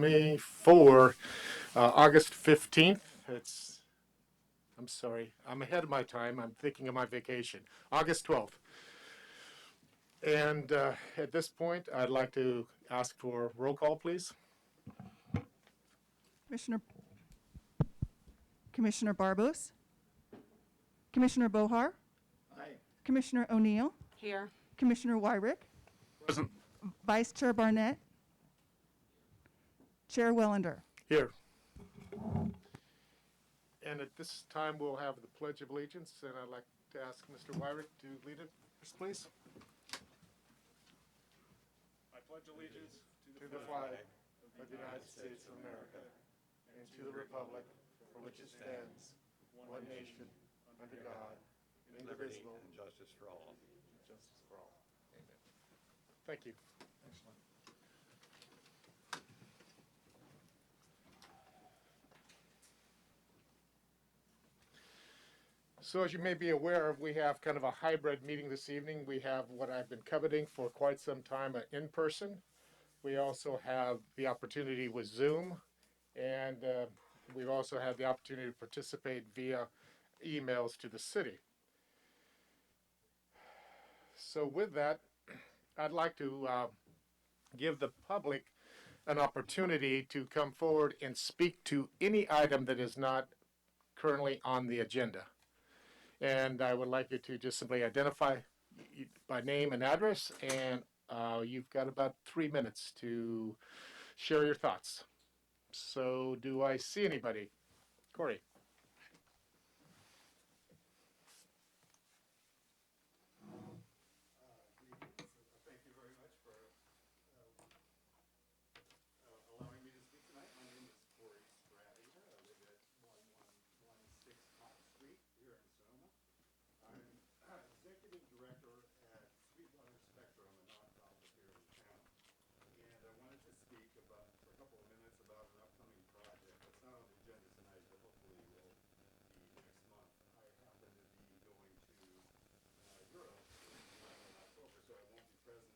me for August 15th. I'm sorry, I'm ahead of my time. I'm thinking of my vacation. August 12th. And at this point, I'd like to ask for roll call, please. Commissioner Commissioner Barbos, Commissioner Bohar, Aye. Commissioner O'Neill, Here. Commissioner Wyrick, Present. Vice Chair Barnett, Chair Wellender. Here. And at this time, we'll have the Pledge of Allegiance, and I'd like to ask Mr. Wyrick to lead it, please. I pledge allegiance to the flag of the United States of America and to the republic for which it stands, one nation, under God, indivisible, and justice for all. justice for all. Amen. Thank you. Excellent. So as you may be aware of, we have kind of a hybrid meeting this evening. We have what I've been coveting for quite some time, in person. We also have the opportunity with Zoom, and we've also had the opportunity to participate via emails to the city. So with that, I'd like to give the public an opportunity to come forward and speak to any item that is not currently on the agenda. And I would like you to just simply identify by name and address, and you've got about 3 minutes to share your thoughts. So do I see anybody? Corey. Thank you very much for allowing me to speak tonight. My name is Corey Stratty. I live at 1116 Hop Street here in Sonoma. I'm executive director at Sweetwater Spectrum, a nonprofit here in town. And I wanted to speak for a couple of minutes about an upcoming project that's not on the agenda tonight, but hopefully will be next month. I happen to be going to Europe in October, so I won't be present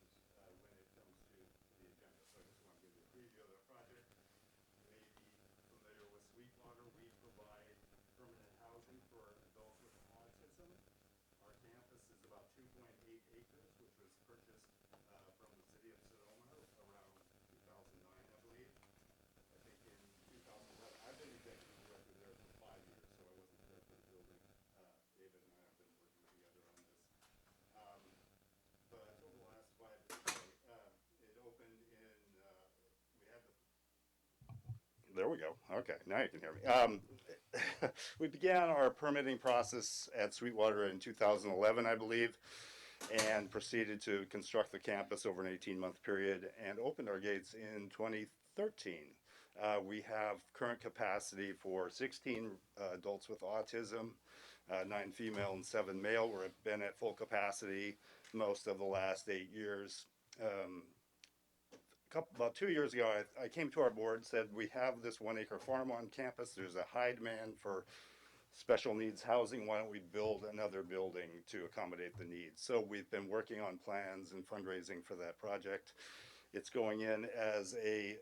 when it comes to the agenda. So I just want to give you a preview of the project. You may be familiar with Sweetwater. We provide permanent housing for adults with autism. Our campus is about 2.8 acres, which was purchased from the city of Sonoma around 2009, I believe. I think in 2011. I've been executive director there for 5 years, so I wasn't there for the building. David and I have been working together on this. But over the last 5 years, it opened in, we had the. There we go. Okay, now you can hear me. We began our permitting process at Sweetwater in 2011, I believe, and proceeded to construct the campus over an 18-month period and opened our gates in 2013. We have current capacity for 16 adults with autism, 9 female and 7 male. We've been at full capacity most of the last 8 years. About 2 years ago, I came to our board and said, we have this 1 acre farm on campus. There's a high demand for special needs housing. Why don't we build another building to accommodate the needs? So we've been working on plans and fundraising for that project. It's going in as a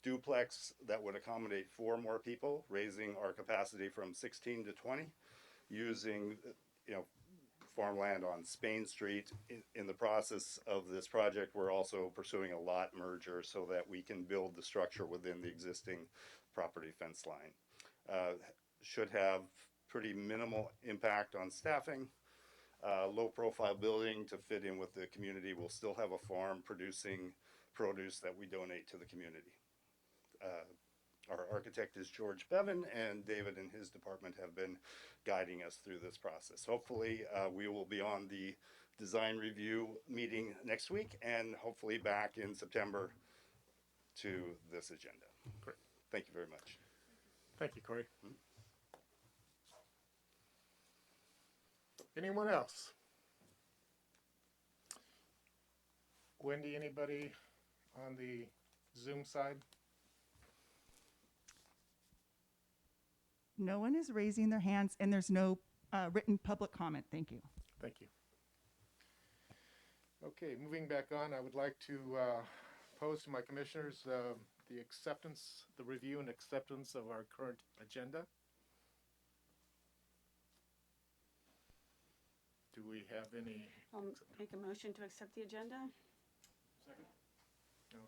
duplex that would accommodate 4 more people, raising our capacity from 16 to 20, using farmland on Spain Street. In the process of this project, we're also pursuing a lot merger so that we can build the structure within the existing property fence line. Should have pretty minimal impact on staffing. Low profile building to fit in with the community. We'll still have a farm producing produce that we donate to the community. Our architect is George Bevan, and David and his department have been guiding us through this process. Hopefully, we will be on the design review meeting next week, and hopefully back in September to this agenda. Great. Thank you very much. Thank you, Corey. Anyone else? Wendy, anybody on the Zoom side? No one is raising their hands, and there's no written public comment. Thank you. Thank you. Okay, moving back on, I would like to pose to my commissioners the acceptance, the review and acceptance of our current agenda. Do we have any? I'll make a motion to accept the agenda.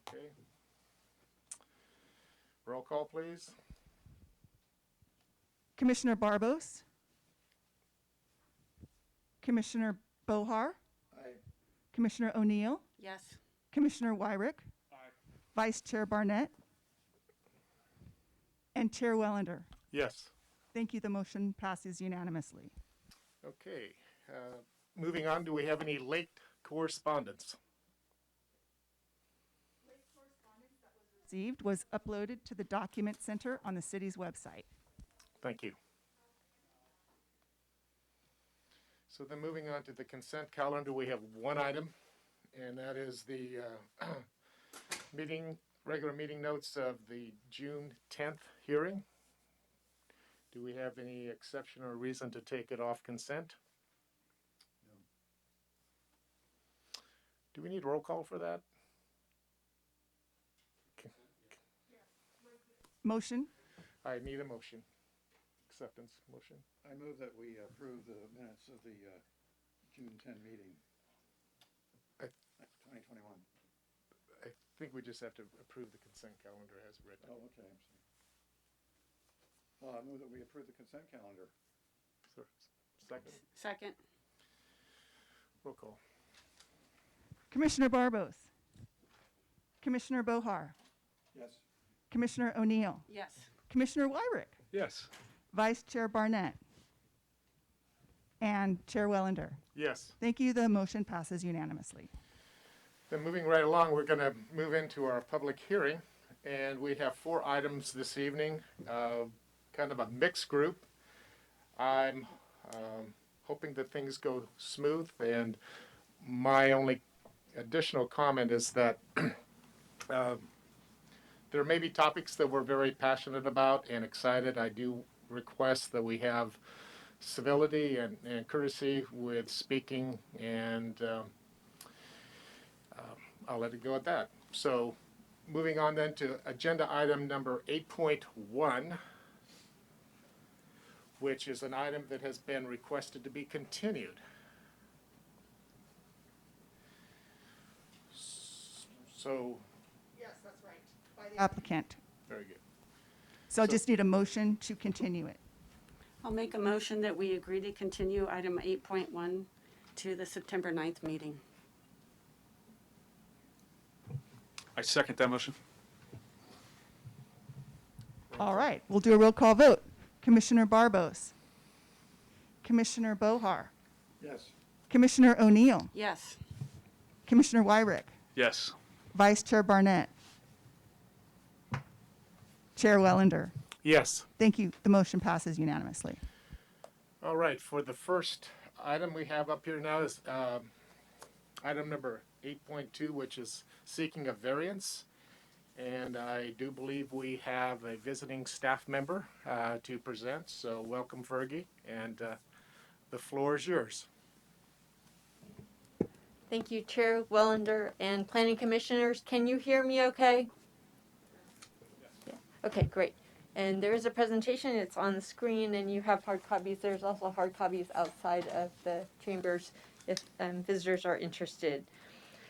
Okay. Roll call, please. Commissioner Barbos? Commissioner Bohar? Aye. Commissioner O'Neill? Yes. Commissioner Wyrick? Vice Chair Barnett? And Chair Wellender? Yes. Thank you. The motion passes unanimously. Okay. Moving on, do we have any late correspondence? Received was uploaded to the document center on the city's website. Thank you. So then moving on to the consent calendar, we have one item, and that is the regular meeting notes of the June 10th hearing. Do we have any exception or reason to take it off consent? No. Do we need roll call for that? Motion? I need a motion. Acceptance motion. I move that we approve the minutes of the June 10 meeting, I- 2021. I think we just have to approve the consent calendar as written. Oh, okay, I'm sorry. Well, I move that we approve the consent calendar. So, second, Second. roll call. Commissioner Barbos? Commissioner Bohar? Yes. Commissioner O'Neill? Yes. Commissioner Wyrick? Yes. Vice Chair Barnett? And Chair Wellender? Yes. Thank you. The motion passes unanimously. Then moving right along, we're going to move into our public hearing, and we have 4 items this evening, kind of a mixed group. I'm hoping that things go smooth, and my only additional comment is that there may be topics that we're very passionate about and excited. I do request that we have civility and courtesy with speaking, and I'll let it go at that. So moving on then to agenda item number 8.1, which is an item that has been requested to be continued. So, Yes, that's right. By the applicant. very good. So I So- just need a motion to continue it. I'll make a motion that we agree to continue item 8.1 to the September 9th meeting. I second that motion. All right, we'll do a roll call vote. Commissioner Barbos? Commissioner Bohar? Yes. Commissioner O'Neill? Yes. Commissioner Wyrick? Yes. Vice Chair Barnett? Chair Wellender? Yes. Thank you. The motion passes unanimously. All right, for the first item we have up here now is item number 8.2, which is seeking a variance. And I do believe we have a visiting staff member to present, so welcome, Fergie, and the floor is yours. Thank you, Chair Wellender and Planning Commissioners. Can you hear me okay? Yeah. Okay, great. And there is a presentation, it's on the screen, and you have hard copies. There's also hard copies outside of the chambers if visitors are interested.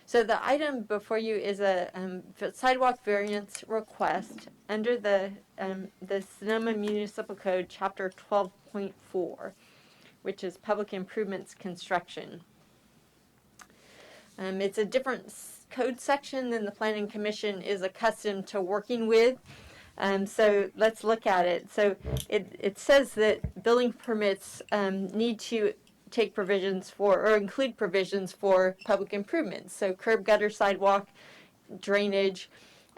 So the item before you is a sidewalk variance request under the Sonoma Municipal Code, Chapter 12.4, which is Public Improvements Construction. It's a different code section than the Planning Commission is accustomed to working with. So let's look at it. So it says that building permits need to take provisions for or include provisions for public improvements. So curb, gutter, sidewalk, drainage.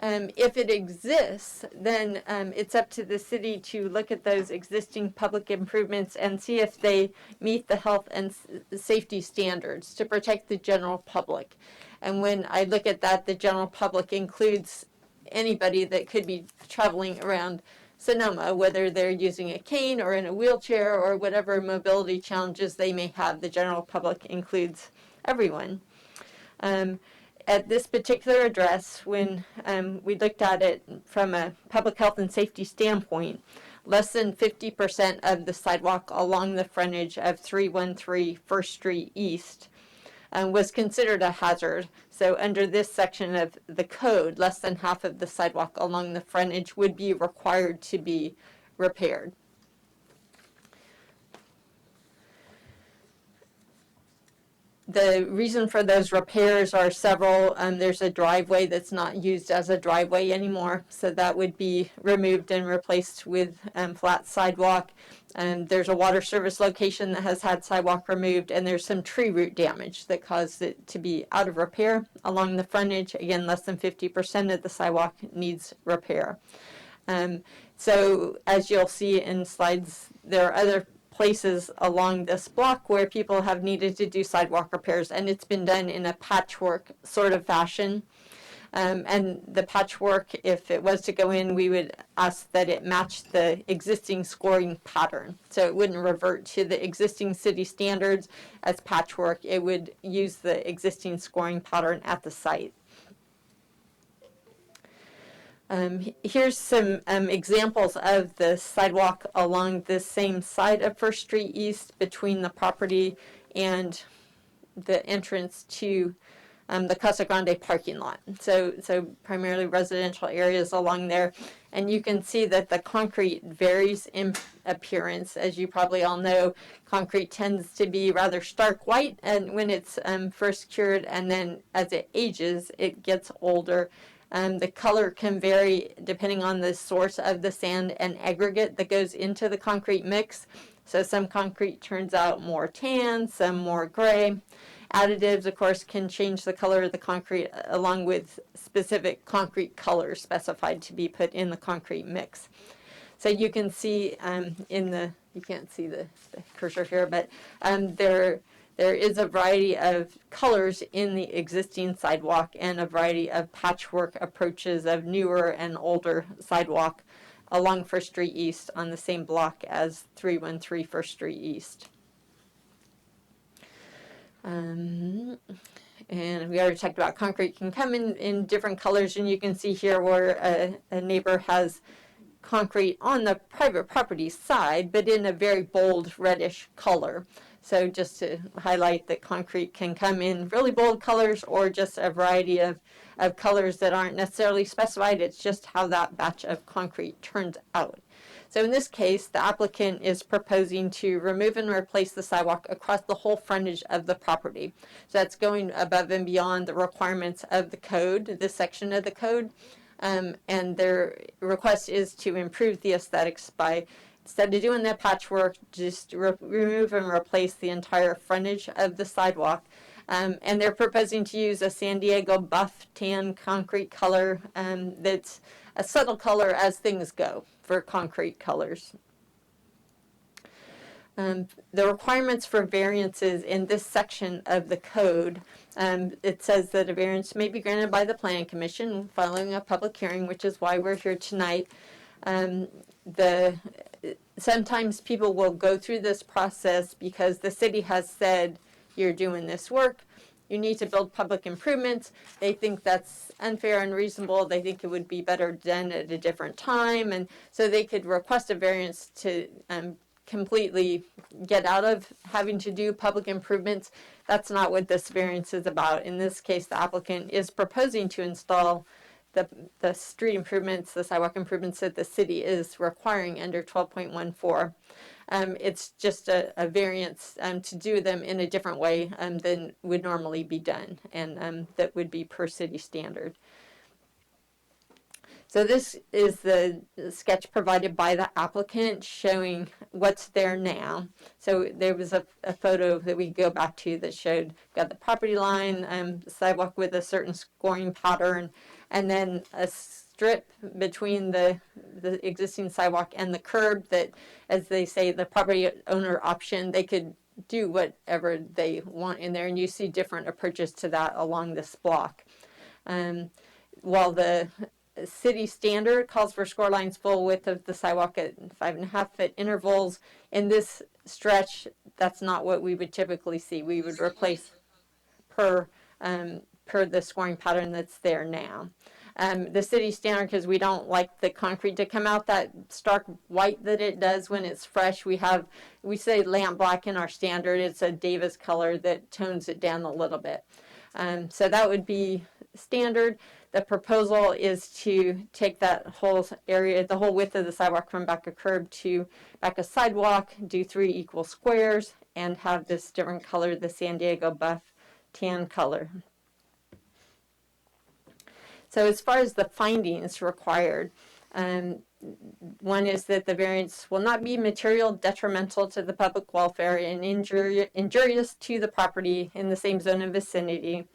If it exists, then it's up to the city to look at those existing public improvements and see if they meet the health and safety standards to protect the general public. And when I look at that, the general public includes anybody that could be traveling around Sonoma, whether they're using a cane or in a wheelchair or whatever mobility challenges they may have. The general public includes everyone. at this particular address, when we looked at it from a public health and safety standpoint, less than 50% of the sidewalk along the frontage of 313 First Street East was considered a hazard. So under this section of the code, less than half of the sidewalk along the frontage would be required to be repaired. The reason for those repairs are several. There's a driveway that's not used as a driveway anymore, so that would be removed and replaced with flat sidewalk. There's a water service location that has had sidewalk removed, and there's some tree root damage that caused it to be out of repair along the frontage. Again, less than 50% of the sidewalk needs repair. So as you'll see in slides, there are other places along this block where people have needed to do sidewalk repairs, and it's been done in a patchwork sort of fashion. And the patchwork, if it was to go in, we would ask that it match the existing scoring pattern. So it wouldn't revert to the existing city standards as patchwork. It would use the existing scoring pattern at the site. Here's some examples of the sidewalk along this same side of First Street East between the property and the entrance to the Casa Grande parking lot. So primarily residential areas along there. And you can see that the concrete varies in appearance. As you probably all know, concrete tends to be rather stark white and when it's first cured, and then as it ages, it gets older. The color can vary depending on the source of the sand and aggregate that goes into the concrete mix. So some concrete turns out more tan, some more gray. Additives, of course, can change the color of the concrete along with specific concrete colors specified to be put in the concrete mix. So you can see you can't see the cursor here, but there is a variety of colors in the existing sidewalk and a variety of patchwork approaches of newer and older sidewalk along First Street East on the same block as 313 First Street East. And we already talked about concrete can come in different colors, and you can see here where a neighbor has concrete on the private property side, but in a very bold reddish color. So just to highlight that concrete can come in really bold colors or just a variety of colors that aren't necessarily specified. It's just how that batch of concrete turns out. So in this case, the applicant is proposing to remove and replace the sidewalk across the whole frontage of the property. So that's going above and beyond the requirements of the code, this section of the code. And their request is to improve the aesthetics by, instead of doing that patchwork, just remove and replace the entire frontage of the sidewalk. And they're proposing to use a San Diego buff tan concrete color that's a subtle color as things go for concrete colors. The requirements for variances in this section of the code, it says that a variance may be granted by the Planning Commission following a public hearing, which is why we're here tonight. Sometimes people will go through this process because the city has said, you're doing this work, you need to build public improvements. They think that's unfair and unreasonable. They think it would be better done at a different time. And so they could request a variance to completely get out of having to do public improvements. That's not what this variance is about. In this case, the applicant is proposing to install the street improvements, the sidewalk improvements that the city is requiring under 12.14. It's just a variance to do them in a different way than would normally be done, and that would be per city standard. So this is the sketch provided by the applicant showing what's there now. So there was a photo that we go back to that showed got the property line, sidewalk with a certain scoring pattern, and then a strip between the existing sidewalk and the curb that, as they say, the property owner option, they could do whatever they want in there, and you see different approaches to that along this block. While the city standard calls for score lines full width of the sidewalk at 5.5 foot intervals, in this stretch, that's not what we would typically see. We would replace per per the scoring pattern that's there now. The city standard, because we don't like the concrete to come out that stark white that it does when it's fresh. We say lamp black in our standard. It's a Davis color that tones it down a little bit. So that would be standard. The proposal is to take that whole area, the whole width of the sidewalk from back a curb to back a sidewalk, do 3 equal squares, and have this different color, the San Diego buff tan color. So as far as the findings required, one is that the variance will not be material detrimental to the public welfare and injurious to the property in the same zone and vicinity.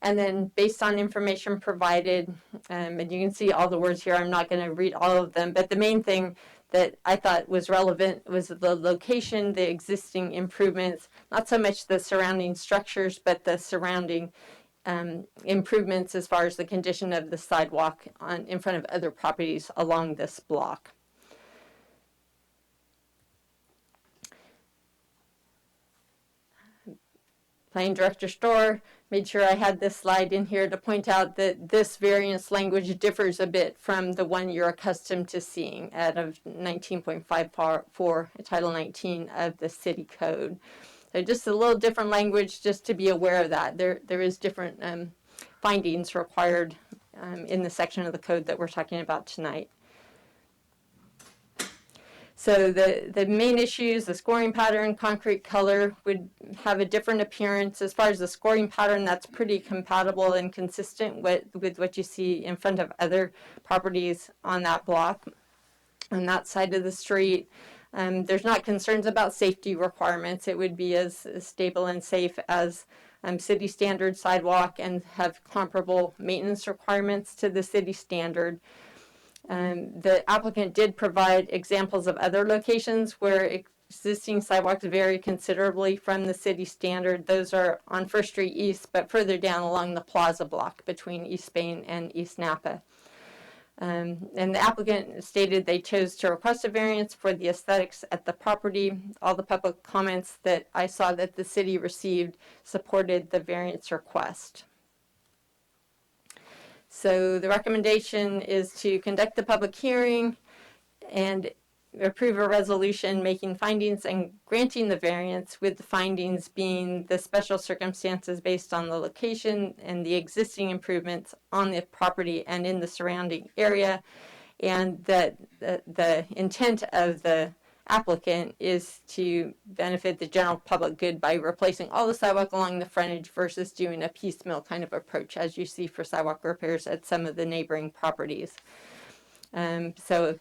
And then based on information provided, and you can see all the words here, I'm not going to read all of them, but the main thing that I thought was relevant was the location, the existing improvements, not so much the surrounding structures, but the surrounding improvements as far as the condition of the sidewalk in front of other properties along this block. Planning Director Storr made sure I had this slide in here to point out that this variance language differs a bit from the one you're accustomed to seeing out of 19.54 Title 19 of the City Code. So just a little different language, just to be aware of that. There is different findings required in the section of the code that we're talking about tonight. So the main issues, the scoring pattern, concrete color would have a different appearance. As far as the scoring pattern, that's pretty compatible and consistent with what you see in front of other properties on that block, on that side of the street. There's not concerns about safety requirements. It would be as stable and safe as city standard sidewalk and have comparable maintenance requirements to the city standard. The applicant did provide examples of other locations where existing sidewalks vary considerably from the city standard. Those are on First Street East, but further down along the Plaza block between East Spain and East Napa. And the applicant stated they chose to request a variance for the aesthetics at the property. All the public comments that I saw that the city received supported the variance request. So the recommendation is to conduct the public hearing and approve a resolution making findings and granting the variance, with the findings being the special circumstances based on the location and the existing improvements on the property and in the surrounding area, and that the intent of the applicant is to benefit the general public good by replacing all the sidewalk along the frontage versus doing a piecemeal kind of approach, as you see for sidewalk repairs at some of the neighboring properties. So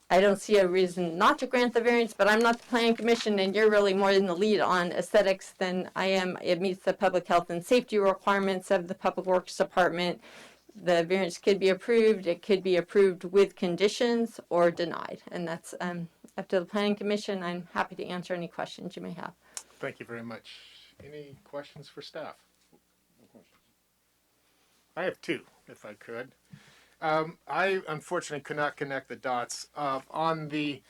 I don't see a reason not to grant the variance, but I'm not the planning commission, and you're really more in the lead on aesthetics than I am. It meets the public health and safety requirements of the Public Works Department. The variance could be approved. It could be approved with conditions or denied, and that's up to the planning commission. I'm happy to answer any questions you may have. Thank you very much. Any questions for staff? I have two, if I could. I unfortunately could not connect the dots. On the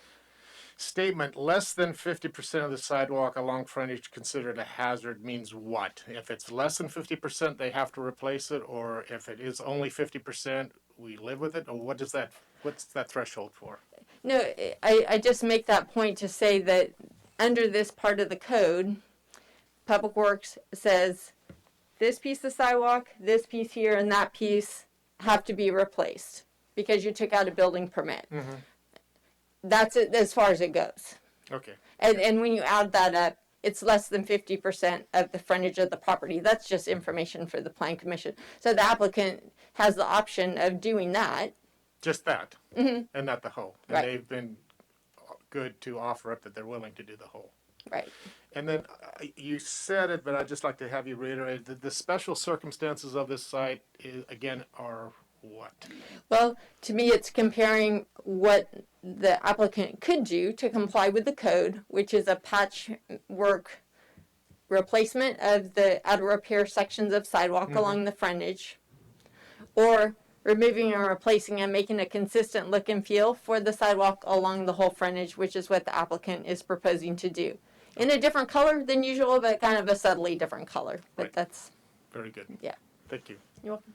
statement, less than 50% of the sidewalk along frontage considered a hazard means what? If it's less than 50%, they have to replace it, or if it is only 50%, we live with it, or what's that threshold for? No, I just make that point to say that under this part of the code, Public Works says this piece of sidewalk, this piece here, and that piece have to be replaced because you took out a building permit. Mm-hmm. That's it as far as it goes. Okay. And when you add that up, it's less than 50% of the frontage of the property. That's just information for the Plan Commission. So the applicant has the option of doing that. Just that, mm-hmm. And not the whole. And right. They've been good to offer up that they're willing to do the whole. Right. And then you said it, but I'd just like to have you reiterate that the special circumstances of this site, are what? Well, to me, it's comparing what the applicant could do to comply with the code, which is a patchwork replacement of the out of repair sections of sidewalk mm-hmm. along the frontage, or removing and replacing and making a consistent look and feel for the sidewalk along the whole frontage, which is what the applicant is proposing to do. In a different color than usual, but kind of a subtly different color. But right. That's Very good. Yeah. Thank you. You're welcome.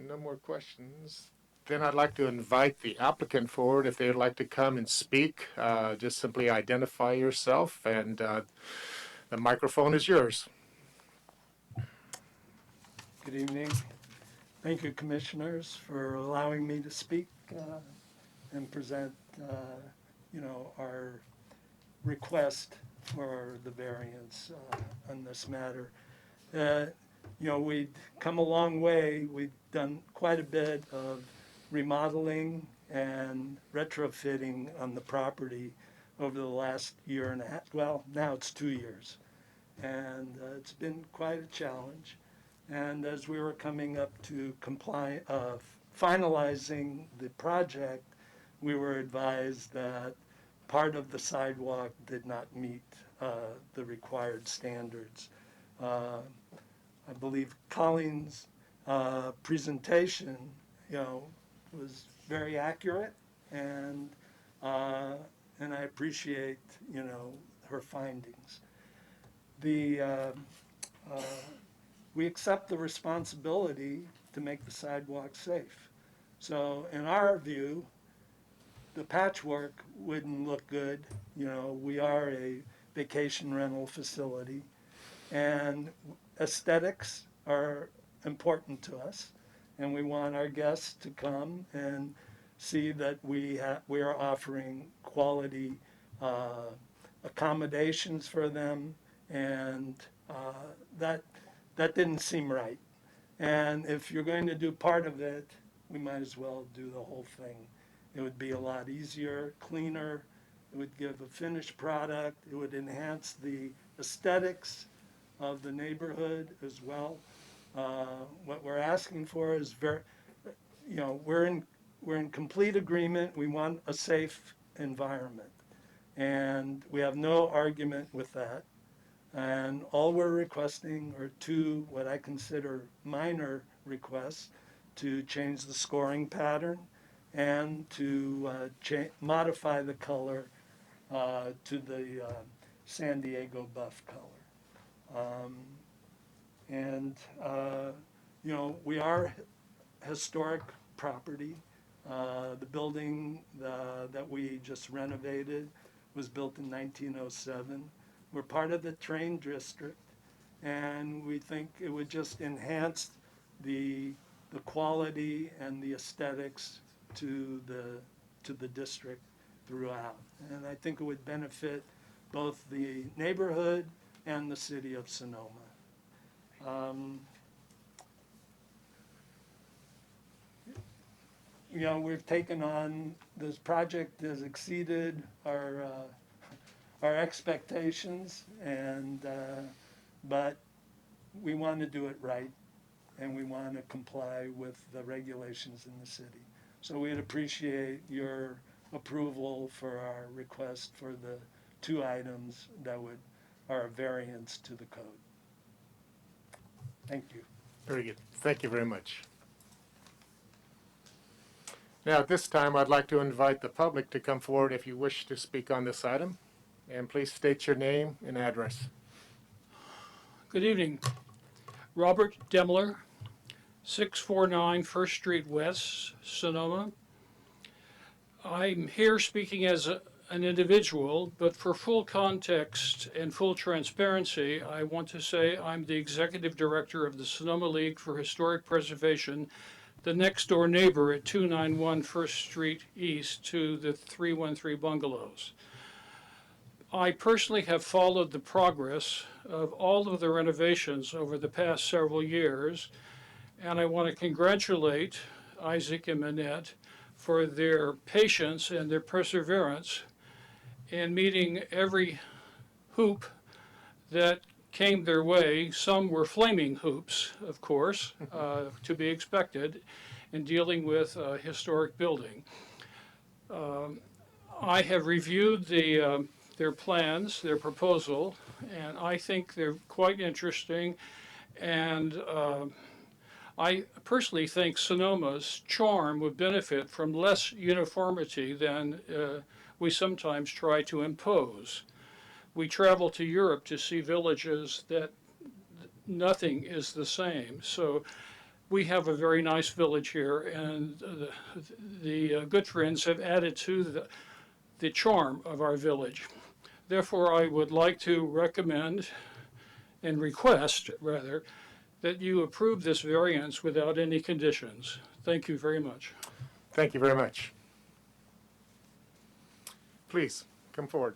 No more questions. Then I'd like to invite the applicant forward if they'd like to come and speak. Just simply identify yourself, and the microphone is yours. Good evening. Thank you, Commissioners, for allowing me to speak and present, our request for the variance on this matter. We've come a long way. We've done quite a bit of remodeling and retrofitting on the property over the last year and a half. Well, now it's 2 years. And it's been quite a challenge. And as we were coming up to finalizing the project, we were advised that part of the sidewalk did not meet the required standards. I believe Colleen's presentation, was very accurate, and I appreciate, her findings. We accept the responsibility to make the sidewalk safe. So in our view, the patchwork wouldn't look good. We are a vacation rental facility, and aesthetics are important to us, and we want our guests to come and see that we are offering quality accommodations for them, and that didn't seem right. And if you're going to do part of it, we might as well do the whole thing. It would be a lot easier, cleaner. It would give a finished product. It would enhance the aesthetics of the neighborhood as well. What we're asking for is we're in complete agreement. We want a safe environment, and we have no argument with that. And all we're requesting are two what I consider minor requests: to change the scoring pattern and to modify the color to the San Diego buff color. We are historic property. The building that we just renovated was built in 1907. We're part of the train district, and we think it would just enhance the quality and the aesthetics to the district throughout. And I think it would benefit both the neighborhood and the city of Sonoma. We've taken on, this project has exceeded our expectations, but we want to do it right, and we want to comply with the regulations in the city. So we'd appreciate your approval for our request for the two items that are a variance to the code. Thank you. Very good. Thank you very much. Now, at this time, I'd like to invite the public to come forward if you wish to speak on this item. And please state your name and address. Good evening. Robert Demler, 649 First Street West, Sonoma. I'm here speaking as an individual, but for full context and full transparency, I want to say I'm the executive director of the Sonoma League for Historic Preservation, the next door neighbor at 291 First Street East to the 313 bungalows. I personally have followed the progress of all of the renovations over the past several years, and I want to congratulate Isaac and Manette for their patience and their perseverance in meeting every hoop that came their way. Some were flaming hoops, of course, to be expected in dealing with a historic building. I have reviewed their plans, their proposal, and I think they're quite interesting. And I personally think Sonoma's charm would benefit from less uniformity than we sometimes try to impose. We travel to Europe to see villages that nothing is the same. So we have a very nice village here, and the good friends have added to the charm of our village. Therefore, I would like to recommend and request, rather, that you approve this variance without any conditions. Thank you very much. Thank you very much. Please, come forward.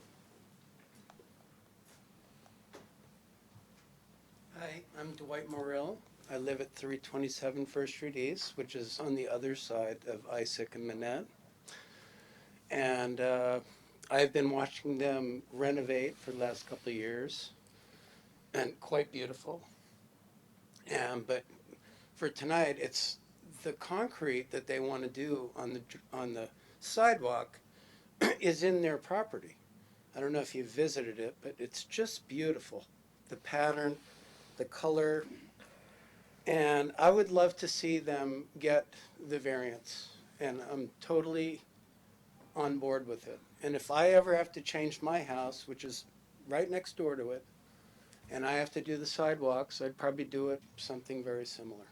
Hi, I'm Dwight Morrill. I live at 327 First Street East, which is on the other side of Isaac and Manette. And I've been watching them renovate for the last couple of years, and quite beautiful. But for tonight, it's the concrete that they want to do on the sidewalk is in their property. I don't know if you visited it, but it's just beautiful. The pattern, the color, and I would love to see them get the variance, and I'm totally on board with it. And if I ever have to change my house, which is right next door to it, and I have to do the sidewalks, I'd probably do it something very similar.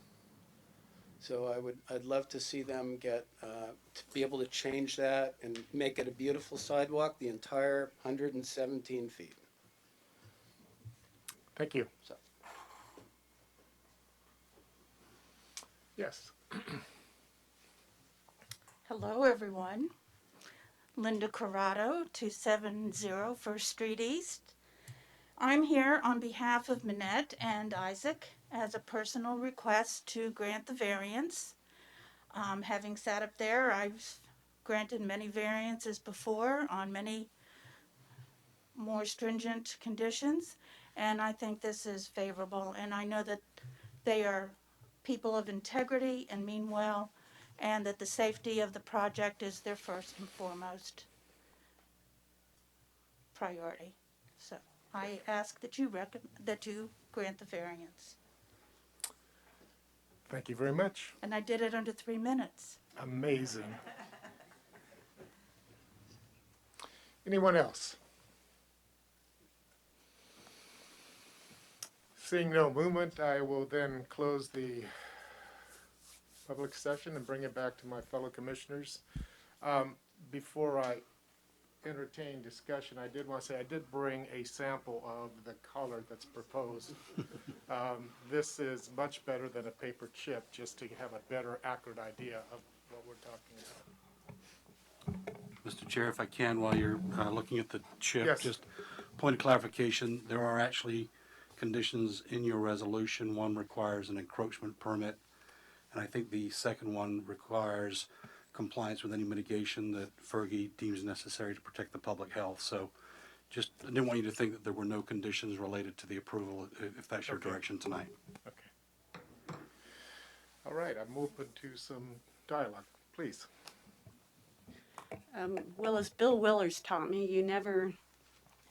So I'd love to see them get, to be able to change that and make it a beautiful sidewalk, the entire 117 feet. Thank you. So. Yes. Hello, everyone. Linda Corrado, 270 First Street East. I'm here on behalf of Minette and Isaac as a personal request to grant the variance. Having sat up there, I've granted many variances before on many more stringent conditions, and I think this is favorable. And I know that they are people of integrity and mean well, and that the safety of the project is their first and foremost priority. So I ask that you grant the variance. Thank you very much. And I did it under 3 minutes. Amazing. Anyone else? Seeing no movement, I will then close the public session and bring it back to my fellow commissioners. Before I entertain discussion, I did want to say I did bring a sample of the color that's proposed. This is much better than a paper chip, just to have a better, accurate idea of what we're talking about. Mr. Chair, if I can, while you're looking at the chip, Yes. just point of clarification, there are actually conditions in your resolution. One requires an encroachment permit, and I think the second one requires compliance with any mitigation that Fergie deems necessary to protect the public health. So just, I didn't want you to think that there were no conditions related to the approval, if that's your Okay. direction tonight. Okay. All right, I'm open to some dialogue, please. Well, as Bill Willers taught me, you never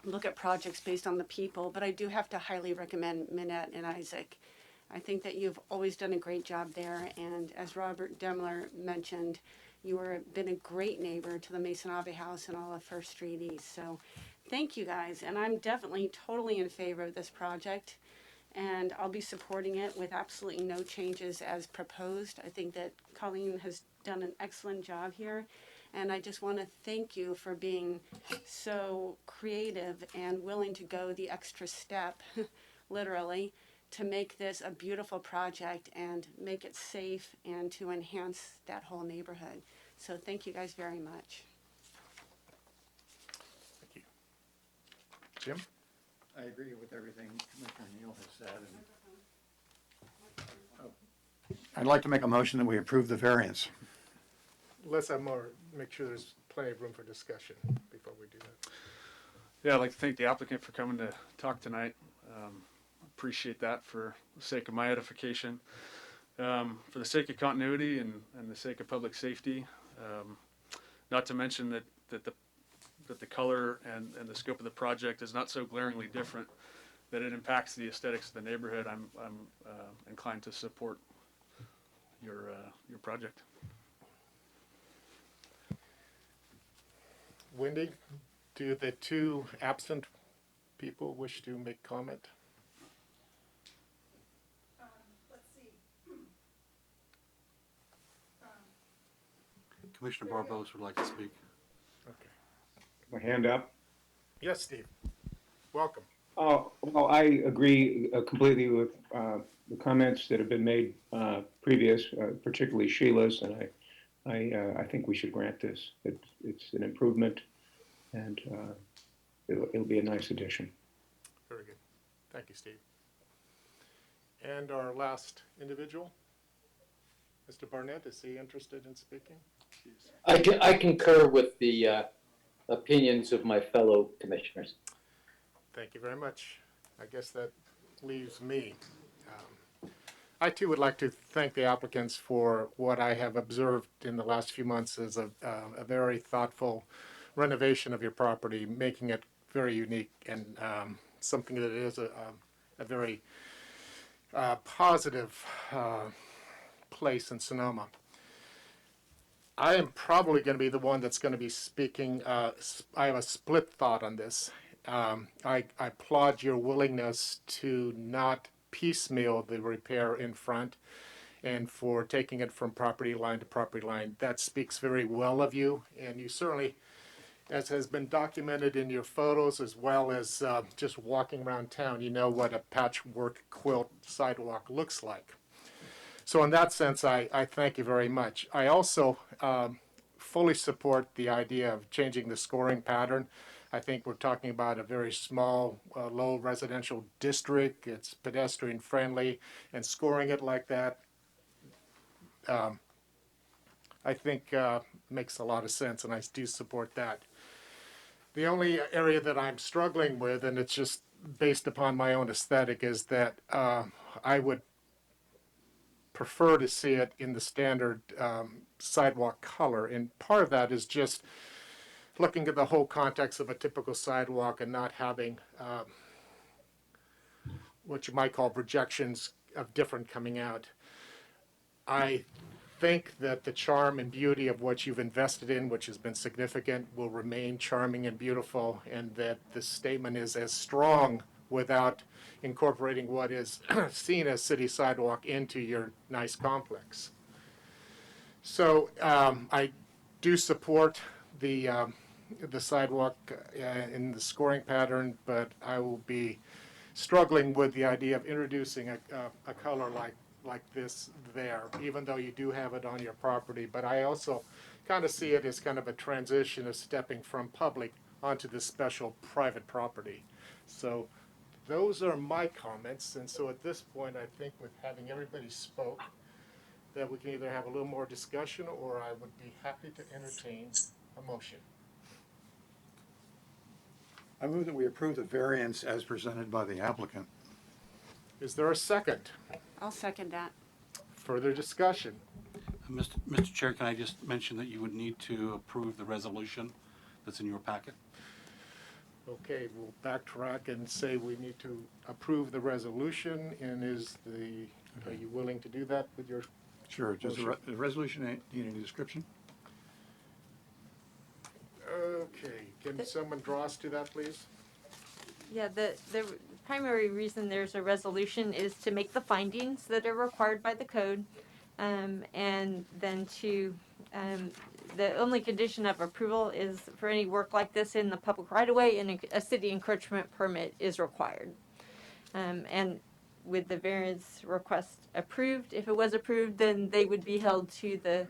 look at projects based on the people, but I do have to highly recommend Minette and Isaac. I think that you've always done a great job there, and as Robert Demler mentioned, you have been a great neighbor to the Mason Ave House and all of First Street East. So thank you guys, and I'm definitely totally in favor of this project, and I'll be supporting it with absolutely no changes as proposed. I think that Colleen has done an excellent job here, and I just want to thank you for being so creative and willing to go the extra step, literally, to make this a beautiful project and make it safe and to enhance that whole neighborhood. So thank you guys very much. Thank you. Jim? I agree with everything Commissioner Neal has said. I'd like to make a motion that we approve the variance. Let's have more, make sure there's plenty of room for discussion before we do that. Yeah, I'd like to thank the applicant for coming to talk tonight. Appreciate that for the sake of my edification. For the sake of continuity and the sake of public safety, not to mention that the color and the scope of the project is not so glaringly different that it impacts the aesthetics of the neighborhood. I'm inclined to support your project. Wendy, do the two absent people wish to make comment? Commissioner Barberos would like to speak. Okay. My hand up. Yes, Steve. Welcome. Oh, well, I agree completely with the comments that have been made previous, particularly Sheila's, and I think we should grant this. It's an improvement, and it'll be a nice addition. Very good. Thank you, Steve. And our last individual, Mr. Barnett, is he interested in speaking? I concur with the opinions of my fellow commissioners. Thank you very much. I guess that leaves me. I too would like to thank the applicants for what I have observed in the last few months as a very thoughtful renovation of your property, making it very unique and something that is a very positive place in Sonoma. I am probably going to be the one that's going to be speaking. I have a split thought on this. I applaud your willingness to not piecemeal the repair in front and for taking it from property line to property line. That speaks very well of you, and you certainly, as has been documented in your photos as well as just walking around town, you know what a patchwork quilt sidewalk looks like. So in that sense, I thank you very much. I also fully support the idea of changing the scoring pattern. I think we're talking about a very small, low residential district. It's pedestrian friendly, and scoring it like that, I think makes a lot of sense, and I do support that. The only area that I'm struggling with, and it's just based upon my own aesthetic, is that I would prefer to see it in the standard sidewalk color. And part of that is just looking at the whole context of a typical sidewalk and not having what you might call projections of different coming out. I think that the charm and beauty of what you've invested in, which has been significant, will remain charming and beautiful, and that the statement is as strong without incorporating what is seen as city sidewalk into your nice complex. So I do support the sidewalk in the scoring pattern, but I will be struggling with the idea of introducing a color like this there, even though you do have it on your property. But I also kind of see it as kind of a transition of stepping from public onto this special private property. So those are my comments, and so at this point, I think with having everybody spoke, that we can either have a little more discussion, or I would be happy to entertain a motion. I move that we approve the variance as presented by the applicant. Is there a second? I'll second that. Further discussion? Mr. Chair, can I just mention that you would need to approve the resolution that's in your packet? Okay, we'll backtrack and say we need to approve the resolution, and are you willing to do that with your? Sure. Does the resolution need any description? Okay, can someone draw us to that, please? Yeah, the primary reason there's a resolution is to make the findings that are required by the code, and then the only condition of approval is for any work like this in the public right-of-way, and a city encroachment permit is required. And with the variance request approved, if it was approved, then they would be held to the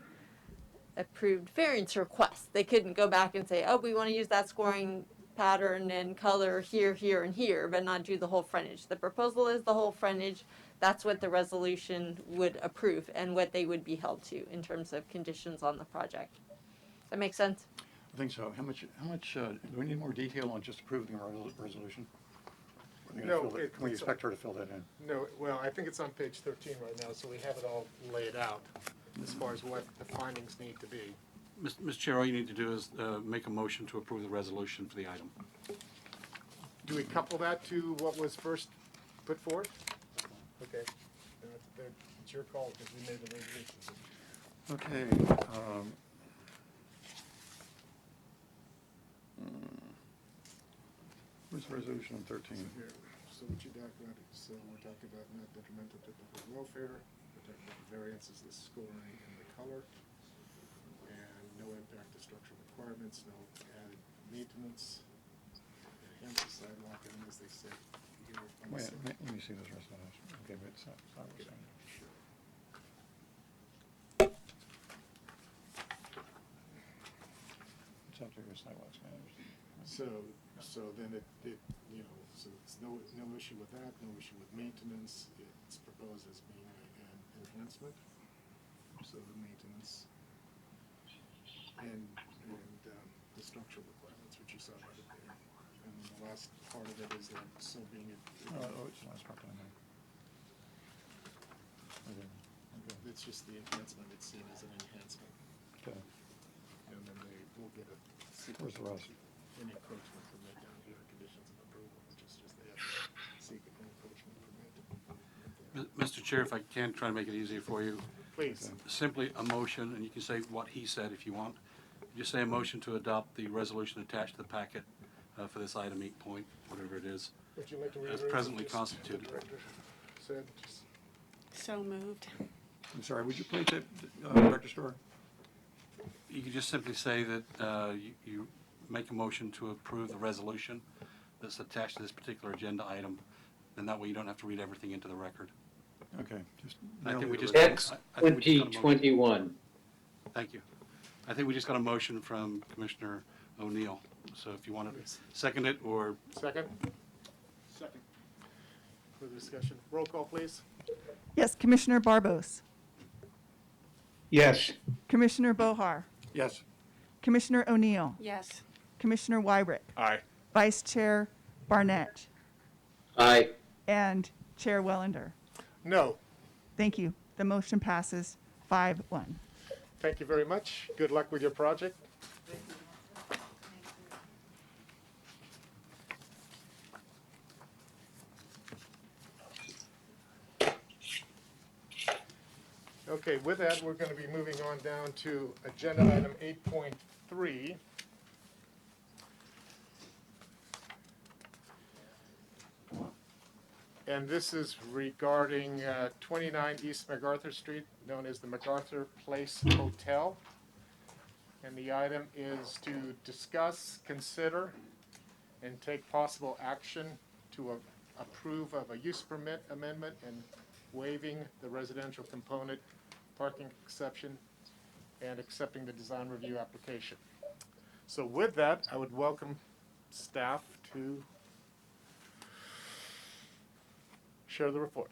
approved variance request. They couldn't go back and say, oh, we want to use that scoring pattern and color here, here, and here, but not do the whole frontage. The proposal is the whole frontage. That's what the resolution would approve and what they would be held to in terms of conditions on the project. Does that make sense? I think so. How much, do we need more detail on just approving our resolution? No, Can we expect her to fill that in? No, well, I think it's on page 13 right now, so we have it all laid out as far as what the findings need to be. Mr. Chair, all you need to do is make a motion to approve the resolution for the item. Do we couple that to what was first put forth? Okay. It's your call because we made the resolution. Okay. Where's resolution on 13? Here, so what you documented, so we're talking about not detrimental to public welfare, we're talking about the variances, the scoring, and the color, and no impact to structural requirements, no added maintenance. Hence the sidewalk, and as they say, here on the Wait, side. let me see this rest of the house. Okay, but it's not, Sure. it's up to your sidewalks managed. So then it, you know, so it's no issue with that, no issue with maintenance. It's proposed as being an enhancement. So the maintenance and the structural requirements, which you saw right up there. And the last part of it is like, so being Oh, it's the last part down there. Okay, okay, it's just the enhancement, it's seen as an enhancement. okay. And then they will get a. Where's the rest? An encroachment permit down here, conditions of approval, which is just they have to seek an encroachment permit. Mr. Chair, if I can try to make it easier for you, Please. simply a motion, and you can say what he said if you want. Just say a motion to adopt the resolution attached to the packet for this item 8 point, whatever it is, Would you like to as reiterate presently what constituted. the director said? Just- So moved. I'm sorry, would you please say, Dr. Storer? You can just simply say that you make a motion to approve the resolution that's attached to this particular agenda item, and that way you don't have to read everything into the record. Okay, just. I think we just. X I think we just got a motion. 2021. Thank you. I think we just got a motion from Commissioner O'Neill, so if you want to second it, or Second? Second. Further discussion. Roll call, please. Yes, Commissioner Barbos, Yes. Commissioner Bohar, Yes. Commissioner O'Neill, Yes. Commissioner Wyrick, Aye. Vice Chair Barnett, Aye. and Chair Wellender. No. Thank you. The motion passes 5-1. Thank you very much. Good luck with your project. Okay, with that, we're going to be moving on down to agenda item 8.3. And this is regarding 29 East MacArthur Street, known as the MacArthur Place Hotel. And the item is to discuss, consider, and take possible action to approve of a use permit amendment and waiving the residential component parking exception and accepting the design review application. So with that, I would welcome staff to share the report.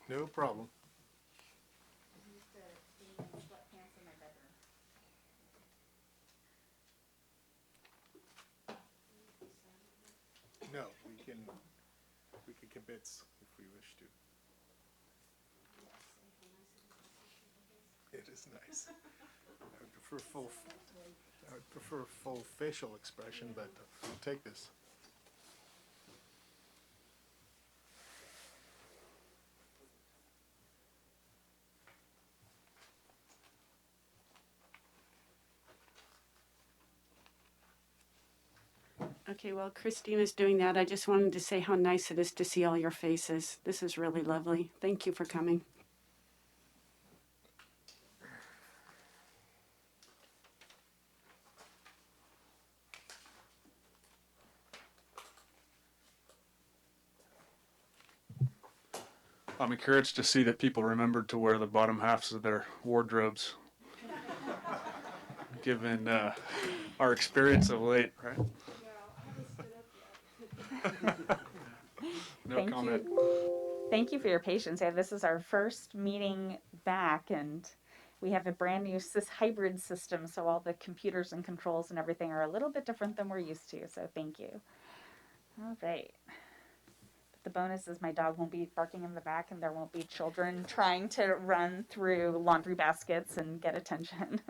No problem. No, we can kibitz if we wish to. It is nice. I would prefer full facial expression, but I'll take this. Okay, while Christina's doing that, I just wanted to say how nice it is to see all your faces. This is really lovely. Thank you for coming. I'm encouraged to see that people remembered to wear the bottom halves of their wardrobes, given our experience of late, right? No Thank comment. Thank you for your patience. Yeah, this is our first meeting back, and we have a brand new hybrid system, so all the computers and controls and everything are a little bit different than we're used to, so thank you. All right. But the bonus is my dog won't be barking in the back, and there won't be children trying to run through laundry baskets and get attention.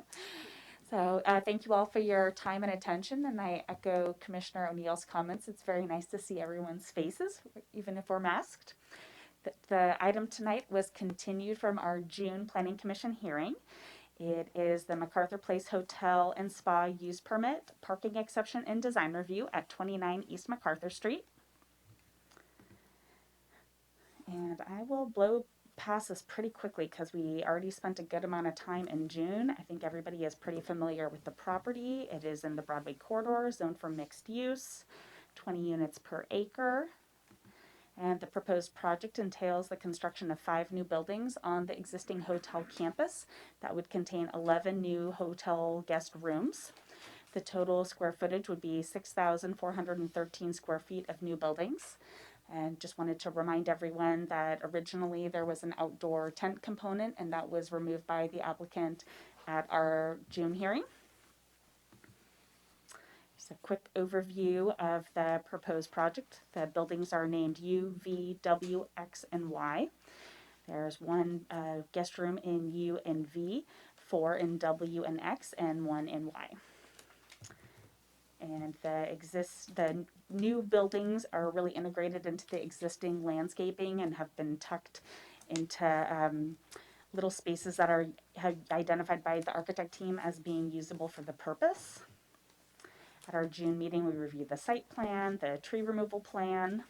So thank you all for your time and attention, and I echo Commissioner O'Neill's comments. It's very nice to see everyone's faces, even if we're masked. The item tonight was continued from our June Planning Commission hearing. It is the Macarthur Place Hotel and Spa Use Permit, Parking Exception and Design Review at 29 East Macarthur Street. And I will blow past this pretty quickly because we already spent a good amount of time in June. I think everybody is pretty familiar with the property. It is in the Broadway corridor, zoned for mixed use, 20 units per acre. And the proposed project entails the construction of 5 new buildings on the existing hotel campus that would contain 11 new hotel guest rooms. The total square footage would be 6,413 square feet of new buildings. And just wanted to remind everyone that originally there was an outdoor tent component, and that was removed by the applicant at our June hearing. Just a quick overview of the proposed project. The buildings are named U, V, W, X, and Y. There's 1 guest room in U and V, 4 in W and X, and 1 in Y. And the new buildings are really integrated into the existing landscaping and have been tucked into little spaces that are identified by the architect team as being usable for the purpose. At our June meeting, we reviewed the site plan, the tree removal plan,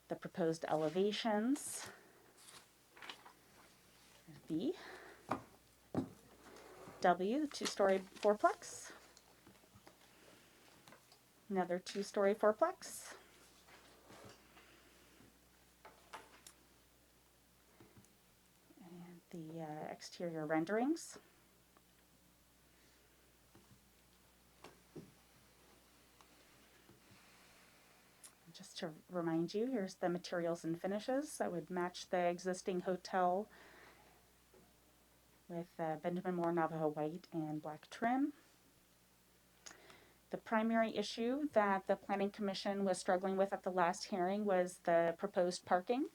the proposed elevations, V, W, the 2-story fourplex, another 2-story fourplex, and the exterior renderings. Just to remind you, here's the materials and finishes that would match the existing hotel with Benjamin Moore Navajo white and black trim. The primary issue that the Planning Commission was struggling with at the last hearing was the proposed parking.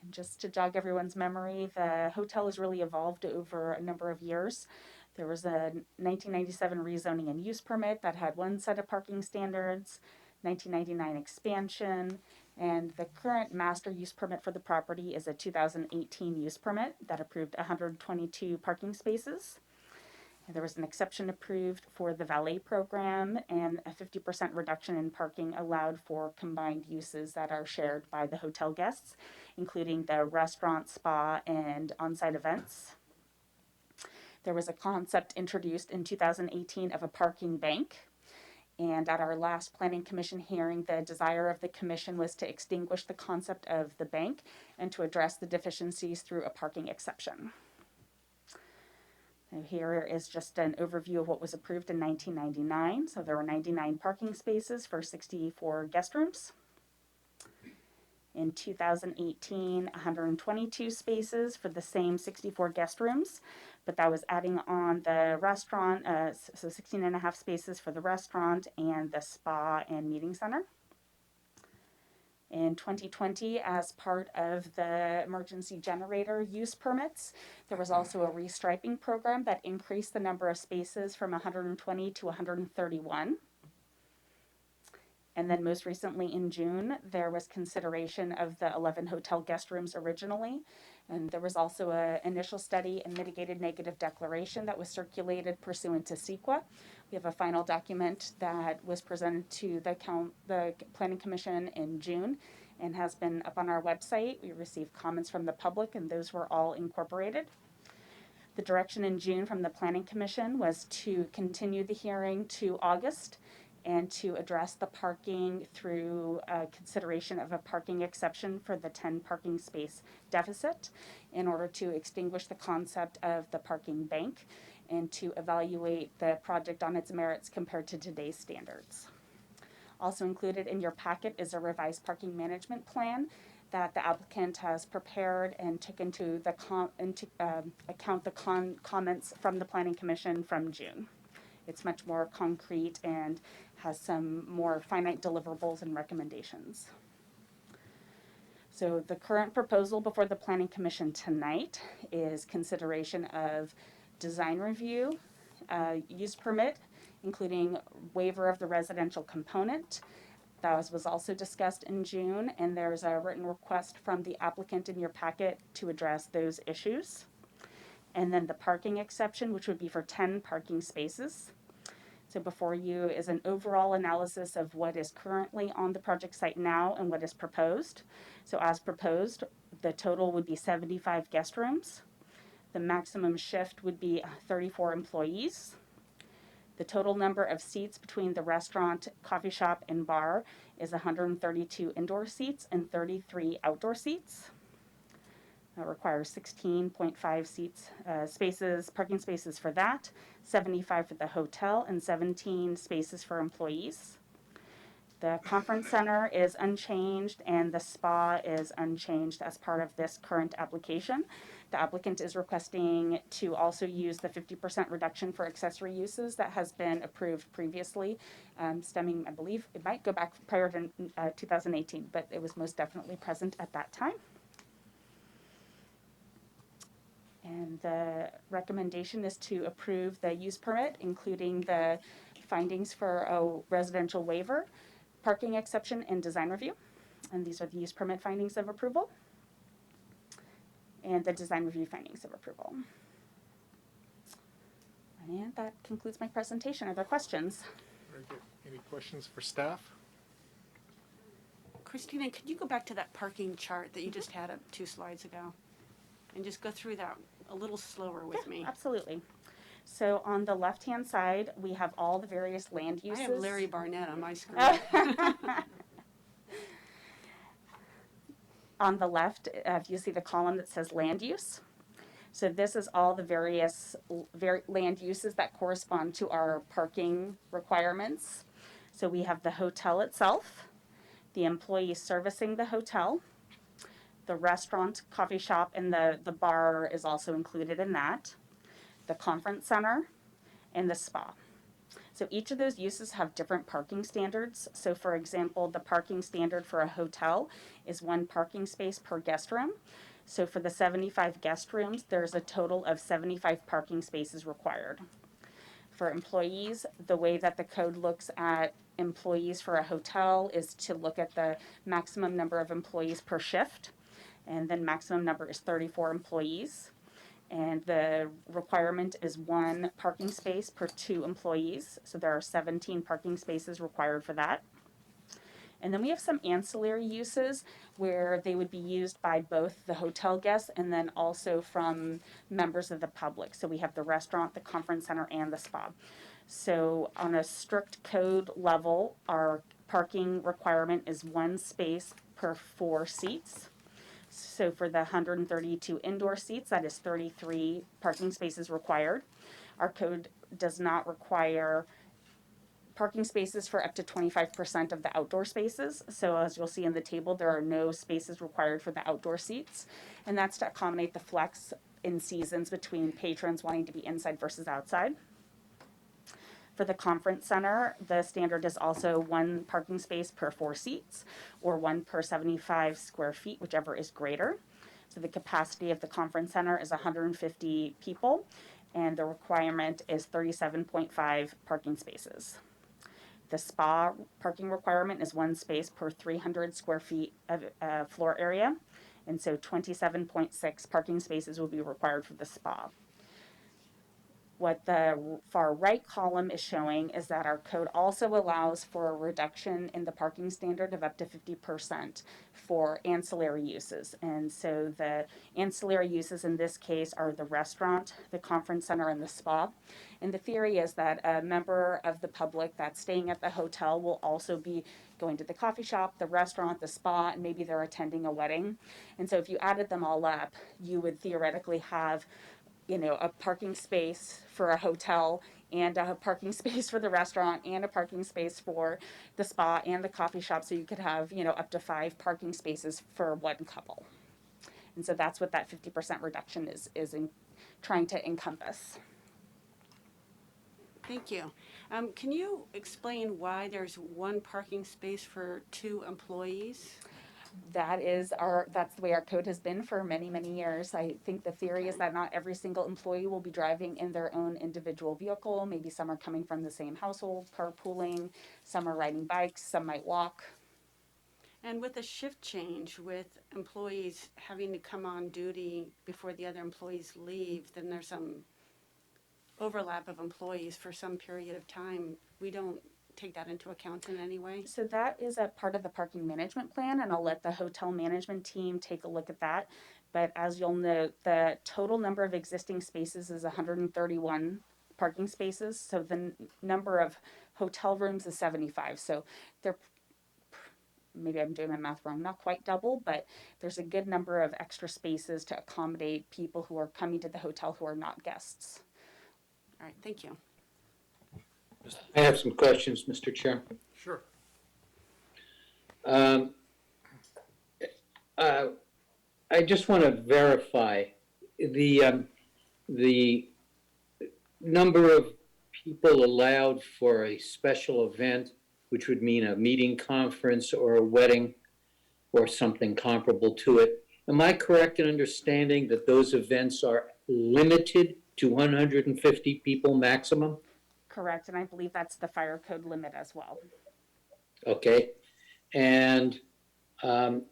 And just to jog everyone's memory, the hotel has really evolved over a number of years. There was a 1997 rezoning and use permit that had 1 set of parking standards, 1999 expansion, and the current master use permit for the property is a 2018 use permit that approved 122 parking spaces. And there was an exception approved for the valet program and a 50% reduction in parking allowed for combined uses that are shared by the hotel guests, including the restaurant, spa, and on-site events. There was a concept introduced in 2018 of a parking bank. And at our last Planning Commission hearing, the desire of the Commission was to extinguish the concept of the bank and to address the deficiencies through a parking exception. Now here is just an overview of what was approved in 1999. So there were 99 parking spaces for 64 guest rooms. In 2018, 122 spaces for the same 64 guest rooms, but that was adding on the restaurant, so 16 and a half spaces for the restaurant and the spa and meeting center. In 2020, as part of the emergency generator use permits, there was also a restriping program that increased the number of spaces from 120 to 131. And then most recently in June, there was consideration of the 11 hotel guest rooms originally. And there was also an initial study and mitigated negative declaration that was circulated pursuant to CEQA. We have a final document that was presented to the Planning Commission in June and has been up on our website. We received comments from the public and those were all incorporated. The direction in June from the Planning Commission was to continue the hearing to August and to address the parking through consideration of a parking exception for the 10 parking space deficit in order to extinguish the concept of the parking bank and to evaluate the project on its merits compared to today's standards. Also included in your packet is a revised parking management plan that the applicant has prepared and took into account the comments from the Planning Commission from June. It's much more concrete and has some more finite deliverables and recommendations. So the current proposal before the Planning Commission tonight is consideration of design review, use permit, including waiver of the residential component. That was also discussed in June, and there's a written request from the applicant in your packet to address those issues. And then the parking exception, which would be for 10 parking spaces. So before you is an overall analysis of what is currently on the project site now and what is proposed. So as proposed, the total would be 75 guest rooms. The maximum shift would be 34 employees. The total number of seats between the restaurant, coffee shop, and bar is 132 indoor seats and 33 outdoor seats. That requires 16.5 seats, parking spaces for that, 75 for the hotel, and 17 spaces for employees. The conference center is unchanged and the spa is unchanged as part of this current application. The applicant is requesting to also use the 50% reduction for accessory uses that has been approved previously, stemming, I believe, it might go back prior to 2018, but it was most definitely present at that time. And the recommendation is to approve the use permit, including the findings for a residential waiver, parking exception, and design review. And these are the use permit findings of approval and the design review findings of approval. And that concludes my presentation. Are there questions? Very good. Any questions for staff? Christina, could you go back to that parking chart that you just had up 2 slides ago? And just go through that a little slower with me. Absolutely. So on the left-hand side, we have all the various land uses. I have Larry Barnett on my screen. On the left, you see the column that says land use. So this is all the various land uses that correspond to our parking requirements. So we have the hotel itself, the employees servicing the hotel, the restaurant, coffee shop, and the bar is also included in that, the conference center, and the spa. So each of those uses have different parking standards. So for example, the parking standard for a hotel is 1 parking space per guest room. So for the 75 guest rooms, there's a total of 75 parking spaces required. For employees, the way that the code looks at employees for a hotel is to look at the maximum number of employees per shift, and then maximum number is 34 employees. And the requirement is 1 parking space per 2 employees. So there are 17 parking spaces required for that. And then we have some ancillary uses where they would be used by both the hotel guests and then also from members of the public. So we have the restaurant, the conference center, and the spa. So on a strict code level, our parking requirement is 1 space per 4 seats. So for the 132 indoor seats, that is 33 parking spaces required. Our code does not require parking spaces for up to 25% of the outdoor spaces. So as you'll see in the table, there are no spaces required for the outdoor seats. And that's to accommodate the flex in seasons between patrons wanting to be inside versus outside. For the conference center, the standard is also 1 parking space per 4 seats or 1 per 75 square feet, whichever is greater. So the capacity of the conference center is 150 people, and the requirement is 37.5 parking spaces. The spa parking requirement is 1 space per 300 square feet of floor area, and so 27.6 parking spaces will be required for the spa. What the far right column is showing is that our code also allows for a reduction in the parking standard of up to 50% for ancillary uses. And so the ancillary uses in this case are the restaurant, the conference center, and the spa. And the theory is that a member of the public that's staying at the hotel will also be going to the coffee shop, the restaurant, the spa, and maybe they're attending a wedding. And so if you added them all up, you would theoretically have, you know, a parking space for a hotel and a parking space for the restaurant and a parking space for the spa and the coffee shop. So you could have, you know, up to 5 parking spaces for one couple. And so that's what that 50% reduction is in trying to encompass. Thank you. Can you explain why there's one parking space for 2 employees? That's the way our code has been for many, many years. I think the theory is that not every single employee will be driving in their own individual vehicle. Maybe some are coming from the same household, carpooling, some are riding bikes, some might walk. And with a shift change, with employees having to come on duty before the other employees leave, then there's some overlap of employees for some period of time. We don't take that into account in any way? So that is a part of the parking management plan, and I'll let the hotel management team take a look at that. But as you'll note, the total number of existing spaces is 131 parking spaces. So the number of hotel rooms is 75. So they're, maybe I'm doing my math wrong, not quite double, but there's a good number of extra spaces to accommodate people who are coming to the hotel who are not guests. All right, thank you. I have some questions, Mr. Chair. Sure. I just want to verify the number of people allowed for a special event, which would mean a meeting, conference, or a wedding, or something comparable to it. Am I correct in understanding that those events are limited to 150 people maximum? Correct, and I believe that's the fire code limit as well. Okay, and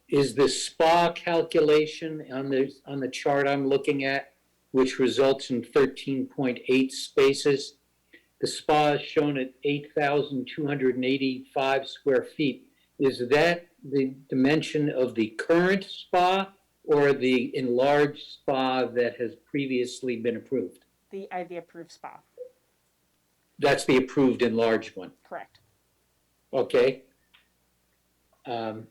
is the spa calculation on the chart I'm looking at, which results in 13.8 spaces, the spa is shown at 8,285 square feet. Is that the dimension of the current spa or the enlarged spa that has previously been approved? The approved spa. That's the approved enlarged one. Correct. Okay. Has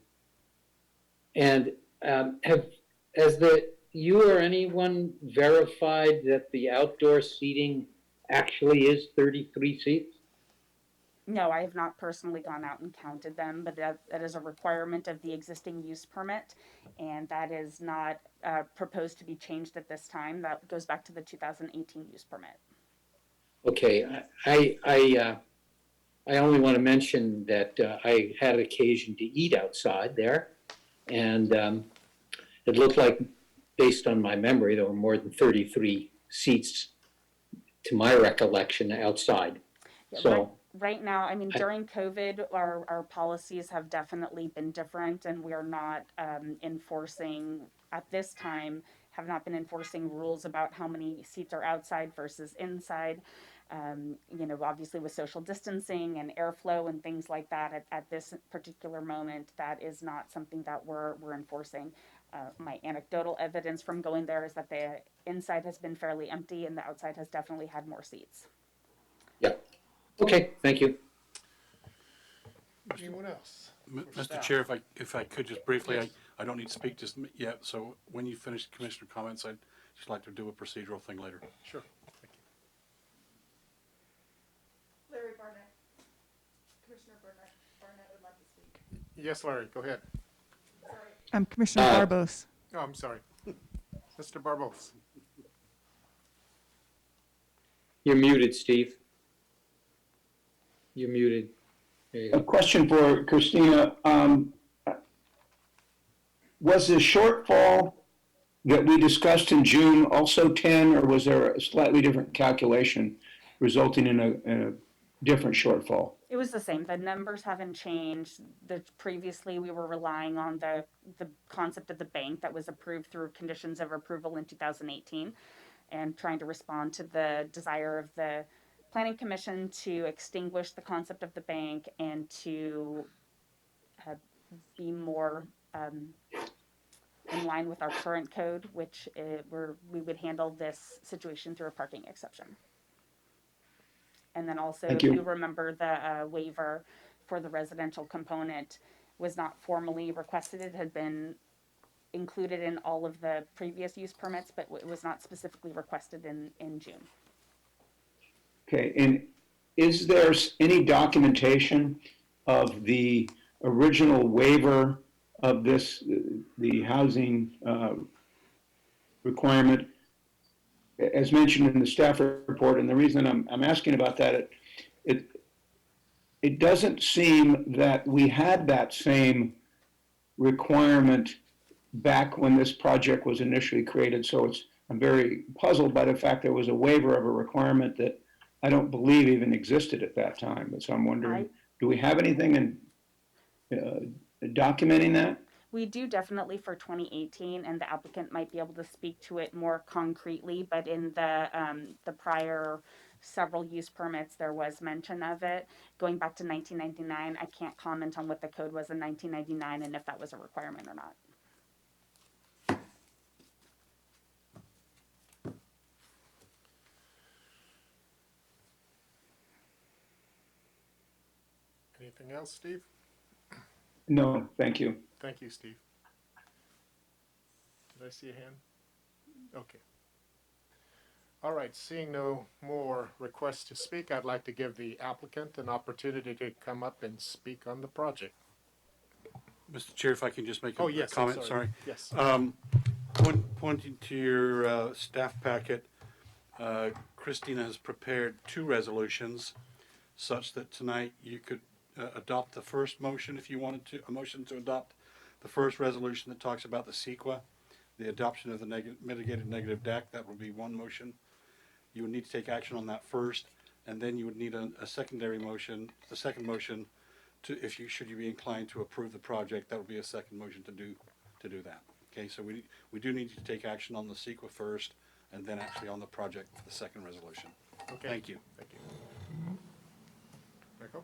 you or anyone verified that the outdoor seating actually is 33 seats? No, I have not personally gone out and counted them, but that is a requirement of the existing use permit, and that is not proposed to be changed at this time. That goes back to the 2018 use permit. Okay, I only want to mention that I had occasion to eat outside there, and it looked like, based on my memory, there were more than 33 seats, to my recollection, outside. Yeah, so right now, I mean, during COVID, our policies have definitely been different, and we are not enforcing, at this time, have not been enforcing rules about how many seats are outside versus inside. You know, obviously with social distancing and airflow and things like that, at this particular moment, that is not something that we're enforcing. My anecdotal evidence from going there is that the inside has been fairly empty and the outside has definitely had more seats. Yeah. Okay, thank you. Anyone else? Mr. Chair, if I could just briefly, Yes. I don't need to speak just yet, so when you finish commissioner comments, I'd just like to do a procedural thing later. Sure. Thank you. Larry Barnett. Commissioner Barnett would like to speak. Yes, Larry, go ahead. Commissioner Barbos. Oh, I'm sorry. Mr. Barbos. You're muted, Steve. You're muted. There you A go. question for Christina. Was the shortfall that we discussed in June also 10, or was there a slightly different calculation resulting in a different shortfall? It was the same. The numbers haven't changed. Previously, we were relying on the concept of the bank that was approved through conditions of approval in 2018. and trying to respond to the desire of the Planning Commission to extinguish the concept of the bank and to be more in line with our current code, which we would handle this situation through a parking exception. And then also, Thank if you. you remember, the waiver for the residential component was not formally requested. It had been included in all of the previous use permits, but it was not specifically requested in June. Okay, and is there any documentation of the original waiver of this, the housing requirement, as mentioned in the staff report? And the reason I'm asking about that, it doesn't seem that we had that same requirement back when this project was initially created. So I'm very puzzled by the fact there was a waiver of a requirement that I don't believe even existed at that time. So I'm wondering, do we have anything in documenting that? We do definitely for 2018, and the applicant might be able to speak to it more concretely, but in the prior several use permits, there was mention of it. Going back to 1999, I can't comment on what the code was in 1999 and if that was a requirement or not. Anything else, Steve? No, thank you. Thank you, Steve. Did I see a hand? Okay. All right, seeing no more requests to speak, I'd like to give the applicant an opportunity to come up and speak on the project. Mr. Chair, if I can just make a Yes, comment, I'm sorry. Yes. Pointing to your staff packet, Christina has prepared two resolutions such that tonight you could adopt the first motion if you wanted to, a motion to adopt the first resolution that talks about the CEQA, the adoption of the mitigated negative deck. That would be one motion. You would need to take action on that first, and then you would need a secondary motion, the second motion to, should you be inclined to approve the project, that would be a second motion to do that. Okay, so we do need to take action on the CEQA first, and then actually on the project, the second resolution. Okay. Thank you. Thank you. Michael?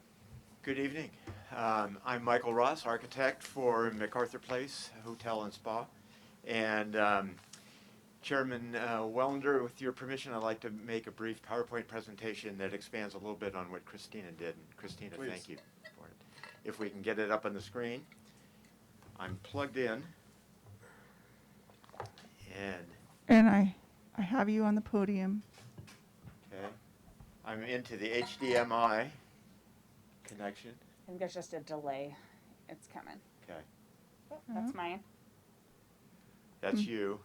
Good evening. I'm Michael Ross, architect for Macarthur Place Hotel and Spa. And Chairman Wellender, with your permission, I'd like to make a brief PowerPoint presentation that expands a little bit on what Christina did. And Christina, Please. Thank you for it. If we can get it up on the screen. I'm plugged in. And I have you on the podium. Okay. I'm into the HDMI connection. I think there's just a delay. It's coming. Okay. Oh, that's mine. That's you.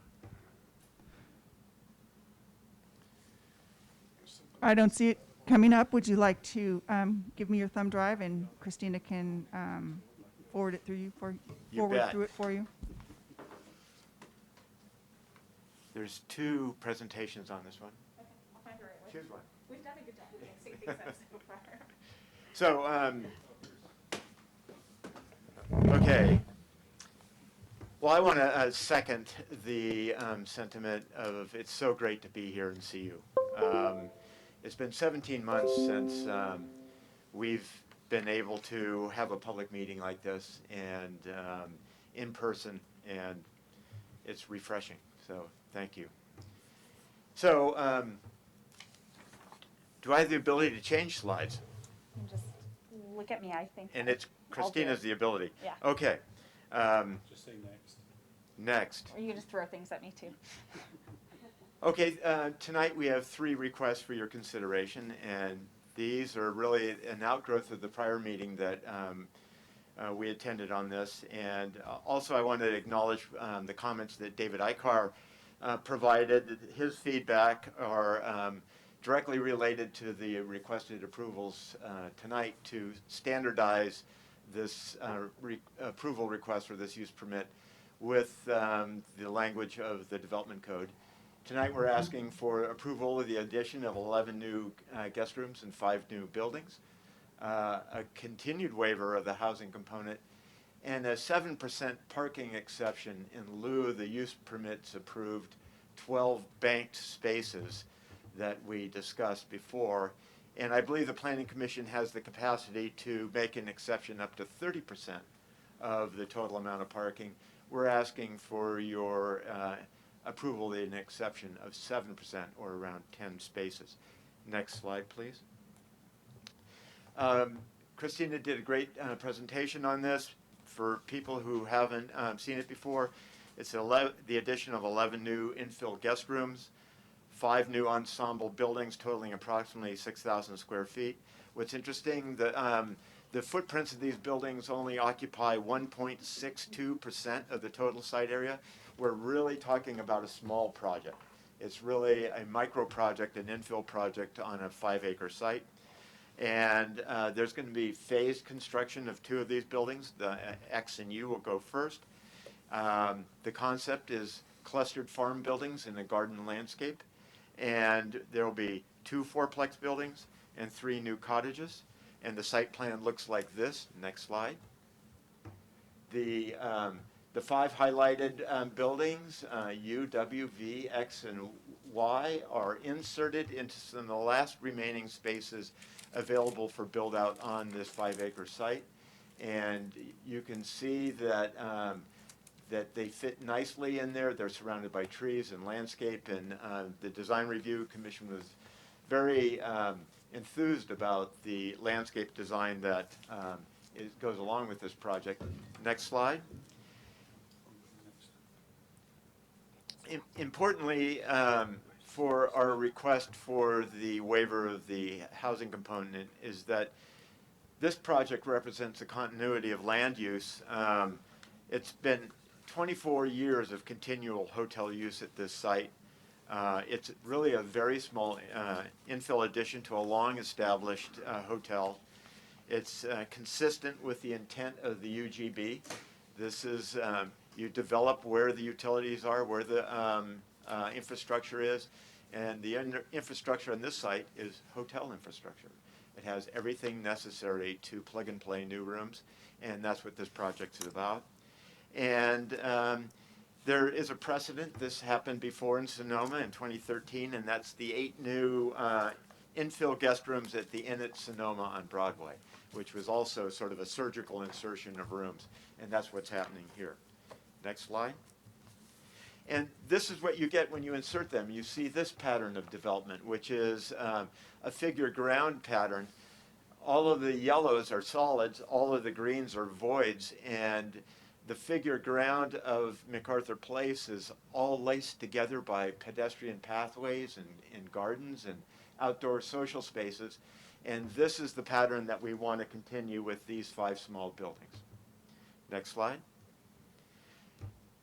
I don't see it coming up. Would you like to give me your thumb drive and Christina can forward it through you bet. through it for you? There's two presentations on this one. Okay, I'll find the right way. Choose one. We've done a good job of mixing things up so far. So, okay. Well, I want to second the sentiment of it's so great to be here and see you. It's been 17 months since we've been able to have a public meeting like this and in person, and it's refreshing. So, thank you. So, do I have the ability to change slides? Just look at me, I think. And it's Christina's the ability. Yeah. Okay. Just say next. Next. Or you can just throw things at me too. Okay, tonight we have three requests for your consideration, and these are really an outgrowth of the prior meeting that we attended on this. And also I wanted to acknowledge the comments that David Ikar provided. His feedback are directly related to the requested approvals tonight to standardize this approval request for this use permit with the language of the development code. Tonight we're asking for approval of the addition of 11 new guest rooms and 5 new buildings, a continued waiver of the housing component, and a 7% parking exception in lieu of the use permits approved 12 banked spaces that we discussed before. And I believe the Planning Commission has the capacity to make an exception up to 30% of the total amount of parking. We're asking for your approval in an exception of 7% or around 10 spaces. Next slide, please. Christina did a great presentation on this. For people who haven't seen it before, it's the addition of 11 new infill guest rooms, 5 new ensemble buildings totaling approximately 6,000 square feet. What's interesting, the footprints of these buildings only occupy 1.62% of the total site area. We're really talking about a small project. It's really a micro project, an infill project on a 5-acre site. And there's going to be phased construction of 2 of these buildings. The X and U will go first. The concept is clustered farm buildings in a garden landscape. And there will be 2 fourplex buildings and 3 new cottages. And the site plan looks like this. Next slide. The 5 highlighted buildings, U, W, V, X, and Y, are inserted into some of the last remaining spaces available for build out on this 5-acre site. And you can see that that they fit nicely in there. They're surrounded by trees and landscape, and the Design Review Commission was very enthused about the landscape design that goes along with this project. Next slide. Importantly, for our request for the waiver of the housing component is that this project represents a continuity of land use. It's been 24 years of continual hotel use at this site. It's really a very small infill addition to a long-established hotel. It's consistent with the intent of the UGB. This is, you develop where the utilities are, where the infrastructure is, and the infrastructure on this site is hotel infrastructure. It has everything necessary to plug and play new rooms, and that's what this project is about. And there is a precedent. This happened before in Sonoma in 2013, and that's the 8 new infill guest rooms at the Inn at Sonoma on Broadway, which was also sort of a surgical insertion of rooms, and that's what's happening here. Next slide. And this is what you get when you insert them. You see this pattern of development, which is a figure ground pattern. All of the yellows are solids, all of the greens are voids, and the figure ground of Macarthur Place is all laced together by pedestrian pathways and gardens and outdoor social spaces. And this is the pattern that we want to continue with these 5 small buildings. Next slide.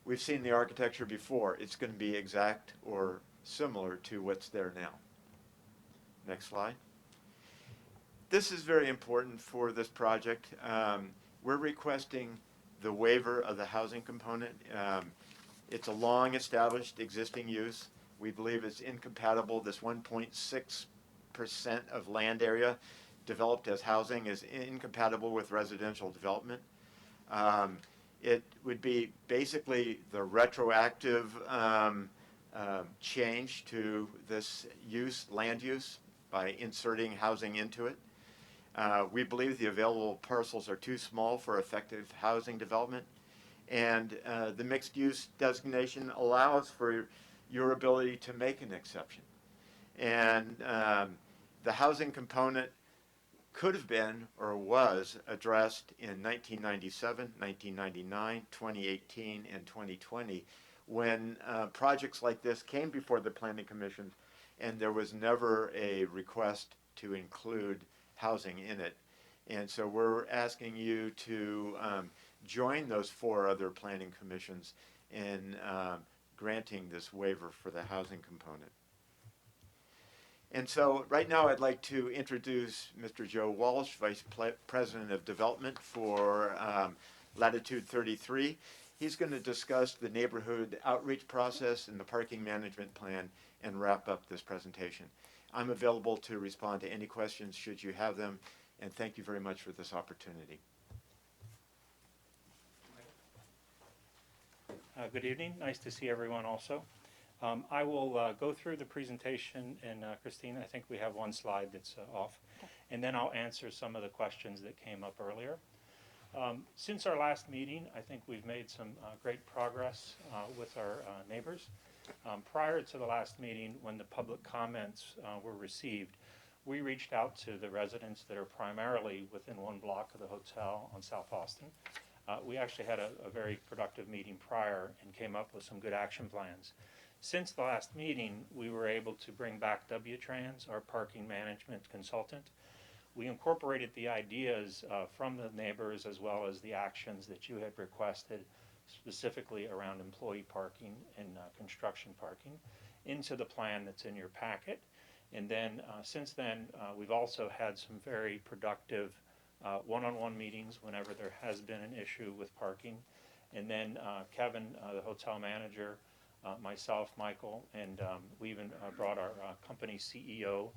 We've seen the architecture before. It's going to be exact or similar to what's there now. Next slide. This is very important for this project. We're requesting the waiver of the housing component. It's a long-established existing use. We believe it's incompatible. This 1.6% of land area developed as housing is incompatible with residential development. It would be basically the retroactive change to this use, land use, by inserting housing into it. We believe the available parcels are too small for effective housing development, and the mixed use designation allows for your ability to make an exception. And the housing component could have been or was addressed in 1997, 1999, 2018, and 2020 when projects like this came before the Planning Commission, and there was never a request to include housing in it. And so we're asking you to join those 4 other planning commissions in granting this waiver for the housing component. And so right now I'd like to introduce Mr. Joe Walsh, Vice President of Development for Latitude 33. He's going to discuss the neighborhood outreach process and the parking management plan and wrap up this presentation. I'm available to respond to any questions should you have them, and thank you very much for this opportunity. Good evening. Nice to see everyone also. I will go through the presentation, and Christine, I think we have one slide that's off, and then I'll answer some of the questions that came up earlier. Since our last meeting, I think we've made some great progress with our neighbors. Prior to the last meeting, when the public comments were received, we reached out to the residents that are primarily within one block of the hotel on South Austin. We actually had a very productive meeting prior and came up with some good action plans. Since the last meeting, we were able to bring back W-Trans, our parking management consultant. We incorporated the ideas from the neighbors as well as the actions that you had requested, specifically around employee parking and construction parking, into the plan that's in your packet. And then since then, we've also had some very productive one-on-one meetings whenever there has been an issue with parking. And then Kevin, the hotel manager, myself, Michael, and we even brought our company CEO,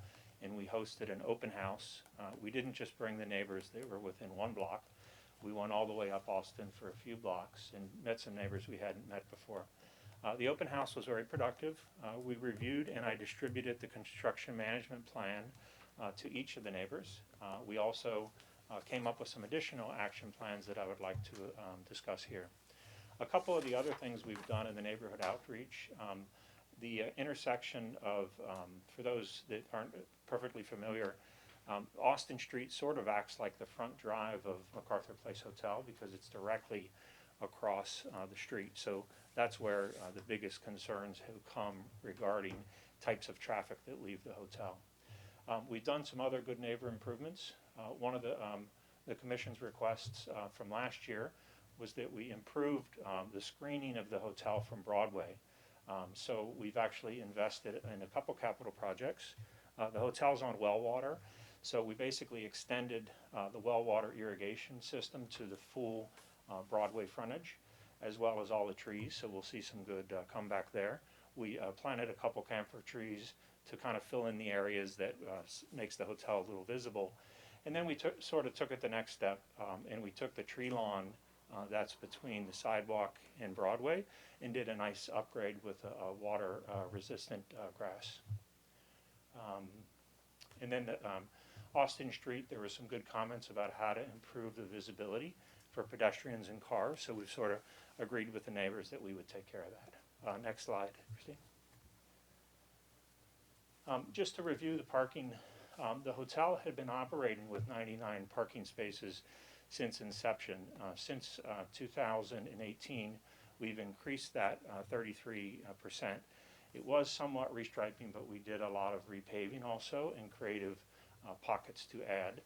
and we hosted an open house. We didn't just bring the neighbors that were within one block. We went all the way up Austin for a few blocks and met some neighbors we hadn't met before. The open house was very productive. We reviewed and I distributed the construction management plan to each of the neighbors. We also came up with some additional action plans that I would like to discuss here. A couple of the other things we've done in the neighborhood outreach, the intersection of, for those that aren't perfectly familiar, Austin Street sort of acts like the front drive of Macarthur Place Hotel because it's directly across the street. So that's where the biggest concerns have come regarding types of traffic that leave the hotel. We've done some other good neighbor improvements. One of the commission's requests from last year was that we improved the screening of the hotel from Broadway. So we've actually invested in a couple capital projects. The hotel's on well water, so we basically extended the well water irrigation system to the full Broadway frontage, as well as all the trees, so we'll see some good comeback there. We planted a couple camphor trees to kind of fill in the areas that makes the hotel a little visible. And then we sort of took it the next step, and we took the tree lawn that's between the sidewalk and Broadway and did a nice upgrade with a water resistant grass. And then the, Austin Street, there were some good comments about how to improve the visibility for pedestrians and cars, so we've sort of agreed with the neighbors that we would take care of that. Next slide, Christine. Just to review the parking, the hotel had been operating with 99 parking spaces since inception. Since 2018, we've increased that 33%. It was somewhat restriping, but we did a lot of repaving also and creative pockets to add.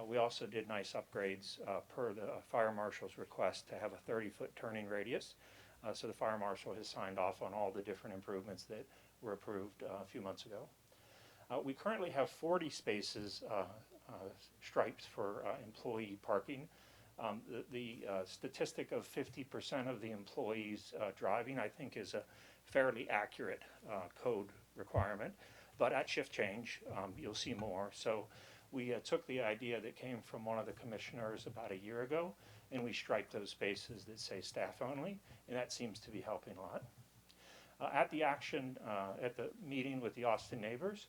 We also did nice upgrades per the fire marshal's request to have a 30-foot turning radius. So the fire marshal has signed off on all the different improvements that were approved a few months ago. We currently have 40 spaces striped for employee parking. The statistic of 50% of the employees driving, I think, is a fairly accurate code requirement. But at shift change, you'll see more. So we took the idea that came from one of the commissioners about a year ago, and we striped those spaces that say staff only, and that seems to be helping a lot. At the action, at the meeting with the Austin neighbors,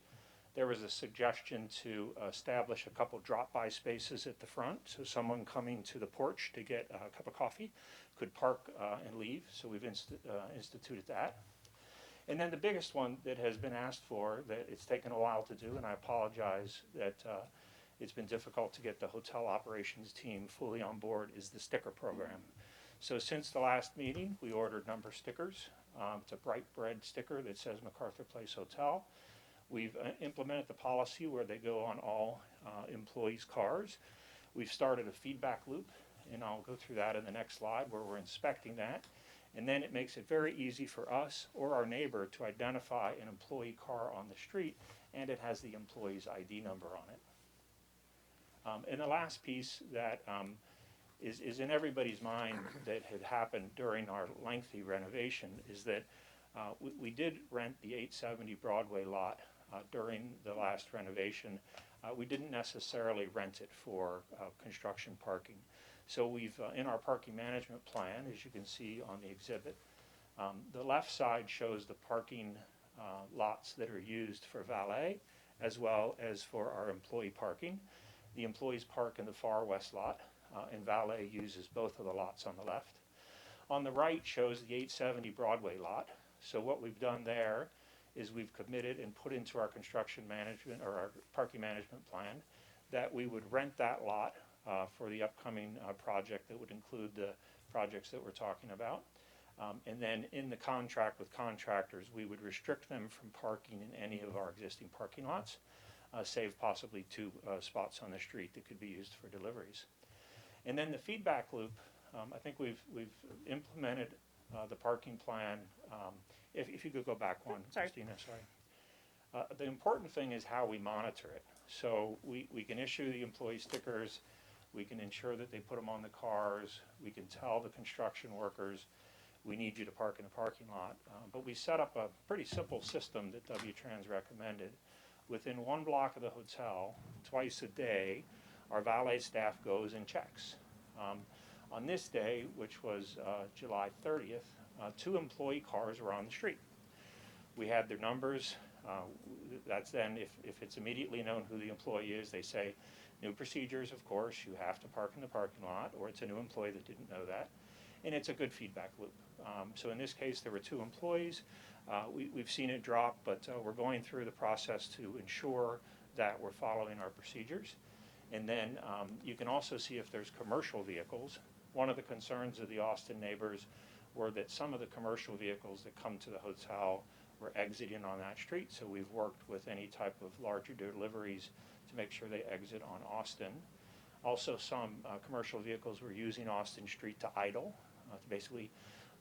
there was a suggestion to establish a couple drop-by spaces at the front, so someone coming to the porch to get a cup of coffee could park and leave, so we've instituted that. And then the biggest one that has been asked for, that it's taken a while to do, and I apologize that it's been difficult to get the hotel operations team fully on board, is the sticker program. So since the last meeting, we ordered number stickers. It's a bright red sticker that says Macarthur Place Hotel. We've implemented the policy where they go on all employees' cars. We've started a feedback loop, and I'll go through that in the next slide where we're inspecting that. And then it makes it very easy for us or our neighbor to identify an employee car on the street, and it has the employee's ID number on it. And the last piece that is in everybody's mind that had happened during our lengthy renovation is that we did rent the 870 Broadway lot during the last renovation. We didn't necessarily rent it for construction parking. So we've, in our parking management plan, as you can see on the exhibit, The left side shows the parking lots that are used for valet as well as for our employee parking. The employees park in the far west lot, and valet uses both of the lots on the left. On the right shows the 870 Broadway lot. So what we've done there is we've committed and put into our construction management or our parking management plan that we would rent that lot for the upcoming project that would include the projects that we're talking about. And then in the contract with contractors, we would restrict them from parking in any of our existing parking lots, save possibly 2 spots on the street that could be used for deliveries. And then the feedback loop, I think we've implemented the parking plan. If you could go back one, Sorry. Christina, sorry. The important thing is how we monitor it. So we can issue the employee stickers, we can ensure that they put them on the cars, we can tell the construction workers, we need you to park in a parking lot. But we set up a pretty simple system that W-Trans recommended. Within 1 block of the hotel, twice a day, our valet staff goes and checks. On this day, which was July 30th, 2 employee cars were on the street. We had their numbers. That's then, if it's immediately known who the employee is, they say, new procedures, of course, you have to park in the parking lot, or it's a new employee that didn't know that. And it's a good feedback loop. So in this case, there were 2 employees. We've seen it drop, but we're going through the process to ensure that we're following our procedures. And then you can also see if there's commercial vehicles. One of the concerns of the Austin neighbors were that some of the commercial vehicles that come to the hotel were exiting on that street. So we've worked with any type of larger deliveries to make sure they exit on Austin. Also, some commercial vehicles were using Austin Street to idle, to basically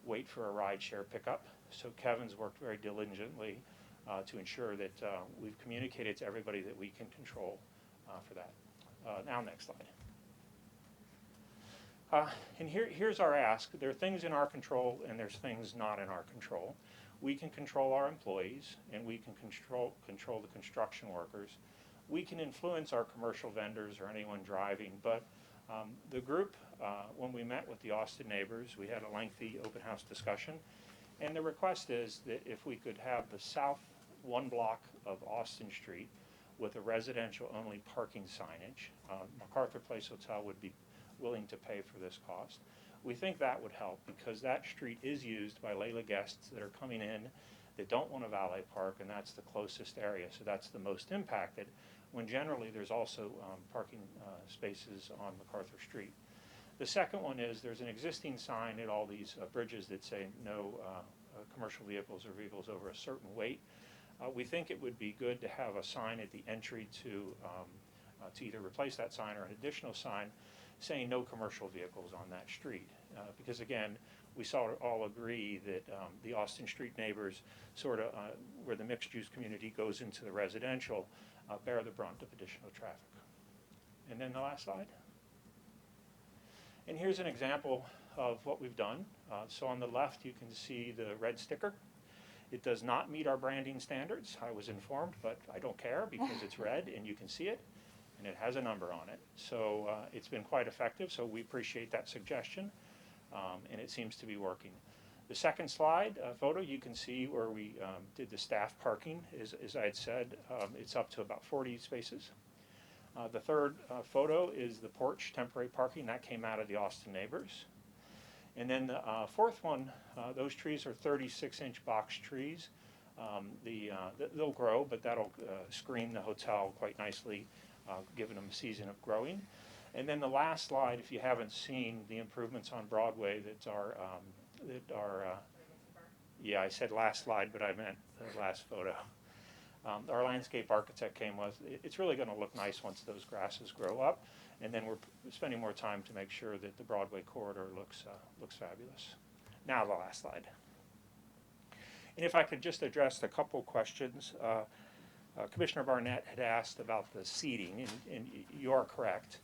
wait for a rideshare pickup. So Kevin's worked very diligently to ensure that we've communicated to everybody that we can control for that. Now, next slide. And here's our ask. There are things in our control and there's things not in our control. We can control our employees and we can control the construction workers. We can influence our commercial vendors or anyone driving, but the group, when we met with the Austin neighbors, we had a lengthy open house discussion, and the request is that if we could have the south 1 block of Austin Street with a residential only parking signage, Macarthur Place Hotel would be willing to pay for this cost. We think that would help because that street is used by Layla guests that are coming in that don't want a valet park, and that's the closest area, so that's the most impacted, when generally there's also parking spaces on Macarthur Street. The second one is there's an existing sign at all these bridges that say no commercial vehicles or vehicles over a certain weight. We think it would be good to have a sign at the entry to either replace that sign or an additional sign saying no commercial vehicles on that street. Because again, we all agree that the Austin Street neighbors, sort of where the mixed use community goes into the residential, bear the brunt of additional traffic. And then the last slide. And here's an example of what we've done. So on the left, you can see the red sticker. It does not meet our branding standards, I was informed, but I don't care because it's red and you can see it, and it has a number on it. So it's been quite effective, so we appreciate that suggestion, and it seems to be working. The second slide photo, you can see where we did the staff parking. As I had said, it's up to about 40 spaces. The third photo is the porch temporary parking. That came out of the Austin neighbors. And then the fourth one, those trees are 36-inch box trees. They'll grow, but that'll screen the hotel quite nicely, giving them a season of growing. And then the last slide, if you haven't seen the improvements on Broadway that are yeah, I said last slide, but I meant the last photo. Our landscape architect came with, it's really going to look nice once those grasses grow up, and then we're spending more time to make sure that the Broadway corridor looks fabulous. Now the last slide. And if I could just address a couple questions. Commissioner Barnett had asked about the seating, and you are correct.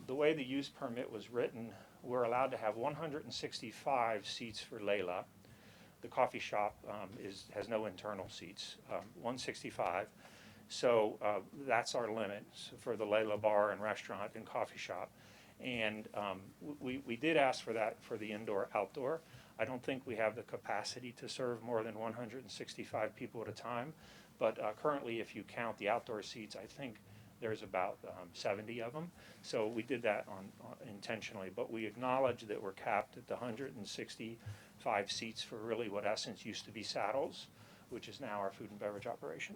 The way the use permit was written, we're allowed to have 165 seats for Layla. The coffee shop has no internal seats, 165. So that's our limit for the Layla bar and restaurant and coffee shop. And we did ask for that for the indoor-outdoor. I don't think we have the capacity to serve more than 165 people at a time, but currently, if you count the outdoor seats, I think there's about 70 of them. So we did that intentionally, but we acknowledge that we're capped at the 165 seats for really what Essence used to be Saddles, which is now our food and beverage operation.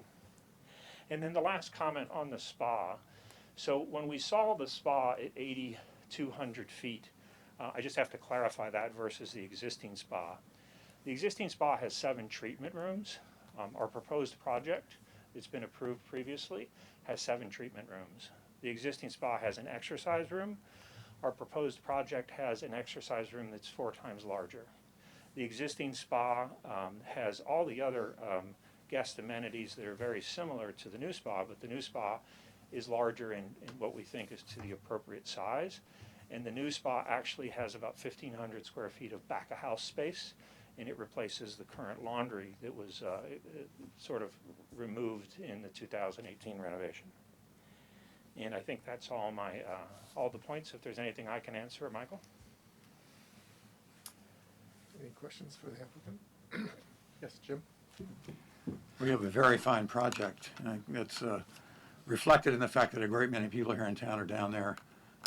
And then the last comment on the spa. So when we saw the spa at 8,200 feet, I just have to clarify that versus the existing spa. The existing spa has 7 treatment rooms. Our proposed project, that's been approved previously, has 7 treatment rooms. The existing spa has an exercise room. Our proposed project has an exercise room that's 4 times larger. The existing spa has all the other guest amenities that are very similar to the new spa, but the new spa is larger in what we think is to the appropriate size. And the new spa actually has about 1,500 square feet of back-of-house space, and it replaces the current laundry that was sort of removed in the 2018 renovation. And I think that's all all the points. If there's anything I can answer, Michael? Any questions for the applicant? Yes, Jim? We have a very fine project. It's reflected in the fact that a great many people here in town are down there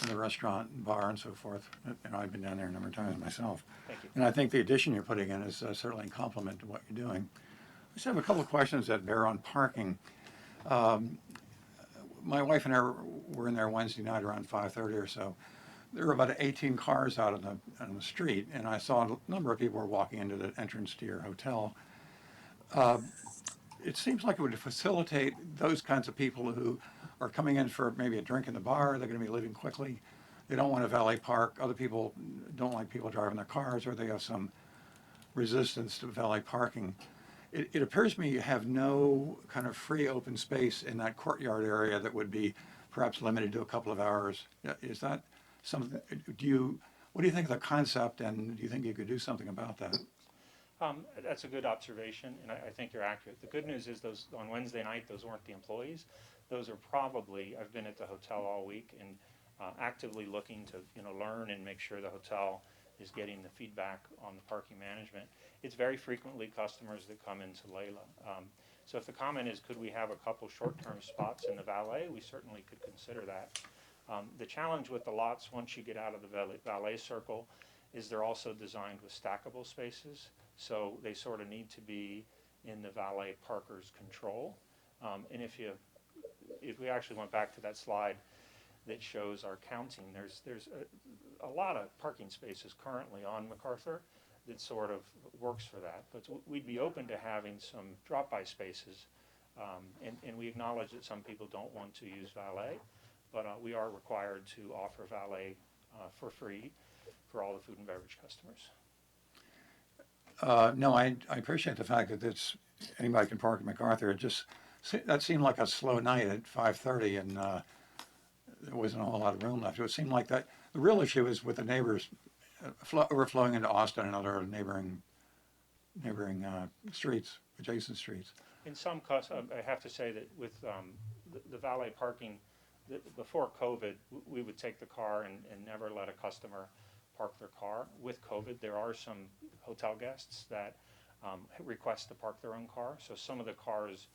in the restaurant and bar and so forth. And I've been down there a number of times myself. Thank you. And I think the addition you're putting in is certainly a compliment to what you're doing. I just have a couple of questions that bear on parking. My wife and I were in there Wednesday night around 5:30 or so. There were about 18 cars out on the street, and I saw a number of people were walking into the entrance to your hotel. It seems like it would facilitate those kinds of people who are coming in for maybe a drink in the bar. They're going to be leaving quickly. They don't want to valet park. Other people don't like people driving their cars, or they have some resistance to valet parking. It appears to me you have no kind of free open space in that courtyard area that would be perhaps limited to a couple of hours. Is that something? What do you think of the concept, and do you think you could do something about that? That's a good observation, and I think you're accurate. The good news is those on Wednesday night, those weren't the employees. Those are probably, I've been at the hotel all week and actively looking to learn and make sure the hotel is getting the feedback on the parking management. It's very frequently customers that come into Layla. So if the comment is, could we have a couple short-term spots in the valet, we certainly could consider that. The challenge with the lots, once you get out of the valet circle, is they're also designed with stackable spaces. So they sort of need to be in the valet parker's control. And if we actually went back to that slide that shows our counting, there's a lot of parking spaces currently on Macarthur that sort of works for that. But we'd be open to having some drop-by spaces. And we acknowledge that some people don't want to use valet, but we are required to offer valet for free for all the food and beverage customers. No, I appreciate the fact that anybody can park at Macarthur. That seemed like a slow night at 5:30, and there wasn't a whole lot of room left. It seemed like that. The real issue is with the neighbors overflowing into Austin and other neighboring streets, adjacent streets. In some cases, I have to say that with the valet parking, before COVID, we would take the car and never let a customer park their car. With COVID, there are some hotel guests that request to park their own car. So some of the cars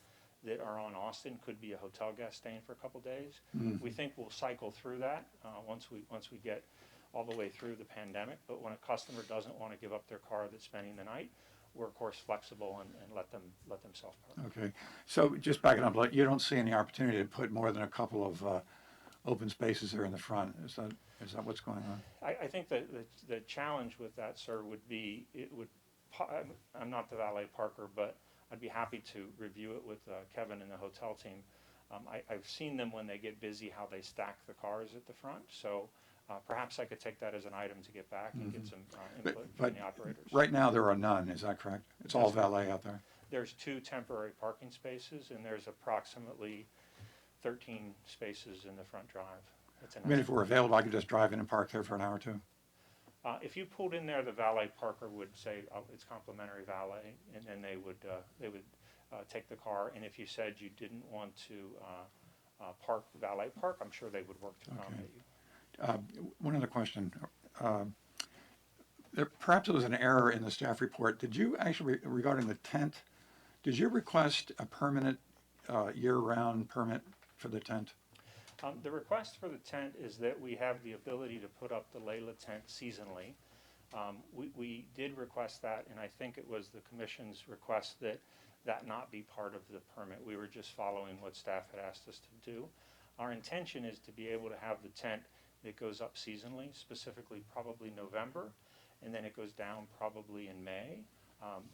that are on Austin could be a hotel guest staying for a couple days. We think we'll cycle through that once we get all the way through the pandemic. But when a customer doesn't want to give up their car that's spending the night, we're of course flexible and let them self-park. Okay, so just backing up, you don't see any opportunity to put more than a couple of open spaces there in the front. Is that what's going on? I think that the challenge with that, sir, would be I'm not the valet parker, but I'd be happy to review it with Kevin and the hotel team. I've seen them when they get busy, how they stack the cars at the front. So perhaps I could take that as an item to get back and get some input from the operators. Right now there are none, is that correct? It's all valet out there? There's 2 temporary parking spaces, and there's approximately 13 spaces in the front drive. I mean, if it were available, I could just drive in and park there for an hour or two? If you pulled in there, the valet parker would say, oh, it's complimentary valet, and then they would take the car. And if you said you didn't want to park valet park, I'm sure they would work to accommodate you. One other question. Perhaps it was an error in the staff report. Did you actually, regarding the tent, did you request a permanent year-round permit for the tent? The request for the tent is that we have the ability to put up the Layla tent seasonally. We did request that, and I think it was the commission's request that that not be part of the permit. We were just following what staff had asked us to do. Our intention is to be able to have the tent that goes up seasonally, specifically probably November, and then it goes down probably in May.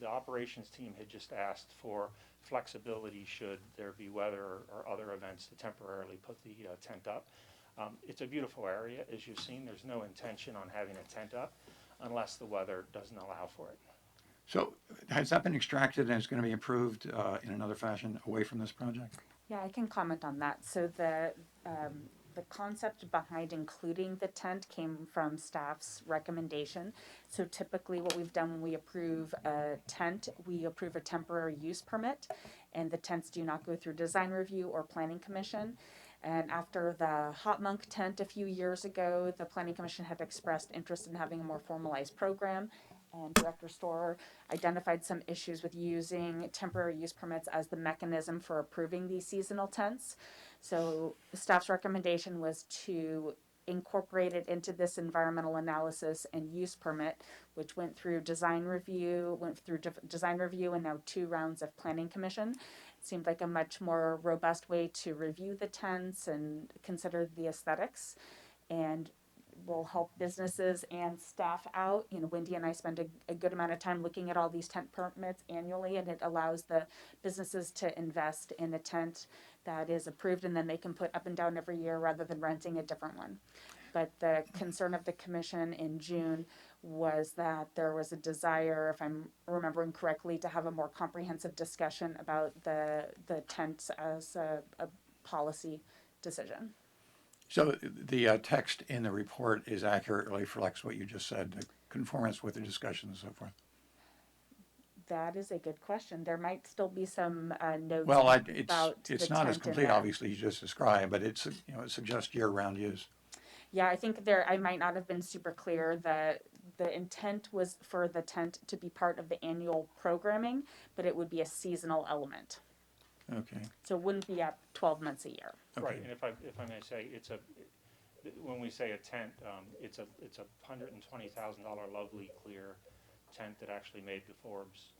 The operations team had just asked for flexibility should there be weather or other events to temporarily put the tent up. It's a beautiful area, as you've seen. There's no intention on having a tent up unless the weather doesn't allow for it. So has that been extracted and it's going to be improved in another fashion away from this project? Yeah, I can comment on that. So the concept behind including the tent came from staff's recommendation. So typically what we've done when we approve a tent, we approve a temporary use permit, and the tents do not go through design review or planning commission. And after the Hot Monk tent a few years ago, the planning commission had expressed interest in having a more formalized program. And Director Storer identified some issues with using temporary use permits as the mechanism for approving these seasonal tents. So the staff's recommendation was to incorporate it into this environmental analysis and use permit, which went through design review, and now 2 rounds of planning commission. It seemed like a much more robust way to review the tents and consider the aesthetics, and will help businesses and staff out. You know, Wendy and I spend a good amount of time looking at all these tent permits annually, and it allows the businesses to invest in a tent that is approved and then they can put up and down every year rather than renting a different one. But the concern of the commission in June was that there was a desire, if I'm remembering correctly, to have a more comprehensive discussion about the tents as a policy decision. So the text in the report is accurately reflects what you just said, the conformance with the discussion and so forth. That is a good question. There might still be some notes Well, about it's the not as tent in complete, there. obviously, you just described, but it's, it suggests year-round use. Yeah, I think I might not have been super clear that the intent was for the tent to be part of the annual programming, but it would be a seasonal element. Okay. So it wouldn't be up 12 months a year. Okay. Right, and if I may say, when we say a tent, it's a $120,000 lovely clear tent that actually made the Forbes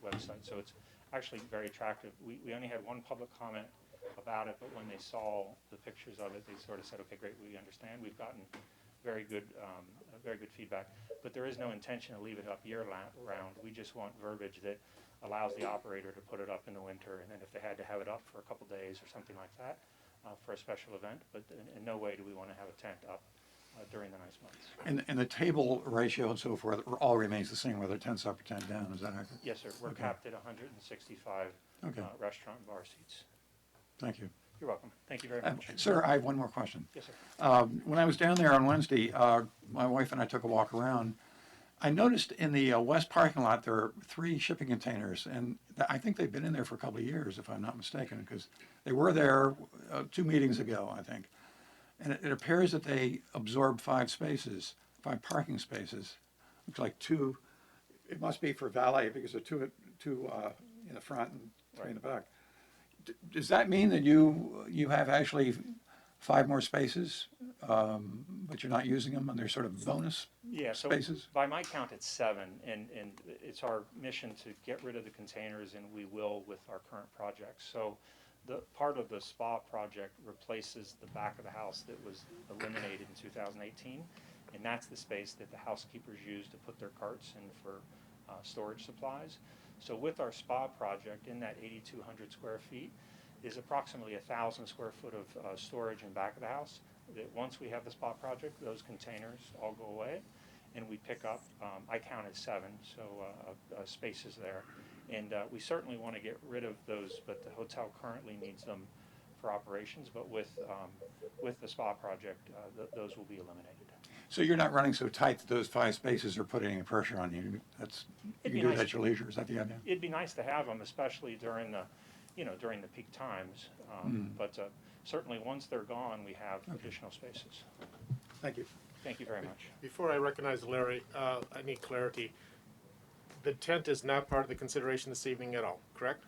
website. So it's actually very attractive. We only had one public comment about it, but when they saw the pictures of it, they sort of said, okay, great, we understand. We've gotten very good feedback, but there is no intention to leave it up year-round. We just want verbiage that allows the operator to put it up in the winter, and then if they had to have it up for a couple days or something like that for a special event, but in no way do we want to have a tent up during the nice months. And the table ratio and so forth all remains the same, whether tent's up or tent down, is that accurate? Yes, sir. We're Okay. capped at 165 Okay. Restaurant and bar seats. Thank you. You're welcome. Thank you very much. Sir, I have one more question. Yes, sir. When I was down there on Wednesday, my wife and I took a walk around. I noticed in the west parking lot there are 3 shipping containers, and I think they've been in there for a couple of years, if I'm not mistaken, because they were there 2 meetings ago, I think. And it appears that they absorb 5 parking spaces. Looks like 2. It must be for valet because there are two in the front and 3 in the back. Does that mean that you have actually 5 more spaces, but you're not using them, and they're sort of bonus spaces? So by my count, it's 7, and it's our mission to get rid of the containers, and we will with our current projects. So the part of the spa project replaces the back of the house that was eliminated in 2018, and that's the space that the housekeepers use to put their carts in for storage supplies. So with our spa project, in that 8,200 square feet is approximately 1,000 square foot of storage in back of the house. That once we have the spa project, those containers all go away, and we pick up, I counted 7, so spaces there. And we certainly want to get rid of those, but the hotel currently needs them for operations. But with the spa project, those will be eliminated. So you're not running so tight that those 5 spaces are putting any pressure on you. You can do it at your leisure. Is that the idea? It'd be nice to have them, especially during the peak times. But certainly once they're gone, we have additional spaces. Thank you. Thank you very much. Before I recognize Larry, I need clarity. The tent is not part of the consideration this evening at all, correct?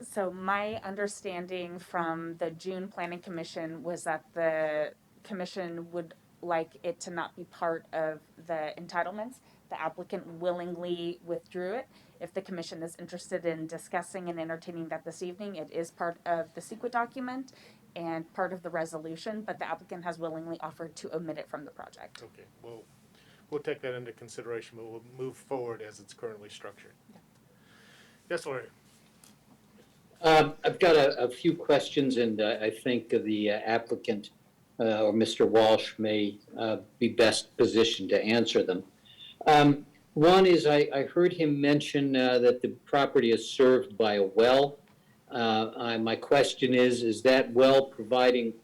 So my understanding from the June Planning Commission was that the commission would like it to not be part of the entitlements. The applicant willingly withdrew it. If the commission is interested in discussing and entertaining that this evening, it is part of the CEQA document and part of the resolution, but the applicant has willingly offered to omit it from the project. Okay, well, we'll take that into consideration, but we'll move forward as it's currently structured. Yes, Larry? I've got a few questions, and I think the applicant or Mr. Walsh may be best positioned to answer them. One is I heard him mention that the property is served by a well. My question is that well providing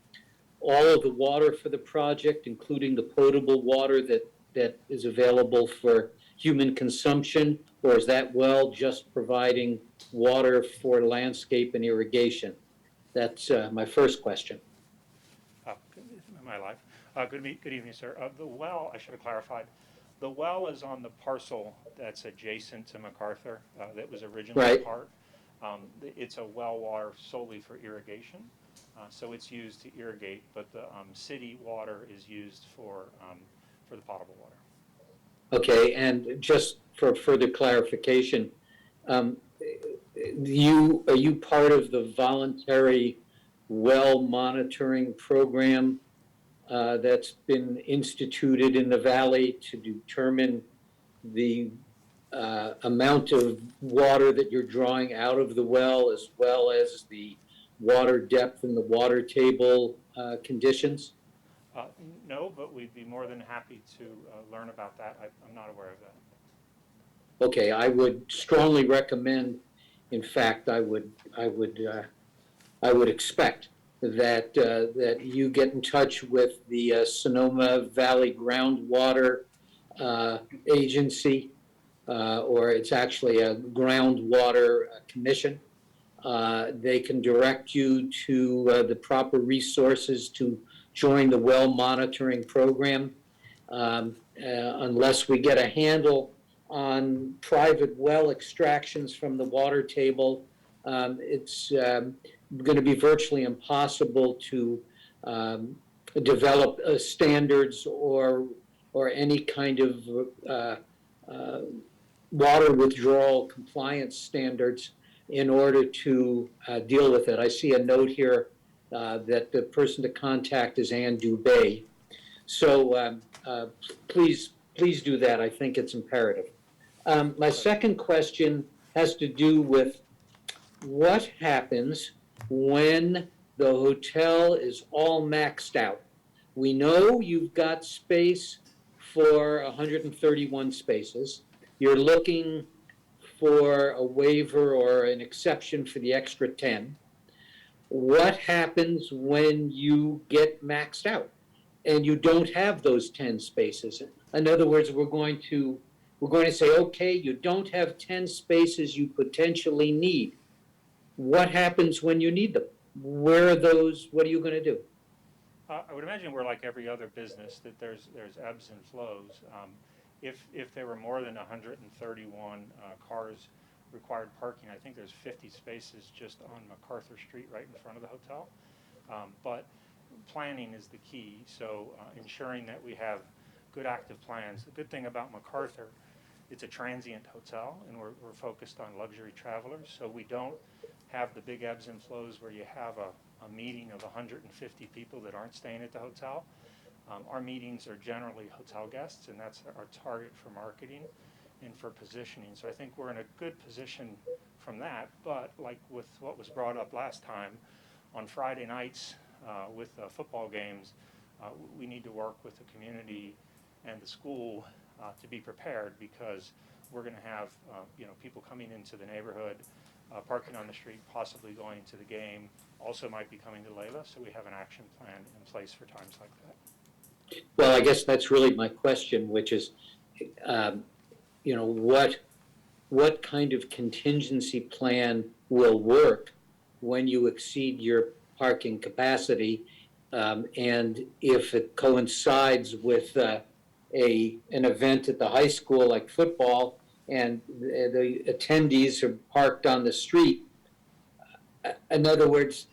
all of the water for the project, including the potable water that is available for human consumption, or is that well just providing water for landscape and irrigation? That's my first question. Am I live? Good evening, sir. The well, I should have clarified, the well is on the parcel that's adjacent to Macarthur that was originally Right. part. It's a well water solely for irrigation, so it's used to irrigate, but the city water is used for the potable water. Okay, and just for further clarification, are you part of the voluntary well monitoring program that's been instituted in the valley to determine the amount of water that you're drawing out of the well, as well as the water depth and the water table conditions? No, but we'd be more than happy to learn about that. I'm not aware of that. Okay, I would strongly recommend, in fact, I would expect that that you get in touch with the Sonoma Valley Groundwater Agency, or it's actually a groundwater commission. They can direct you to the proper resources to join the well monitoring program. Unless we get a handle on private well extractions from the water table, it's going to be virtually impossible to develop standards or any kind of water withdrawal compliance standards in order to deal with it. I see a note here that the person to contact is Ann Dubé. So please do that. I think it's imperative. My second question has to do with what happens when the hotel is all maxed out. We know you've got space for 131 spaces. You're looking for a waiver or an exception for the extra 10. What happens when you get maxed out and you don't have those 10 spaces? In other words, we're going to say, okay, you don't have 10 spaces you potentially need. What happens when you need them? Where are those? What are you going to do? I would imagine we're like every other business, that there's ebbs and flows. If there were more than 131 cars required parking, I think there's 50 spaces just on Macarthur Street right in front of the hotel. But planning is the key, so ensuring that we have good active plans. The good thing about Macarthur, it's a transient hotel, and we're focused on luxury travelers, so we don't have the big ebbs and flows where you have a meeting of 150 people that aren't staying at the hotel. Our meetings are generally hotel guests, and that's our target for marketing and for positioning. So I think we're in a good position from that, but like with what was brought up last time, on Friday nights with football games, we need to work with the community and the school to be prepared, because we're going to have people coming into the neighborhood, parking on the street, possibly going to the game, also might be coming to Layla, so we have an action plan in place for times like that. Well, I guess that's really my question, which is, what kind of contingency plan will work when you exceed your parking capacity, And if it coincides with an event at the high school like football and the attendees are parked on the street, in other words,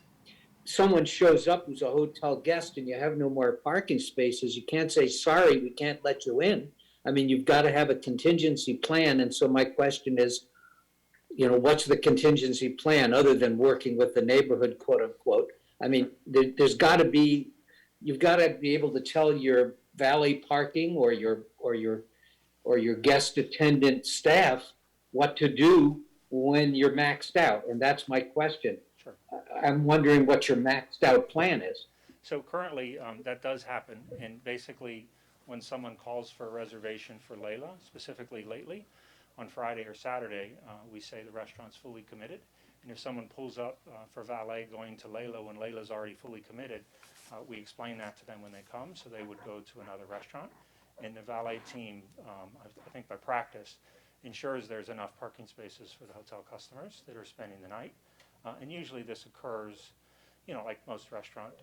someone shows up who's a hotel guest and you have no more parking spaces, you can't say, sorry, we can't let you in. I mean, you've got to have a contingency plan. And so my question is, what's the contingency plan other than working with the neighborhood, quote unquote? I mean, you've got to be able to tell your valet parking or your guest attendant staff what to do when you're maxed out. And that's my question. Sure. I'm wondering what your maxed out plan is. So currently, that does happen, and basically, when someone calls for a reservation for Layla, specifically lately, on Friday or Saturday, we say the restaurant's fully committed. And if someone pulls up for valet going to Layla when Layla's already fully committed, we explain that to them when they come, so they would go to another restaurant. And the valet team, I think by practice, ensures there's enough parking spaces for the hotel customers that are spending the night. And usually this occurs, like most restaurant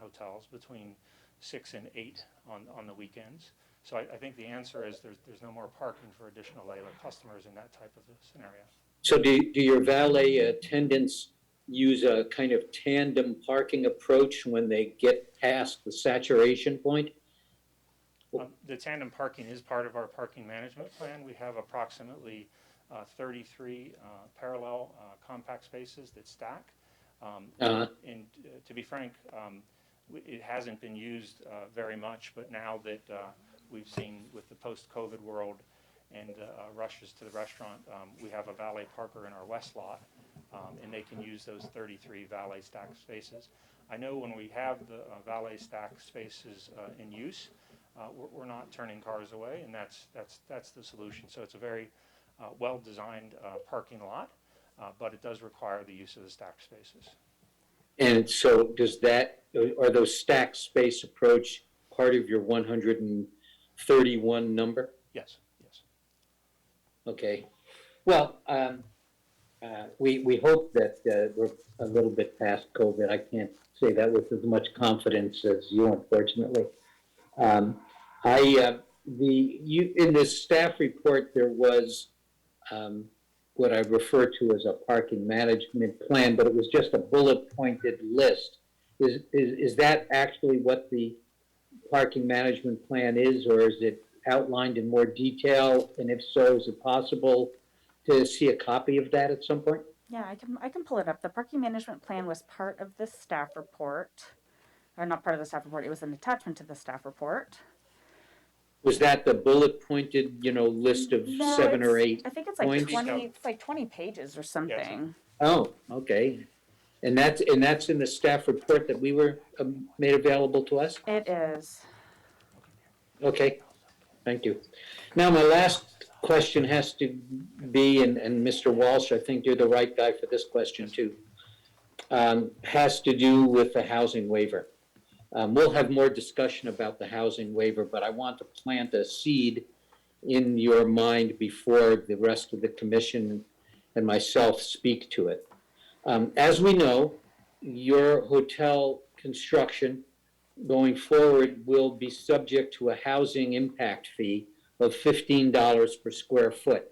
hotels, between 6 and 8 on the weekends. So I think the answer is there's no more parking for additional Layla customers in that type of a scenario. So do your valet attendants use a kind of tandem parking approach when they get past the saturation point? The tandem parking is part of our parking management plan. We have approximately 33 parallel compact spaces that stack. And to be frank, it hasn't been used very much, but now that we've seen with the post-COVID world and rushes to the restaurant, we have a valet parker in our west lot, and they can use those 33 valet stack spaces. I know when we have the valet stack spaces in use, we're not turning cars away, and that's the solution. So it's a very well-designed parking lot, but it does require the use of the stacked spaces. And so are those stacked space approach part of your 131 number? Yes. Okay. Well, we hope that we're a little bit past COVID. I can't say that with as much confidence as you, unfortunately. In this staff report, there was what I refer to as a parking management plan, but it was just a bullet-pointed list. Is that actually what the parking management plan is, or is it outlined in more detail? And if so, is it possible to see a copy of that at some point? Yeah, I can pull it up. The parking management plan was part of the staff report, or not part of the staff report. It was an attachment to the staff report. Was that the bullet-pointed, list of No, 7 or 8 I think it's like points? 20. It's like 20 pages or something. Oh, okay. And that's in the staff report that we were made available to us? It is. Okay, thank you. Now, my last question has to be, and Mr. Walsh, I think you're the right guy for this question too, has to do with the housing waiver. We'll have more discussion about the housing waiver, but I want to plant a seed in your mind before the rest of the commission and myself speak to it. As we know, your hotel construction going forward will be subject to a housing impact fee of $15 per square foot.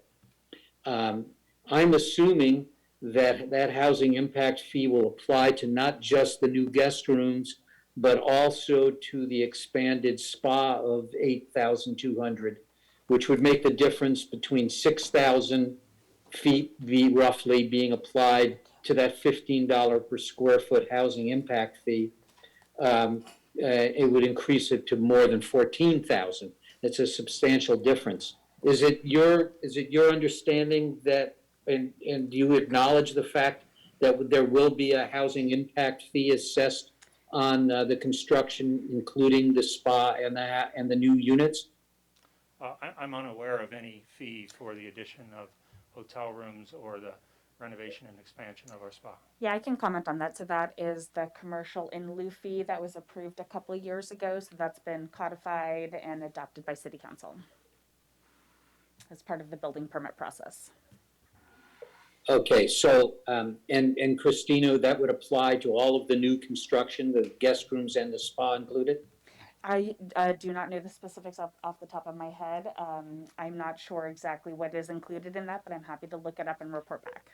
I'm assuming that housing impact fee will apply to not just the new guest rooms, but also to the expanded spa of 8,200, which would make the difference between 6,000 feet roughly being applied to that $15 per square foot housing impact fee. It would increase it to more than 14,000. It's a substantial difference. Is it your understanding that, and do you acknowledge the fact that there will be a housing impact fee assessed on the construction, including the spa and the new units? I'm unaware of any fee for the addition of hotel rooms or the renovation and expansion of our spa. Yeah, I can comment on that. So that is the commercial in lieu fee that was approved a couple of years ago. So that's been codified and adopted by City Council as part of the building permit process. Okay, so, and Christina, that would apply to all of the new construction, the guest rooms and the spa included? I do not know the specifics off the top of my head. I'm not sure exactly what is included in that, but I'm happy to look it up and report back.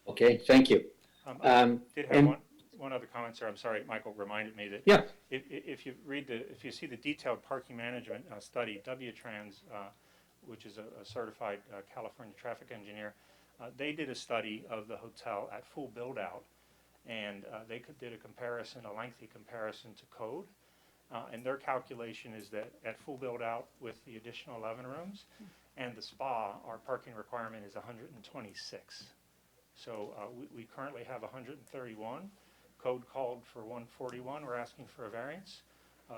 Okay, thank you. I did have and- one other comment, sir. I'm sorry, Michael reminded me that Yeah. if you see the detailed parking management study, WTrans, which is a certified California traffic engineer, they did a study of the hotel at full build out, and they did a lengthy comparison to code. And their calculation is that at full build out with the additional 11 rooms and the spa, our parking requirement is 126. So we currently have 131. Code called for 141. We're asking for a variance.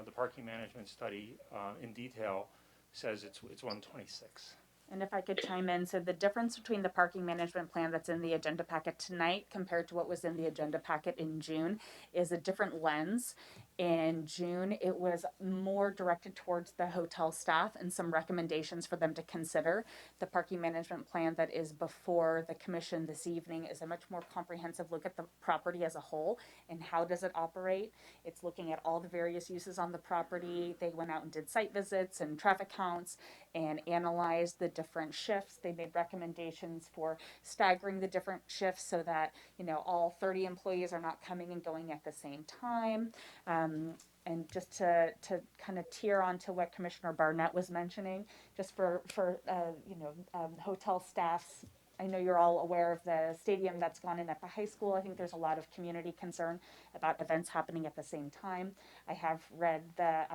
The parking management study in detail says it's 126. And if I could chime in, so the difference between the parking management plan that's in the agenda packet tonight compared to what was in the agenda packet in June is a different lens. In June, it was more directed towards the hotel staff and some recommendations for them to consider. The parking management plan that is before the commission this evening is a much more comprehensive look at the property as a whole and how does it operate. It's looking at all the various uses on the property. They went out and did site visits and traffic counts and analyzed the different shifts. They made recommendations for staggering the different shifts so that, all 30 employees are not coming and going at the same time. And just to kind of tier on to what Commissioner Barnett was mentioning, just for hotel staffs, I know you're all aware of the stadium that's gone in at the high school. I think there's a lot of community concern about events happening at the same time. I have read the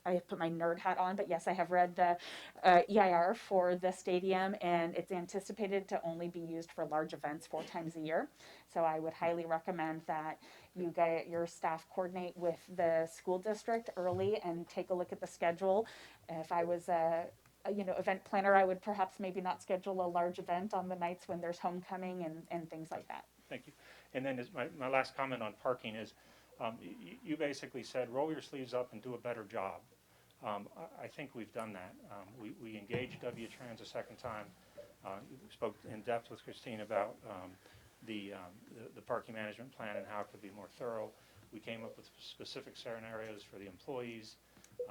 I have put my nerd hat on, but yes, I have read the EIR for the stadium, and it's anticipated to only be used for large events 4 times a year. So I would highly recommend that your staff coordinate with the school district early and take a look at the schedule. If I was a event planner, I would perhaps maybe not schedule a large event on the nights when there's homecoming and things like that. Thank you. And then my last comment on parking is, you basically said, roll your sleeves up and do a better job. I think we've done that. We engaged WTrans a second time. Spoke in depth with Christine about the parking management plan and how it could be more thorough. We came up with specific scenarios for the employees,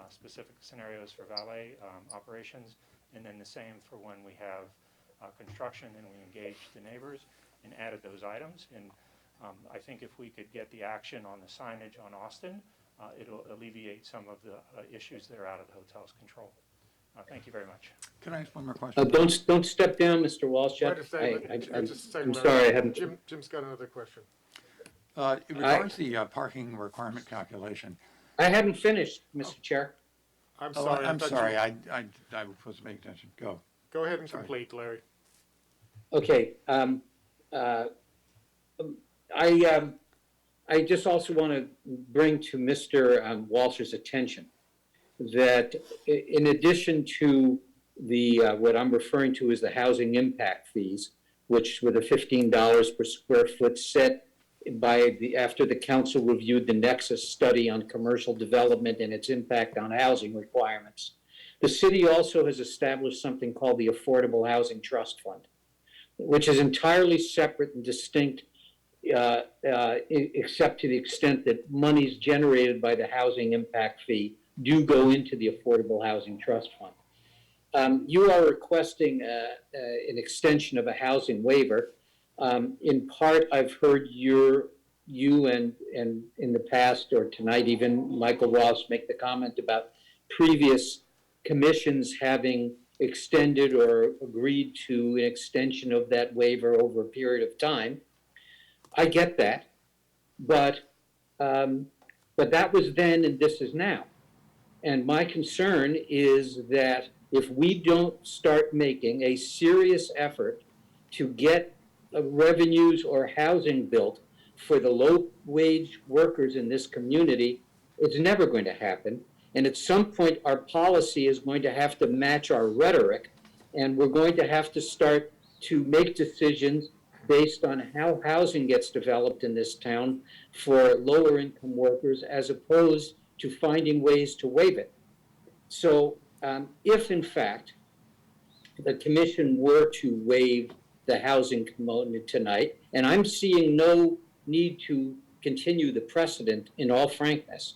specific scenarios for valet operations, and then the same for when we have construction, and we engaged the neighbors and added those items. And I think if we could get the action on the signage on Austin, it'll alleviate some of the issues that are out of the hotel's control. Thank you very much. Can I ask one more question? Don't step down, Mr. Walsh. Wait a second. I'm Just a second, sorry, I Larry. haven't. Jim's got another question. In regards to the parking requirement calculation. I haven't finished, Mr. Chair. I'm sorry. I'm sorry, I was supposed to pay attention. Go. Go ahead and complete, Larry. Okay. I just also want to bring to Mr. Walsh's attention that in addition to the what I'm referring to as the housing impact fees, which were the $15 per square foot set after the council reviewed the Nexus study on commercial development and its impact on housing requirements, the city also has established something called the Affordable Housing Trust Fund, which is entirely separate and distinct, except to the extent that monies generated by the housing impact fee do go into the Affordable Housing Trust Fund. You are requesting an extension of a housing waiver. In part, I've heard you and in the past or tonight even Michael Ross make the comment about previous commissions having extended or agreed to an extension of that waiver over a period of time. I get that, but that was then and this is now. And my concern is that if we don't start making a serious effort to get revenues or housing built for the low-wage workers in this community, it's never going to happen. And at some point, our policy is going to have to match our rhetoric, and we're going to have to start to make decisions based on how housing gets developed in this town for lower-income workers, as opposed to finding ways to waive it. So if, in fact, the commission were to waive the housing component tonight, and I'm seeing no need to continue the precedent in all frankness.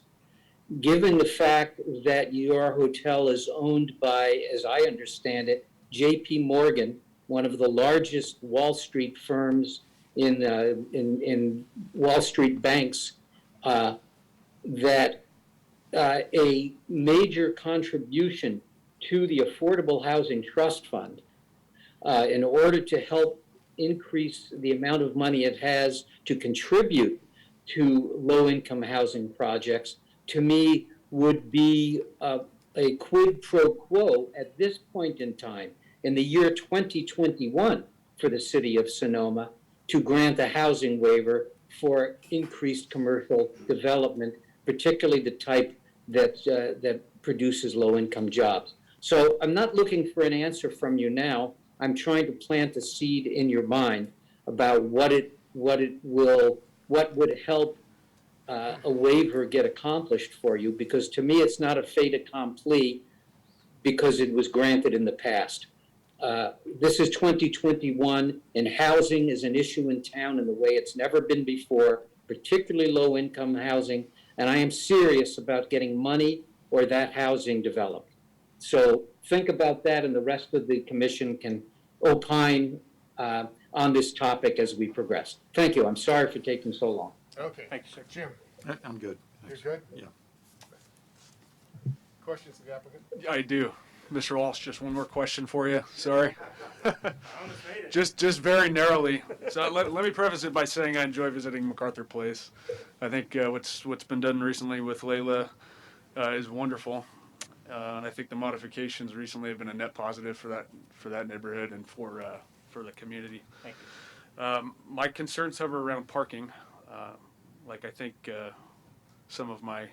Given the fact that your hotel is owned by, as I understand it, J.P. Morgan, one of the largest Wall Street firms in Wall Street banks, that a major contribution to the Affordable Housing Trust Fund in order to help increase the amount of money it has to contribute to low-income housing projects, to me, would be a quid pro quo at this point in time, in the year 2021, for the city of Sonoma, to grant a housing waiver for increased commercial development, particularly the type that produces low-income jobs. So I'm not looking for an answer from you now. I'm trying to plant a seed in your mind about what would help a waiver get accomplished for you, because to me it's not a fait accompli because it was granted in the past. This is 2021, and housing is an issue in town in the way it's never been before, particularly low-income housing, and I am serious about getting money or that housing developed. So think about that, and the rest of the commission can opine on this topic as we progress. Thank you. I'm sorry for taking so long. Okay. Thank you, sir. Jim, I'm good. you're good? Yeah. Questions of the applicant? I do. Mr. Walsh, just one more question for you. Sorry. just very narrowly. So let me preface it by saying I enjoy visiting Macarthur Place. I think what's been done recently with Layla is wonderful. And I think the modifications recently have been a net positive for that neighborhood and for the community. Thank you. My concerns hover around parking. Like I think some of my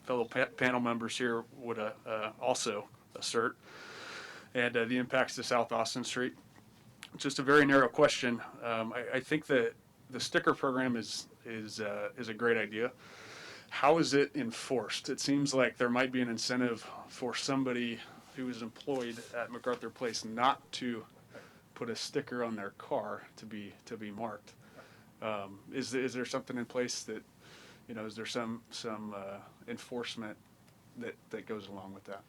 fellow panel members here would also assert, and the impacts to South Austin Street. Just a very narrow question. I think that the sticker program is a great idea. How is it enforced? It seems like there might be an incentive for somebody who is employed at Macarthur Place not to put a sticker on their car to be marked. Is there something in place that, is there some enforcement that goes along with that?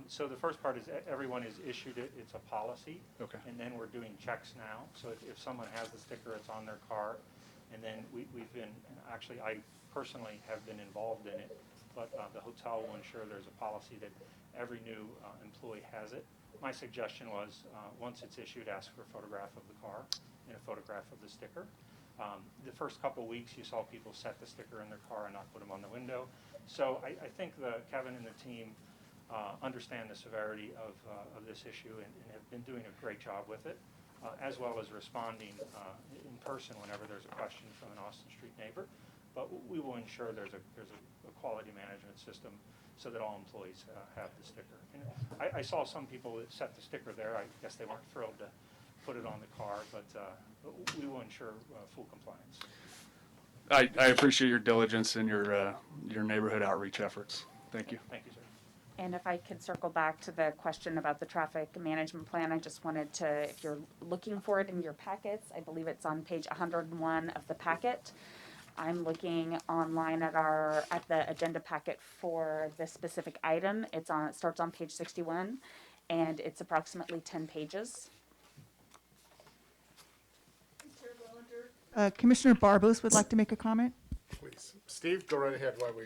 So the first part is everyone is issued it. It's a policy. Okay. And then we're doing checks now. So if someone has the sticker, it's on their car. And then we've been, actually I personally have been involved in it, but the hotel will ensure there's a policy that every new employee has it. My suggestion was once it's issued, ask for a photograph of the car and a photograph of the sticker. The first couple weeks you saw people set the sticker in their car and not put them on the window. So I think Kevin and the team understand the severity of this issue and have been doing a great job with it, as well as responding in person whenever there's a question from an Austin Street neighbor. But we will ensure there's a quality management system so that all employees have the sticker. And I saw some people that set the sticker there. I guess they weren't thrilled to put it on the car, but we will ensure full compliance. I appreciate your diligence and your neighborhood outreach efforts. Thank you. Thank you, sir. And if I could circle back to the question about the traffic management plan, I just wanted to, if you're looking for it in your packets, I believe it's on page 101 of the packet. I'm looking online at the agenda packet for this specific item. It starts on page 61, and it's approximately 10 pages. Commissioner Barbos would like to make a comment. Please. Steve, go right ahead while we.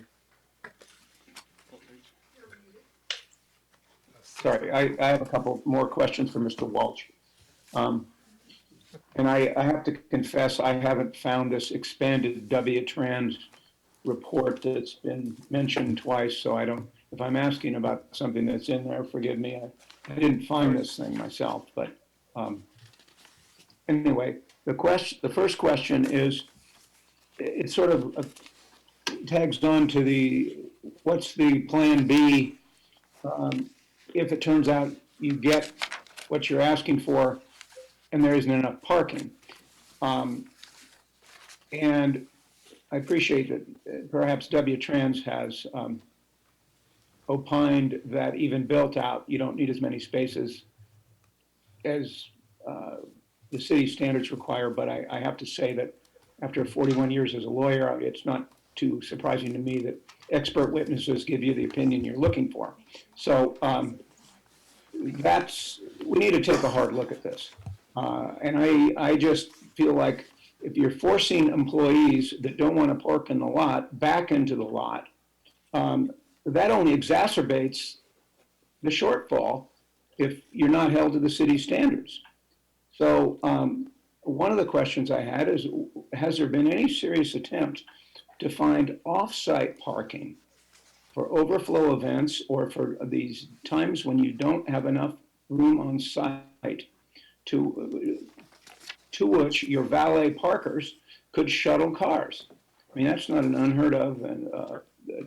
Sorry, I have a couple more questions for Mr. Walsh. And I have to confess, I haven't found this expanded W-Trans report that's been mentioned twice, so I don't, if I'm asking about something that's in there, forgive me. I didn't find this thing myself, but anyway, the first question is, it sort of tags on to what's the plan B if it turns out you get what you're asking for and there isn't enough parking. And I appreciate that perhaps W-Trans has opined that even built out, you don't need as many spaces as the city standards require, but I have to say that after 41 years as a lawyer, it's not too surprising to me that expert witnesses give you the opinion you're looking for. So we need to take a hard look at this. And I just feel like if you're forcing employees that don't want to park in the lot back into the lot, that only exacerbates the shortfall if you're not held to the city standards. So one of the questions I had is, has there been any serious attempt to find off-site parking for overflow events or for these times when you don't have enough room on site to which your valet parkers could shuttle cars? I mean, that's not an unheard of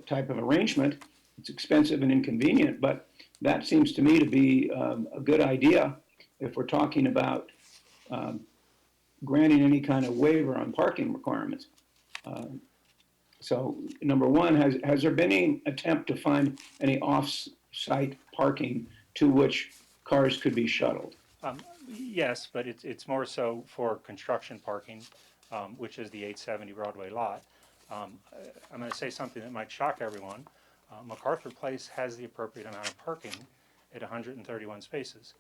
type of arrangement. It's expensive and inconvenient, but that seems to me to be a good idea if we're talking about granting any kind of waiver on parking requirements. So number one, has there been any attempt to find any off-site parking to which cars could be shuttled? Yes, but it's more so for construction parking, which is the 870 Broadway lot. I'm going to say something that might shock everyone. Macarthur Place has the appropriate amount of parking at 131 spaces.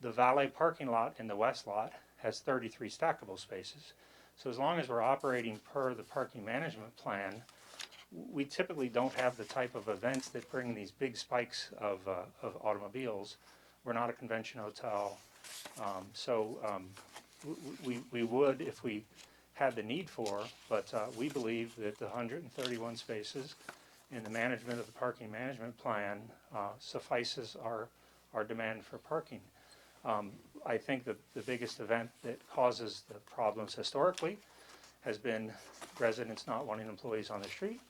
The valet parking lot in the west lot has 33 stackable spaces. So as long as we're operating per the parking management plan, we typically don't have the type of events that bring these big spikes of automobiles. We're not a convention hotel. We would if we had the need for, but we believe that the 131 spaces in the management of the parking management plan suffices our demand for parking. I think that the biggest event that causes the problems historically has been residents not wanting employees on the street.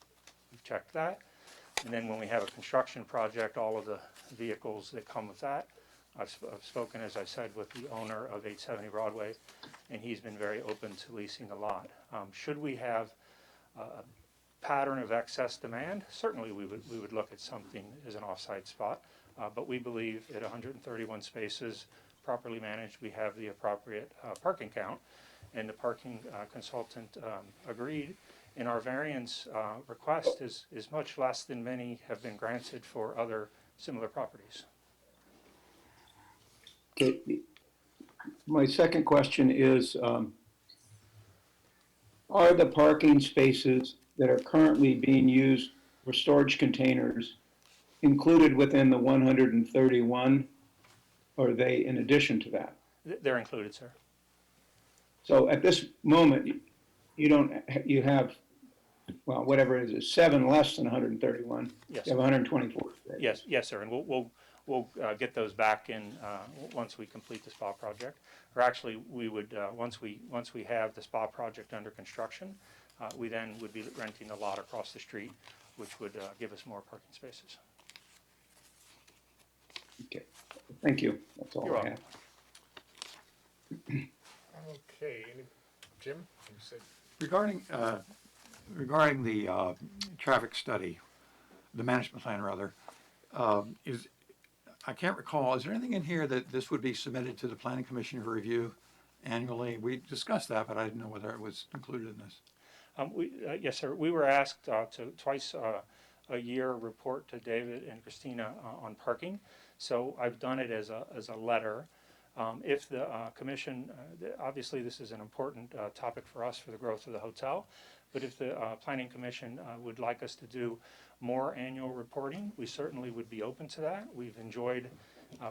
We've checked that. And then when we have a construction project, all of the vehicles that come with that. I've spoken, as I said, with the owner of 870 Broadway, and he's been very open to leasing the lot. Should we have a pattern of excess demand, certainly we would look at something as an off-site spot, but we believe at 131 spaces, properly managed, we have the appropriate parking count, and the parking consultant agreed. And our variance request is much less than many have been granted for other similar properties. Okay. My second question is, are the parking spaces that are currently being used for storage containers included within the 131, or are they in addition to that? They're included, sir. So at this moment, you have, well, whatever it is 7 less than 131. Yes. You have 124. Yes, sir, and we'll get those back in once we complete the spa project. Or actually, we would once we have the spa project under construction, we then would be renting a lot across the street, which would give us more parking spaces. Okay, thank you. That's all You're I welcome. have. Okay, Jim, you said. Regarding the traffic study, the management plan rather, I can't recall, is there anything in here that this would be submitted to the Planning Commission for review annually? We discussed that, but I didn't know whether it was included in this. Yes, sir. We were asked to twice a year report to David and Christina on parking. So I've done it as a letter. If the commission, obviously this is an important topic for us for the growth of the hotel, but if the Planning Commission would like us to do more annual reporting, we certainly would be open to that. We've enjoyed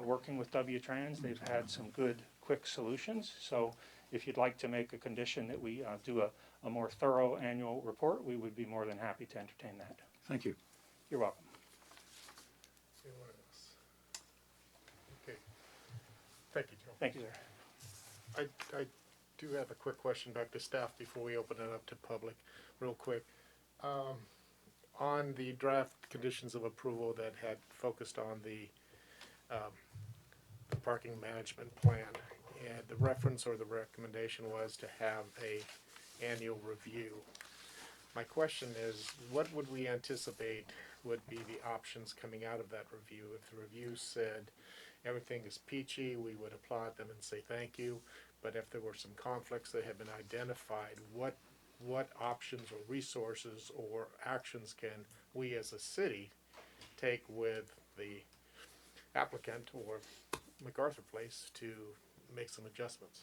working with W-Trans. They've had some good, quick solutions. So if you'd like to make a condition that we do a more thorough annual report, we would be more than happy to entertain that. Thank you. You're welcome. Okay. Thank you, Joe. Thank you, sir. I do have a quick question back to staff before we open it up to public, real quick. On the draft conditions of approval that had focused on the parking management plan, and the reference or the recommendation was to have a annual review. My question is, what would we anticipate would be the options coming out of that review? If the review said everything is peachy, we would applaud them and say thank you. But if there were some conflicts that have been identified, what options or resources or actions can we as a city take with the applicant or Macarthur Place to make some adjustments?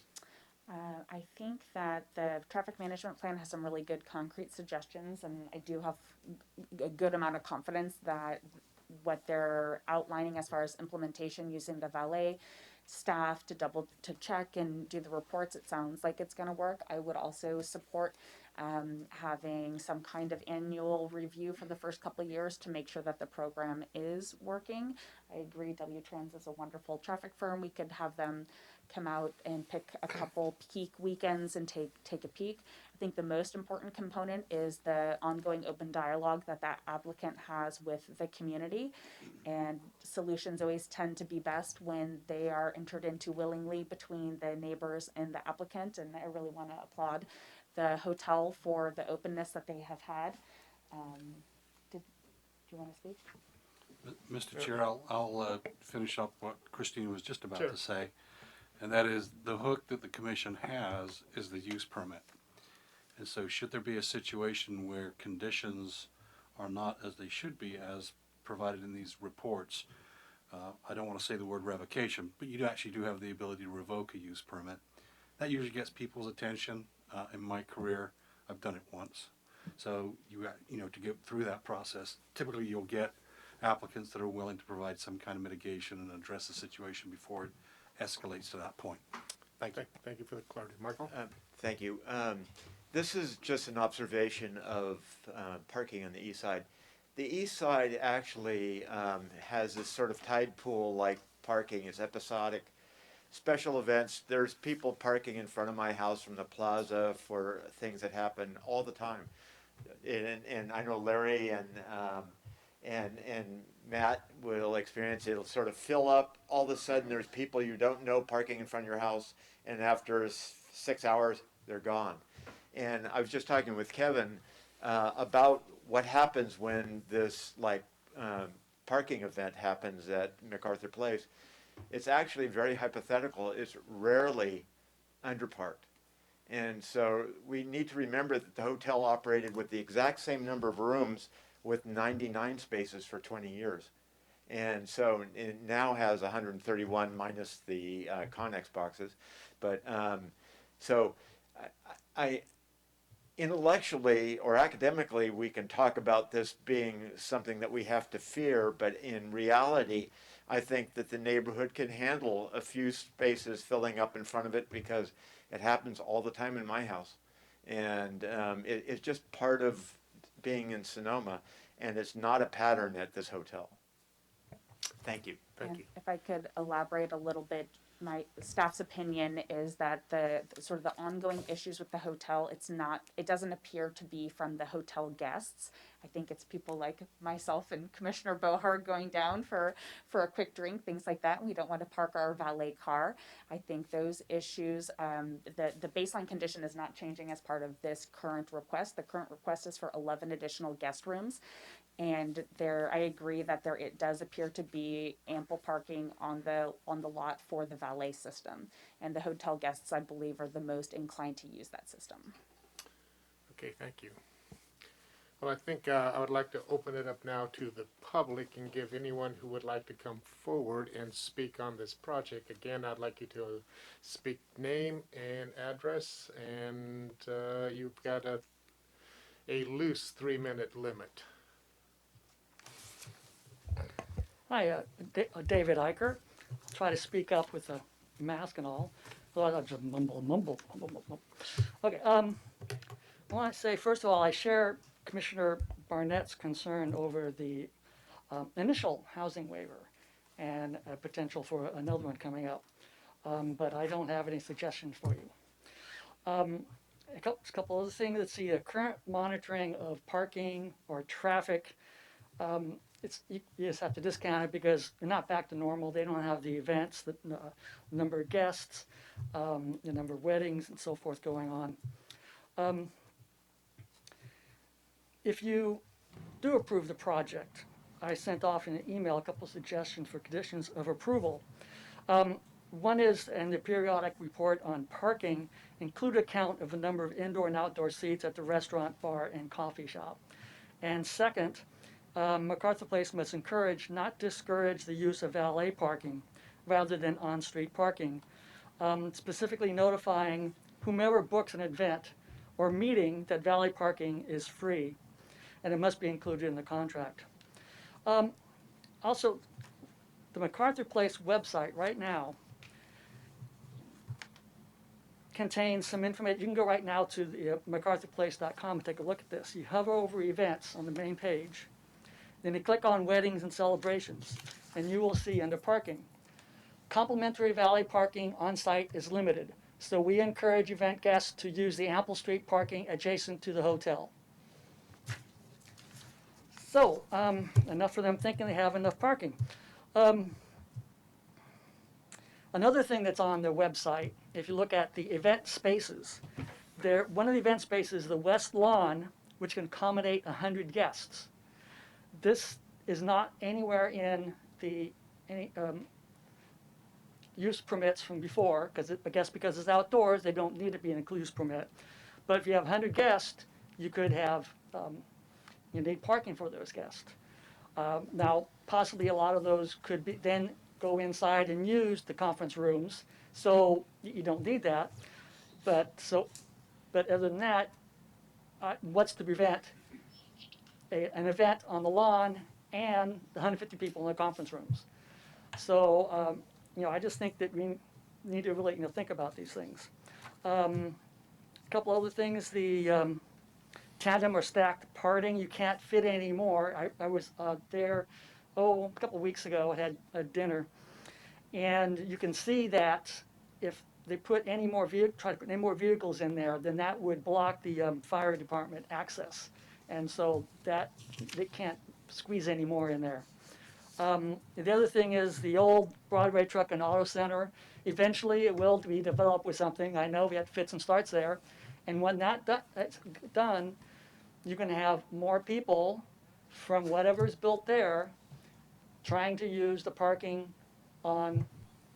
I think that the traffic management plan has some really good concrete suggestions, and I do have a good amount of confidence that what they're outlining as far as implementation using the valet staff to check and do the reports, it sounds like it's going to work. I would also support having some kind of annual review for the first couple of years to make sure that the program is working. I agree, W-Trans is a wonderful traffic firm. We could have them come out and pick a couple peak weekends and take a peek. I think the most important component is the ongoing open dialogue that applicant has with the community. And solutions always tend to be best when they are entered into willingly between the neighbors and the applicant. And I really want to applaud the hotel for the openness that they have had. Do you want to speak? Mr. Chair, I'll finish up what Christine was just about Sure. to say, and that is the hook that the commission has is the use permit. And so should there be a situation where conditions are not as they should be as provided in these reports, I don't want to say the word revocation, but you actually do have the ability to revoke a use permit. That usually gets people's attention. In my career, I've done it once. So to get through that process, typically you'll get applicants that are willing to provide some kind of mitigation and address the situation before it escalates to that point. Thank you. Thank you for the clarity. Michael? Thank you. This is just an observation of parking on the east side. The east side actually has this sort of tide pool-like parking. It's episodic. Special events, there's people parking in front of my house from the plaza for things that happen all the time. And I know Larry and Matt will experience it. It'll sort of fill up. All of a sudden, there's people you don't know parking in front of your house, and after 6 hours, they're gone. And I was just talking with Kevin about what happens when this parking event happens at Macarthur Place. It's actually very hypothetical. It's rarely underparked. And so we need to remember that the hotel operated with the exact same number of rooms with 99 spaces for 20 years. And so it now has 131 minus the Connex boxes. But so I intellectually or academically, we can talk about this being something that we have to fear, but in reality, I think that the neighborhood can handle a few spaces filling up in front of it because it happens all the time in my house. And it's just part of being in Sonoma, and it's not a pattern at this hotel. Thank you. Thank you. If I could elaborate a little bit, my staff's opinion is that the sort of the ongoing issues with the hotel, it doesn't appear to be from the hotel guests. I think it's people like myself and Commissioner Bohar going down for a quick drink, things like that. We don't want to park our valet car. I think those issues, the baseline condition is not changing as part of this current request. The current request is for 11 additional guest rooms. And I agree that it does appear to be ample parking on the lot for the valet system. And the hotel guests, I believe, are the most inclined to use that system. Okay, thank you. Well, I think I would like to open it up now to the public and give anyone who would like to come forward and speak on this project. Again, I'd like you to speak name and address, and you've got a loose 3-minute limit. Hi, David Eicher. Try to speak up with a mask and all. Otherwise I'll just mumble. Okay, I want to say, first of all, I share Commissioner Barnett's concern over the initial housing waiver and potential for another one coming up. But I don't have any suggestions for you. A couple other things. Let's see, current monitoring of parking or traffic. You just have to discount it because they're not back to normal. They don't have the events, the number of guests, the number of weddings and so forth going on. If you do approve the project, I sent off in an email a couple of suggestions for conditions of approval. One is, in the periodic report on parking, include a count of the number of indoor and outdoor seats at the restaurant, bar, and coffee shop. And second, MacArthur Place must encourage, not discourage, the use of valet parking rather than on-street parking, specifically notifying whomever books an event or meeting that valet parking is free, and it must be included in the contract. Also, the MacArthur Place website right now contains some information. You can go right now to the macarthurplace.com and take a look at this. You hover over events on the main page, then you click on weddings and celebrations, and you will see under parking, complimentary valet parking on site is limited, so we encourage event guests to use the ample street parking adjacent to the hotel. So, enough for them thinking they have enough parking. Another thing that's on their website, if you look at the event spaces, one of the event spaces is the west lawn, which can accommodate 100 guests. This is not anywhere in any use permits from before, because I guess because it's outdoors, they don't need to be an use permit. But if you have 100 guests, you could have, you need parking for those guests. Now, possibly a lot of those could be then go inside and use the conference rooms, so you don't need that. But other than that, what's to prevent an event on the lawn and the 150 people in the conference rooms? So, I just think that we need to really think about these things. A couple other things, the tandem or stacked parting, you can't fit anymore. I was there, a couple weeks ago. I had a dinner, and you can see that if they try to put any more vehicles in there, then that would block the fire department access, and so that they can't squeeze any more in there. The other thing is the old Broadway Truck and Auto Center. Eventually, it will be developed with something. I know we had fits and starts there, and when that's done, you're going to have more people from whatever's built there trying to use the parking on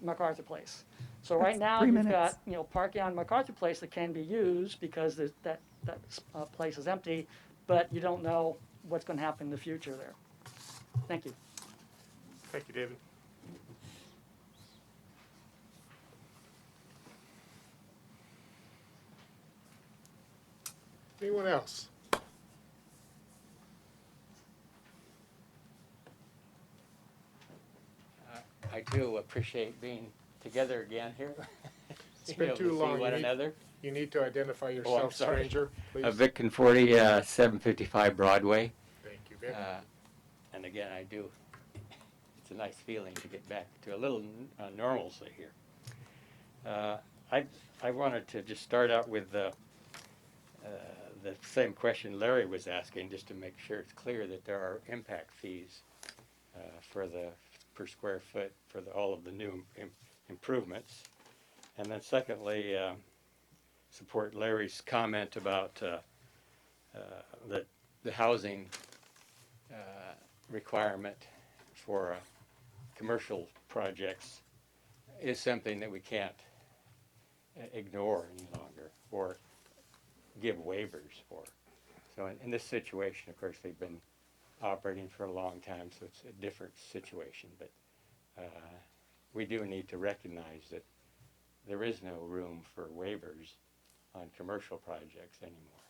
MacArthur Place. So right now you've got parking on MacArthur Place that can be used because that place is empty, but you don't know what's going to happen in the future there. Thank you. Thank you, David. Anyone else? I do appreciate being together again here. It's been too to long. see one another. You need to identify I'm yourself, sorry. stranger, please. Vic Conforti, 755 Broadway. Thank you, Vic. And again, it's a nice feeling to get back to a little normalcy here. I wanted to just start out with the same question Larry was asking, just to make sure it's clear that there are impact fees for the per square foot for all of the new improvements. And then secondly, support Larry's comment about the housing requirement for commercial projects is something that we can't ignore any longer or give waivers for. So in this situation, of course, they've been operating for a long time, so it's a different situation. But we do need to recognize that there is no room for waivers on commercial projects anymore.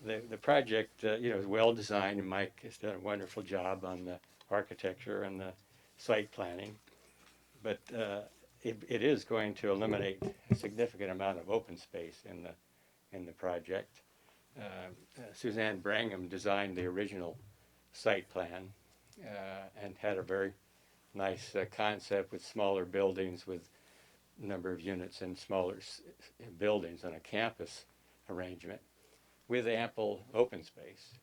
The project, is well designed, and Mike has done a wonderful job on the architecture and the site planning. But it is going to eliminate a significant amount of open space in the project. Suzanne Brangham designed the original site plan and had a very nice concept with smaller buildings with a number of units and smaller buildings on a campus arrangement with ample open space.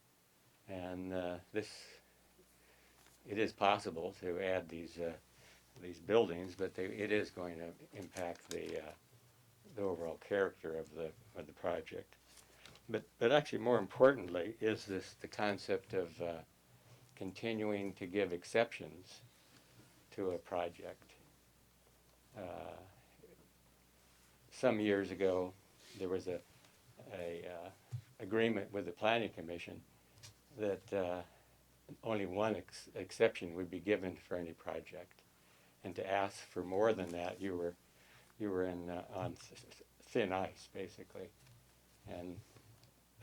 And it is possible to add these buildings, but it is going to impact the overall character of the project. But actually, more importantly, is this the concept of continuing to give exceptions to a project. Some years ago, there was a agreement with the Planning Commission that only one exception would be given for any project, and to ask for more than that, you were on thin ice, basically. And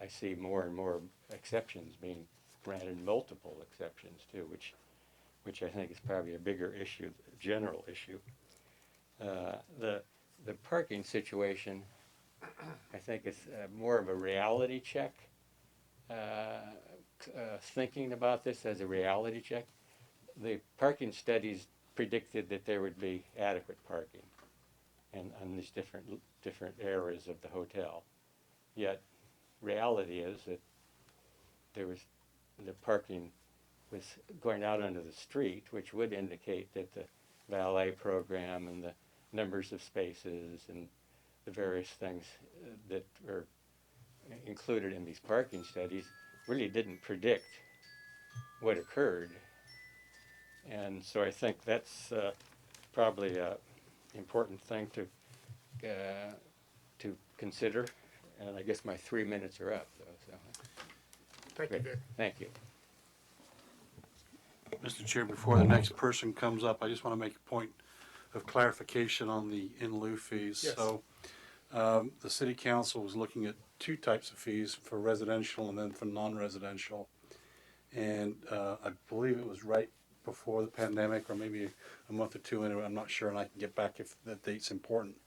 I see more and more exceptions being granted, multiple exceptions too, which I think is probably a bigger issue, general issue. The parking situation, I think, is more of a reality check. Thinking about this as a reality check, the parking studies predicted that there would be adequate parking on these different areas of the hotel. Yet, reality is that the parking was going out onto the street, which would indicate that the valet program and the numbers of spaces and the various things that are included in these parking studies really didn't predict what occurred. And so I think that's probably an important thing to consider. And I guess my 3 minutes are up, though. So. Thank you, Dick. Thank you. Mr. Chair, before the next person comes up, I just want to make a point of clarification on the in lieu fees. Yes. So the city council was looking at two types of fees, for residential and then for non-residential. And I believe it was right before the pandemic, or maybe a month or two in it, I'm not sure, and I can get back if that date's important.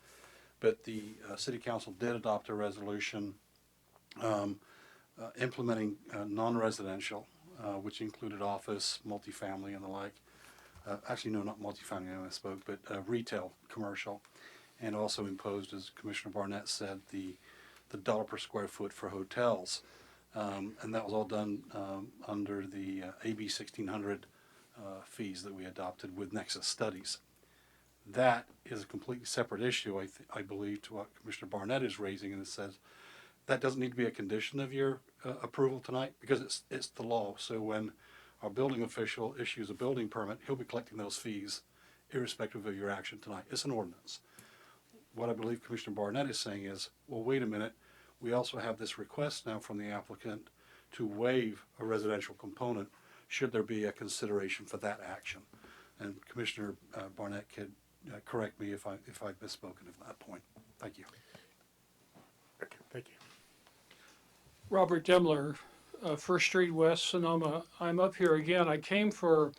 But the city council did adopt a resolution implementing non-residential, which included office, multifamily, and the like. Actually, no, not multifamily, I misspoke, but retail, commercial, and also imposed, as Commissioner Barnett said, the dollar per square foot for hotels. And that was all done under the AB 1600 fees that we adopted with Nexus Studies. That is a completely separate issue, I believe, to what Commissioner Barnett is raising, and it says that doesn't need to be a condition of your approval tonight, because it's the law. So when our building official issues a building permit, he'll be collecting those fees irrespective of your action tonight. It's an ordinance. What I believe Commissioner Barnett is saying is, well, wait a minute, we also have this request now from the applicant to waive a residential component should there be a consideration for that action. And Commissioner Barnett could correct me if I've misspoken at that point. Thank you. Okay, thank you. Robert Demler, First Street West, Sonoma. I'm up here again. I came for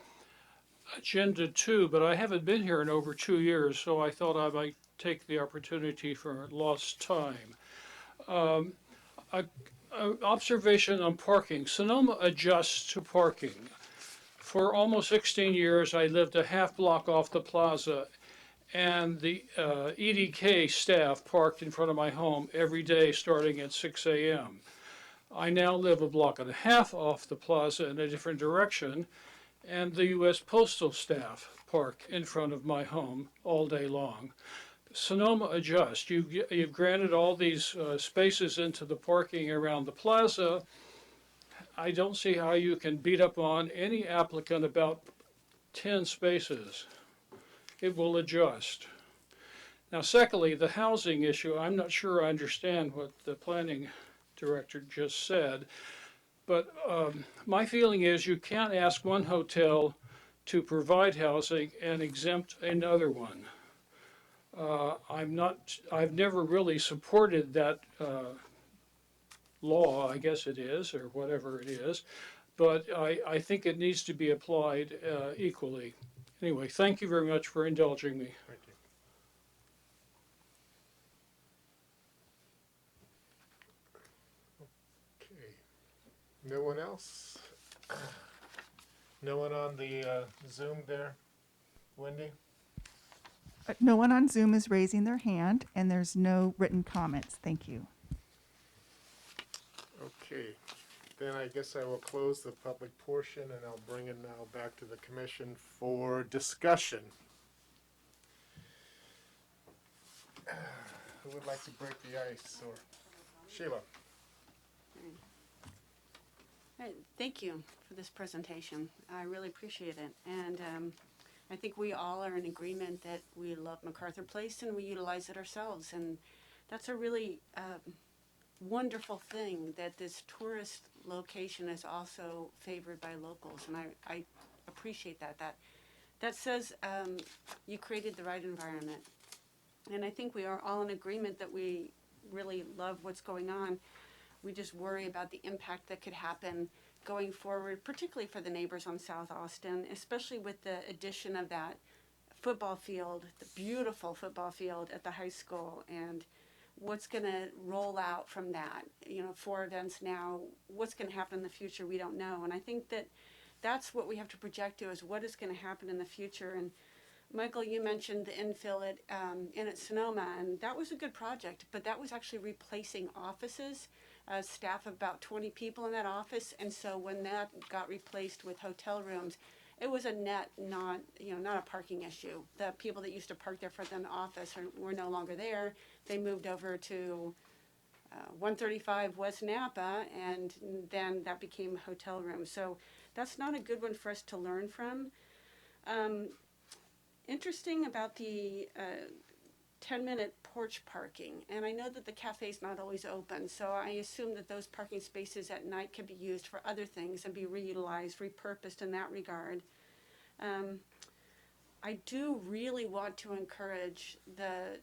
Agenda 2, but I haven't been here in over 2 years, so I thought I might take the opportunity for lost time. Observation on parking. Sonoma adjusts to parking. For almost 16 years, I lived a half block off the plaza, and the EDK staff parked in front of my home every day starting at 6 a.m. I now live a block and a half off the plaza in a different direction, and the U.S. Postal staff park in front of my home all day long. Sonoma adjusts. You've granted all these spaces into the parking around the plaza. I don't see how you can beat up on any applicant about 10 spaces. It will adjust. Now, secondly, the housing issue. I'm not sure I understand what the planning director just said, but my feeling is you can't ask one hotel to provide housing and exempt another one. I've never really supported that law, I guess it is, or whatever it is, but I think it needs to be applied equally. Anyway, thank you very much for indulging me. Thank you. Okay. No one else? No one on the Zoom there? Wendy? No one on Zoom is raising their hand, and there's no written comments. Thank you. Okay, then I guess I will close the public portion and I'll bring it now back to the commission for discussion. Who would like to break the ice, or Sheila? Thank you for this presentation. I really appreciate it. And I think we all are in agreement that we love Macarthur Place and we utilize it ourselves. And that's a really wonderful thing that this tourist location is also favored by locals. And I appreciate that. That says you created the right environment. And I think we are all in agreement that we really love what's going on. We just worry about the impact that could happen going forward, particularly for the neighbors on South Austin, especially with the addition of that football field, the beautiful football field at the high school, and what's going to roll out from that. 4 events now, what's going to happen in the future, we don't know. And I think that that's what we have to project to, is what is going to happen in the future. And Michael, you mentioned the infill at Sonoma, and that was a good project, but that was actually replacing offices. Staff of about 20 people in that office, and so when that got replaced with hotel rooms, it was a net, not a parking issue. The people that used to park there for the office were no longer there. They moved over to 135 West Napa, and then that became a hotel room. So that's not a good one for us to learn from. Interesting about the 10-minute porch parking, and I know that the cafe's not always open, so I assume that those parking spaces at night can be used for other things and be reutilized, repurposed in that regard. I do really want to encourage the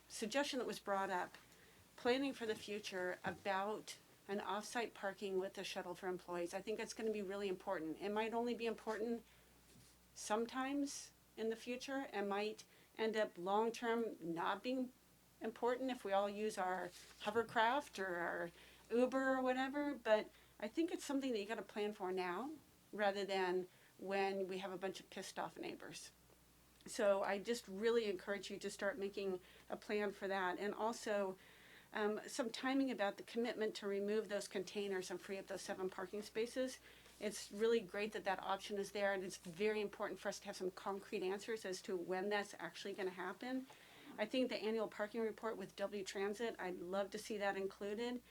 suggestion that was brought up, planning for the future about an off-site parking with a shuttle for employees. I think that's going to be really important. It might only be important sometimes in the future, and might end up long-term not being important if we all use our hovercraft or our Uber or whatever, but I think it's something that you got to plan for now rather than when we have a bunch of pissed off neighbors. So I just really encourage you to start making a plan for that, and also some timing about the commitment to remove those containers and free up those 7 parking spaces. It's really great that that option is there, and it's very important for us to have some concrete answers as to when that's actually going to happen. I think the annual parking report with W Transit, I'd love to see that included.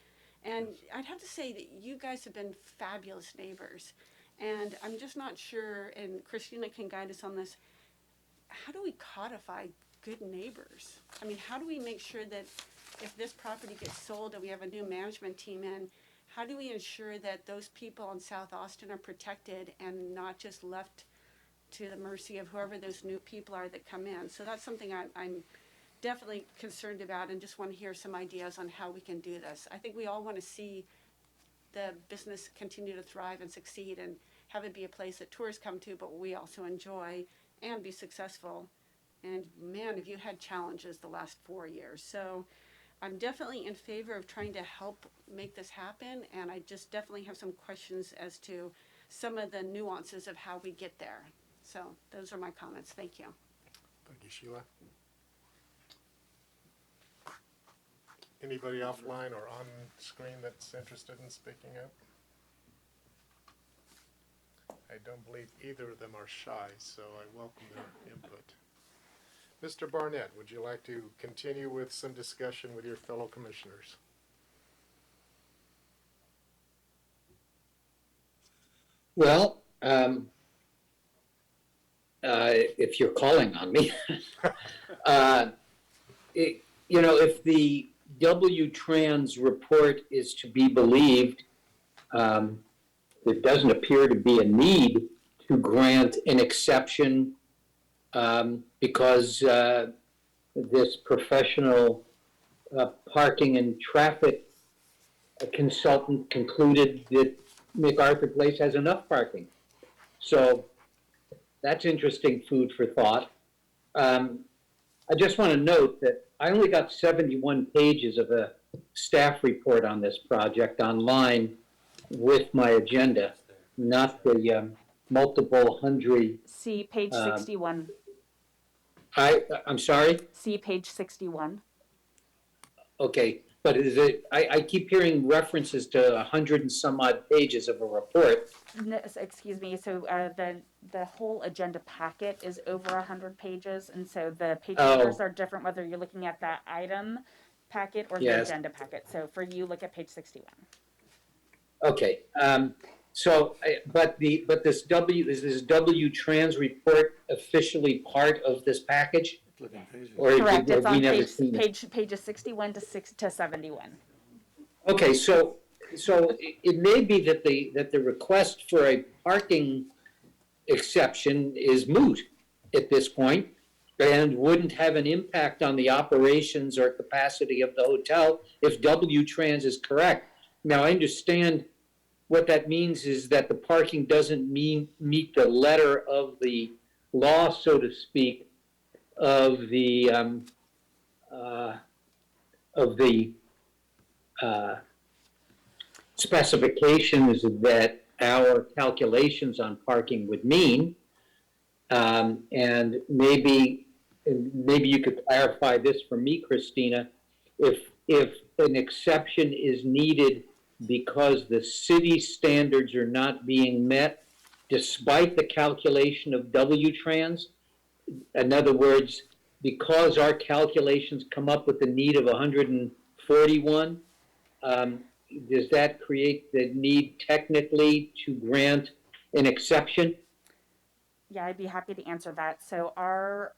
And I'd have to say that you guys have been fabulous neighbors. And I'm just not sure, and Christina can guide us on this, how do we codify good neighbors? I mean, how do we make sure that if this property gets sold and we have a new management team in, how do we ensure that those people in South Austin are protected and not just left to the mercy of whoever those new people are that come in? So that's something I'm definitely concerned about, and just want to hear some ideas on how we can do this. I think we all want to see the business continue to thrive and succeed and have it be a place that tourists come to, but we also enjoy and be successful. And man, have you had challenges the last 4 years. So I'm definitely in favor of trying to help make this happen, and I just definitely have some questions as to some of the nuances of how we get there. So those are my comments. Thank you. Thank you, Sheila. Anybody offline or on screen that's interested in speaking up? I don't believe either of them are shy, so I welcome their input. Mr. Barnett, would you like to continue with some discussion with your fellow commissioners? Well, if you're calling on me, if the W-Trans report is to be believed, there doesn't appear to be a need to grant an exception because this professional parking and traffic consultant concluded that MacArthur Place has enough parking. So that's interesting food for thought. I just want to note that I only got 71 pages of a staff report on this project online with my agenda, not the multiple hundred. See page 61. I'm sorry? See page 61. Okay, but is it, I keep hearing references to 100 and some odd pages of a report. No, excuse me. So the whole agenda packet is over 100 pages, and so the page numbers are different whether you're looking at that item packet or the Yes. agenda packet. So for you, look at page 61. Okay, but this is this W Trans report officially part of this package? Or Correct. It's have we on never seen it? pages 61 to 71. Okay, so it may be that the request for a parking exception is moot at this point and wouldn't have an impact on the operations or capacity of the hotel if W Trans is correct. Now, I understand what that means is that the parking doesn't meet the letter of the law, so to speak, of the specifications that our calculations on parking would mean. And maybe you could clarify this for me, Christina. If an exception is needed because the city standards are not being met despite the calculation of W-trans, in other words, because our calculations come up with the need of 141, does that create the need technically to grant an exception? Yeah, I'd be happy to answer that. So our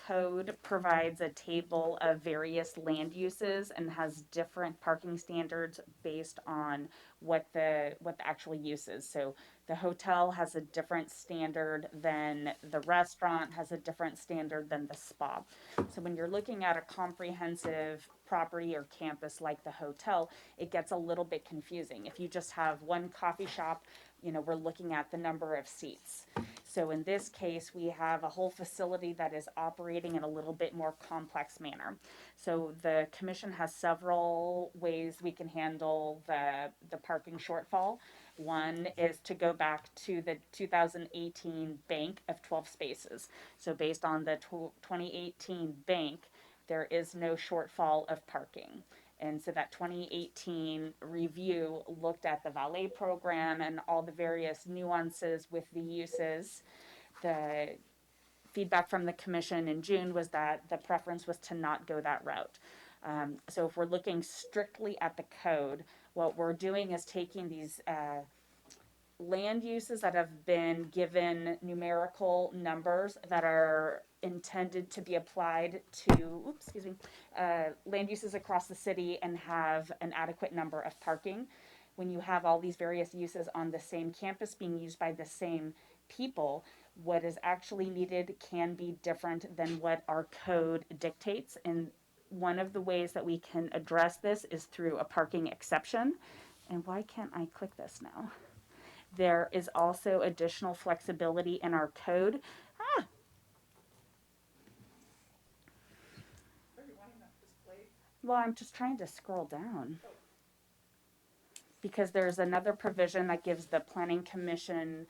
code provides a table of various land uses and has different parking standards based on what the actual use is. So the hotel has a different standard than the restaurant, has a different standard than the spa. So when you're looking at a comprehensive property or campus like the hotel, it gets a little bit confusing. If you just have one coffee shop, we're looking at the number of seats. So in this case, we have a whole facility that is operating in a little bit more complex manner. So the commission has several ways we can handle the parking shortfall. One is to go back to the 2018 bank of 12 spaces. So based on the 2018 bank, there is no shortfall of parking. And so that 2018 review looked at the valet program and all the various nuances with the uses. The feedback from the commission in June was that the preference was to not go that route. So if we're looking strictly at the code, what we're doing is taking these land uses that have been given numerical numbers that are intended to be applied to, land uses across the city and have an adequate number of parking. When you have all these various uses on the same campus being used by the same people, what is actually needed can be different than what our code dictates. And one of the ways that we can address this is through a parking exception. And why can't I click this now? There is also additional flexibility in our code. Well, I'm just trying to scroll down. Because there's another provision that gives the planning commission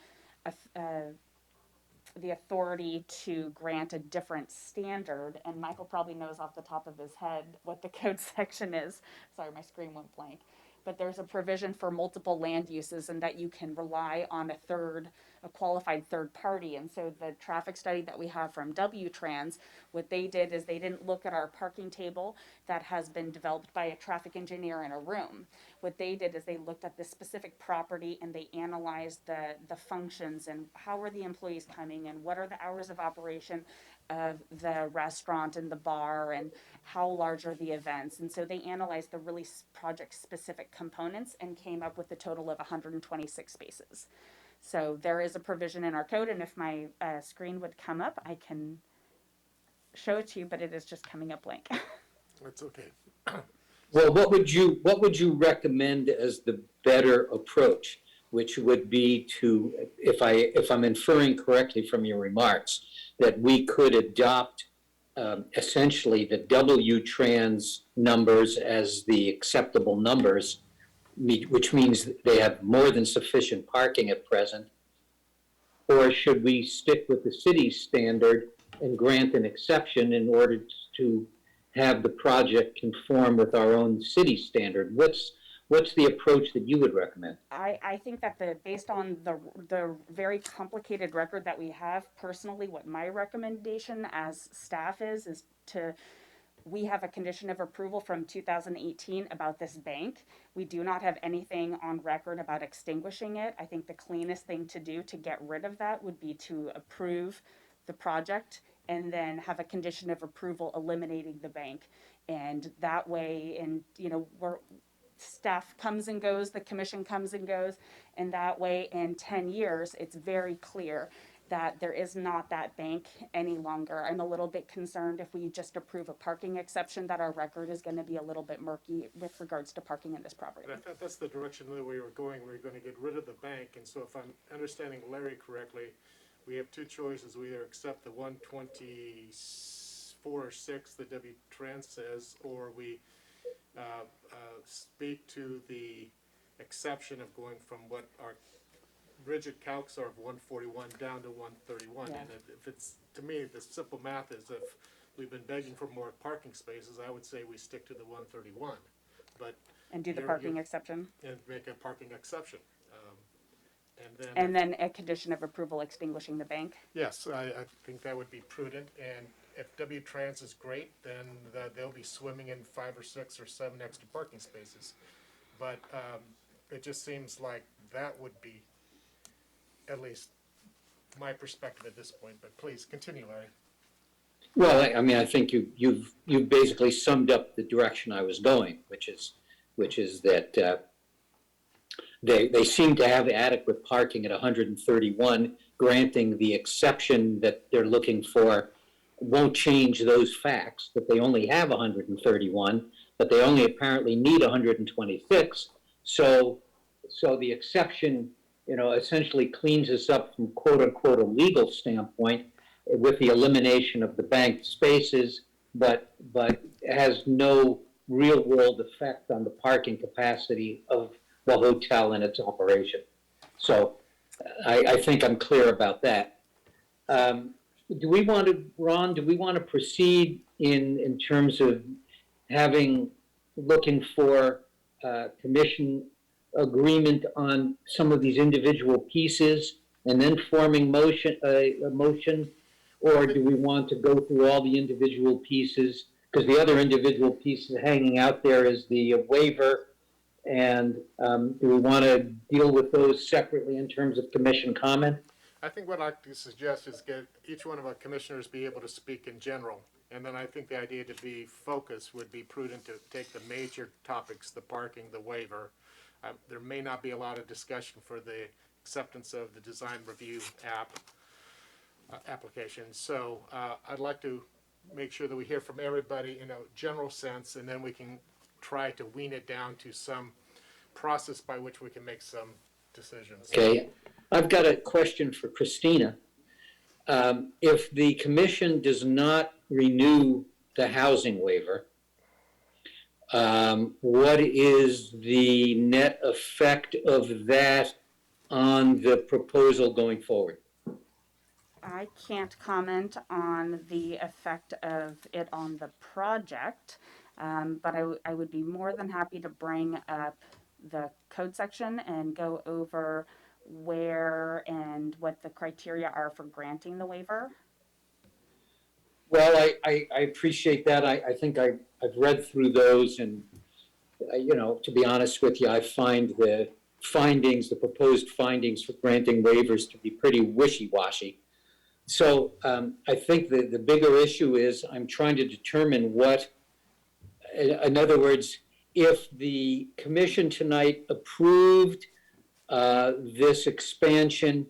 the authority to grant a different standard. And Michael probably knows off the top of his head what the code section is. Sorry, my screen went blank. But there's a provision for multiple land uses and that you can rely on a qualified third party. And so the traffic study that we have from W-Trans, what they did is they didn't look at our parking table that has been developed by a traffic engineer in a room. What they did is they looked at this specific property and they analyzed the functions and how are the employees coming and what are the hours of operation of the restaurant and the bar and how large are the events. And so they analyzed the really project specific components and came up with a total of 126 spaces. So there is a provision in our code, and if my screen would come up, I can show it to you, but it is just coming up blank. That's okay. Well, what would you recommend as the better approach, which would be to, if I'm inferring correctly from your remarks, that we could adopt essentially the W-trans numbers as the acceptable numbers, which means they have more than sufficient parking at present, or should we stick with the city's standard and grant an exception in order to have the project conform with our own city standard? What's the approach that you would recommend? I think that based on the very complicated record that we have, personally, what my recommendation as staff is to we have a condition of approval from 2018 about this bank. We do not have anything on record about extinguishing it. I think the cleanest thing to do to get rid of that would be to approve the project and then have a condition of approval eliminating the bank. And that way, and staff comes and goes, the commission comes and goes, and that way in 10 years, it's very clear that there is not that bank any longer. I'm a little bit concerned if we just approve a parking exception that our record is going to be a little bit murky with regards to parking in this property. But I thought that's the direction that we were going. We were going to get rid of the bank, and so if I'm understanding Larry correctly, we have two choices. We either accept the 124 or 6 that W. Trans says, or we speak to the exception of going from what our rigid calcs are of 141 down to 131. Yeah. And if it's, to me, the simple math is if we've been begging for more parking spaces, I would say we stick to the 131. But and do the parking exception. And make a parking exception. And then a condition of approval extinguishing the bank. Yes, I think that would be prudent. And if W Trans is great, then they'll be swimming in 5 or 6 or 7 extra parking spaces. But it just seems like that would be at least my perspective at this point. But please continue, Larry. Well, I mean, I think you've basically summed up the direction I was going, which is that they seem to have adequate parking at 131. Granting the exception that they're looking for won't change those facts, that they only have 131, but they only apparently need 126. So the exception, essentially cleans us up from quote unquote a legal standpoint with the elimination of the banked spaces, but has no real world effect on the parking capacity of the hotel and its operation. So I think I'm clear about that. Ron, do we want to proceed in terms of looking for commission agreement on some of these individual pieces and then forming a motion? Or do we want to go through all the individual pieces? Because the other individual pieces hanging out there is the waiver. And do we want to deal with those separately in terms of commission comment? I think what I'd like to suggest is get each one of our commissioners be able to speak in general. And then I think the idea to be focused would be prudent to take the major topics, the parking, the waiver. There may not be a lot of discussion for the acceptance of the design review application. So I'd like to make sure that we hear from everybody in a general sense, and then we can try to wean it down to some process by which we can make some decisions. Okay, I've got a question for Christina. If the commission does not renew the housing waiver, what is the net effect of that on the proposal going forward? I can't comment on the effect of it on the project, but I would be more than happy to bring up the code section and go over where and what the criteria are for granting the waiver. Well, I appreciate that. I think I've read through those, and to be honest with you, I find the proposed findings for granting waivers to be pretty wishy-washy. So I think the bigger issue is I'm trying to determine in other words, if the commission tonight approved this expansion,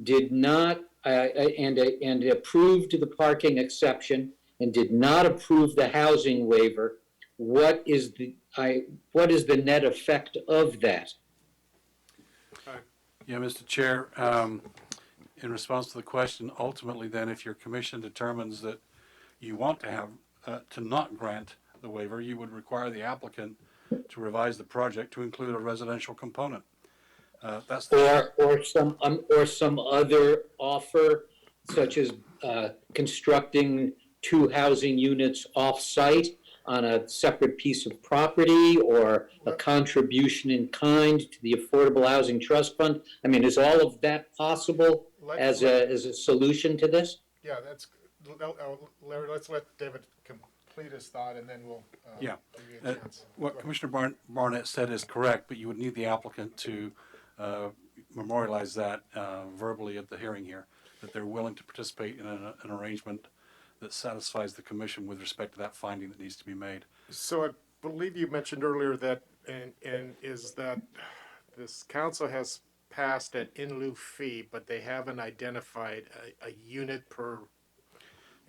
did not, and approved the parking exception, and did not approve the housing waiver, what is the net effect of that? Yeah, Mr. Chair, in response to the question, ultimately then, if your commission determines that you want to have, to not grant the waiver, you would require the applicant to revise the project to include a residential component. That's or some other offer, such as constructing 2 housing units off-site on a separate piece of property, or a contribution in kind to the Affordable Housing Trust Fund. I mean, is all of that possible as a solution to this? Yeah, that's Larry. Let's let David complete his thought, and then we'll Yeah. give you a chance. Go What ahead. Commissioner Barnett said is correct, but you would need the applicant to memorialize that verbally at the hearing here, that they're willing to participate in an arrangement that satisfies the commission with respect to that finding that needs to be made. So I believe you mentioned earlier that, and is that this council has passed an in lieu fee, but they haven't identified a unit per.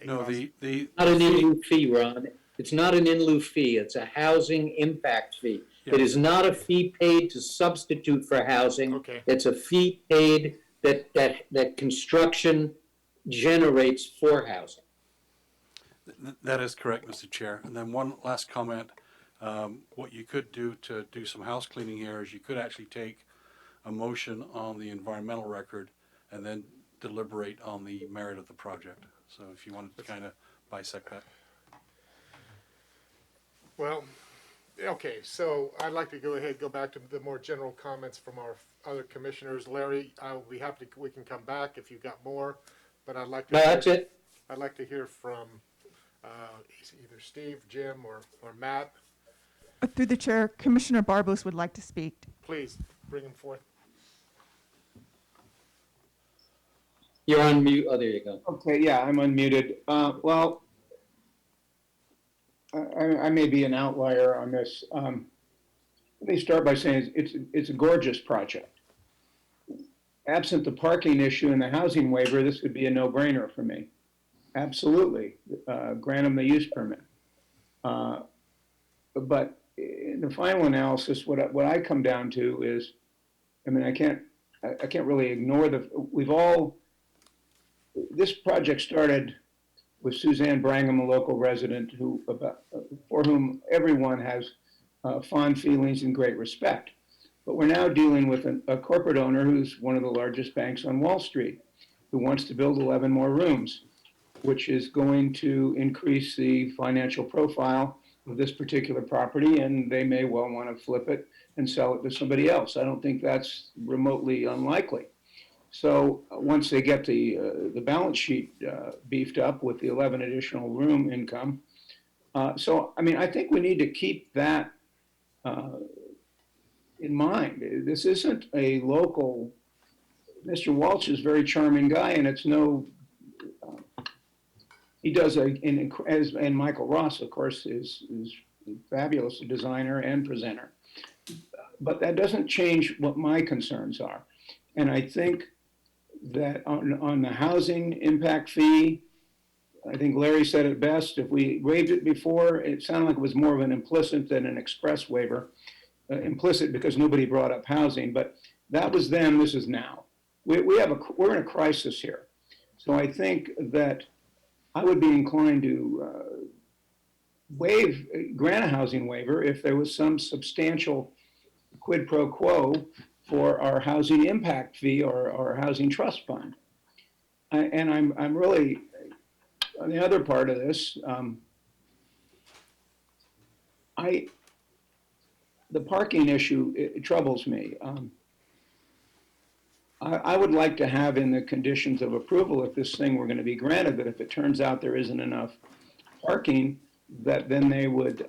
No, Not an in fee, lieu fee, Ron. It's not an in lieu fee. It's a housing impact fee. Yeah. It is not a fee paid to substitute for housing. Okay. It's a fee paid that construction generates for housing. that is correct, Mr. Chair. And then one last comment. What you could do to do some house cleaning here is you could actually take a motion on the environmental record and then deliberate on the merit of the project. So if you wanted to kind of bisect that. Well, okay, so I'd like to go back to the more general comments from our other commissioners. Larry, I will be happy we can come back if you've got more, but I'd like to. No, that's it. I'd like to hear from either Steve, Jim, or Matt. Through the chair, Commissioner Barbos would like to speak. Please bring them forth. You're on mute. Oh, there you go. Okay, yeah, I'm unmuted. Well, I may be an outlier on this. Let me start by saying it's a gorgeous project. Absent the parking issue and the housing waiver, this would be a no-brainer for me. Absolutely, grant them the use permit. But in the final analysis, what I come down to is, I mean, I can't really ignore this project started with Suzanne Brangham, a local resident for whom everyone has fond feelings and great respect. But we're now dealing with a corporate owner who's one of the largest banks on Wall Street, who wants to build 11 more rooms, which is going to increase the financial profile of this particular property, and they may well want to flip it and sell it to somebody else. I don't think that's remotely unlikely. So once they get the balance sheet beefed up with the 11 additional room income, so I mean, I think we need to keep that in mind. This isn't a local. Mr. Walsh is a very charming guy, and it's no. He does and Michael Ross, of course, is fabulous designer and presenter. But that doesn't change what my concerns are. And I think that on the housing impact fee, I think Larry said it best. If we waived it before, it sounded like it was more of an implicit than an express waiver. Implicit because nobody brought up housing, but that was then, this is now. We're in a crisis here. So I think that I would be inclined to grant a housing waiver if there was some substantial quid pro quo for our housing impact fee or our housing trust fund. And I'm really, on the other part of this, the parking issue, it troubles me. I would like to have in the conditions of approval, if this thing were going to be granted, that if it turns out there isn't enough parking, that then they would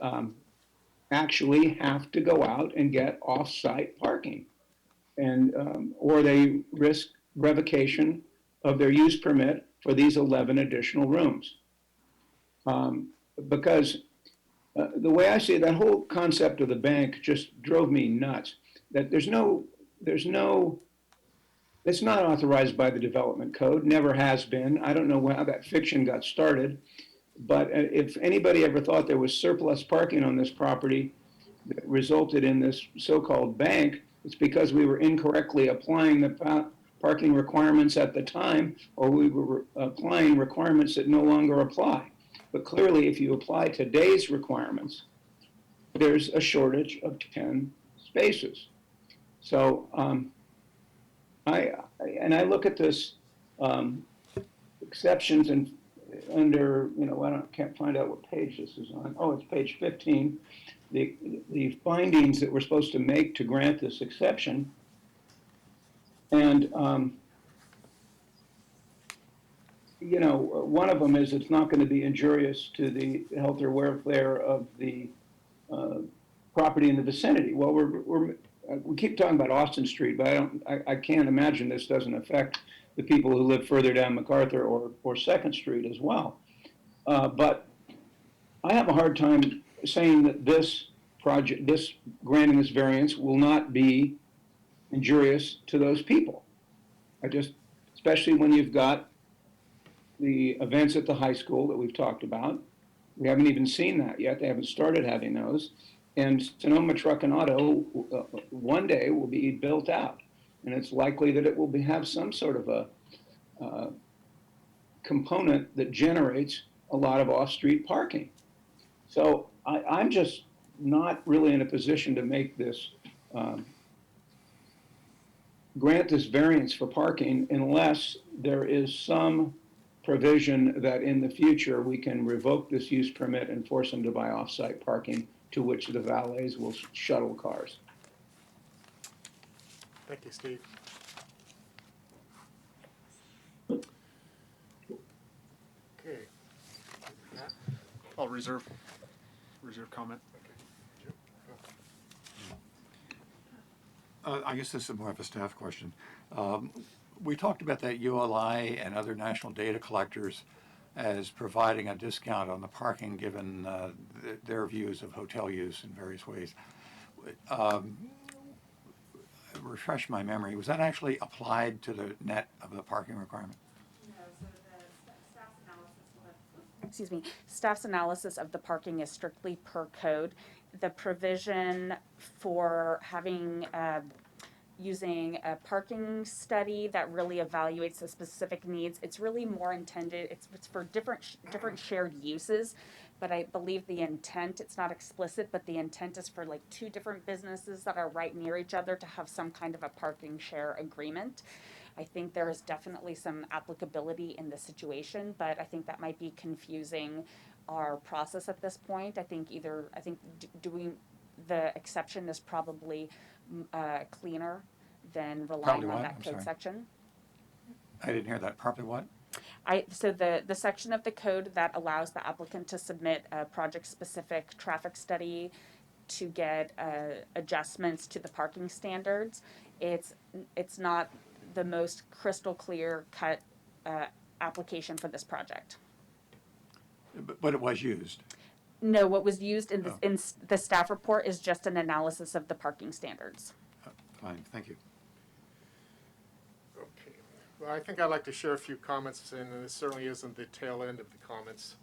actually have to go out and get off-site parking. And, or they risk revocation of their use permit for these 11 additional rooms. Because the way I see it, that whole concept of the bank just drove me nuts. That it's not authorized by the development code, never has been. I don't know how that fiction got started, but if anybody ever thought there was surplus parking on this property that resulted in this so-called bank, it's because we were incorrectly applying the parking requirements at the time, or we were applying requirements that no longer apply. But clearly, if you apply today's requirements, there's a shortage of 10 spaces. So I look at this exceptions and under, can't find out what page this is on. Oh, it's page 15. The findings that we're supposed to make to grant this exception. And, you know, one of them is it's not going to be injurious to the health or welfare of the property in the vicinity. Well, we keep talking about Austin Street, but I can't imagine this doesn't affect the people who live further down Macarthur or Second Street as well. But I have a hard time saying that this project, granting this variance will not be injurious to those people. Especially when you've got the events at the high school that we've talked about. We haven't even seen that yet. They haven't started having those. And Sonoma Truck and Auto one day will be built out. And it's likely that it will have some sort of a component that generates a lot of off-street parking. So I'm just not really in a position to make this, grant this variance for parking unless there is some provision that in the future we can revoke this use permit and force them to buy off-site parking to which the valets will shuttle cars. Thank you, Steve. Okay. I'll reserve comment. I guess this is more of a staff question. We talked about that ULI and other national data collectors as providing a discount on the parking given their views of hotel use in various ways. Refresh my memory, was that actually applied to the net of the parking requirement? Staff's analysis of the parking is strictly per code. The provision for having using a parking study that really evaluates the specific needs, it's really more intended, it's for different shared uses, but I believe the intent, it's not explicit, but the intent is for like two different businesses that are right near each other to have some kind of a parking share agreement. I think there is definitely some applicability in this situation, but I think that might be confusing our process at this point. I think doing the exception is probably cleaner than relying on that code section. I didn't hear that. Probably what? So the section of the code that allows the applicant to submit a project-specific traffic study to get adjustments to the parking standards, it's not the most crystal clear cut application for this project. But it was used. No, what was used in the staff report is just an analysis of the parking standards. Fine, thank you. Okay. Well, I think I'd like to share a few comments, and this certainly isn't the tail end of the comments.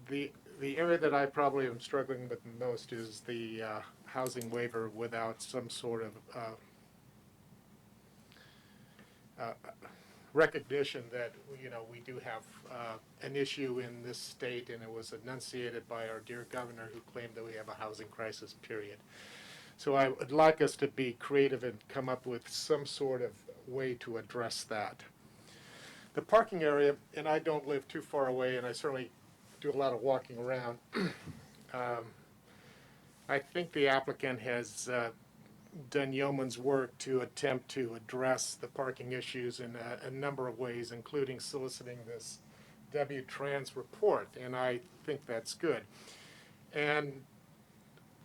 The area that I probably am struggling with the most is the housing waiver without some sort of recognition that we do have an issue in this state, and it was enunciated by our dear governor, who claimed that we have a housing crisis, period. So I would like us to be creative and come up with some sort of way to address that. The parking area, and I don't live too far away, and I certainly do a lot of walking around. I think the applicant has done yeoman's work to attempt to address the parking issues in a number of ways, including soliciting this W-Trans report, and I think that's good. And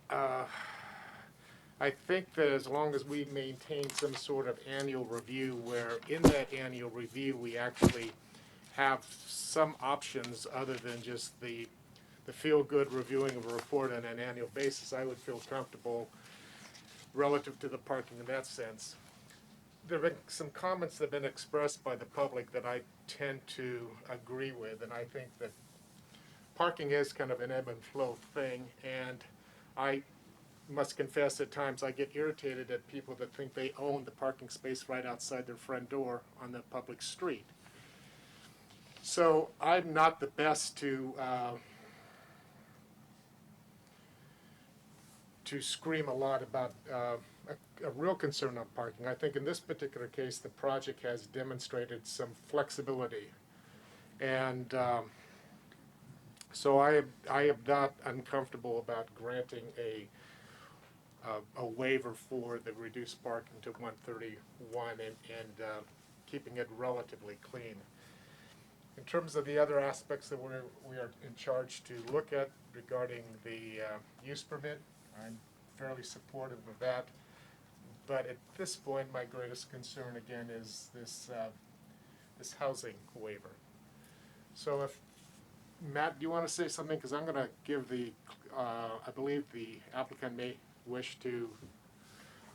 I think that as long as we maintain some sort of annual review, where in that annual review we actually have some options other than just the feel-good reviewing of a report on an annual basis, I would feel comfortable relative to the parking in that sense. There have been some comments that have been expressed by the public that I tend to agree with, and I think that parking is kind of an ebb and flow thing, and I must confess at times I get irritated at people that think they own the parking space right outside their front door on the public street. So I'm not the best to scream a lot about a real concern on parking. I think in this particular case, the project has demonstrated some flexibility, and so I am not uncomfortable about granting a a waiver for the reduced parking to 131 and keeping it relatively clean. In terms of the other aspects that we are in charge to look at regarding the use permit, I'm fairly supportive of that. But at this point, my greatest concern again is this this housing waiver. So if Matt, do you want to say something? Because I'm going to give the, I believe the applicant may wish to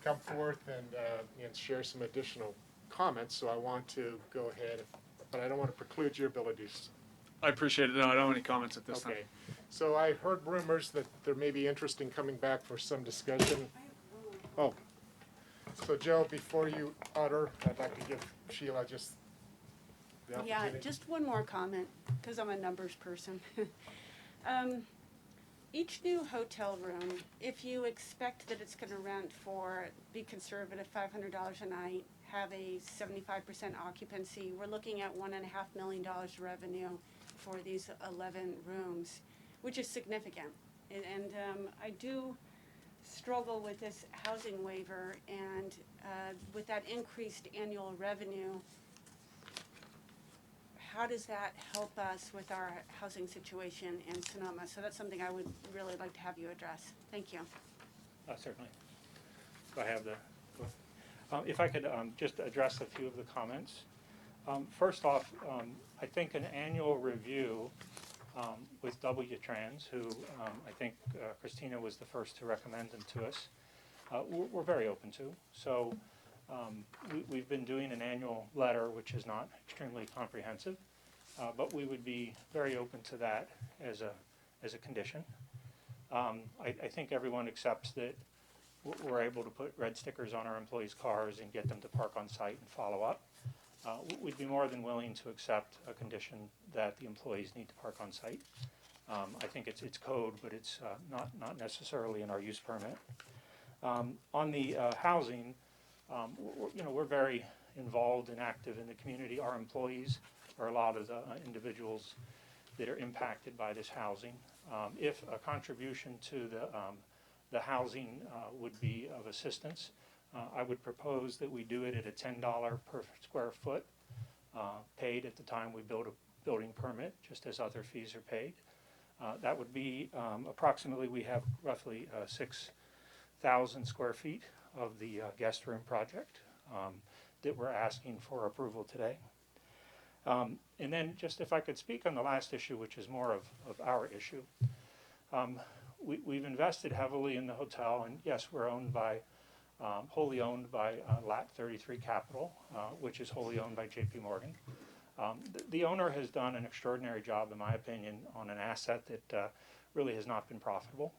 come forth and share some additional comments. So I want to go ahead, but I don't want to preclude your abilities. I appreciate it. No, I don't have any comments at this time. Okay. So I heard rumors that there may be interest in coming back for some discussion. Oh. So Joe, before you utter, I'd like to give Sheila just the opportunity. Yeah, just one more comment, because I'm a numbers person. Each new hotel room, if you expect that it's gonna rent for, be conservative, $500 a night, have a 75% occupancy, we're looking at $1.5 million revenue for these 11 rooms, which is significant. And I do struggle with this housing waiver, and with that increased annual revenue, how does that help us with our housing situation in Sonoma? So that's something I would really like to have you address. Thank you. Certainly. Do I have the, if I could just address a few of the comments. First off, I think an annual review with W-Trans, who I think Christina was the first to recommend them to us, we're very open to. So we've been doing an annual letter, which is not extremely comprehensive, but we would be very open to that as a condition. I think everyone accepts that we're able to put red stickers on our employees' cars and get them to park on site and follow up. We'd be more than willing to accept a condition that the employees need to park on site. I think it's code, but it's not necessarily in our use permit. On the housing, we're very involved and active in the community. Our employees are a lot of the individuals that are impacted by this housing. If a contribution to the housing would be of assistance, I would propose that we do it at a $10 per square foot, paid at the time we build a building permit, just as other fees are paid. That would be approximately, we have roughly 6,000 square feet of the guest room project that we're asking for approval today. And then just if I could speak on the last issue, which is more of our issue. We've invested heavily in the hotel, and yes, we're owned by, wholly owned by LAT 33 Capital, which is wholly owned by JP Morgan. The owner has done an extraordinary job, in my opinion, on an asset that really has not been profitable.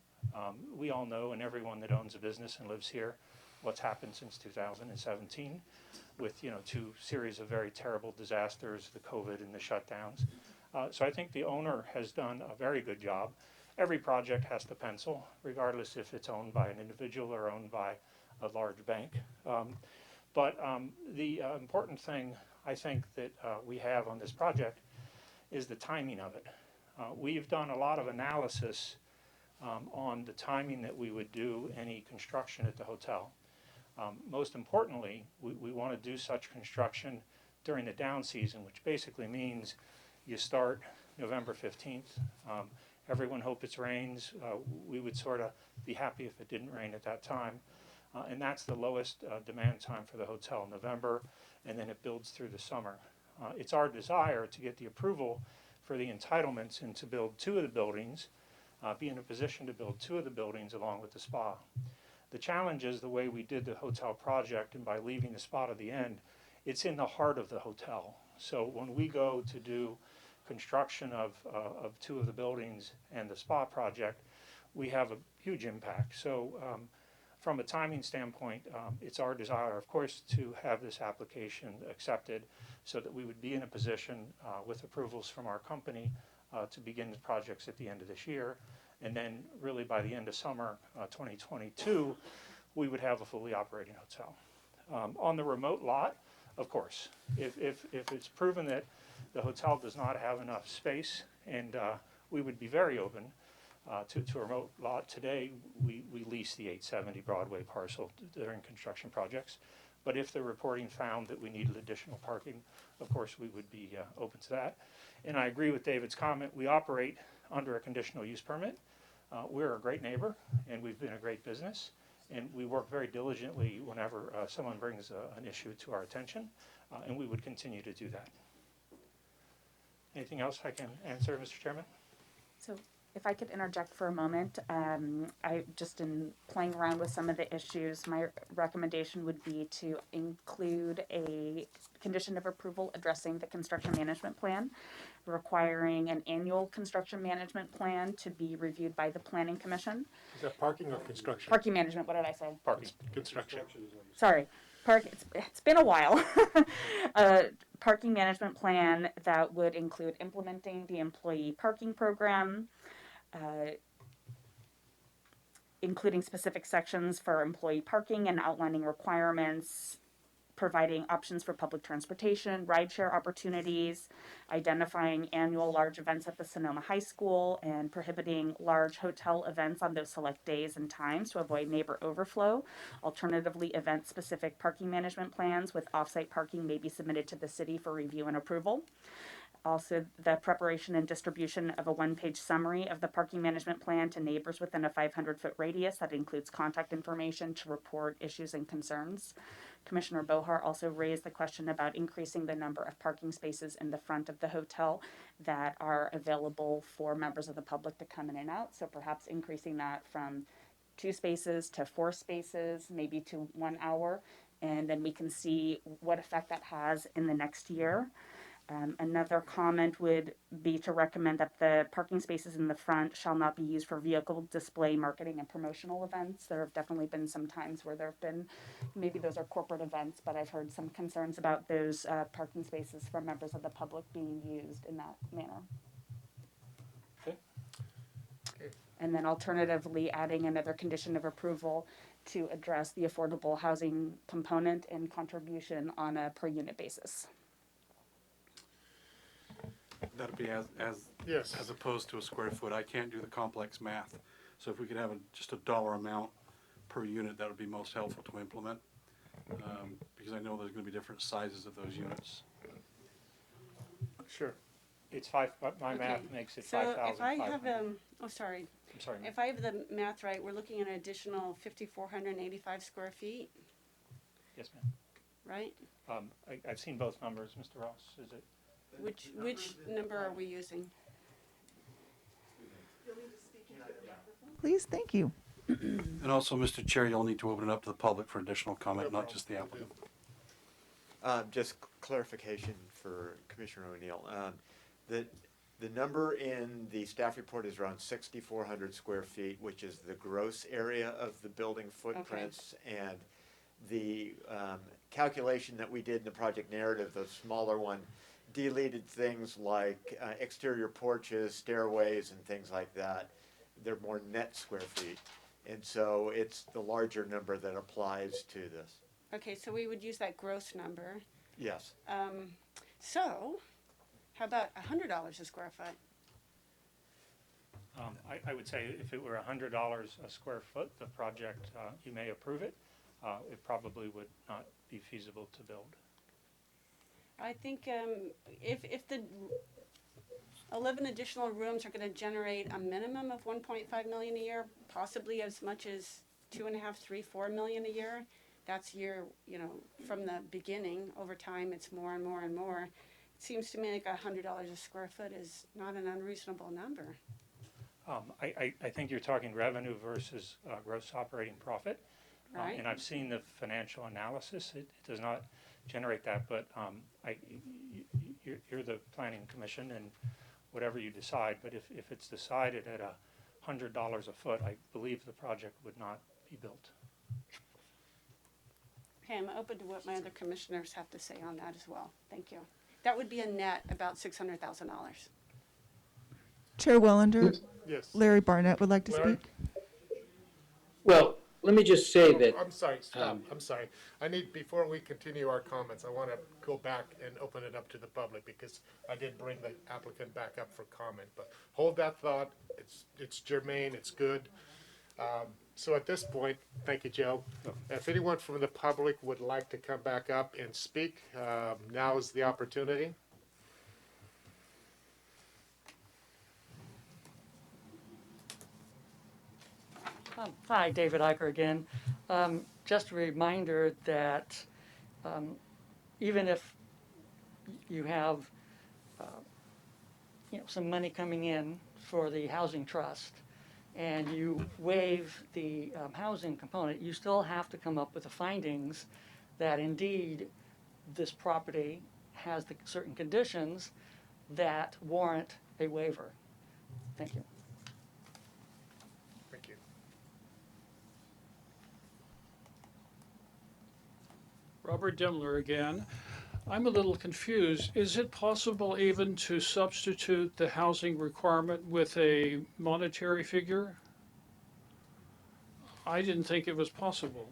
We all know, and everyone that owns a business and lives here, what's happened since 2017 with, two series of very terrible disasters, the COVID and the shutdowns. So I think the owner has done a very good job. Every project has to pencil, regardless if it's owned by an individual or owned by a large bank. But the important thing I think that we have on this project is the timing of it. We've done a lot of analysis on the timing that we would do any construction at the hotel. Most importantly, we want to do such construction during the down season, which basically means you start November 15th. Everyone hopes it rains. We would sort of be happy if it didn't rain at that time. And that's the lowest demand time for the hotel, November, and then it builds through the summer. It's our desire to get the approval for the entitlements and to build two of the buildings, be in a position to build two of the buildings along with the spa. The challenge is the way we did the hotel project, and by leaving the spa to the end, it's in the heart of the hotel. So when we go to do construction of two of the buildings and the spa project, we have a huge impact. So from a timing standpoint, it's our desire, of course, to have this application accepted so that we would be in a position with approvals from our company to begin the projects at the end of this year. And then really by the end of summer 2022, we would have a fully operating hotel. On the remote lot, of course, if it's proven that the hotel does not have enough space, and we would be very open to a remote lot. Today, we lease the 870 Broadway parcel during construction projects. But if the reporting found that we needed additional parking, of course, we would be open to that. And I agree with David's comment. We operate under a conditional use permit. We're a great neighbor, and we've been a great business. And we work very diligently whenever someone brings an issue to our attention, and we would continue to do that. Anything else I can answer, Mr. Chairman? So if I could interject for a moment, I just in playing around with some of the issues, my recommendation would be to include a condition of approval addressing the construction management plan, requiring an annual construction management plan to be reviewed by the Planning Commission. Is that parking or construction? Parking management, what did I say? Parking. Construction. Sorry, it's been a while. Parking management plan that would include implementing the employee parking program, including specific sections for employee parking and outlining requirements, providing options for public transportation, rideshare opportunities, identifying annual large events at the Sonoma High School, and prohibiting large hotel events on those select days and times to avoid neighbor overflow. Alternatively, event-specific parking management plans with off-site parking may be submitted to the city for review and approval. Also, the preparation and distribution of a one-page summary of the parking management plan to neighbors within a 500-foot radius that includes contact information to report issues and concerns. Commissioner Bohar also raised the question about increasing the number of parking spaces in the front of the hotel that are available for members of the public to come in and out. So perhaps increasing that from 2 spaces to 4 spaces, maybe to 1 hour, and then we can see what effect that has in the next year. Another comment would be to recommend that the parking spaces in the front shall not be used for vehicle display, marketing, and promotional events. There have definitely been some times where there have been, maybe those are corporate events, but I've heard some concerns about those parking spaces for members of the public being used in that manner. Okay. And then alternatively, adding another condition of approval to address the affordable housing component and contribution on a per unit basis. That'd be Yes. as opposed to a square foot. I can't do the complex math. So if we could have just a dollar amount per unit, that would be most helpful to implement. Because I know there's going to be different sizes of those units. Sure. It's my math makes it So if I have, 5,500. oh, sorry. I'm sorry. If I have the math right, we're looking at an additional 5,485 square feet, Yes, ma'am. right? I've seen both numbers, Mr. Ross. Is it? Which number are we using? Please, thank you. And also, Mr. Chair, you'll need to open it up to the public for additional comment, not just the applicant. Just clarification for Commissioner O'Neill. The number in the staff report is around 6,400 square feet, which is the gross area of the building footprints. And the calculation that we did in the project narrative, the smaller one, deleted things like exterior porches, stairways, and things like that. They're more net square feet. And so it's the larger number that applies to this. Okay, so we would use that gross number. Yes. So, how about $100 a square foot? I would say if it were $100 a square foot, the project, you may approve it. It probably would not be feasible to build. I think if the 11 additional rooms are going to generate a minimum of 1.5 million a year, possibly as much as 2.5, 3, 4 million a year. That's from the beginning. Over time, it's more and more and more. It seems to me like $100 a square foot is not an unreasonable number. I think you're talking revenue versus gross operating profit. Right. And I've seen the financial analysis. It does not generate that, but you're the planning commission and whatever you decide. But if it's decided at $100 a foot, I believe the project would not be built. Okay, I'm open to what my other commissioners have to say on that as well. Thank you. That would be a net about $600,000. Chair Wellender. Yes. Larry Barnett would like to Larry? speak. Well, let me just say that, I'm sorry, stop, I'm sorry. I need, before we continue our comments, I want to go back and open it up to the public because I did bring the applicant back up for comment, but hold that thought. It's germane, it's good. So at this point, thank you, Joe. If anyone from the public would like to come back up and speak, now is the opportunity. Hi, David Eicher again. Just a reminder that even if you have some money coming in for the housing trust and you waive the housing component, you still have to come up with the findings that indeed this property has the certain conditions that warrant a waiver. Thank you. Thank you. Robert Demler again. I'm a little confused. Is it possible even to substitute the housing requirement with a monetary figure? I didn't think it was possible.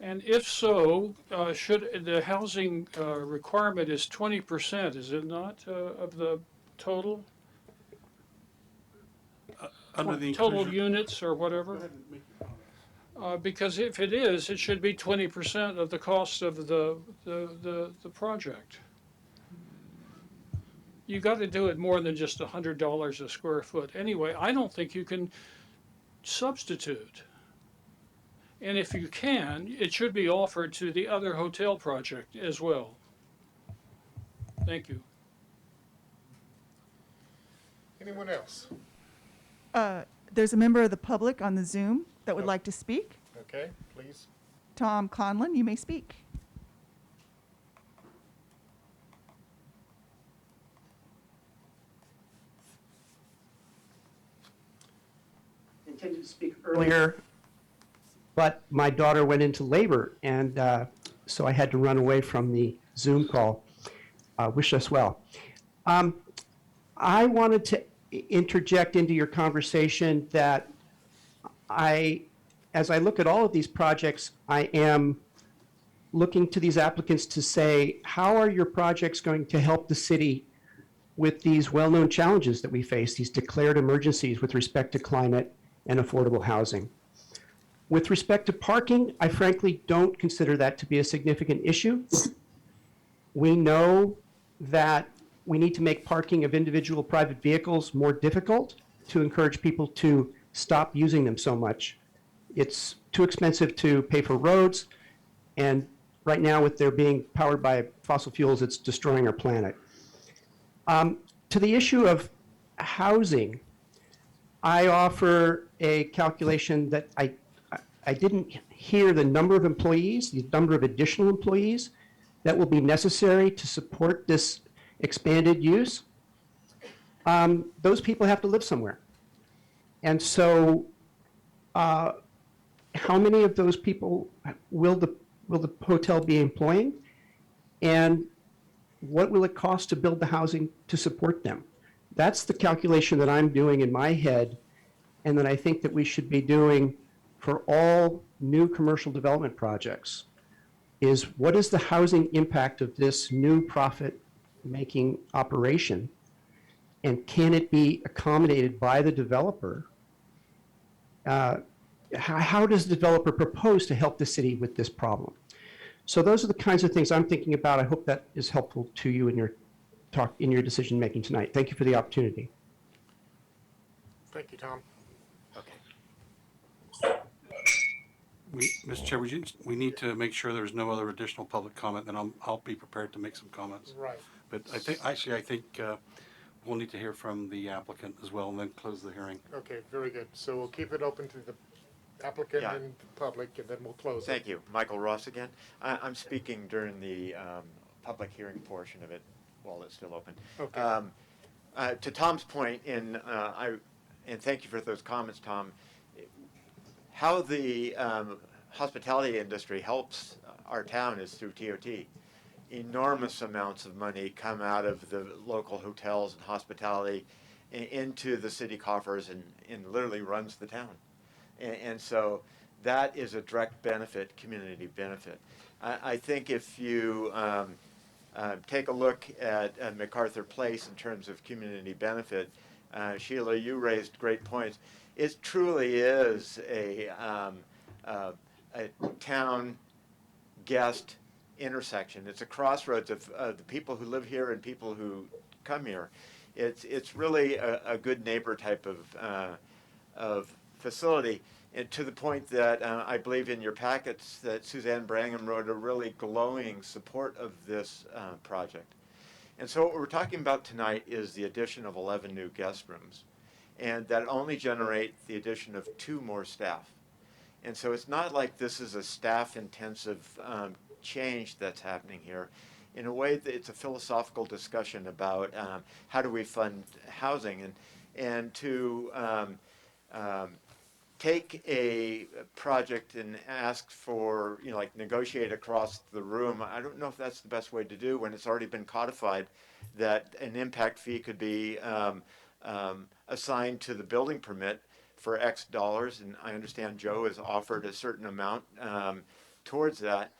And if so, should the housing requirement is 20%, is it not, of the total? Under the Total inclusion- units or whatever? Because if it is, it should be 20% of the cost of the project. You got to do it more than just $100 a square foot. Anyway, I don't think you can substitute. And if you can, it should be offered to the other hotel project as well. Thank you. Anyone else? There's a member of the public on the Zoom that would like to speak. Okay, please. Tom Conlon, you may speak. Intended to speak earlier, but my daughter went into labor, and so I had to run away from the Zoom call. Wish us well. I wanted to interject into your conversation that as I look at all of these projects, I am looking to these applicants to say, how are your projects going to help the city with these well-known challenges that we face, these declared emergencies with respect to climate and affordable housing? With respect to parking, I frankly don't consider that to be a significant issue. We know that we need to make parking of individual private vehicles more difficult to encourage people to stop using them so much. It's too expensive to pay for roads, and right now with their being powered by fossil fuels, it's destroying our planet. To the issue of housing, I offer a calculation that I didn't hear the number of employees, the number of additional employees that will be necessary to support this expanded use. Those people have to live somewhere. And so how many of those people will the hotel be employing? And what will it cost to build the housing to support them? That's the calculation that I'm doing in my head, and that I think that we should be doing for all new commercial development projects, is what is the housing impact of this new profit-making operation, and can it be accommodated by the developer? How does the developer propose to help the city with this problem? So those are the kinds of things I'm thinking about. I hope that is helpful to you in your talk, in your decision making tonight. Thank you for the opportunity. Thank you, Tom. Mr. Chair, we need to make sure there's no other additional public comment, then I'll be prepared to make some comments. Right. But I think we'll need to hear from the applicant as well and then close the hearing. Okay, very good. So we'll keep it open to the applicant Yeah. and the public, and then we'll close it. Thank you. Michael Ross again. I'm speaking during the public hearing portion of it while it's still open. Okay. To Tom's point, and thank you for those comments, Tom, how the hospitality industry helps our town is through TOT. Enormous amounts of money come out of the local hotels and hospitality into the city coffers and literally runs the town. And so that is a direct benefit, community benefit. I think if you take a look at MacArthur Place in terms of community benefit, Sheila, you raised great points. It truly is a town guest intersection. It's a crossroads of the people who live here and people who come here. It's really a good neighbor type of facility, and to the point that I believe in your packets that Suzanne Brangham wrote a really glowing support of this project. And so what we're talking about tonight is the addition of 11 new guest rooms, and that only generate the addition of 2 more staff. And so it's not like this is a staff-intensive change that's happening here. In a way, it's a philosophical discussion about how do we fund housing, and to take a project and ask for, like negotiate across the room. I don't know if that's the best way to do when it's already been codified that an impact fee could be assigned to the building permit for X dollars, and I understand Joe has offered a certain amount towards that.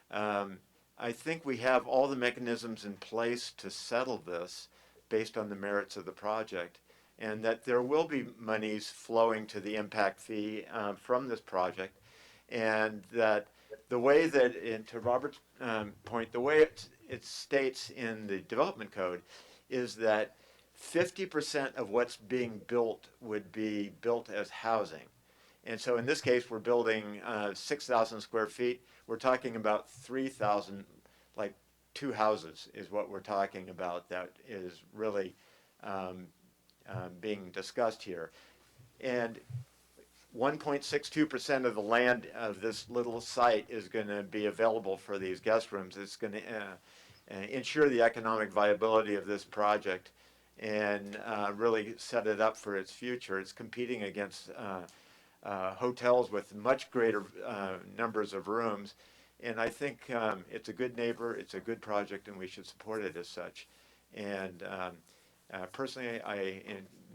I think we have all the mechanisms in place to settle this based on the merits of the project, and that there will be monies flowing to the impact fee from this project, and that the way that, and to Robert's point, the way it states in the development code is that 50% of what's being built would be built as housing. And so in this case, we're building 6,000 square feet. We're talking about 3,000, like 2 houses is what we're talking about that is really being discussed here. And 1.62% of the land of this little site is going to be available for these guest rooms. It's going to ensure the economic viability of this project and really set it up for its future. It's competing against hotels with much greater numbers of rooms. And I think it's a good neighbor, it's a good project, and we should support it as such. And personally,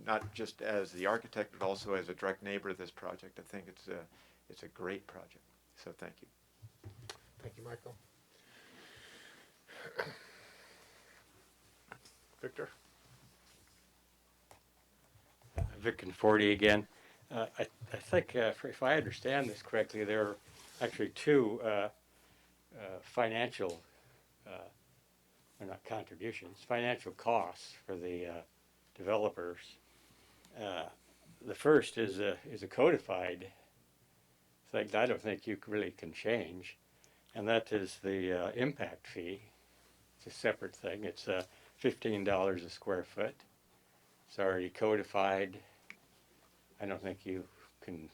not just as the architect, but also as a direct neighbor of this project, I think it's a great project. So thank you. Thank you, Michael. Victor? Vic and 40 again. I think, if I understand this correctly, there are actually 2 financial, or not contributions, financial costs for the developers. The first is a codified thing that I don't think you really can change, and that is the impact fee. It's a separate thing. It's $15 a square foot. It's already codified. I don't think you can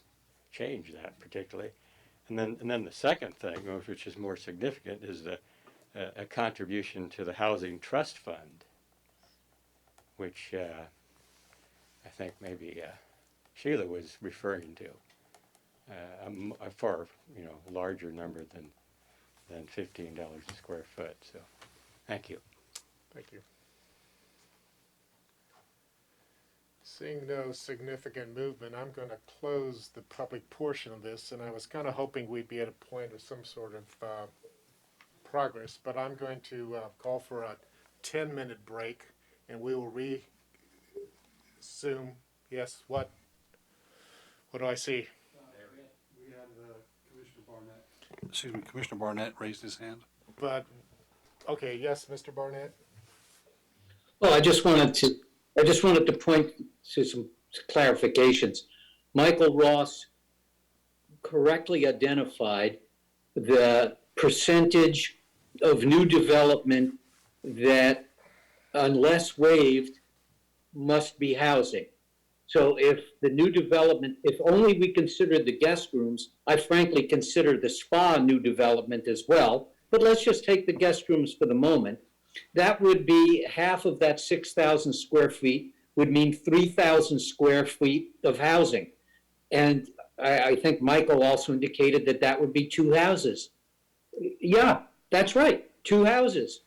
change that particularly. And then the second thing, which is more significant, is a contribution to the Housing Trust Fund, which I think maybe Sheila was referring to. A far larger number than $15 a square foot. So, thank you. Thank you. Seeing no significant movement, I'm going to close the public portion of this, and I was kind of hoping we'd be at a point of some sort of progress, but I'm going to call for a 10-minute break, and we will resume. Yes, what do I see? We had Commissioner Barnett. Excuse me, Commissioner Barnett raised his hand. But, okay, yes, Mr. Barnett? Well, I just wanted to point to some clarifications. Michael Ross correctly identified the percentage of new development that, unless waived, must be housing. So if the new development, if only we consider the guest rooms, I frankly consider the spa new development as well, but let's just take the guest rooms for the moment. That would be half of that 6,000 square feet would mean 3,000 square feet of housing. And I think Michael also indicated that that would be 2 houses. Yeah, that's right, 2 houses.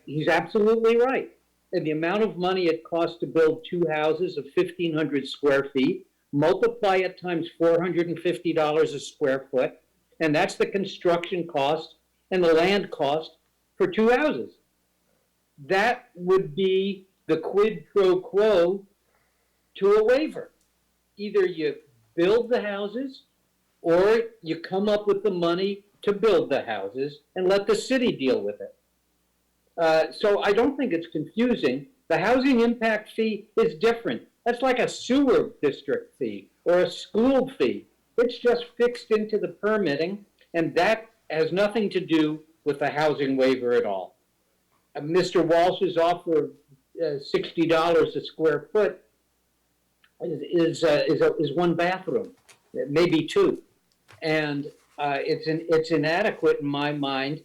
He's absolutely right. And the amount of money it costs to build 2 houses of 1,500 square feet multiply it times $450 a square foot, and that's the construction cost and the land cost for 2 houses. That would be the quid pro quo to a waiver. Either you build the houses or you come up with the money to build the houses and let the city deal with it. So I don't think it's confusing. The housing impact fee is different. That's like a sewer district fee or a school fee. It's just fixed into the permitting, and that has nothing to do with the housing waiver at all. Mr. Walsh's offer of $60 a square foot is one bathroom, maybe two, and it's inadequate in my mind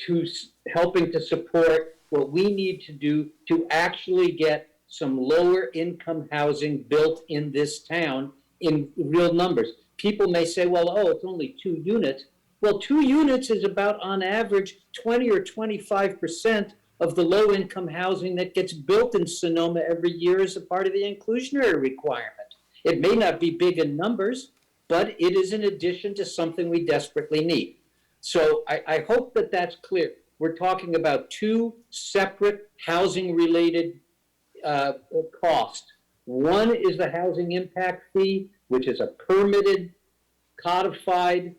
to helping to support what we need to do to actually get some lower income housing built in this town in real numbers. People may say, well, oh, it's only 2 units. Well, 2 units is about on average 20 or 25% of the low income housing that gets built in Sonoma every year as a part of the inclusionary requirement. It may not be big in numbers, but it is in addition to something we desperately need. So I hope that that's clear. We're talking about 2 separate housing related costs. One is the housing impact fee, which is a permitted, codified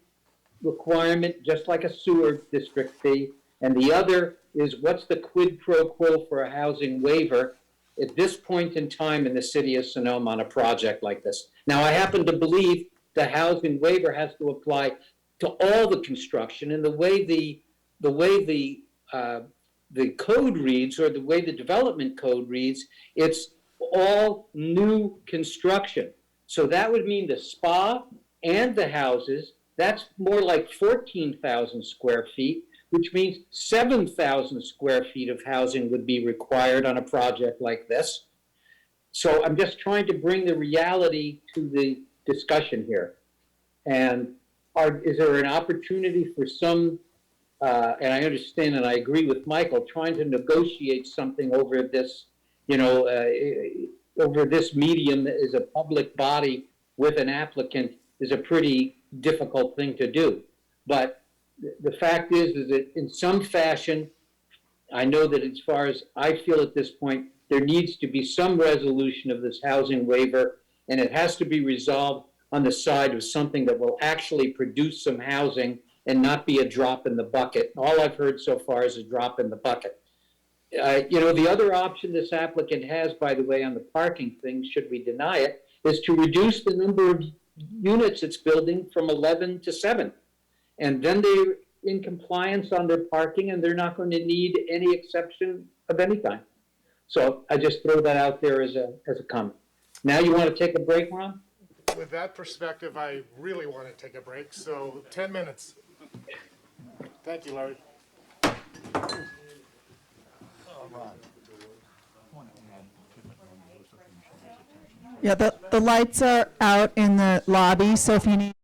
requirement, just like a sewer district fee. And the other is what's the quid pro quo for a housing waiver at this point in time in the city of Sonoma on a project like this. Now, I happen to believe the housing waiver has to apply to all the construction, and the way the code reads, or the way the development code reads, it's all new construction. So that would mean the spa and the houses, that's more like 14,000 square feet, which means 7,000 square feet of housing would be required on a project like this. So I'm just trying to bring the reality to the discussion here. And is there an opportunity for some, and I understand and I agree with Michael, trying to negotiate something over this, over this medium as a public body with an applicant is a pretty difficult thing to do. But the fact is that in some fashion, I know that as far as I feel at this point, there needs to be some resolution of this housing waiver, and it has to be resolved on the side of something that will actually produce some housing and not be a drop in the bucket. All I've heard so far is a drop in the bucket. The other option this applicant has, by the way, on the parking thing, should we deny it, is to reduce the number of units it's building from 11 to 7. And then they're in compliance on their parking, and they're not going to need any exception of any kind. So I just throw that out there as a comment. Now you want to take a break, Ron? With that perspective, I really want to take a break, so 10 minutes. Thank you, Larry. Yeah, the lights are out in the lobby, so if you need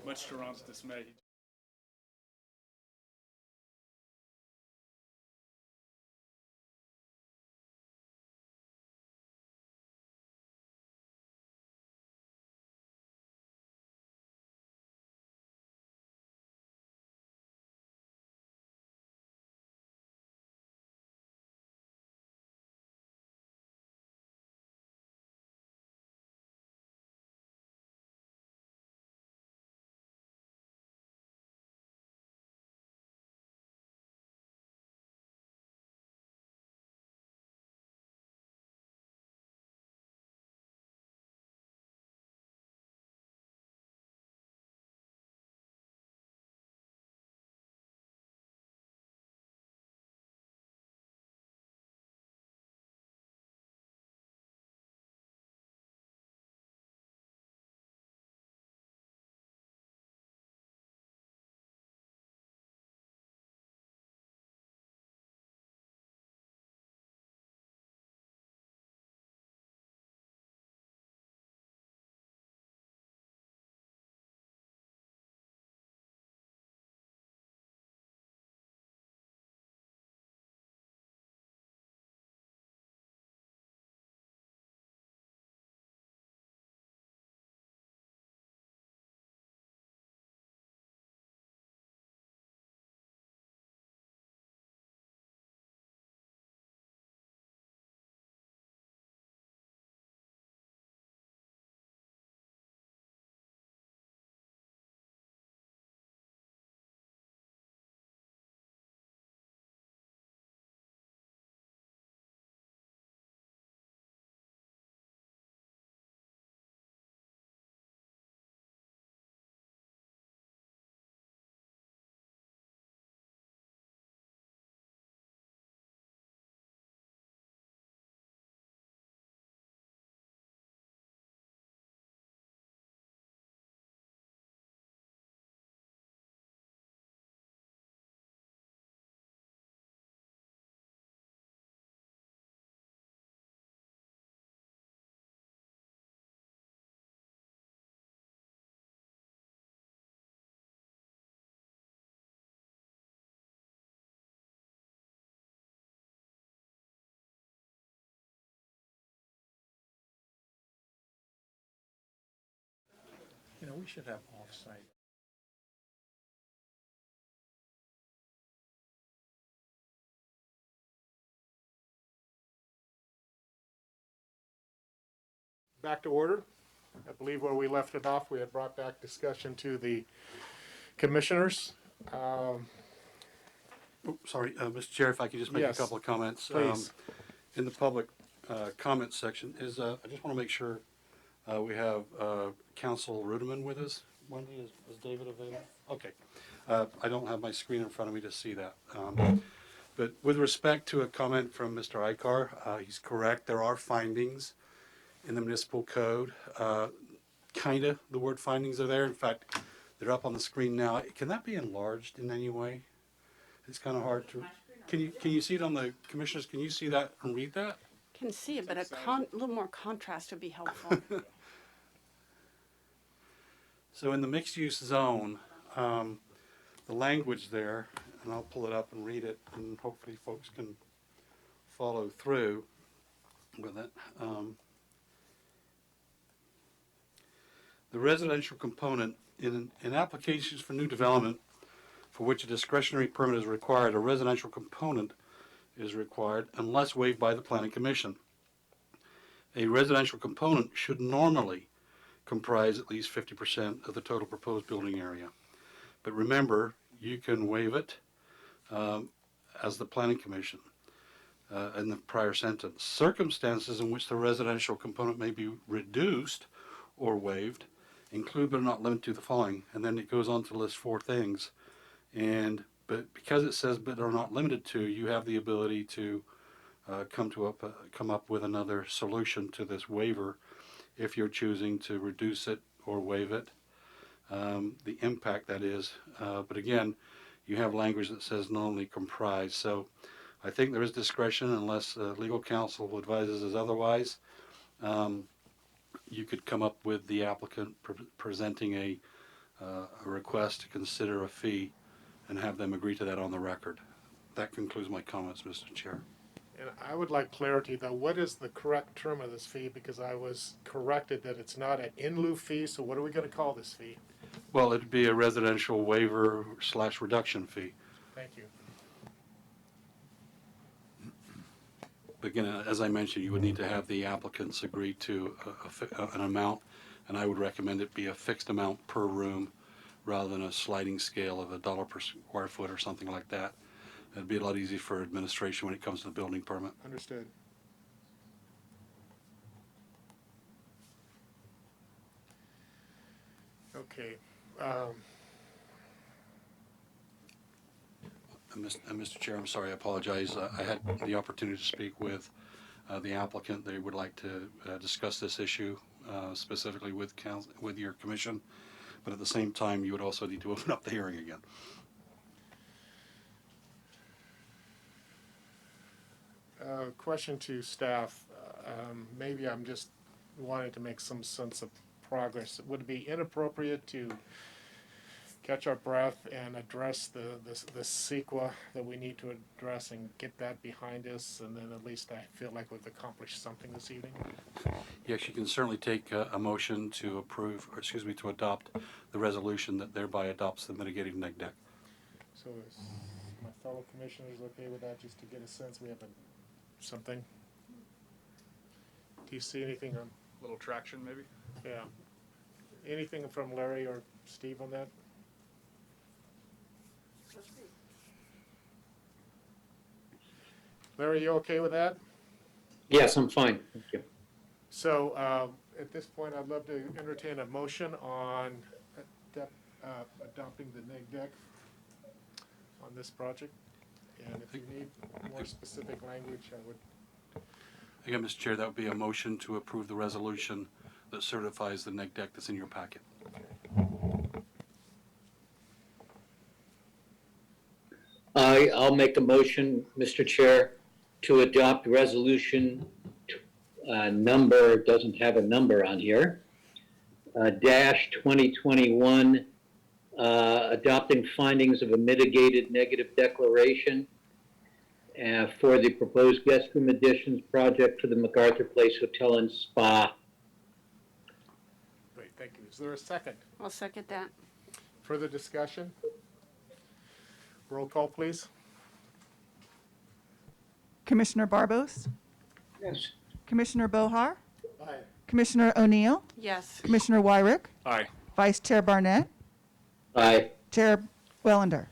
much to Ron's dismay. You know, we should have off-site. Back to order. I believe where we left it off, we had brought back discussion to the commissioners. Sorry, Mr. Chair, if I could just make a Yes, couple of comments. please. In the public comments section, I just want to make sure we have Council Ruderman with us. Wendy, is David available? Okay. I don't have my screen in front of me to see that. But with respect to a comment from Mr. Ikar, he's correct. There are findings in the municipal code. Kind of the word findings are there. In fact, they're up on the screen now. Can that be enlarged in any way? It's kind of hard to. Can you see it on the commissioners? Can you see that and read that? Can see it, but a little more contrast would be helpful. So in the mixed use zone, the language there, and I'll pull it up and read it, and hopefully folks can follow through with it. The residential component in applications for new development for which a discretionary permit is required, a residential component is required unless waived by the Planning Commission. A residential component should normally comprise at least 50% of the total proposed building area. But remember, you can waive it as the Planning Commission in the prior sentence. Circumstances in which the residential component may be reduced or waived include but are not limited to the following. And then it goes on to list 4 things. But because it says but are not limited to, you have the ability to come up with another solution to this waiver if you're choosing to reduce it or waive it, the impact that is. But again, you have language that says not only comprise. So I think there is discretion unless legal counsel advises us otherwise. You could come up with the applicant presenting a request to consider a fee and have them agree to that on the record. That concludes my comments, Mr. Chair. And I would like clarity, though. What is the correct term of this fee? Because I was corrected that it's not an in lieu fee, so what are we going to call this fee? Well, it'd be a residential waiver / reduction fee. Thank you. Again, as I mentioned, you would need to have the applicants agree to an amount, and I would recommend it be a fixed amount per room rather than a sliding scale of $1 per square foot or something like that. It'd be a lot easier for administration when it comes to the building permit. Understood. Okay. Mr. Chair, I'm sorry, I apologize. I had the opportunity to speak with the applicant. They would like to discuss this issue specifically with your commission, but at the same time, you would also need to open up the hearing again. Question to staff. Maybe I'm just wanting to make some sense of progress. Would it be inappropriate to catch our breath and address the CEQA that we need to address and get that behind us, and then at least I feel like we've accomplished something this evening? Yes, you can certainly take a motion to approve, or excuse me, to adopt the resolution that thereby adopts the mitigating neg deck. So is my fellow commissioners okay with that, just to get a sense we have something? Do you see anything on? Little traction, maybe? Yeah. Anything from Larry or Steve on that? Larry, you okay with that? Yes, I'm fine. Thank you. So at this point, I'd love to entertain a motion on adopting the neg deck on this project. And if you need more specific language, I would. Again, Mr. Chair, that would be a motion to approve the resolution that certifies the neg deck that's in your packet. I'll make a motion, Mr. Chair, to adopt resolution number, doesn't have a number on here, dash 2021, adopting findings of a mitigated negative declaration for the proposed guest room additions project for the Macarthur Place Hotel and Spa. Great, thank you. Is there a second? I'll second that. Further discussion? Roll call, please. Commissioner Barbos? Yes. Commissioner Bohar? Aye. Commissioner O'Neill? Yes. Commissioner Wyrick? Aye. Vice Chair Barnett? Aye. Chair Wellender?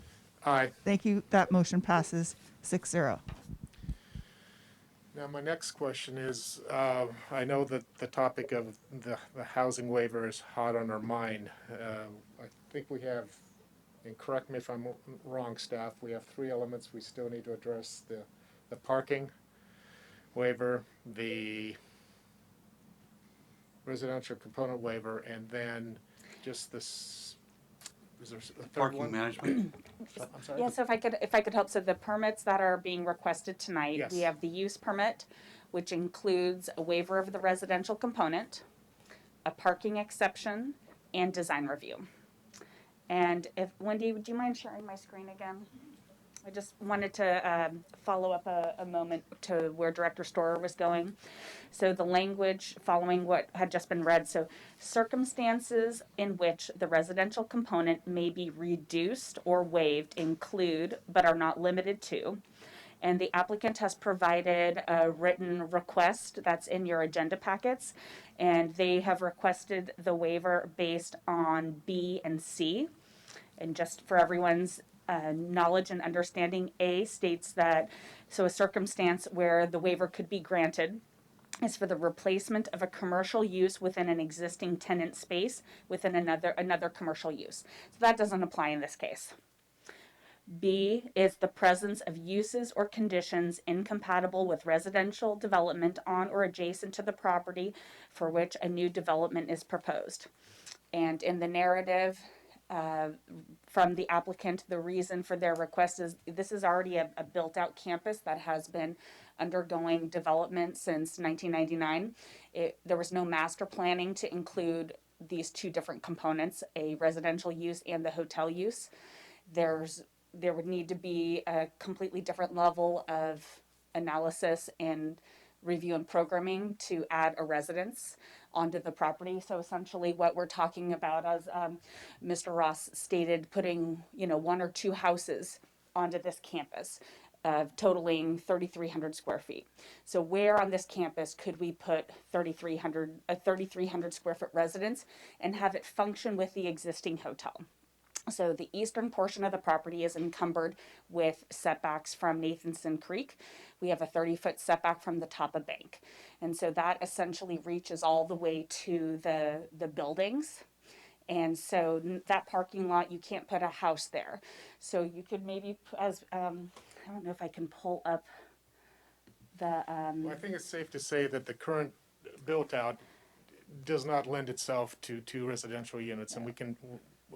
Aye. Thank you. That motion passes 6-0. Now, my next question is, I know that the topic of the housing waiver is hot on our mind. I think we have, and correct me if I'm wrong, staff, we have three elements we still need to address: the parking waiver, the residential component waiver, and then just this, is there a third Parking one? management. I'm sorry? Yeah, so if I could help, so the permits that are being requested tonight, Yes. we have the use permit, which includes a waiver of the residential component, a parking exception, and design review. And if, Wendy, would you mind sharing my screen again? I just wanted to follow up a moment to where Director Storer was going. So the language following what had just been read, so circumstances in which the residential component may be reduced or waived include, but are not limited to. And the applicant has provided a written request that's in your agenda packets. And they have requested the waiver based on B and C. And just for everyone's knowledge and understanding, A states that, so a circumstance where the waiver could be granted is for the replacement of a commercial use within an existing tenant space within another commercial use. So that doesn't apply in this case. B is the presence of uses or conditions incompatible with residential development on or adjacent to the property for which a new development is proposed. And in the narrative, from the applicant, the reason for their request is this is already a built-out campus that has been undergoing development since 1999. There was no master planning to include these two different components, a residential use and the hotel use. There would need to be a completely different level of analysis and review and programming to add a residence onto the property. So essentially what we're talking about, as Mr. Ross stated, putting, one or two houses onto this campus, totaling 3,300 square feet. So where on this campus could we put a 3,300 square foot residence and have it function with the existing hotel? So the eastern portion of the property is encumbered with setbacks from Nathanson Creek. We have a 30-foot setback from the top of bank. And so that essentially reaches all the way to the buildings. And so that parking lot, you can't put a house there. So you could maybe, I don't know if I can pull up the. Well, I think it's safe to say that the current built-out does not lend itself to residential units, and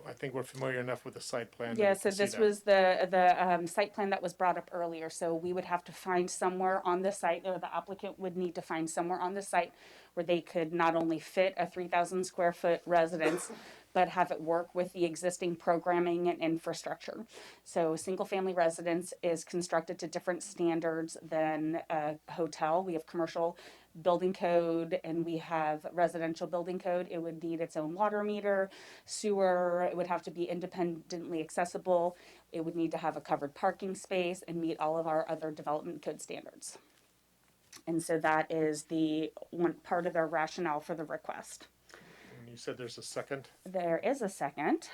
I think we're familiar enough with the site plan. Yeah, so this was the site plan that was brought up earlier. So we would have to find somewhere on the site, or the applicant would need to find somewhere on the site where they could not only fit a 3,000 square foot residence, but have it work with the existing programming and infrastructure. So single family residence is constructed to different standards than a hotel. We have commercial building code and we have residential building code. It would need its own water meter, sewer. It would have to be independently accessible. It would need to have a covered parking space and meet all of our other development code standards. And so that is the one part of the rationale for the request. And you said there's a second? There is a second.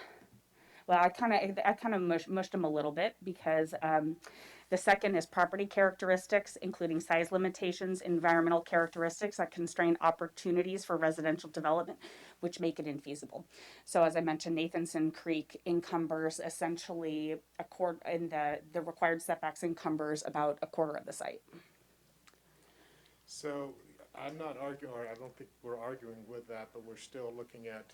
Well, I kind of mushed them a little bit because the second is property characteristics, including size limitations, environmental characteristics that constrain opportunities for residential development, which make it infeasible. So as I mentioned, Nathanson Creek encumbers essentially the required setbacks encumbers about a quarter of the site. So I'm not arguing, or I don't think we're arguing with that, but we're still looking at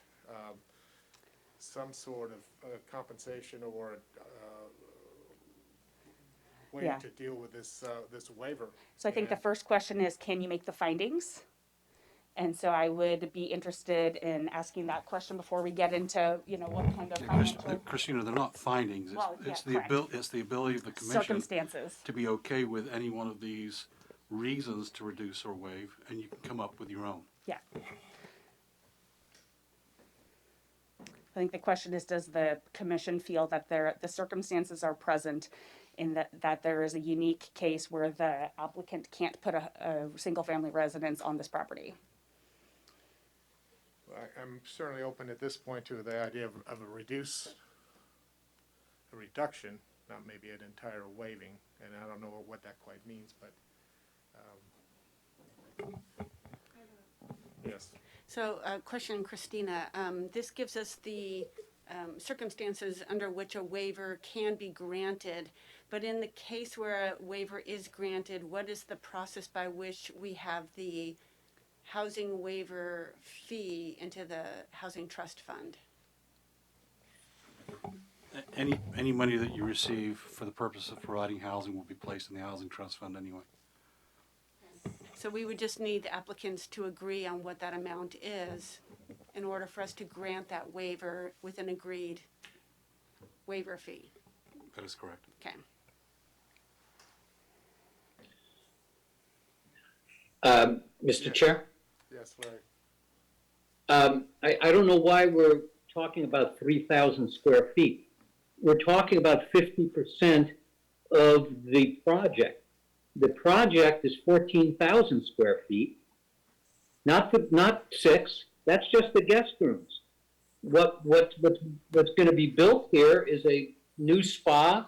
some sort of compensation or way to deal with this waiver. So I think the first question is, can you make the findings? And so I would be interested in asking that question before we get into, what kind of financial. Christina, they're not findings. It's the ability of the commission circumstances to be okay with any one of these reasons to reduce or waive, and you can come up with your own. Yeah. I think the question is, does the commission feel that the circumstances are present in that there is a unique case where the applicant can't put a single-family residence on this property? I'm certainly open at this point to the idea of a reduction, not maybe an entire waiving, and I don't know what that quite means, but yes. So, question, Christina. This gives us the circumstances under which a waiver can be granted, but in the case where a waiver is granted, what is the process by which we have the housing waiver fee into the housing trust fund? Any money that you receive for the purpose of providing housing will be placed in the housing trust fund anyway. So we would just need the applicants to agree on what that amount is in order for us to grant that waiver with an agreed waiver fee. That is correct. Okay. Mr. Chair? Yes, Larry. I don't know why we're talking about 3,000 square feet. We're talking about 50% of the project. The project is 14,000 square feet, not 6. That's just the guest rooms. What's going to be built here is a new spa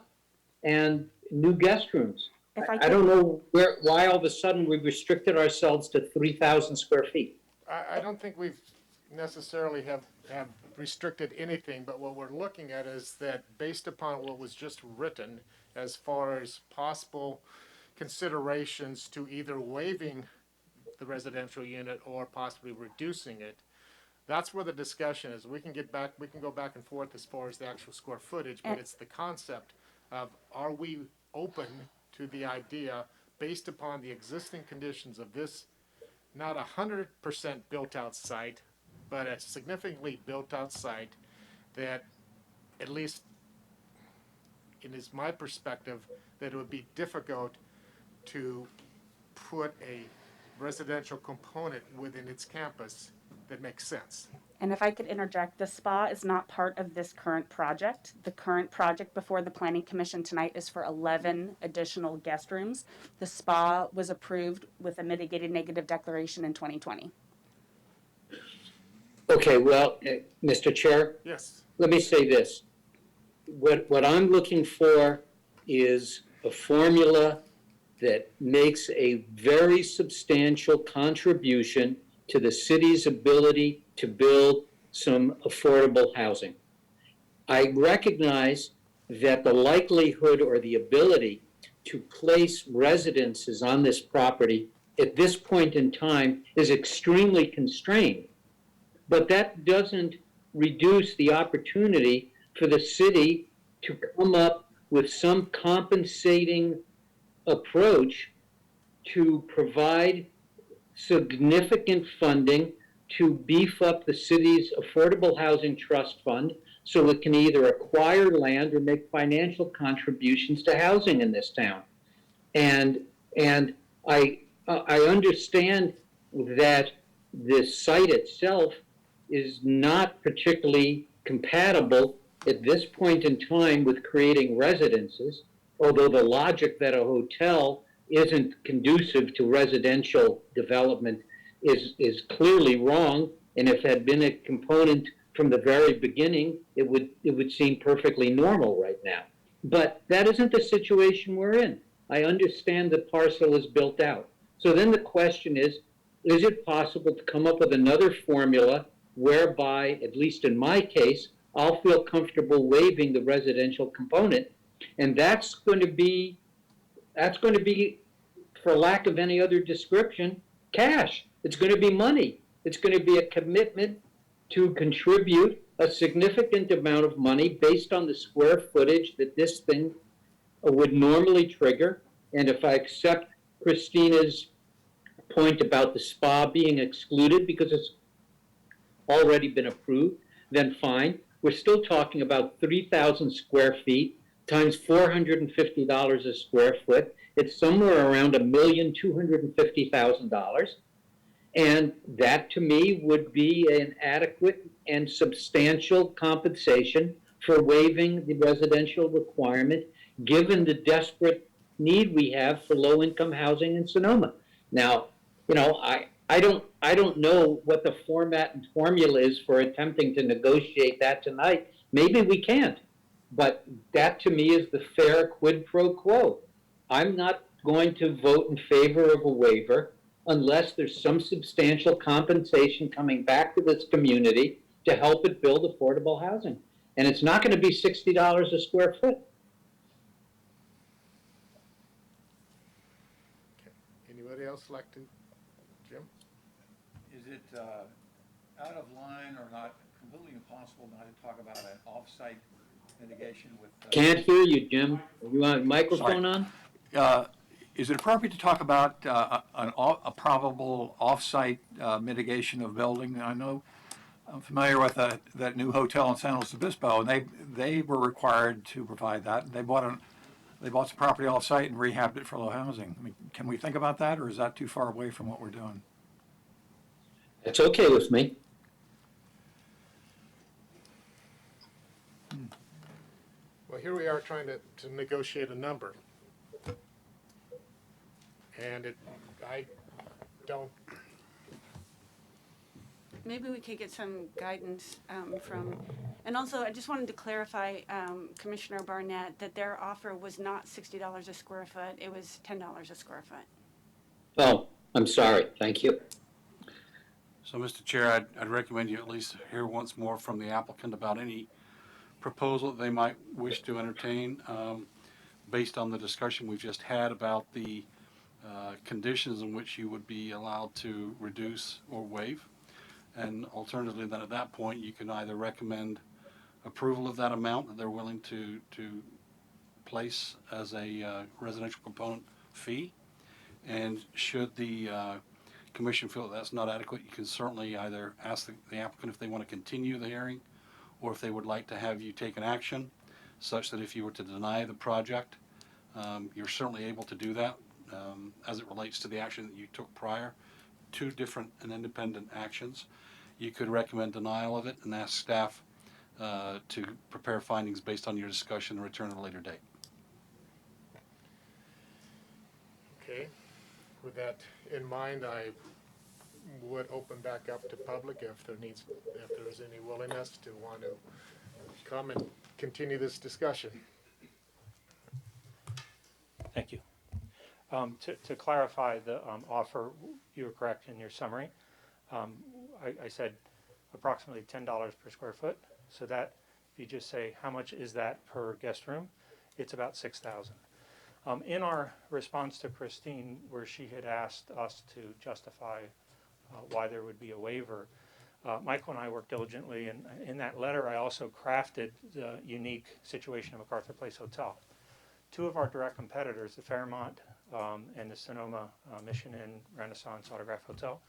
and new guest rooms. I don't know why all of a sudden we've restricted ourselves to 3,000 square feet. I don't think we've necessarily have restricted anything, but what we're looking at is that based upon what was just written as far as possible considerations to either waiving the residential unit or possibly reducing it, that's where the discussion is. We can go back and forth as far as the actual square footage, but it's the concept of, are we open to the idea based upon the existing conditions of this not 100% built out site, but a significantly built-out site that, at least it is my perspective, that it would be difficult to put a residential component within its campus that makes sense. And if I could interject, the spa is not part of this current project. The current project before the Planning Commission tonight is for 11 additional guest rooms. The spa was approved with a mitigated negative declaration in 2020. Okay, well, Mr. Chair, Yes. let me say this. What I'm looking for is a formula that makes a very substantial contribution to the city's ability to build some affordable housing. I recognize that the likelihood or the ability to place residences on this property at this point in time is extremely constrained. But that doesn't reduce the opportunity for the city to come up with some compensating approach to provide significant funding to beef up the city's Affordable Housing Trust Fund so it can either acquire land or make financial contributions to housing in this town. And I understand that the site itself is not particularly compatible at this point in time with creating residences, although the logic that a hotel isn't conducive to residential development is clearly wrong. And if it had been a component from the very beginning, it would seem perfectly normal right now. But that isn't the situation we're in. I understand the parcel is built out. So then the question is it possible to come up with another formula whereby, at least in my case, I'll feel comfortable waiving the residential component, and that's going to be, for lack of any other description, cash. It's going to be money. It's going to be a commitment to contribute a significant amount of money based on the square footage that this thing would normally trigger. And if I accept Christina's point about the spa being excluded because it's already been approved, then fine. We're still talking about 3,000 square feet times $450 a square foot. It's somewhere around $1,250,000. And that to me would be an adequate and substantial compensation for waiving the residential requirement, given the desperate need we have for low-income housing in Sonoma. Now, I don't know what the format and formula is for attempting to negotiate that tonight. Maybe we can't, but that to me is the fair quid pro quo. I'm not going to vote in favor of a waiver unless there's some substantial compensation coming back to this community to help it build affordable housing. And it's not going to be $60 a square foot. Anybody else like to? Jim? Is it out of line or not completely impossible not to talk about an off-site mitigation with? Can't hear you, Jim. You want a microphone on? Is it appropriate to talk about a probable off-site mitigation of building? I know I'm familiar with that new hotel in San Luis Obispo, and they were required to provide that. They bought some property off-site and rehabbed it for low housing. I mean, can we think about that, or is that too far away from what we're doing? It's okay with me. Well, here we are trying to negotiate a number. And I don't. Maybe we could get some guidance from, and also I just wanted to clarify, Commissioner Barnett, that their offer was not $60 a square foot, it was $10 a square foot. Oh, I'm sorry. Thank you. So, Mr. Chair, I'd recommend you at least hear once more from the applicant about any proposal that they might wish to entertain, based on the discussion we've just had about the conditions in which you would be allowed to reduce or waive. And alternatively, then at that point, you can either recommend approval of that amount that they're willing to place as a residential component fee. And should the commission feel that that's not adequate, you can certainly either ask the applicant if they want to continue the hearing, or if they would like to have you take an action, such that if you were to deny the project, you're certainly able to do that as it relates to the action that you took prior. Two different and independent actions. You could recommend denial of it and ask staff to prepare findings based on your discussion and return at a later date. Okay, with that in mind, I would open back up to public if there's any willingness to want to come and continue this discussion. Thank you. To clarify the offer, you were correct in your summary. I said approximately $10 per square foot. So that, if you just say how much is that per guest room, it's about $6,000. In our response to Christine, where she had asked us to justify why there would be a waiver, Michael and I worked diligently, and in that letter I also crafted the unique situation of Macarthur Place Hotel. Two of our direct competitors, the Fairmont and the Sonoma Mission Inn Renaissance Autograph Hotel,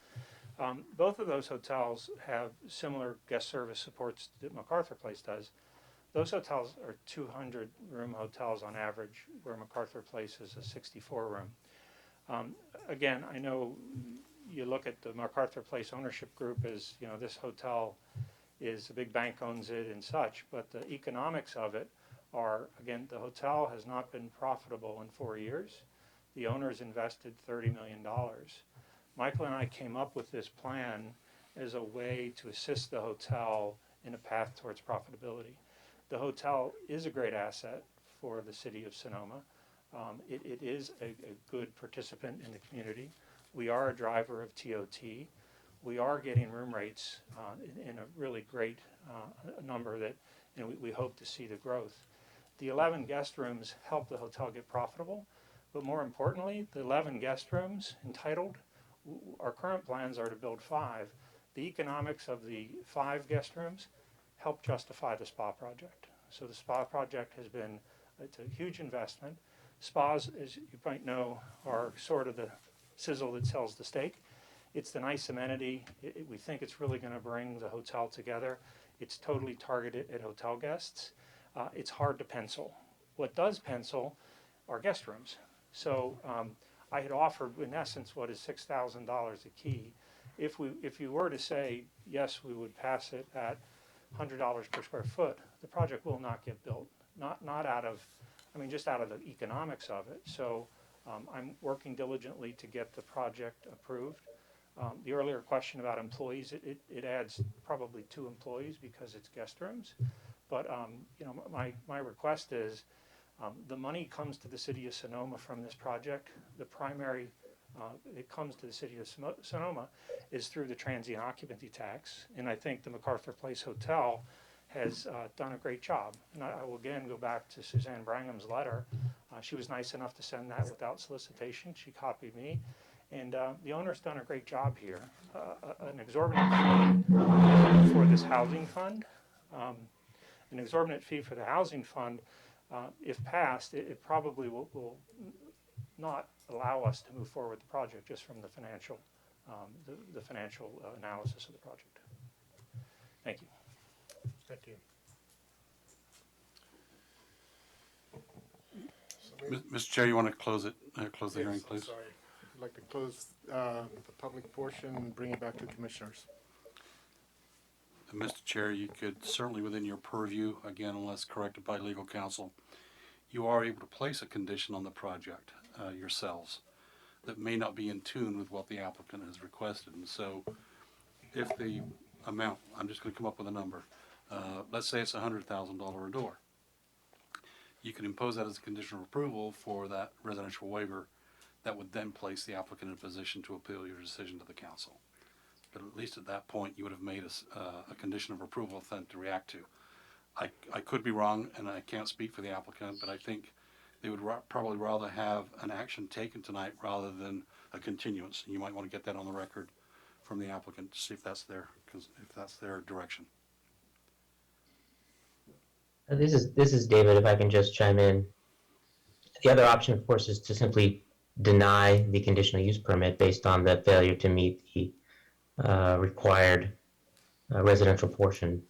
both of those hotels have similar guest service supports that Macarthur Place does. Those hotels are 200-room hotels on average, where Macarthur Place is a 64-room. Again, I know you look at the Macarthur Place ownership group as, you know, this hotel is a big bank owns it and such, but the economics of it are, again, the hotel has not been profitable in 4 years. The owners invested $30 million. Michael and I came up with this plan as a way to assist the hotel in a path towards profitability. The hotel is a great asset for the city of Sonoma. It is a good participant in the community. We are a driver of TOT. We are getting room rates in a really great number that, you know, we hope to see the growth. The 11 guest rooms help the hotel get profitable, but more importantly, the 11 guest rooms entitled, our current plans are to build 5. The economics of the 5 guest rooms help justify the spa project. So the spa project has been, it's a huge investment. Spas, as you might know, are sort of the sizzle that sells the steak. It's the nice amenity. We think it's really going to bring the hotel together. It's totally targeted at hotel guests. It's hard to pencil. What does pencil are guest rooms. So I had offered, in essence, what is $6,000 a key. If you were to say, yes, we would pass it at $100 per square foot, the project will not get built. Not out of, I mean, just out of the economics of it. So I'm working diligently to get the project approved. The earlier question about employees, it adds probably 2 employees because it's guest rooms. But you know, my request is the money comes to the city of Sonoma from this project. The primary it comes to the city of Sonoma is through the transient occupancy tax, and I think the Macarthur Place Hotel has done a great job. And I will again go back to Suzanne Brangham's letter. She was nice enough to send that without solicitation. She copied me. And the owner's done a great job here. An exorbitant fee for this housing fund. An exorbitant fee for the housing fund, if passed, it probably will not allow us to move forward with the project just from the financial analysis of the project. Thank you. Thank you. Mr. Chair, you want to close it? Close the hearing, please. Sorry. I'd like to close the public portion and bring it back to commissioners. Mr. Chair, you could certainly, within your purview, again, unless corrected by legal counsel, you are able to place a condition on the project yourselves that may not be in tune with what the applicant has requested. And so if the amount, I'm just going to come up with a number, let's say it's $100,000 a door. You can impose that as a condition of approval for that residential waiver that would then place the applicant in a position to appeal your decision to the council. But at least at that point, you would have made a condition of approval then to react to. I could be wrong, and I can't speak for the applicant, but I think they would probably rather have an action taken tonight rather than a continuance. And you might want to get that on the record from the applicant to see if that's their direction. This is David, if I can just chime in. The other option, of course, is to simply deny the conditional use permit based on the failure to meet the required residential portion.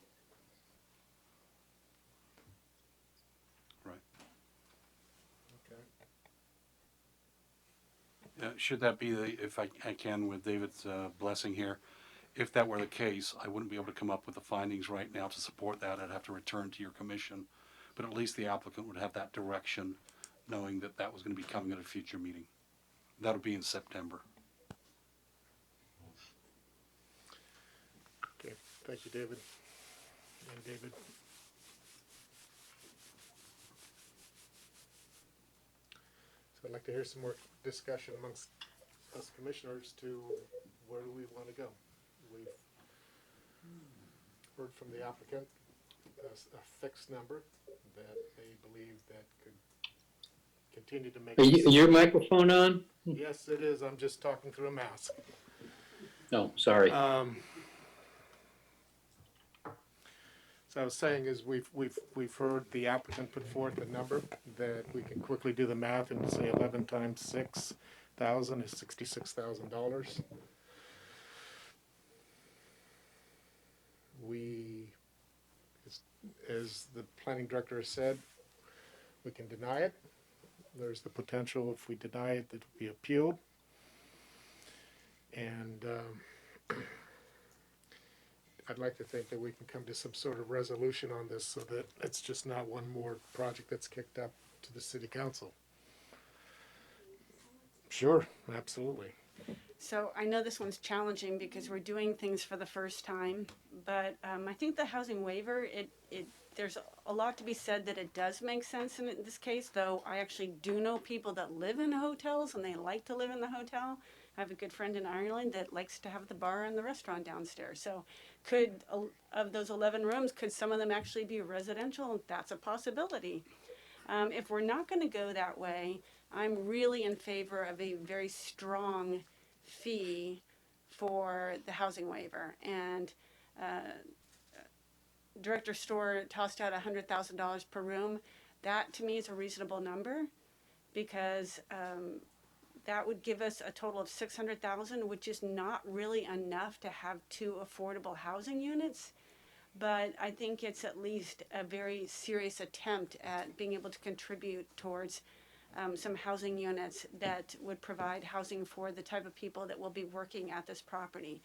Should that be if I can, with David's blessing here, if that were the case, I wouldn't be able to come up with the findings right now to support that. I'd have to return to your commission. But at least the applicant would have that direction, knowing that that was going to be coming at a future meeting. That would be in September. Okay, thank you, David. And David. So I'd like to hear some more discussion amongst us commissioners to where do we want to go. We've heard from the applicant a fixed number that they believe that could continue to make. Your microphone on? Yes, it is. I'm just talking through a mask. No, sorry. So I was saying is we've heard the applicant put forth a number that we can quickly do the math and say 11 times 6,000 is $66,000. We, as the planning director has said, we can deny it. There's the potential if we deny it that it will be appealed. And I'd like to think that we can come to some sort of resolution on this so that it's just not one more project that's kicked up to the city council. Sure, absolutely. So I know this one's challenging because we're doing things for the first time, but I think the housing waiver, there's a lot to be said that it does make sense in this case, though I actually do know people that live in hotels and they like to live in the hotel. I have a good friend in Ireland that likes to have the bar and the restaurant downstairs. So could, of those 11 rooms, could some of them actually be residential? That's a possibility. If we're not going to go that way, I'm really in favor of a very strong fee for the housing waiver. And Director Storr tossed out $100,000 per room. That to me is a reasonable number because that would give us a total of $600,000, which is not really enough to have 2 affordable housing units. But I think it's at least a very serious attempt at being able to contribute towards some housing units that would provide housing for the type of people that will be working at this property.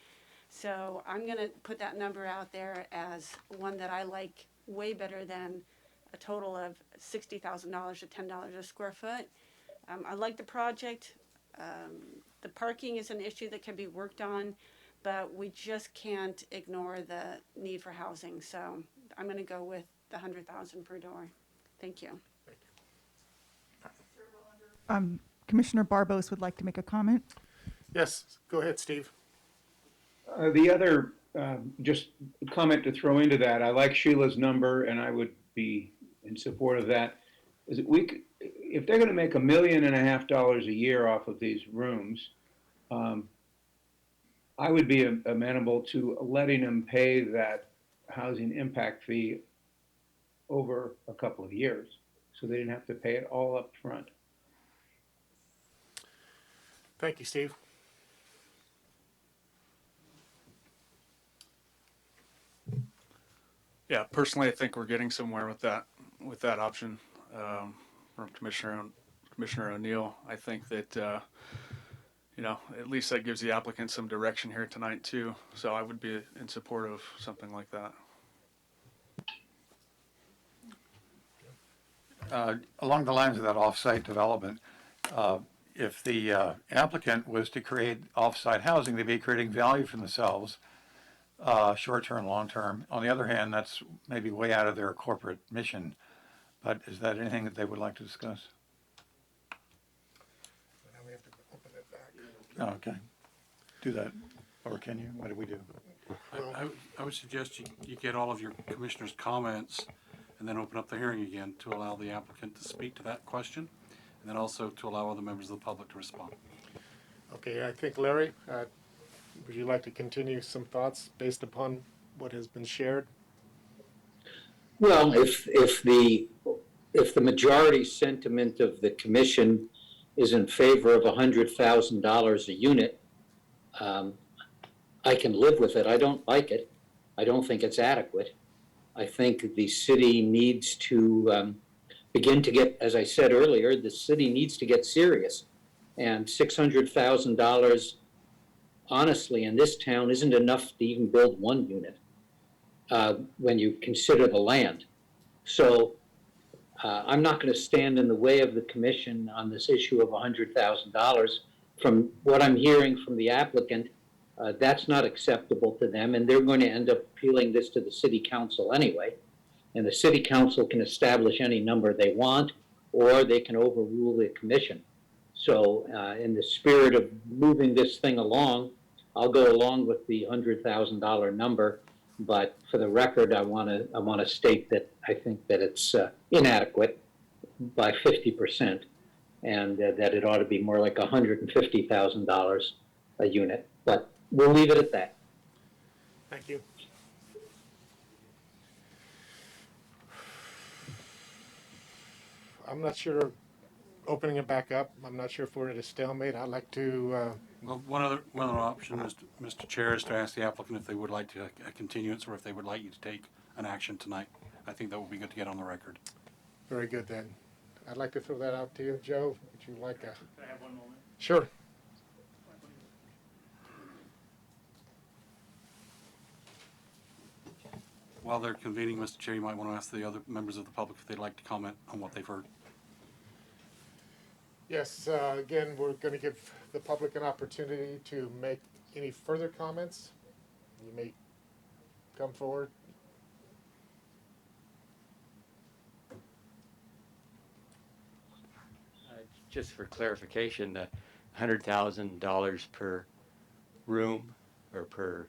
So I'm going to put that number out there as one that I like way better than a total of $60,000 to $10 a square foot. I like the project. The parking is an issue that can be worked on, but we just can't ignore the need for housing. So I'm going to go with the $100,000 per door. Thank you. Commissioner Barbos would like to make a comment. Yes, go ahead, Steve. The other, just comment to throw into that, I like Sheila's number and I would be in support of that. Is that if they're going to make $1.5 million a year off of these rooms, I would be amenable to letting them pay that housing impact fee over a couple of years, so they didn't have to pay it all up front. Thank you, Steve. Yeah, personally, I think we're getting somewhere with that option from Commissioner O'Neill. I think that at least that gives the applicant some direction here tonight too. So I would be in support of something like that. Along the lines of that off-site development, if the applicant was to create off-site housing, they'd be creating value for themselves, short-term, long-term. On the other hand, that's maybe way out of their corporate mission. But is that anything that they would like to discuss? Now we have to open it back. Oh, okay. Do that. Or can you? What do we do? I would suggest you get all of your commissioners' comments and then open up the hearing again to allow the applicant to speak to that question, and then also to allow other members of the public to respond. Okay, I think Larry, would you like to continue some thoughts based upon what has been shared? Well, if the majority sentiment of the commission is in favor of $100,000 a unit. I can live with it. I don't like it. I don't think it's adequate. I think the city needs to begin to get, as I said earlier, the city needs to get serious. And $600,000, honestly, in this town isn't enough to even build one unit when you consider the land. So I'm not going to stand in the way of the commission on this issue of $100,000. From what I'm hearing from the applicant, that's not acceptable to them, and they're going to end up appealing this to the city council anyway. And the city council can establish any number they want, or they can overrule the commission. So in the spirit of moving this thing along, I'll go along with the $100,000 number. But for the record, I want to state that I think that it's inadequate by 50%, and that it ought to be more like $150,000 a unit. But we'll leave it at that. Thank you. I'm not sure, opening it back up, I'm not sure if we're at a stalemate. I'd like to, Well, one other option, Mr. Chair, is to ask the applicant if they would like to a continuance or if they would like you to take an action tonight. I think that would be good to get on the record. very good then. I'd like to throw that out to you. Joe, would you like a? Can I have one moment? Sure. While they're convening, Mr. Chair, you might want to ask the other members of the public if they'd like to comment on what they've heard. Yes, again, we're going to give the public an opportunity to make any further comments. You may come forward. Just for clarification, $100,000 per room or per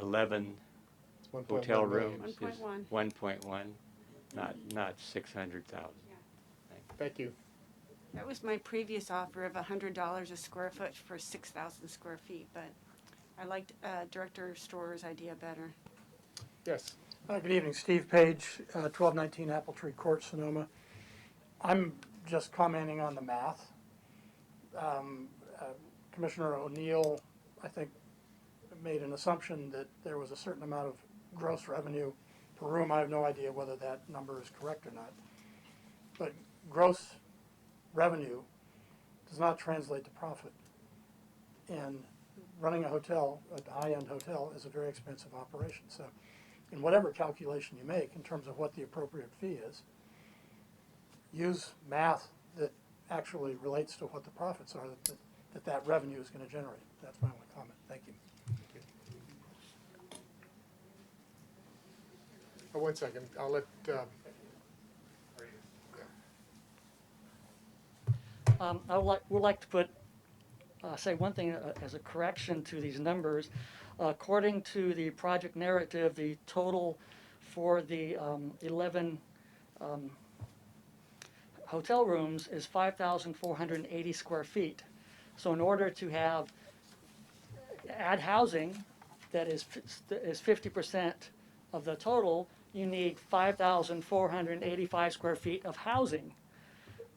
11 hotel rooms is 1.1, not 600,000. Thank you. That was my previous offer of $100 a square foot for 6,000 square feet, but I liked Director Storer's idea better. Yes. Good evening, Steve Page, 1219 Apple Tree Court, Sonoma. I'm just commenting on the math. Commissioner O'Neill, I think, made an assumption that there was a certain amount of gross revenue per room. I have no idea whether that number is correct or not. But gross revenue does not translate to profit. And running a hotel, a high-end hotel, is a very expensive operation. So in whatever calculation you make in terms of what the appropriate fee is, use math that actually relates to what the profits are that revenue is going to generate. That's my only comment. Thank you. Oh, 1 second. I'll let. I would like to put say one thing as a correction to these numbers. According to the project narrative, the total for the 11 hotel rooms is 5,480 square feet. So in order to add housing that is 50% of the total, you need 5,485 square feet of housing,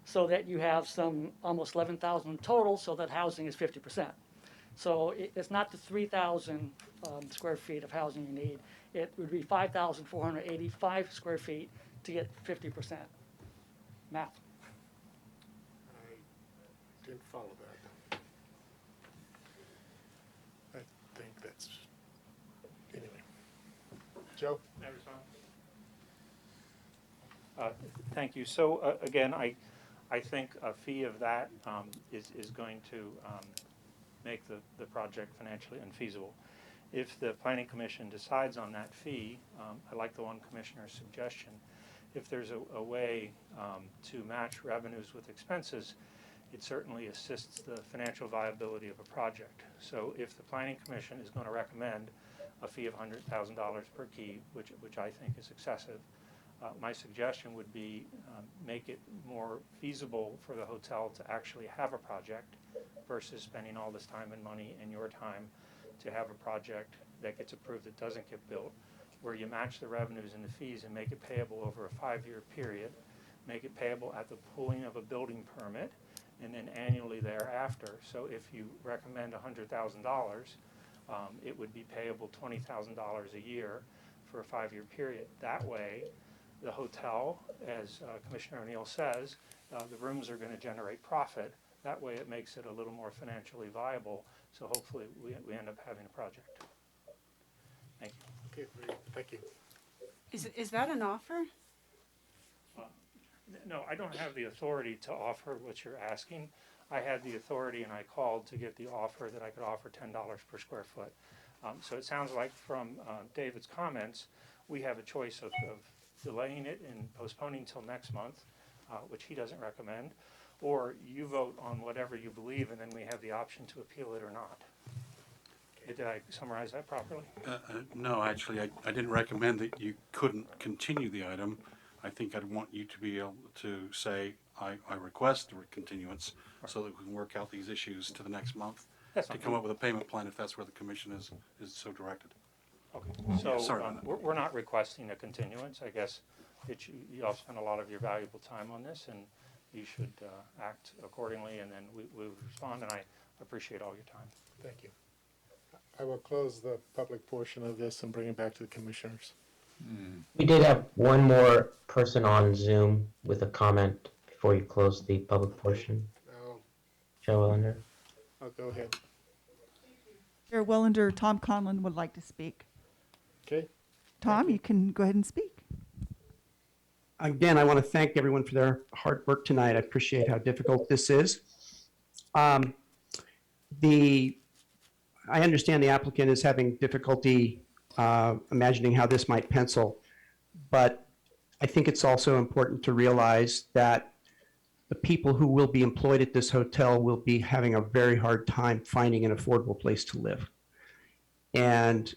so that you have some almost 11,000 total, so that housing is 50%. So it's not the 3,000 square feet of housing you need. It would be 5,485 square feet to get 50%. Math. I didn't follow that. I think that's, anyway. Joe? May I respond? Thank you. So again, I think a fee of that is going to make the project financially unfeasible. If the Planning Commission decides on that fee, I like the one Commissioner's suggestion. If there's a way to match revenues with expenses, it certainly assists the financial viability of a project. So if the Planning Commission is going to recommend a fee of $100,000 per key, which I think is excessive, my suggestion would be make it more feasible for the hotel to actually have a project versus spending all this time and money and your time to have a project that gets approved that doesn't get built, where you match the revenues and the fees and make it payable over a 5-year period, make it payable at the pulling of a building permit, and then annually thereafter. So if you recommend $100,000, it would be payable $20,000 a year for a 5-year period. That way, the hotel, as Commissioner O'Neill says, the rooms are going to generate profit. That way it makes it a little more financially viable, so hopefully we end up having a project. Thank you. Okay, great. Thank you. Is that an offer? No, I don't have the authority to offer what you're asking. I had the authority and I called to get the offer that I could offer $10 per square foot. So it sounds like from David's comments, we have a choice of delaying it and postponing till next month, which he doesn't recommend, or you vote on whatever you believe and then we have the option to appeal it or not. Did I summarize that properly? No, actually, I didn't recommend that you couldn't continue the item. I think I'd want you to be able to say, I request a continuance so that we can work out these issues to the next month to come up with a payment plan if that's where the commission is so directed. Okay, so Sorry about that. we're not requesting a continuance. I guess you all spent a lot of your valuable time on this, and you should act accordingly, and then we will respond, and I appreciate all your time. Thank you. I will close the public portion of this and bring it back to the commissioners. We did have one more person on Zoom with a comment before you close the public portion. Joe Ellender. I'll go ahead. Chair Wellender, Tom Conlon would like to speak. Okay. Tom, you can go ahead and speak. Again, I want to thank everyone for their hard work tonight. I appreciate how difficult this is. I understand the applicant is having difficulty imagining how this might pencil, but I think it's also important to realize that the people who will be employed at this hotel will be having a very hard time finding an affordable place to live. And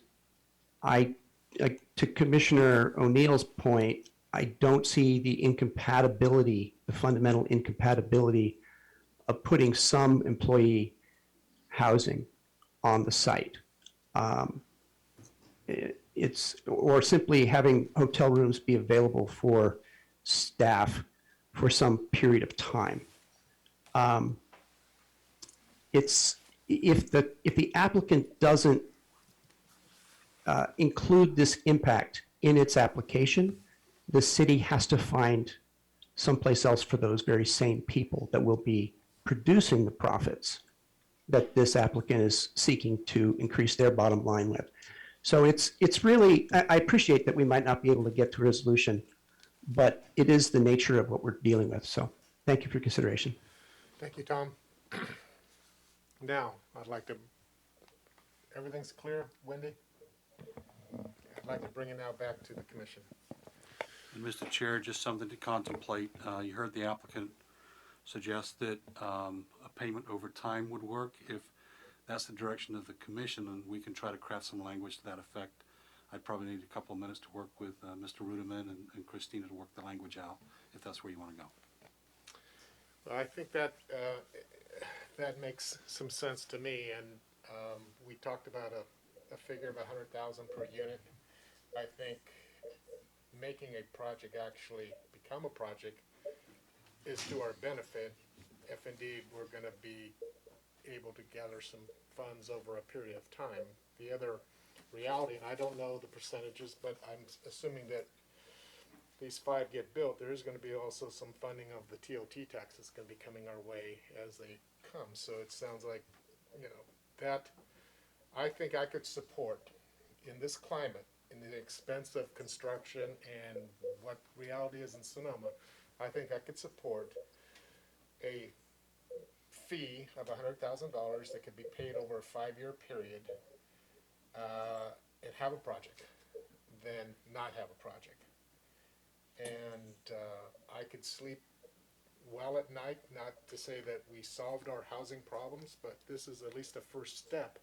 to Commissioner O'Neill's point, I don't see the incompatibility, the fundamental incompatibility of putting some employee housing on the site. Or simply having hotel rooms be available for staff for some period of time. If the applicant doesn't include this impact in its application, the city has to find someplace else for those very same people that will be producing the profits that this applicant is seeking to increase their bottom line with. So it's really, I appreciate that we might not be able to get to a resolution, but it is the nature of what we're dealing with. So thank you for your consideration. Thank you, Tom. Now, I'd like to, everything's clear, Wendy? I'd like to bring it now back to the commission. And Mr. Chair, just something to contemplate. You heard the applicant suggest that a payment over time would work. If that's the direction of the commission, and we can try to craft some language to that effect. I'd probably need a couple of minutes to work with Mr. Ruderman and Christina to work the language out, if that's where you want to go. Well, I think that that makes some sense to me, and we talked about a figure of 100,000 per unit. I think making a project actually become a project is to our benefit if indeed we're going to be able to gather some funds over a period of time. The other reality, and I don't know the percentages, but I'm assuming that these 5 get built, there is going to be also some funding of the TOT tax that's going to be coming our way as they come. So it sounds like, you know, that I think I could support in this climate, in the expense of construction and what reality is in Sonoma, I think I could support a fee of $100,000 that could be paid over a 5-year period and have a project than not have a project. And I could sleep well at night, not to say that we solved our housing problems, but this is at least a first step,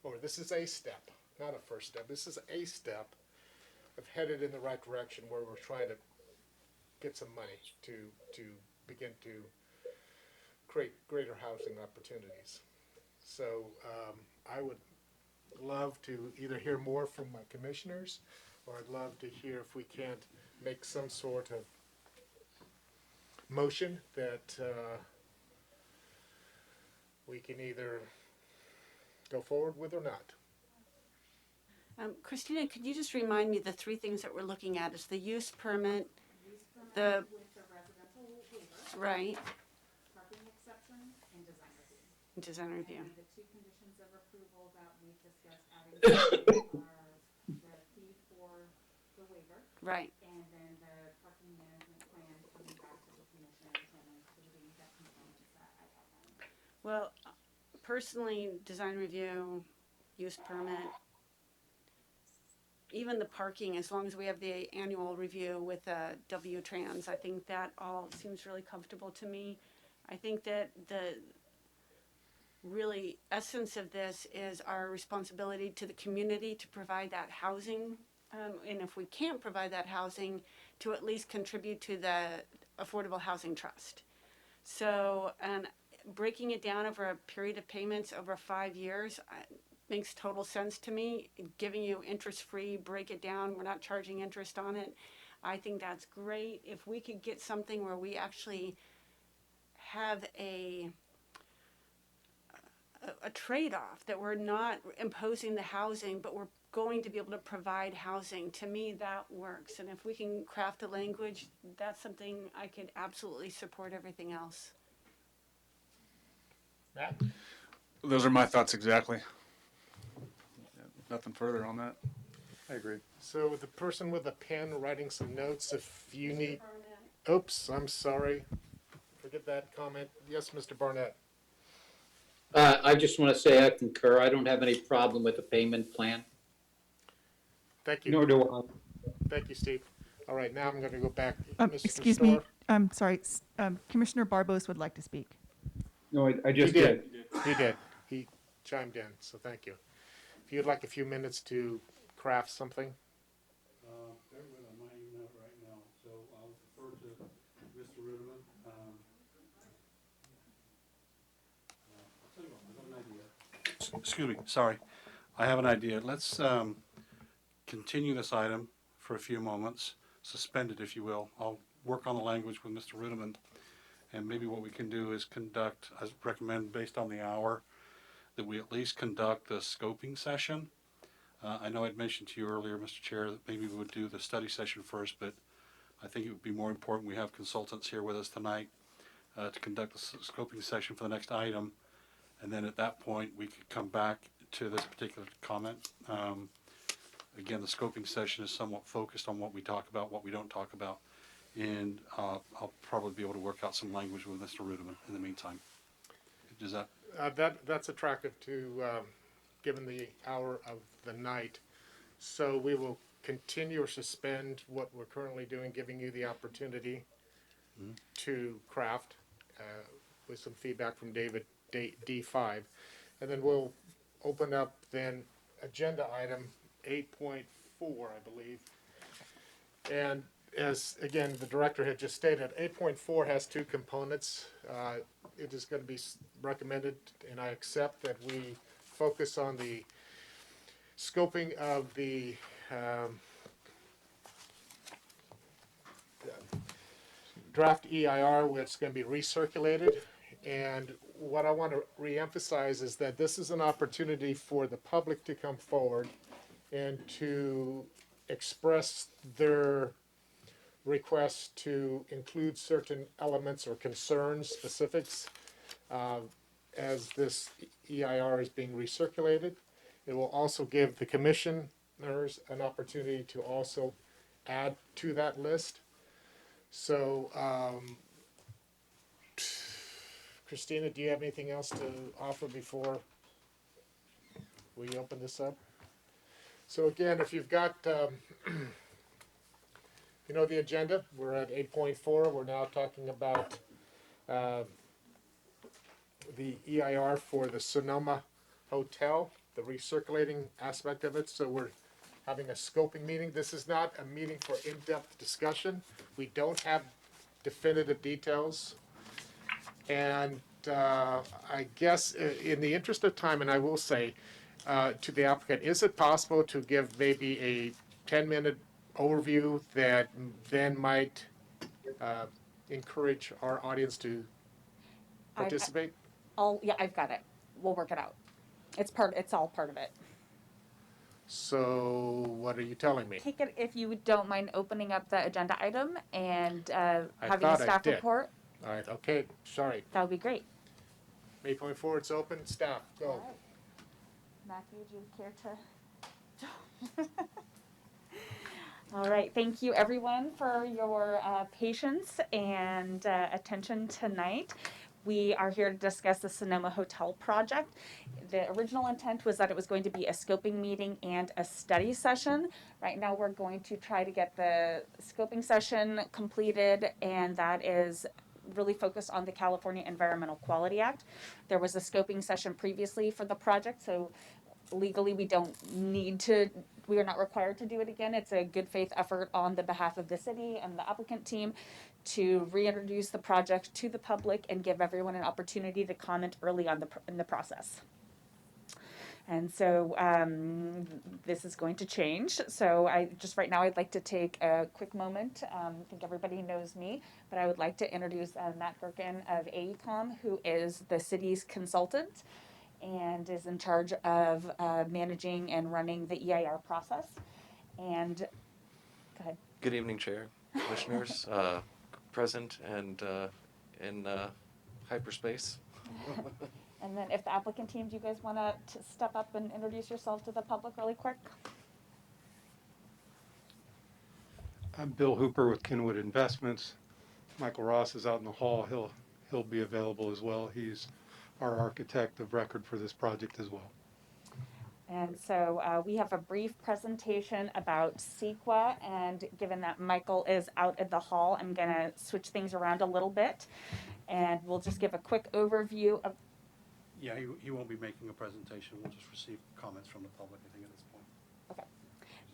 or this is a step, not a first step, this is a step of headed in the right direction where we're trying to get some money to begin to create greater housing opportunities. So I would love to either hear more from my commissioners, or I'd love to hear if we can't make some sort of motion that we can either go forward with or not. Christina, could you just remind me the three things that we're looking at? Is the use permit, the, With the residential waiver. right, Parking exception and design review. design review. And the two conditions of approval that we've discussed adding are the fee for the waiver. Right. And then the parking management plan coming back to the commission and including the components that I outlined. Well, personally, design review, use permit, even the parking, as long as we have the annual review with W-Trans, I think that all seems really comfortable to me. I think that the really essence of this is our responsibility to the community to provide that housing. And if we can't provide that housing, to at least contribute to the Affordable Housing Trust. So, and breaking it down over a period of payments over 5 years makes total sense to me. Giving you interest-free, break it down, we're not charging interest on it. I think that's great. If we could get something where we actually have a trade-off, that we're not imposing the housing, but we're going to be able to provide housing, to me that works. And if we can craft a language, that's something I could absolutely support everything else. Matt? Those are my thoughts exactly. Nothing further on that. I agree. So the person with a pen writing some notes, if you need, oops, I'm sorry. Forget that comment. Yes, Mr. Barnett. I just want to say I concur. I don't have any problem with the payment plan. Thank you. Nor do I. Thank you, Steve. All right, now I'm going to go back. Mr. Excuse me, Storr. sorry, Commissioner Barbos would like to speak. No, I just He did. He did. He chimed in, so thank you. If you'd like a few minutes to craft something. Bear with, I'm writing that right now, so I'll defer to Mr. Ruderman. I'll tell you what, I have an idea. Excuse me, sorry. I have an idea. Let's continue this item for a few moments, suspend it if you will. I'll work on the language with Mr. Ruderman, and maybe what we can do is conduct, I recommend based on the hour, that we at least conduct the scoping session. I know I'd mentioned to you earlier, Mr. Chair, that maybe we would do the study session first, but I think it would be more important we have consultants here with us tonight to conduct the scoping session for the next item. And then at that point, we could come back to this particular comment. Again, the scoping session is somewhat focused on what we talk about, what we don't talk about. And I'll probably be able to work out some language with Mr. Ruderman in the meantime. Does that? That's attractive to, given the hour of the night. So we will continue or suspend what we're currently doing, giving you the opportunity to craft with some feedback from David, D5. And then we'll open up then agenda item 8.4, I believe. And as, again, the director had just stated, 8.4 has two components. It is going to be recommended, and I accept, that we focus on the scoping of the draft EIR, which is going to be recirculated. And what I want to reemphasize is that this is an opportunity for the public to come forward and to express their requests to include certain elements or concerns, specifics, as this EIR is being recirculated. It will also give the commissioners an opportunity to also add to that list. So, Christina, do you have anything else to offer before we open this up? So again, if you've got, you know the agenda, we're at 8.4. We're now talking about the EIR for the Sonoma Hotel, the recirculating aspect of it. So we're having a scoping meeting. This is not a meeting for in-depth discussion. We don't have definitive details. And I guess in the interest of time, and I will say to the applicant, is it possible to give maybe a 10-minute overview that then might encourage our audience to participate? I've got it. We'll work it out. It's all part of it. So what are you telling me? Take it if you don't mind opening up the agenda item and I having a thought I staff did. report. All right, okay, sorry. That would be great. May 24, it's open. Staff, go. All right. Matthew, would you care to? All right, thank you everyone for your patience and attention tonight. We are here to discuss the Sonoma Hotel project. The original intent was that it was going to be a scoping meeting and a study session. Right now we're going to try to get the scoping session completed, and that is really focused on the California Environmental Quality Act. There was a scoping session previously for the project, so legally we are not required to do it again. It's a good faith effort on the behalf of the city and the applicant team to reintroduce the project to the public and give everyone an opportunity to comment early on in the process. And so this is going to change. So right now I'd like to take a quick moment. I think everybody knows me, but I would like to introduce Matt Gerken of AECOM, who is the city's consultant and is in charge of managing and running the EIR process. And go ahead. Good evening, Chair, Commissioners, present and in hyperspace. And then if the applicant team, do you guys want to step up and introduce yourself to the public really quick? I'm Bill Hooper with Kenwood Investments. Michael Ross is out in the hall. He'll be available as well. He's our architect of record for this project as well. And so we have a brief presentation about CEQA, and given that Michael is out at the hall, I'm going to switch things around a little bit, and we'll just give a quick overview of. Yeah, he won't be making a presentation. We'll just receive comments from the public, I think, at this point. Okay.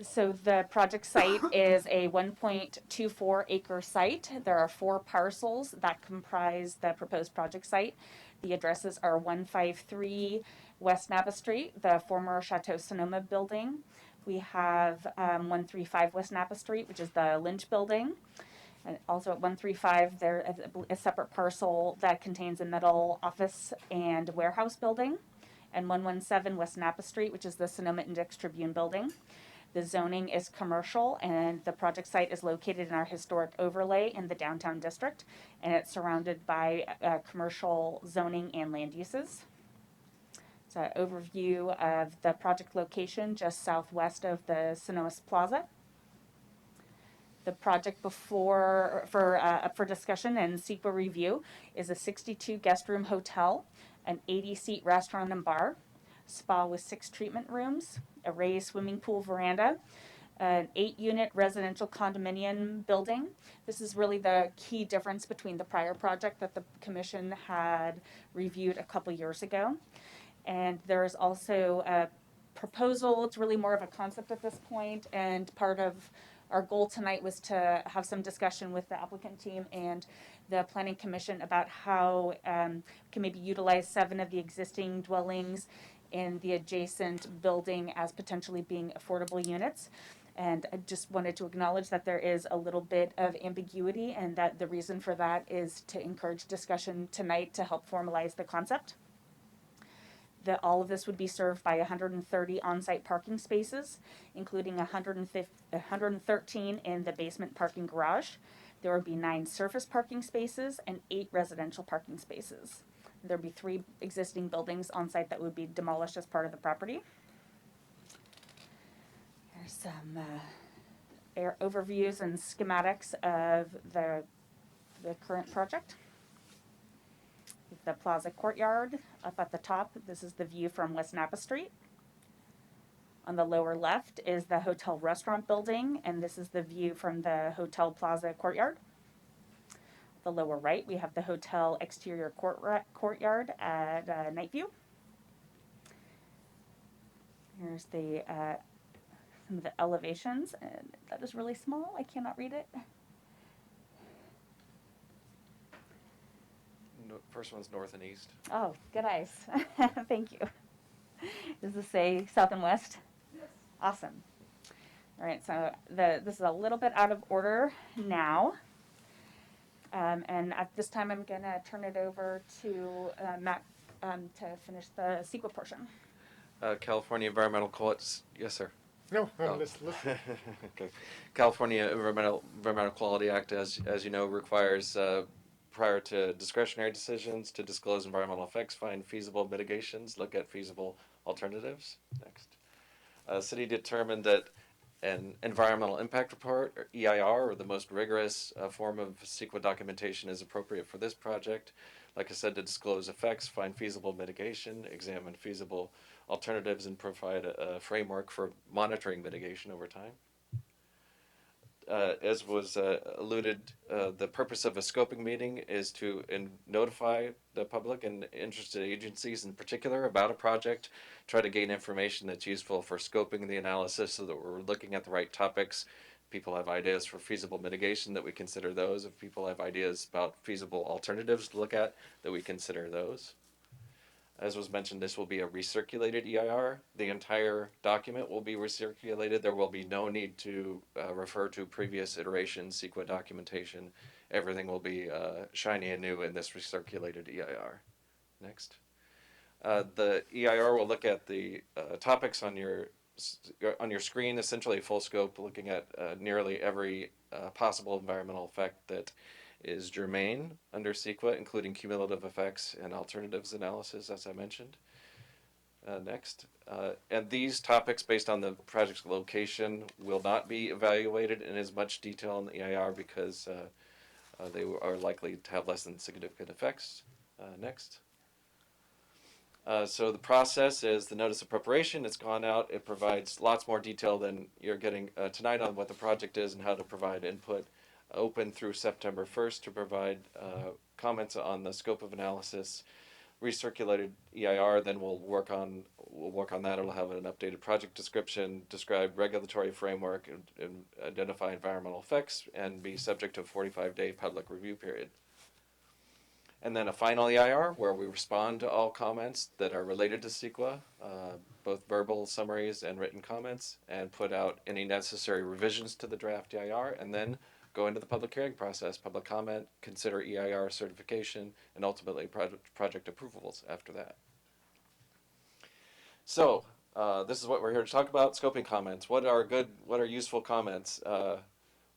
So the project site is a 1.24 acre site. There are 4 parcels that comprise the proposed project site. The addresses are 153 West Napa Street, the former Chateau Sonoma building. We have 135 West Napa Street, which is the Lynch building. And also at 135, there is a separate parcel that contains a middle office and warehouse building. And 117 West Napa Street, which is the Sonoma Index Tribune building. The zoning is commercial, and the project site is located in our historic overlay in the downtown district, and it's surrounded by commercial zoning and land uses. So an overview of the project location just southwest of the Sonoma Plaza. The project up for discussion and CEQA review is a 62 guest room hotel, an 80-seat restaurant and bar, spa with 6 treatment rooms, a raised swimming pool veranda, an 8-unit residential condominium building. This is really the key difference between the prior project that the commission had reviewed a couple years ago. And there is also a proposal. It's really more of a concept at this point, and part of our goal tonight was to have some discussion with the applicant team and the planning commission about how can maybe utilize 7 of the existing dwellings in the adjacent building as potentially being affordable units. And I just wanted to acknowledge that there is a little bit of ambiguity, and that the reason for that is to encourage discussion tonight to help formalize the concept. All of this would be served by 130 on-site parking spaces, including 113 in the basement parking garage. There would be 9 surface parking spaces and 8 residential parking spaces. There'd be 3 existing buildings on site that would be demolished as part of the property. There's some overviews and schematics of the current project. The Plaza Courtyard up at the top. This is the view from West Napa Street. On the lower left is the hotel restaurant building, and this is the view from the Hotel Plaza Courtyard. The lower right, we have the hotel exterior courtyard at night view. Here's the some of the elevations, and that is really small. I cannot read it. First one's north and east. Oh, good eyes. Thank you. Does this say south and west? Yes. Awesome. All right, so this is a little bit out of order now. And at this time, I'm going to turn it over to Matt to finish the CEQA portion. California Environmental Quality, yes, sir. No, Oh. listen. Okay. California Environmental Quality Act, as you know, requires prior to discretionary decisions to disclose environmental effects, find feasible mitigations, look at feasible alternatives. Next. City determined that an environmental impact report, or EIR, or the most rigorous form of CEQA documentation is appropriate for this project. Like I said, to disclose effects, find feasible mitigation, examine feasible alternatives, and provide a framework for monitoring mitigation over time. As was alluded, the purpose of a scoping meeting is to notify the public and interested agencies in particular about a project, try to gain information that's useful for scoping the analysis so that we're looking at the right topics. People have ideas for feasible mitigation, that we consider those. If people have ideas about feasible alternatives to look at, that we consider those. As was mentioned, this will be a recirculated EIR. The entire document will be recirculated. There will be no need to refer to previous iterations, CEQA documentation. Everything will be shiny and new in this recirculated EIR. Next. The EIR will look at the topics on your screen, essentially a full scope, looking at nearly every possible environmental effect that is germane under CEQA, including cumulative effects and alternatives analysis, as I mentioned. Next. And these topics, based on the project's location, will not be evaluated in as much detail in the EIR because they are likely to have less than significant effects. Next. So the process is the notice of preparation. It's gone out. It provides lots more detail than you're getting tonight on what the project is and how to provide input. Open through September 1st to provide comments on the scope of analysis. Recirculated EIR, then we'll work on that. It'll have an updated project description, describe regulatory framework, and identify environmental effects, and be subject to a 45-day public review period. And then a final EIR where we respond to all comments that are related to CEQA, both verbal summaries and written comments, and put out any necessary revisions to the draft EIR, and then go into the public hearing process, public comment, consider EIR certification, and ultimately project approvals after that. So this is what we're here to talk about, scoping comments. What are useful comments?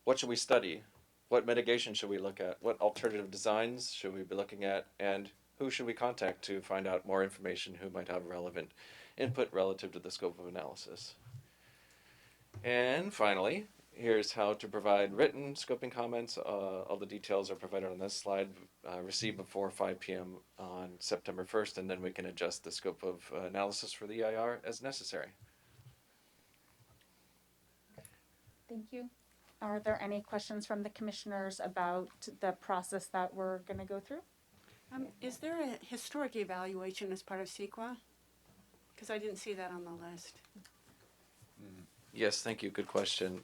What should we study? What mitigation should we look at? What alternative designs should we be looking at? And who should we contact to find out more information, who might have relevant input relative to the scope of analysis? And finally, here's how to provide written scoping comments. All the details are provided on this slide. Received before 5 p.m. on September 1st, and then we can adjust the scope of analysis for the EIR as necessary. Thank you. Are there any questions from the commissioners about the process that we're going to go through? Is there a historic evaluation as part of CEQA? Because I didn't see that on the list. Yes, thank you. Good question.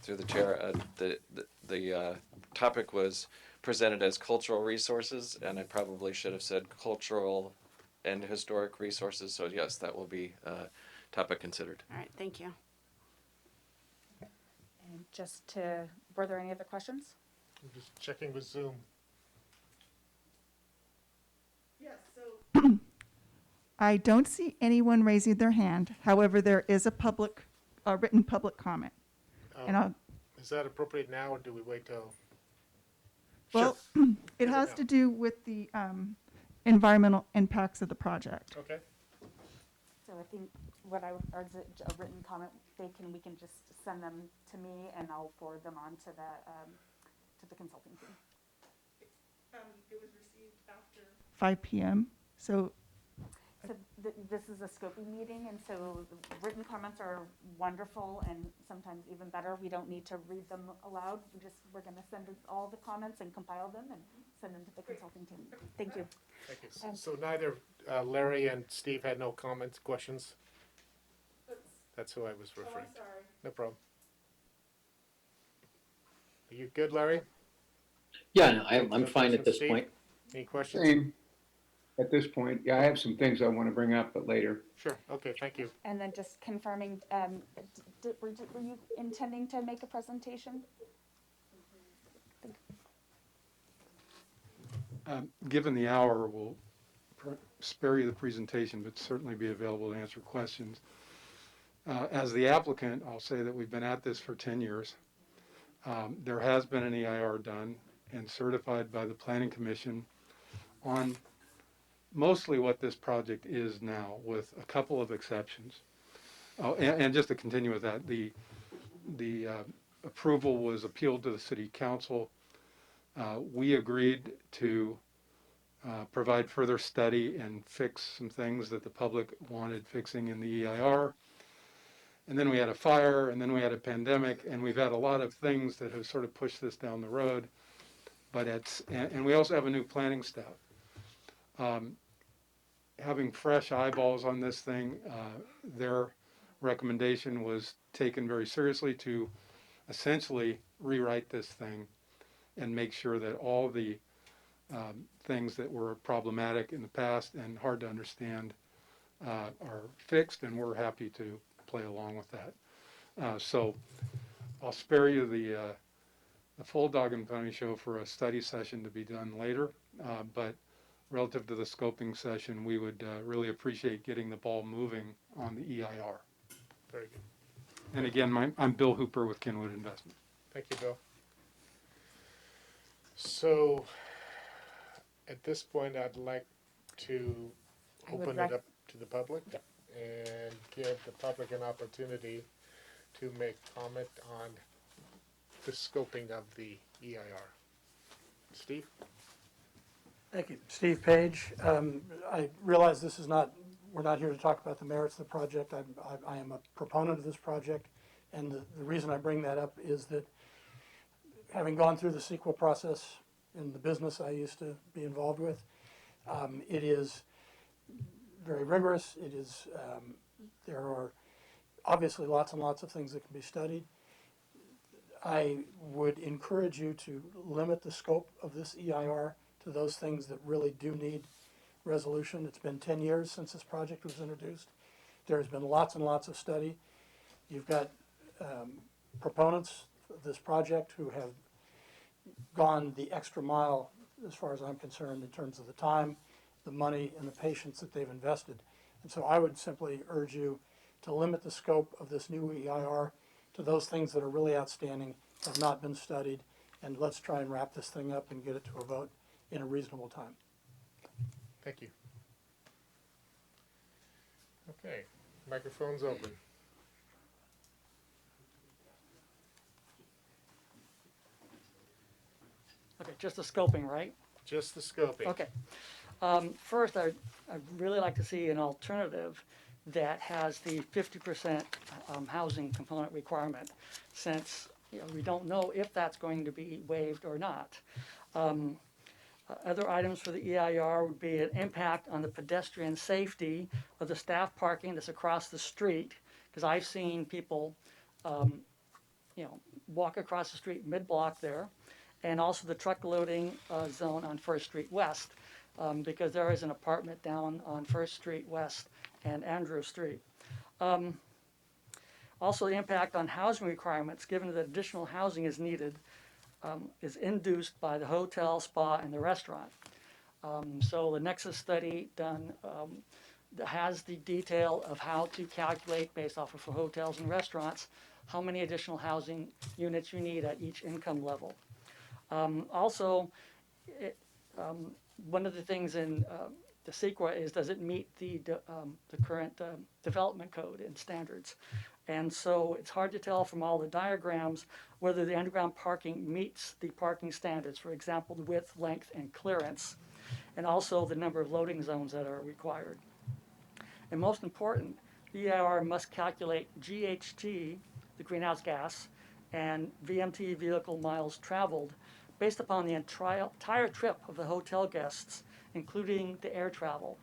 Through the chair, the topic was presented as cultural resources, and I probably should have said cultural and historic resources. So yes, that will be a topic considered. All right, thank you. And were there any other questions? I'm just checking with Zoom. Yes, so I don't see anyone raising their hand. However, there is a written public comment. And is that appropriate now, or do we wait till? Well, it has to do with the environmental impacts of the project. Okay. So I think what I would urge is a written comment. We can just send them to me, and I'll forward them on to the consulting team. It was received after 5 p.m. So this is a scoping meeting, and so written comments are wonderful and sometimes even better. We don't need to read them aloud. We're going to send all the comments and compile them and send them to the consulting team. Thank you. Thank you. So neither Larry and Steve had no comments, questions? That's who I was referring to. Sorry. No problem. Are you good, Larry? Yeah, no, I'm fine at this Steve? point. Any questions? Same. At this point, yeah, I have some things I want to bring up, but later. Sure. Okay. Thank you. And then just confirming, were you intending to make a presentation? Given the hour, we'll spare you the presentation, but certainly be available to answer questions. As the applicant, I'll say that we've been at this for 10 years. There has been an EIR done and certified by the Planning Commission on mostly what this project is now, with a couple of exceptions. Oh, and just to continue with that, the approval was appealed to the City Council. We agreed to provide further study and fix some things that the public wanted fixing in the EIR. And then we had a fire, and then we had a pandemic, and we've had a lot of things that have sort of pushed this down the road. But and we also have a new planning staff. Having fresh eyeballs on this thing, their recommendation was taken very seriously to essentially rewrite this thing and make sure that all the things that were problematic in the past and hard to understand are fixed, and we're happy to play along with that. So I'll spare you the full dog and pony show for a study session to be done later, but relative to the scoping session, we would really appreciate getting the ball moving on the EIR. Very good. And again, I'm Bill Hooper with Kenwood Investment. Thank you, Bill. So, at this point, I'd like to open it up to the public and give the public an opportunity to make comment on the scoping of the EIR. Steve? Thank you. Steve Page. I realize this is not, we're not here to talk about the merits of the project. I am a proponent of this project, and the reason I bring that up is that having gone through the CEQA process in the business I used to be involved with, it is very rigorous. It is, there are obviously lots and lots of things that can be studied. I would encourage you to limit the scope of this EIR to those things that really do need resolution. It's been 10 years since this project was introduced. There's been lots and lots of study. You've got proponents of this project who have gone the extra mile, as far as I'm concerned, in terms of the time, the money, and the patience that they've invested. And so I would simply urge you to limit the scope of this new EIR to those things that are really outstanding, have not been studied, and let's try and wrap this thing up and get it to a vote in a reasonable time. Thank you. Okay, microphone's open. Okay, just the scoping, right? Just the scoping. Okay. First, I'd really like to see an alternative that has the 50% housing component requirement, since we don't know if that's going to be waived or not. Other items for the EIR would be an impact on the pedestrian safety of the staff parking that's across the street, because I've seen people, walk across the street mid-block there, and also the truck loading zone on First Street West, because there is an apartment down on First Street West and Andrew Street. Also, the impact on housing requirements, given that additional housing is needed, is induced by the hotel, spa, and the restaurant. So the Nexus study done has the detail of how to calculate, based off of hotels and restaurants, how many additional housing units you need at each income level. Also, one of the things in the CEQA is, does it meet the current development code and standards? And so it's hard to tell from all the diagrams whether the underground parking meets the parking standards, for example, the width, length, and clearance, and also the number of loading zones that are required. And most important, the EIR must calculate GHG, the greenhouse gas, and VMT, vehicle miles traveled, based upon the entire trip of the hotel guests, including the air travel.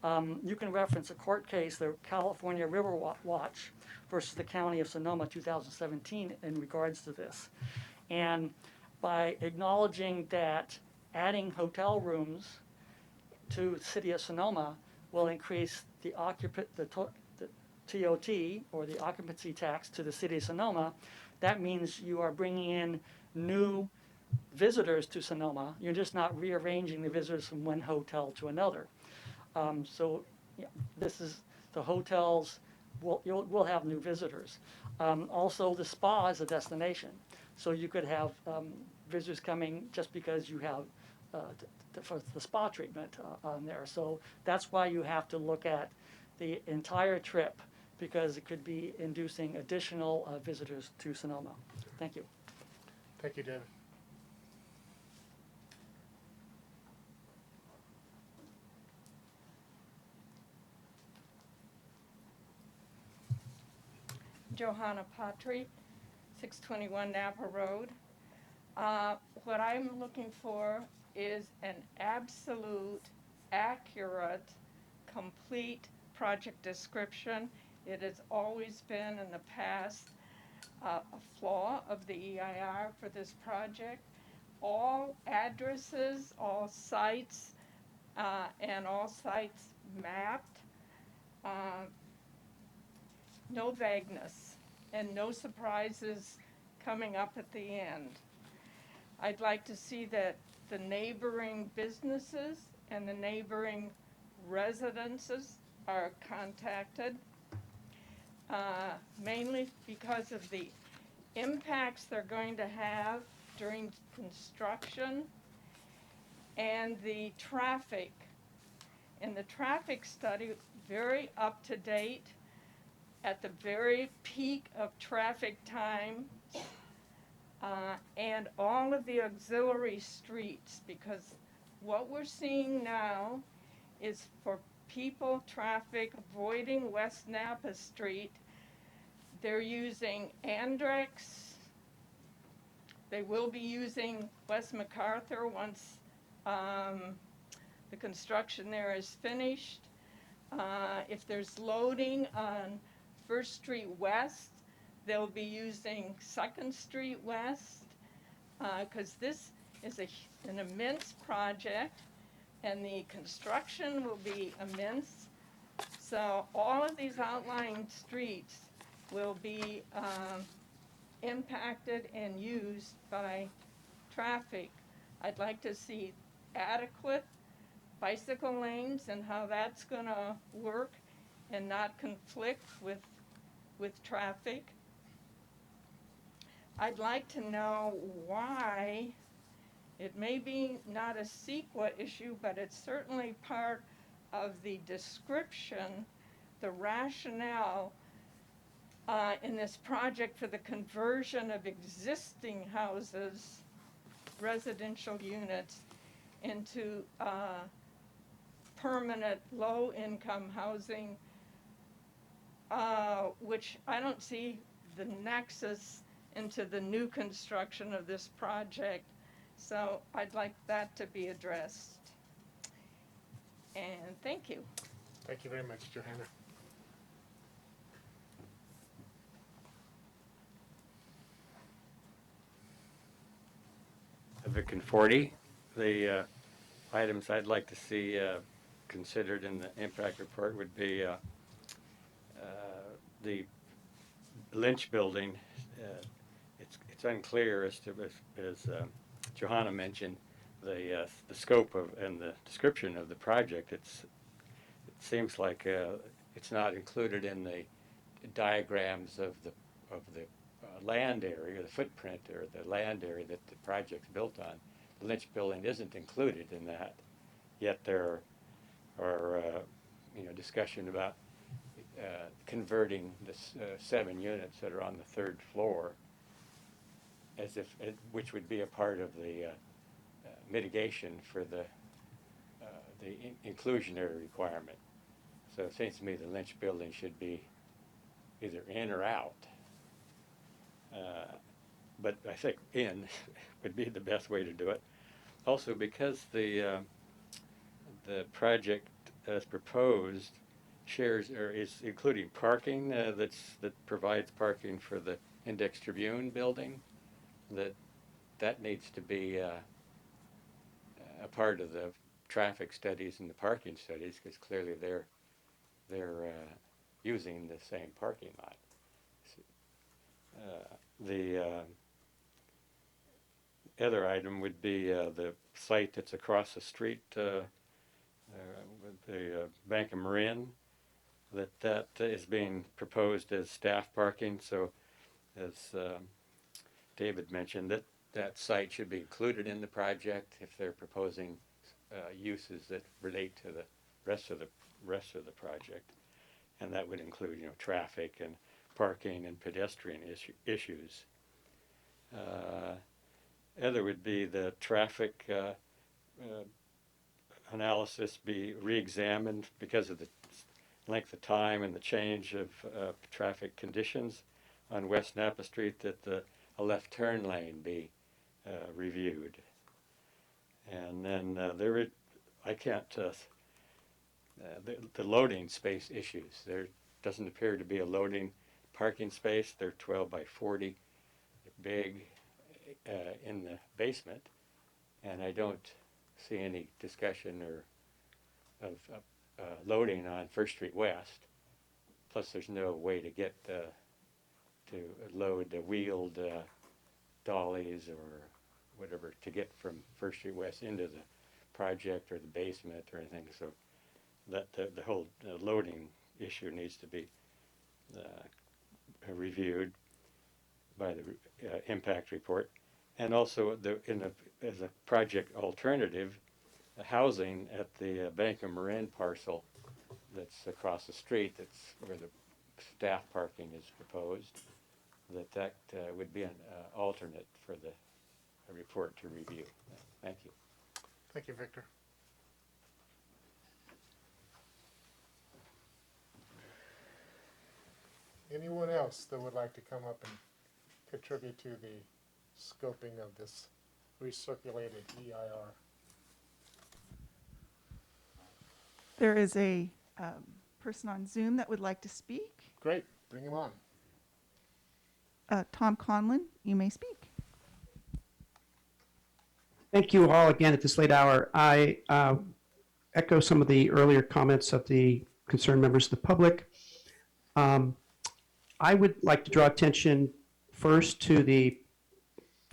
You can reference a court case, the California River Watch versus the County of Sonoma 2017, in regards to this. And by acknowledging that adding hotel rooms to the city of Sonoma will increase the TOT, or the occupancy tax, to the city of Sonoma, that means you are bringing in new visitors to Sonoma. You're just not rearranging the visitors from one hotel to another. So yeah, this is the hotels will have new visitors. Also, the spa is a destination, so you could have visitors coming just because you have for the spa treatment on there. So that's why you have to look at the entire trip, because it could be inducing additional visitors to Sonoma. Thank you. Thank you, David. Johanna Patry, 621 Napa Road. What I'm looking for is an absolute, accurate, complete project description. It has always been in the past a flaw of the EIR for this project. All addresses, all sites, and all sites mapped. No vagueness and no surprises coming up at the end. I'd like to see that the neighboring businesses and the neighboring residences are contacted, mainly because of the impacts they're going to have during construction and the traffic. And the traffic study, very up to date, at the very peak of traffic time, and all of the auxiliary streets, because what we're seeing now is for people, traffic, avoiding West Napa Street, they're using Andrex. They will be using West Macarthur once the construction there is finished. If there's loading on First Street West, they'll be using Second Street West, because this is an immense project and the construction will be immense. So all of these outlying streets will be impacted and used by traffic. I'd like to see adequate bicycle lanes and how that's going to work and not conflict with traffic. I'd like to know why, it may be not a CEQA issue, but it's certainly part of the description, the rationale in this project for the conversion of existing houses, residential units, into permanent low-income housing, which I don't see the nexus into the new construction of this project. So I'd like that to be addressed. And thank you. Thank you very much, Johanna. Vic and 40, the items I'd like to see considered in the impact report would be the Lynch building. It's unclear as to, as Johanna mentioned, the scope of and the description of the project. It seems like it's not included in the diagrams of the land area, the footprint or the land area that the project's built on. The Lynch building isn't included in that, yet there are discussion about converting the 7 units that are on the 3rd floor, as if which would be a part of the mitigation for the inclusionary requirement. So it seems to me the Lynch building should be either in or out. But I think in would be the best way to do it. Also, because the project as proposed shares or is including parking that provides parking for the Index Tribune building, that needs to be a part of the traffic studies and the parking studies, because clearly they're using the same parking lot. other item would be the site that's across the street with the Bank of Marin, that is being proposed as staff parking. So as David mentioned, that site should be included in the project if they're proposing uses that relate to the rest of the project, and that would include traffic and parking and pedestrian issues. Other would be the traffic analysis be re-examined because of the length of time and the change of traffic conditions on West Napa Street, that a left turn lane be reviewed. And then I can't, the loading space issues. There doesn't appear to be a loading parking space. They're 12 by 40 big in the basement, and I don't see any discussion of loading on First Street West. Plus, there's no way to get to load the wheeled dollies or whatever to get from First Street West into the project or the basement or anything. So that the whole loading issue needs to be reviewed by the impact report. And also as a project alternative, the housing at the Bank of Marin parcel that's across the street, that's where the staff parking is proposed, that would be an alternate for the report to review. Thank you. Thank you, Victor. Anyone else that would like to come up and contribute to the scoping of this recirculated EIR? There is a person on Zoom that would like to speak. Great, bring him on. Tom Conlon, you may speak. Thank you all again at this late hour. I echo some of the earlier comments of the concerned members of the public. I would like to draw attention first to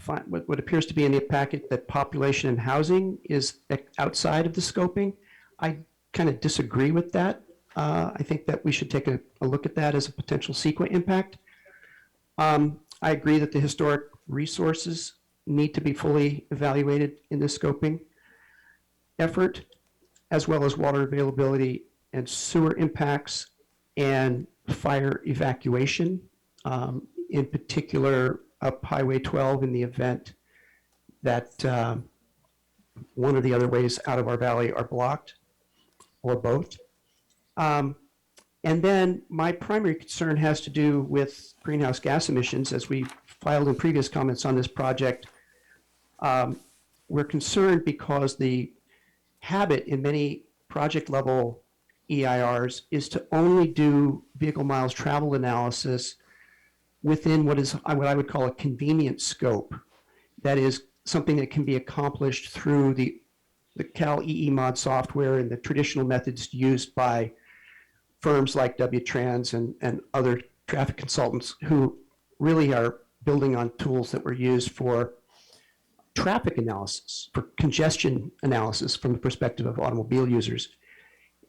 what appears to be in the packet, that population and housing is outside of the scoping. I kind of disagree with that. I think that we should take a look at that as a potential CEQA impact. I agree that the historic resources need to be fully evaluated in this scoping effort, as well as water availability and sewer impacts and fire evacuation, in particular up Highway 12 in the event that one or the other ways out of our valley are blocked, or both. And then my primary concern has to do with greenhouse gas emissions. As we filed in previous comments on this project, we're concerned because the habit in many project level EIRs is to only do vehicle miles traveled analysis within what I would call a convenient scope. That is something that can be accomplished through the Cal EE-Mod software and the traditional methods used by firms like WTrans and other traffic consultants who really are building on tools that were used for traffic analysis, for congestion analysis from the perspective of automobile users.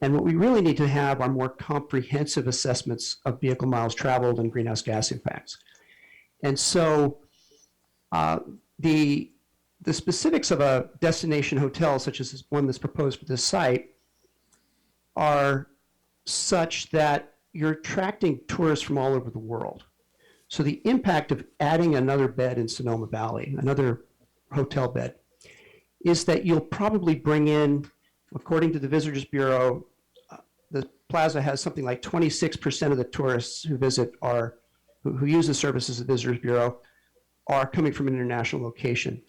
And what we really need to have are more comprehensive assessments of vehicle miles traveled and greenhouse gas impacts. And so the specifics of a destination hotel, such as one that's proposed for this site, are such that you're attracting tourists from all over the world. So the impact of adding another bed in Sonoma Valley, another hotel bed, is that you'll probably bring in, according to the Visitors Bureau, the plaza has something like 26% of the tourists who visit who use the services of the Visitors Bureau are coming from an international location.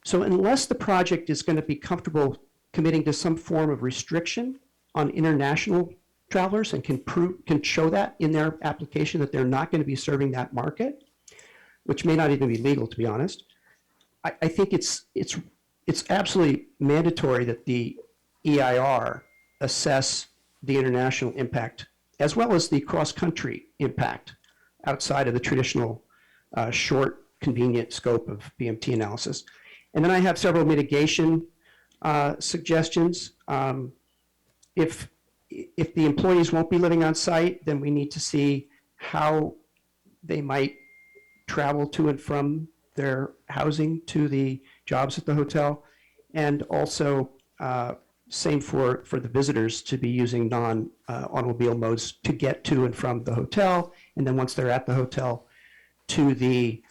So unless the project is going to be comfortable committing to some form of restriction on international travelers and can show that in their application that they're not going to be serving that market, which may not even be legal, to be honest, I think it's absolutely mandatory that the EIR assess the international impact as well as the cross-country impact outside of the traditional short, convenient scope of BMT analysis. And then I have several mitigation suggestions. If the employees won't be living on site, then we need to see how they might travel to and from their housing to the jobs at the hotel. And also, same for the visitors to be using non-automobile modes to get to and from the hotel. And then once they're at the hotel, to the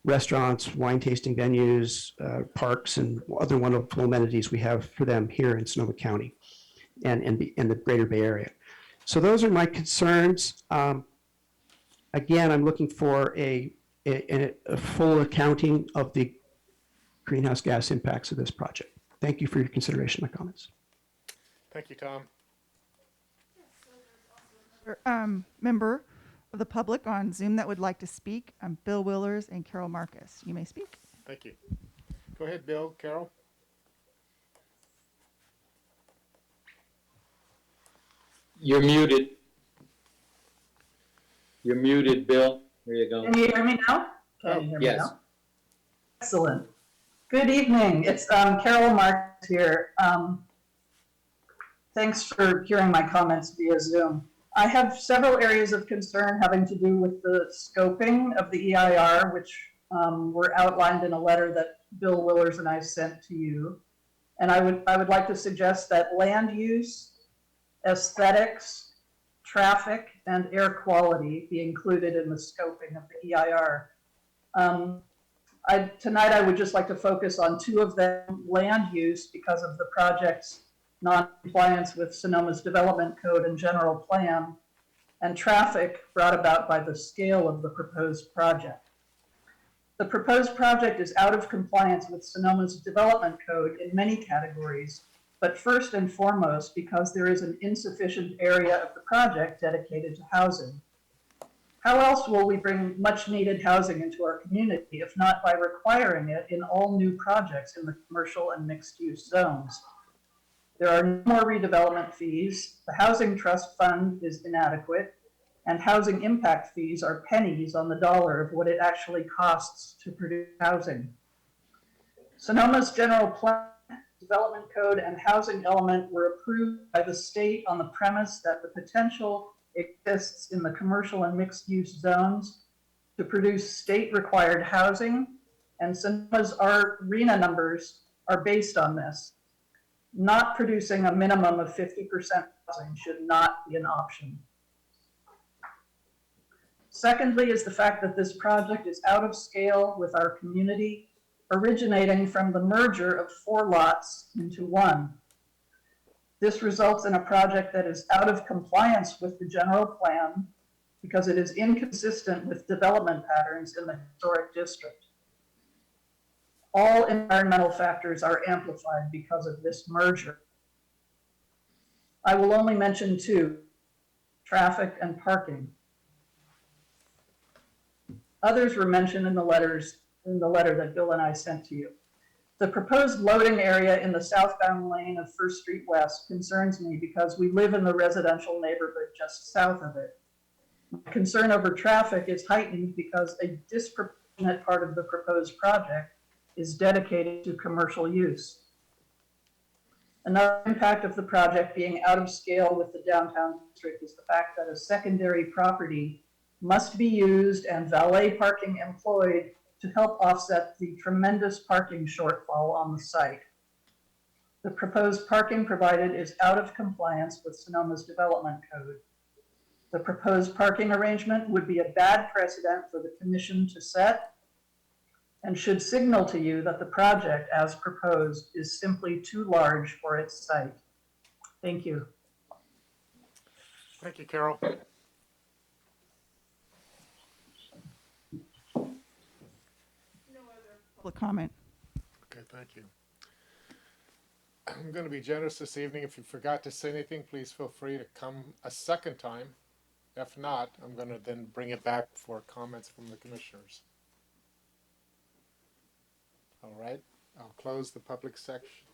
restaurants, wine tasting venues, parks, and other wonderful amenities we have for them here in Sonoma County and the greater Bay Area. So those are my concerns. Again, I'm looking for a full accounting of the greenhouse gas impacts of this project. Thank you for your consideration of my comments. Thank you, Tom. Member of the public on Zoom that would like to speak, Bill Willers and Carol Marcus. You may speak. Thank you. Go ahead, Bill. Carol? You're muted. You're muted, Bill. There you go. Can you hear me now? Can you hear me Yes. now? Excellent. Good evening. It's Carol Marks here. Thanks for hearing my comments via Zoom. I have several areas of concern having to do with the scoping of the EIR, which were outlined in a letter that Bill Willers and I sent to you. And I would like to suggest that land use, aesthetics, traffic, and air quality be included in the scoping of the EIR. Tonight I would just like to focus on two of them: land use, because of the project's non-compliance with Sonoma's development code and general plan, and traffic brought about by the scale of the proposed project. The proposed project is out of compliance with Sonoma's development code in many categories, but first and foremost because there is an insufficient area of the project dedicated to housing. How else will we bring much needed housing into our community if not by requiring it in all new projects in the commercial and mixed use zones? There are no more redevelopment fees, the Housing Trust Fund is inadequate, and housing impact fees are pennies on the dollar of what it actually costs to produce housing. Sonoma's general plan, development code, and housing element were approved by the state on the premise that the potential exists in the commercial and mixed use zones to produce state required housing, and Sonoma's RENA numbers are based on this. Not producing a minimum of 50% housing should not be an option. Secondly is the fact that this project is out of scale with our community, originating from the merger of 4 lots into 1. This results in a project that is out of compliance with the general plan because it is inconsistent with development patterns in the historic district. All environmental factors are amplified because of this merger. I will only mention 2: traffic and parking. Others were mentioned in the letter that Bill and I sent to you. The proposed loading area in the southbound lane of First Street West concerns me because we live in the residential neighborhood just south of it. My concern over traffic is heightened because a disproportionate part of the proposed project is dedicated to commercial use. Another impact of the project being out of scale with the downtown district is the fact that a secondary property must be used and valet parking employed to help offset the tremendous parking shortfall on the site. The proposed parking provided is out of compliance with Sonoma's development code. The proposed parking arrangement would be a bad precedent for the commission to set and should signal to you that the project as proposed is simply too large for its site. Thank you. Thank you, Carol. Public comment. Okay, thank you. I'm going to be generous this evening. If you forgot to say anything, please feel free to come a second time. If not, I'm going to then bring it back for comments from the commissioners. All right, I'll close the public section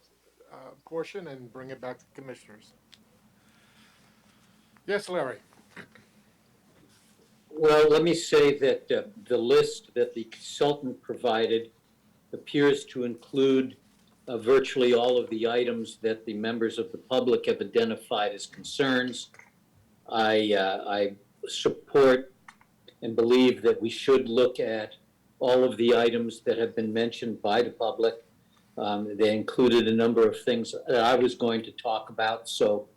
portion and bring it back to the commissioners. Yes, Larry. Well, let me say that the list that the consultant provided appears to include virtually all of the items that the members of the public have identified as concerns. I support and believe that we should look at all of the items that have been mentioned by the public. They included a number of things that I was going to talk about, so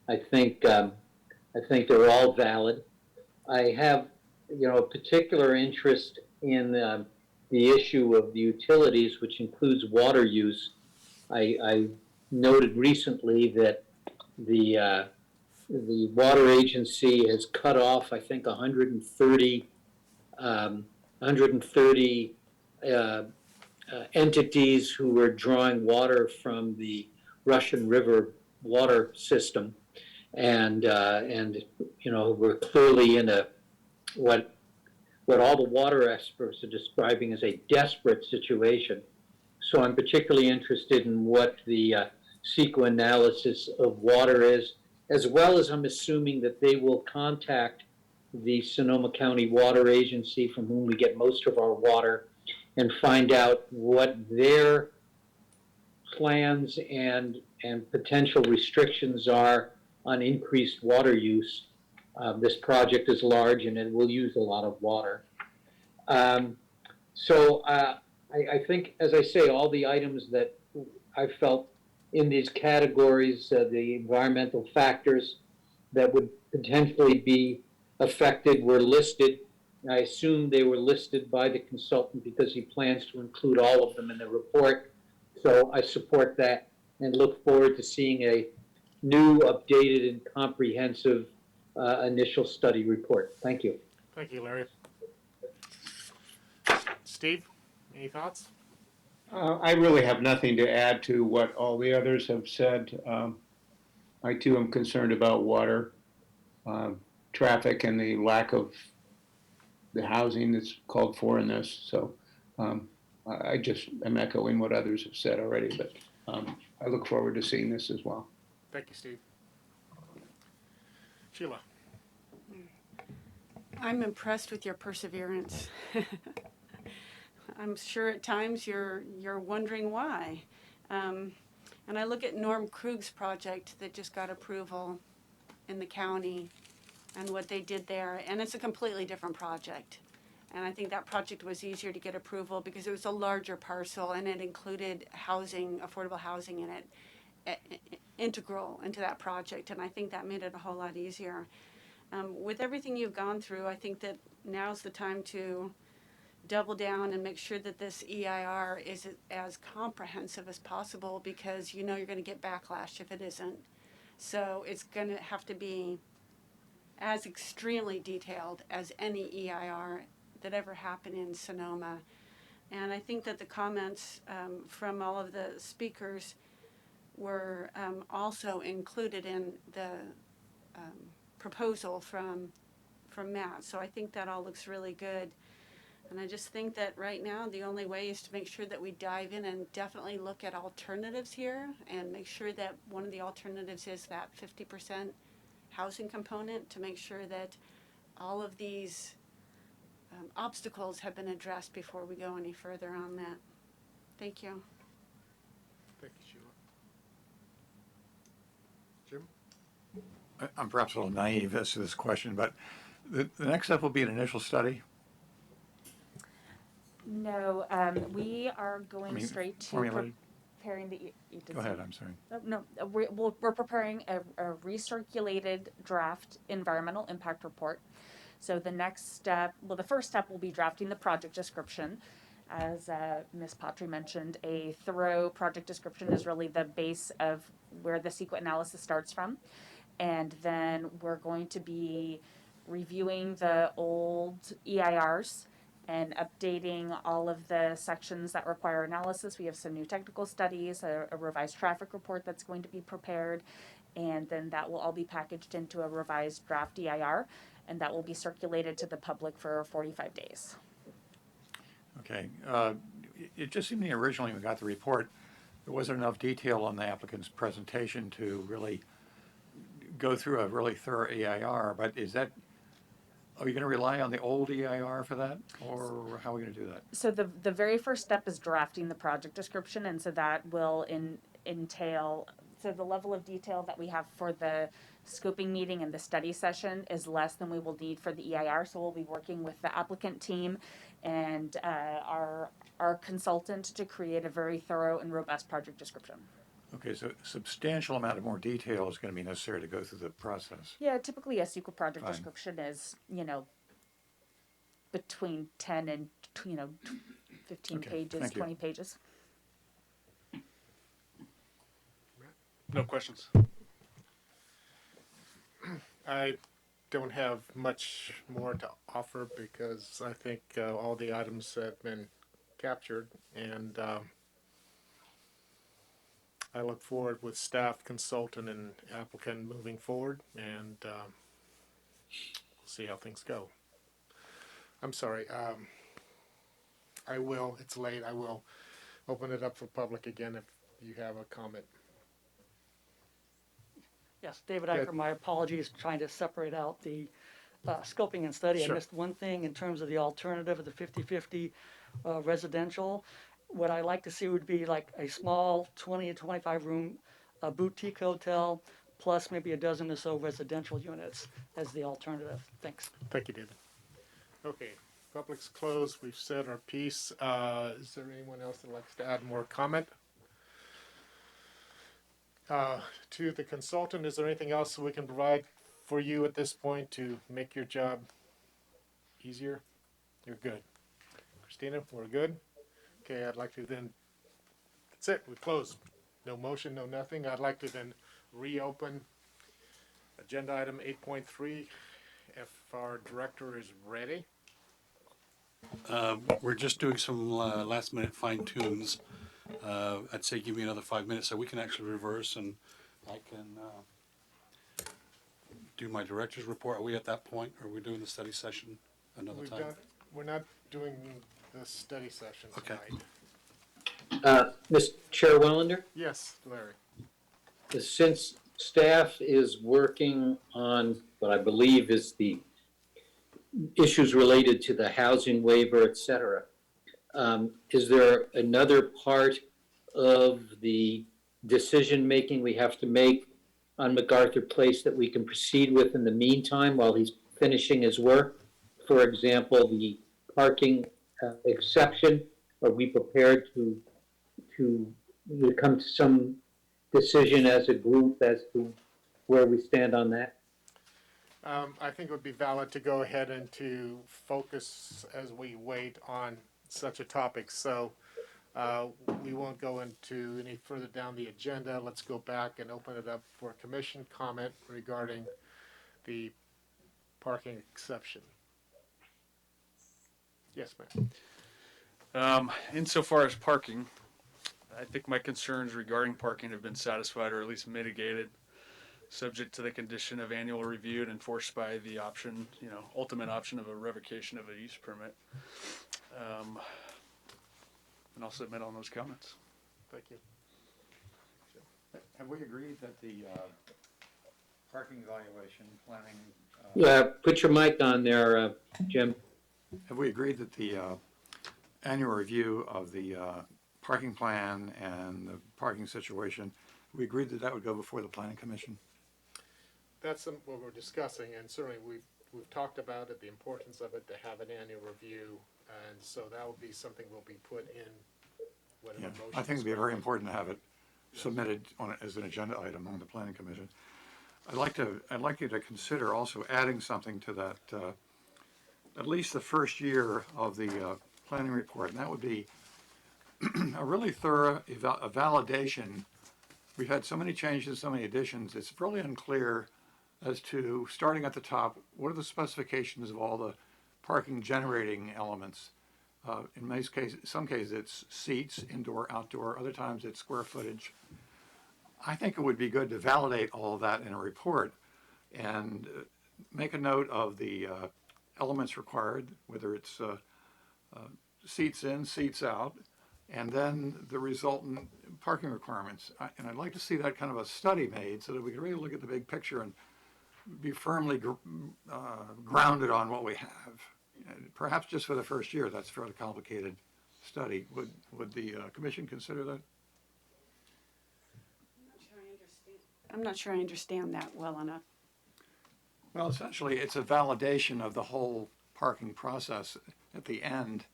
I think they're all valid. I have, a particular interest in the issue of the utilities, which includes water use. I noted recently that the water agency has cut off, I think, 130 entities who were drawing water from the Russian River water system, and we're clearly in what all the water experts are describing as a desperate situation. So I'm particularly interested in what the CEQA analysis of water is, as well as I'm assuming that they will contact the Sonoma County Water Agency, from whom we get most of our water, and find out what their plans and potential restrictions are on increased water use. This project is large and it will use a lot of water. So I think, as I say, all the items that I felt in these categories, the environmental factors that would potentially be affected were listed. I assume they were listed by the consultant because he plans to include all of them in the report. So I support that and look forward to seeing a new, updated, and comprehensive initial study report. Thank you. Thank you, Larry. Steve, any thoughts? I really have nothing to add to what all the others have said. I too am concerned about water, traffic, and the lack of the housing that's called for in this. So I just am echoing what others have said already, but I look forward to seeing this as well. Thank you, Steve. Sheila. I'm impressed with your perseverance. I'm sure at times you're wondering why. And I look at Norm Krug's project that just got approval in the county and what they did there, and it's a completely different project. And I think that project was easier to get approval because it was a larger parcel and it included housing, affordable housing in it, integral into that project, and I think that made it a whole lot easier. With everything you've gone through, I think that now's the time to double down and make sure that this EIR is as comprehensive as possible, because you're going to get backlash if it isn't. So it's going to have to be as extremely detailed as any EIR that ever happened in Sonoma. And I think that the comments from all of the speakers were also included in the proposal from Matt. So I think that all looks really good. And I just think that right now the only way is to make sure that we dive in and definitely look at alternatives here and make sure that one of the alternatives is that 50% housing component, to make sure that all of these obstacles have been addressed before we go any further on that. Thank you. Thank you, Sheila. Jim? I'm perhaps a little naive as to this question, but the next step will be an initial study. No, we are going straight to preparing the. Go ahead, I'm sorry. No, we're preparing a recirculated draft environmental impact report. So the next step, the first step will be drafting the project description. As Ms. Patry mentioned, a thorough project description is really the base of where the CEQA analysis starts from. And then we're going to be reviewing the old EIRs and updating all of the sections that require analysis. We have some new technical studies, a revised traffic report that's going to be prepared, and then that will all be packaged into a revised draft EIR, and that will be circulated to the public for 45 days. Okay. It just seemed to me originally when we got the report, there wasn't enough detail on the applicant's presentation to really go through a really thorough EIR, but is that Are you going to rely on the old EIR for that, or how are we going to do that? So the very first step is drafting the project description, and so that will entail, so the level of detail that we have for the scoping meeting and the study session is less than we will need for the EIR. So we'll be working with the applicant team and our consultant to create a very thorough and robust project description. Okay, so a substantial amount of more detail is going to be necessary to go through the process. Yeah, typically a SQL project Fine. description is, between 10 and, 15 Okay, pages, thank you. 20 pages. No questions. I don't have much more to offer because I think all the items have been captured, and I look forward with staff, consultant, and applicant moving forward, and we'll see how things go. I'm sorry. It's late, I will open it up for public again if you have a comment. Yes, David Good. Eicher, my apologies, trying to separate out the scoping and study. Sure. I missed one thing in terms of the alternative of the 50/50 residential. What I like to see would be like a small 20 to 25 room boutique hotel plus maybe a dozen or so residential units as the alternative. Thanks. Thank you, David. Okay, public's closed. We've said our piece. Is there anyone else that likes to add more comment? To the consultant, is there anything else we can provide for you at this point to make your job easier? You're good. Christina, we're good? Okay, I'd like to then, that's it, we close. No motion, no nothing. I'd like to then reopen agenda item 8.3 if our director is ready. We're just doing some last minute fine tunes. I'd say give me another 5 minutes so we can actually reverse and I can do my director's report. Are we at that point? Or are we doing the study session another time? We're not doing the study session Okay. tonight. Mr. Chair Wellender, Yes, Larry. since staff is working on what I believe is the issues related to the housing waiver, et cetera, is there another part of the decision-making we have to make on MacArthur Place that we can proceed with in the meantime while he's finishing his work? For example, the parking exception, are we prepared to come to some decision as a group as to where we stand on that? I think it would be valid to go ahead and to focus as we wait on such a topic. So we won't go into any further down the agenda. Let's go back and open it up for commission comment regarding the parking exception. Yes, ma'am. Insofar as parking, I think my concerns regarding parking have been satisfied or at least mitigated, subject to the condition of annual review and enforced by the option, ultimate option of a revocation of a use permit. And I'll submit on those comments. Thank you. Have we agreed that the parking evaluation planning? Put your mic on there, Jim. Have we agreed that the annual review of the parking plan and the parking situation, we agreed that that would go before the planning commission? That's what we're discussing, and certainly we've talked about it, the importance of it, to have an annual review, and so that will be something will be put in whatever Yeah, motion. I think it'd be is very made. important to have it submitted as an agenda item on the planning commission. I'd like you to consider also adding something to that, at least the first year of the planning report, and that would be a really thorough a validation. We've had so many changes, so many additions, it's really unclear as to, starting at the top, what are the specifications of all the parking generating elements? In most cases, some cases it's seats, indoor, outdoor, other times it's square footage. I think it would be good to validate all of that in a report and make a note of the elements required, whether it's seats in, seats out, and then the resultant parking requirements. And I'd like to see that kind of a study made so that we can really look at the big picture and be firmly grounded on what we have. And perhaps just for the first year, that's a fairly complicated study. Would the commission consider that? I'm not sure I understand that well enough. Well, essentially, it's a validation of the whole parking process. At the end,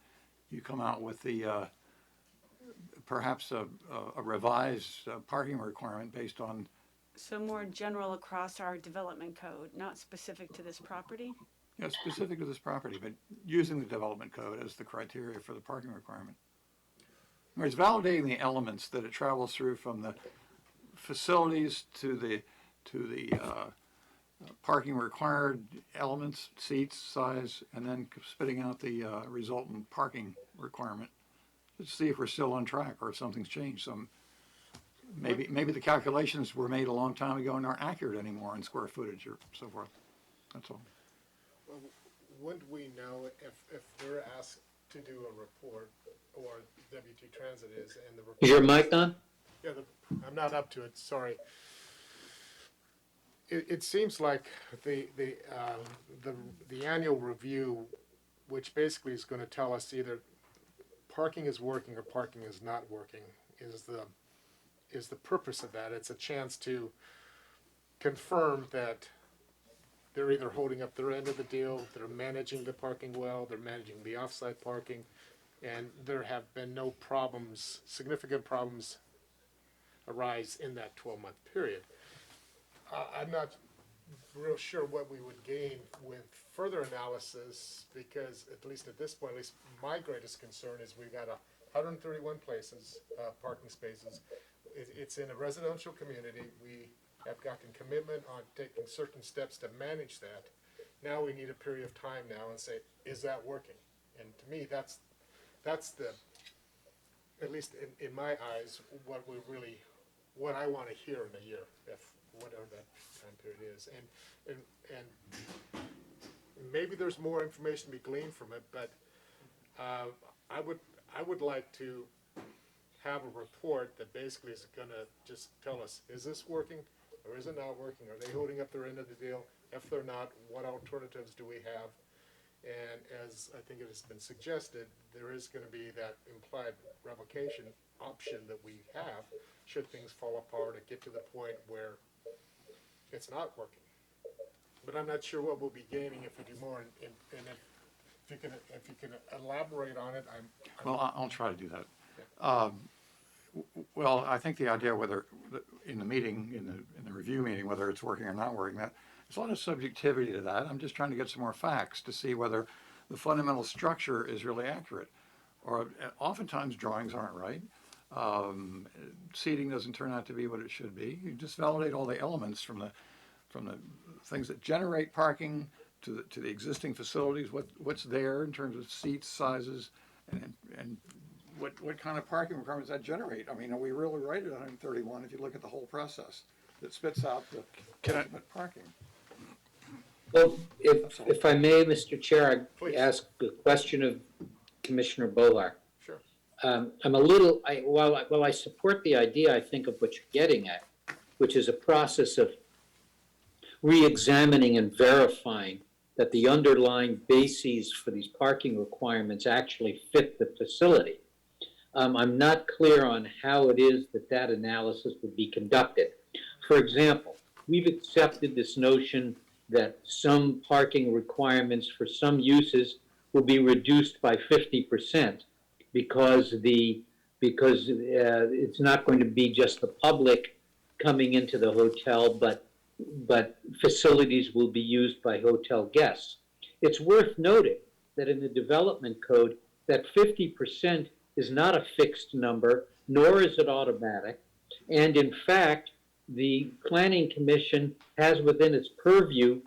you come out with the perhaps a revised parking requirement based on. So more general across our development code, not specific to this property? Yeah, specific to this property, but using the development code as the criteria for the parking requirement. It's validating the elements that it travels through from the facilities to the parking required elements, seats, size, and then spitting out the resultant parking requirement. Let's see if we're still on track or if something's changed. Maybe the calculations were made a long time ago and aren't accurate anymore in square footage or so forth. That's all. Well, wouldn't we know if they're asked to do a report, or WT Transit is, and the report Is your mic on? Yeah, I'm not up to it, sorry. It seems like the annual review, which basically is going to tell us either parking is working or parking is not working, is the purpose of that. It's a chance to confirm that they're either holding up their end of the deal, they're managing the parking well, they're managing the off-site parking, and there have been no problems, significant problems arise in that 12-month period. I'm not real sure what we would gain with further analysis, because at least at this point, at least my greatest concern is we've got 131 places, parking spaces. It's in a residential community. We have gotten commitment on taking certain steps to manage that. Now we need a period of time now and say, is that working? And to me, that's the, at least in my eyes, what I want to hear in a year, if whatever that time period is. And maybe there's more information to be gleaned from it, but I would like to have a report that basically is going to just tell us, is this working or is it not working? Are they holding up their end of the deal? If they're not, what alternatives do we have? And as I think it has been suggested, there is going to be that implied revocation option that we have should things fall apart and get to the point where it's not working. But I'm not sure what we'll be gaining if we do more. And if you can elaborate on it, Well, I'll try to do that. Well, I think the idea whether in the meeting, in the review meeting, whether it's working or not working, that there's a lot of subjectivity to that. I'm just trying to get some more facts to see whether the fundamental structure is really accurate. Or oftentimes drawings aren't right. Seating doesn't turn out to be what it should be. You just validate all the elements from the things that generate parking to the existing facilities, what's there in terms of seats, sizes, and what kind of parking requirements that generate. I mean, are we really right at 131 if you look at the whole process that spits out the ultimate parking? Well, if I may, Mr. Chair, I ask a question of Commissioner Bolar. Sure. I'm a little, while I support the idea, I think, of what you're getting at, which is a process of re-examining and verifying that the underlying bases for these parking requirements actually fit the facility. I'm not clear on how it is that analysis would be conducted. For example, we've accepted this notion that some parking requirements for some uses will be reduced by 50% because it's not going to be just the public coming into the hotel, but facilities will be used by hotel guests. It's worth noting that in the development code, that 50% is not a fixed number, nor is it automatic. And in fact, the Planning Commission has within its purview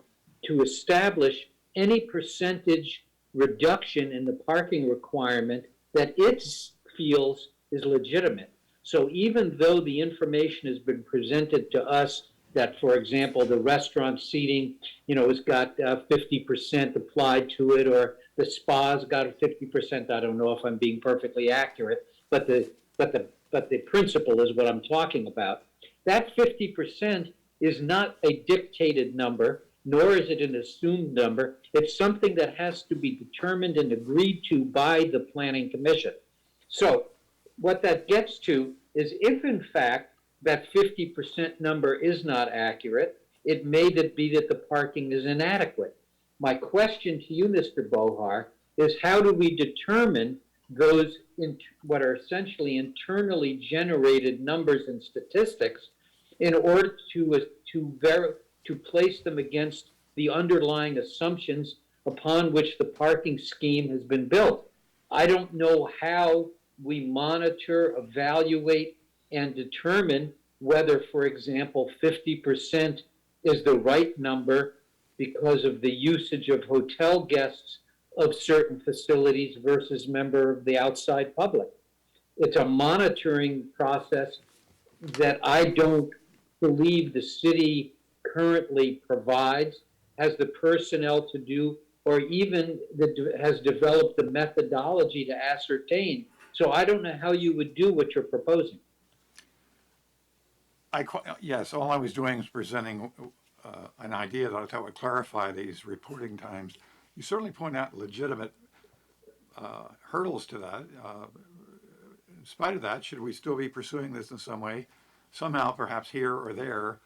to establish any percentage reduction in the parking requirement that it feels is legitimate. So even though the information has been presented to us that, for example, the restaurant seating, has got 50% applied to it, or the spa's got a 50%. I don't know if I'm being perfectly accurate, but the principle is what I'm talking about. That 50% is not a dictated number, nor is it an assumed number. It's something that has to be determined and agreed to by the planning commission. So what that gets to is if in fact that 50% number is not accurate, it may be that the parking is inadequate. My question to you, Mr. Bohar, is how do we determine those what are essentially internally generated numbers and statistics in order to place them against the underlying assumptions upon which the parking scheme has been built? I don't know how we monitor, evaluate, and determine whether, for example, 50% is the right number because of the usage of hotel guests of certain facilities versus member of the outside public. It's a monitoring process that I don't believe the city currently provides, has the personnel to do, or even has developed the methodology to ascertain. So I don't know how you would do what you're proposing. Yes, all I was doing is presenting an idea that I thought would clarify these reporting times. You certainly point out legitimate hurdles to that. In spite of that, should we still be pursuing this in some way, somehow, perhaps here or there,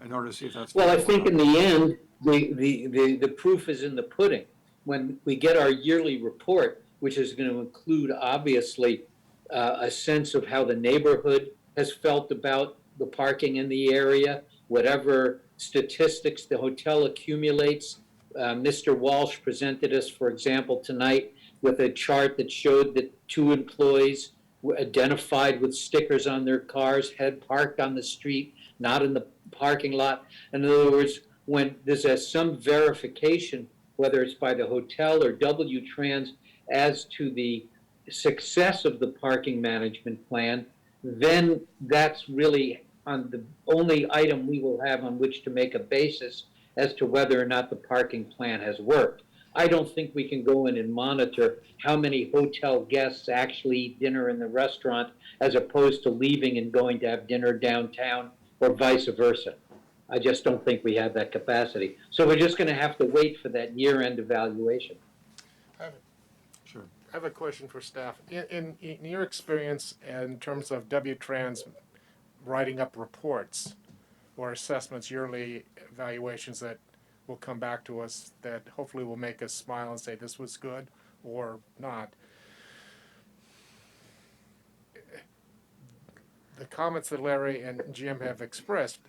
in order to see if that's... Well, I think in the end, the proof is in the pudding. When we get our yearly report, which is going to include, obviously, a sense of how the neighborhood has felt about the parking in the area, whatever statistics the hotel accumulates. Mr. Walsh presented us, for example, tonight with a chart that showed that 2 employees were identified with stickers on their cars, had parked on the street, not in the parking lot. In other words, when there's some verification, whether it's by the hotel or W-Trans, as to the success of the parking management plan, then that's really on the only item we will have on which to make a basis as to whether or not the parking plan has worked. I don't think we can go in and monitor how many hotel guests actually eat dinner in the restaurant as opposed to leaving and going to have dinner downtown or vice versa. I just don't think we have that capacity. So we're just going to have to wait for that year-end evaluation. I have a question for staff. In your experience in terms of W-Trans writing up reports or assessments, yearly evaluations that will come back to us that hopefully will make us smile and say this was good or not, the comments that Larry and Jim have expressed,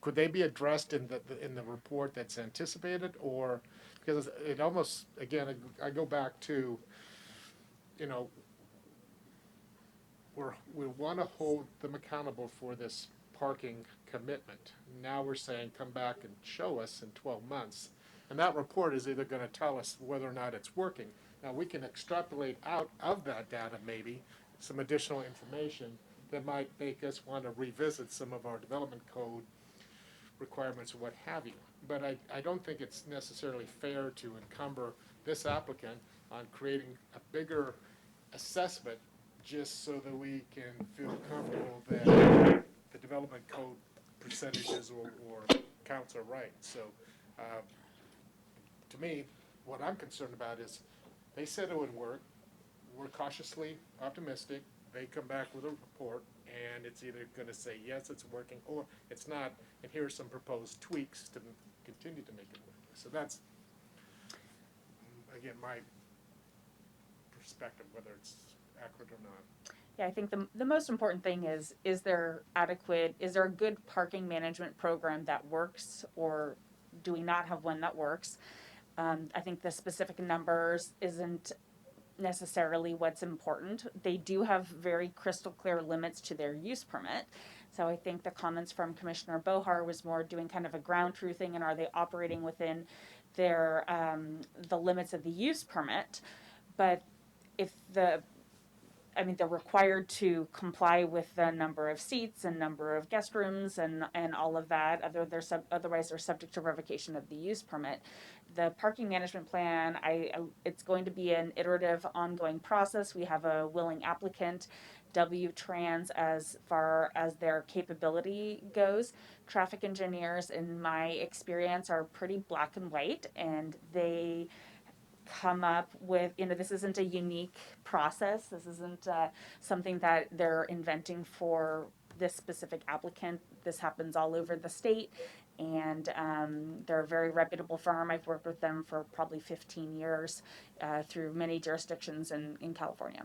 could they be addressed in the report that's anticipated, or because it almost, again, I go back to, we want to hold them accountable for this parking commitment. Now we're saying come back and show us in 12 months. And that report is either going to tell us whether or not it's working. Now we can extrapolate out of that data maybe some additional information that might make us want to revisit some of our development code requirements or what have you. But I don't think it's necessarily fair to encumber this applicant on creating a bigger assessment just so that we can feel comfortable that the development code percentages or counts are right. So to me, what I'm concerned about is they said it would work. We're cautiously optimistic. They come back with a report, and it's either going to say, yes, it's working, or it's not, and here are some proposed tweaks to continue to make it work. So that's, again, my perspective, whether it's accurate or not. Yeah, I think the most important thing is there a good parking management program that works, or do we not have one that works? I think the specific numbers isn't necessarily what's important. They do have very crystal clear limits to their use permit. So I think the comments from Commissioner Bohar was more doing kind of a ground truthing, and are they operating within their the limits of the use permit? But if they're required to comply with the number of seats and number of guest rooms and all of that. Otherwise, they're subject to revocation of the use permit. The parking management plan, it's going to be an iterative, ongoing process. We have a willing applicant W-Trans as far as their capability goes. Traffic engineers, in my experience, are pretty black and white, and they come up with, this isn't a unique process. This isn't something that they're inventing for this specific applicant. This happens all over the state, and they're a very reputable firm. I've worked with them for probably 15 years through many jurisdictions in California.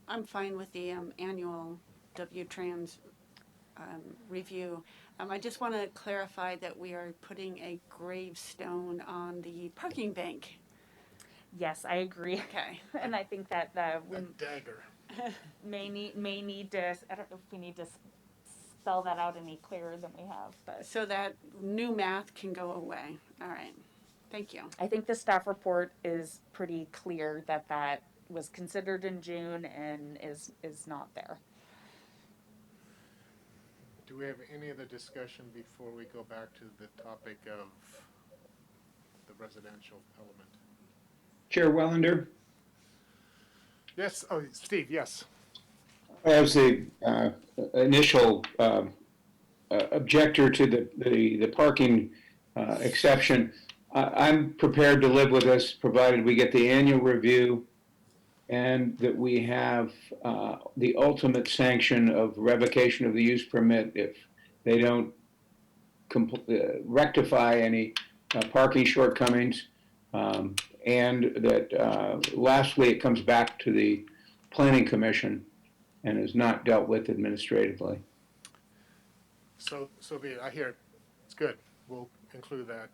I'm fine with the annual W-Trans review. I just want to clarify that we are putting a gravestone on the parking bank. Yes, I agree. Okay. And I think that Dagger. may need to, I don't know if we need to spell that out any clearer than we have, but. So that new math can go away. All right. Thank you. I think the staff report is pretty clear that that was considered in June and is not there. Do we have any other discussion before we go back to the topic of the residential element? Chair Wellender, Yes, oh, Steve, yes. as the initial objector to the parking exception, I'm prepared to live with this, provided we get the annual review and that we have the ultimate sanction of revocation of the use permit if they don't rectify any parking shortcomings. And that lastly, it comes back to the Planning Commission and is not dealt with administratively. So be it. I hear it. It's good. We'll include that.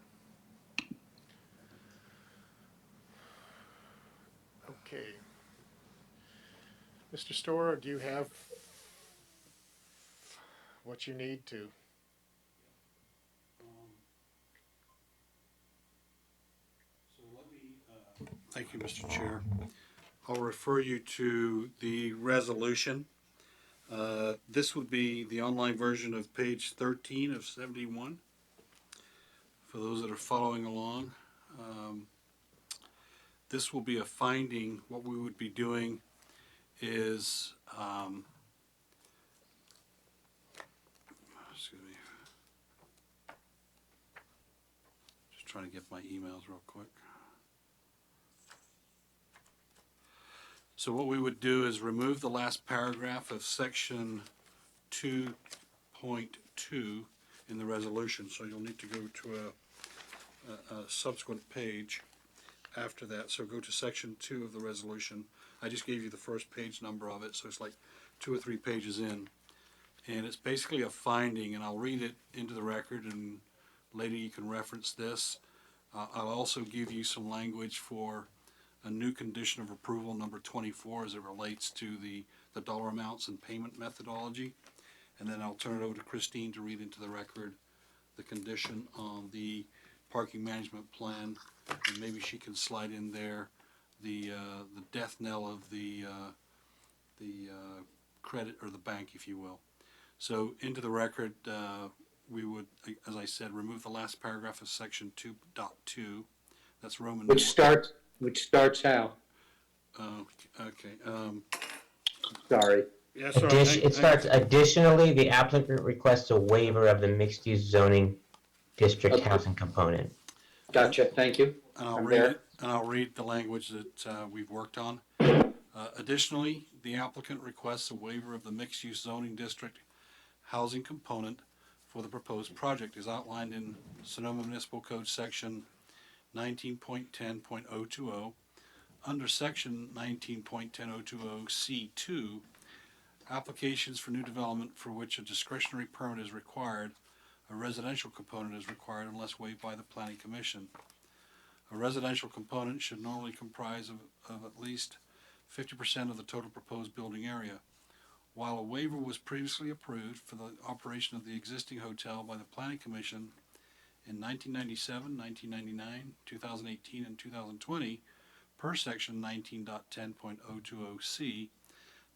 Okay. Mr. Storer, do you have what you need to? Thank you, Mr. Chair. I'll refer you to the resolution. This would be the online version of page 13 of 71. For those that are following along, this will be a finding. What we would be doing is, excuse me, just trying to get my emails real quick. So what we would do is remove the last paragraph of section 2.2 in the resolution. So you'll need to go to a subsequent page after that. So go to section 2 of the resolution. I just gave you the first page number of it, so it's like 2 or 3 pages in. And it's basically a finding, and I'll read it into the record, and later you can reference this. I'll also give you some language for a new condition of approval, number 24, as it relates to the dollar amounts and payment methodology. And then I'll turn it over to Christine to read into the record the condition on the parking management plan, and maybe she can slide in there the death knell of the credit, or the bank, if you will. So into the record, we would, as I said, remove the last paragraph of section 2.2. That's Roman. Which starts how? Okay. Sorry. Yeah, sorry. It starts, additionally, the applicant requests a waiver of the mixed-use zoning district housing component. Gotcha, thank you. And I'll read the language that we've worked on. Additionally, the applicant requests a waiver of the mixed-use zoning district housing component for the proposed project as outlined in Sonoma Municipal Code section 19.10.020. Under section 19.10020 C2, applications for new development for which a discretionary permit is required, a residential component is required unless waived by the Planning Commission. A residential component should normally comprise of at least 50% of the total proposed building area. While a waiver was previously approved for the operation of the existing hotel by the Planning Commission in 1997, 1999, 2018, and 2020, per section 19.10.020C,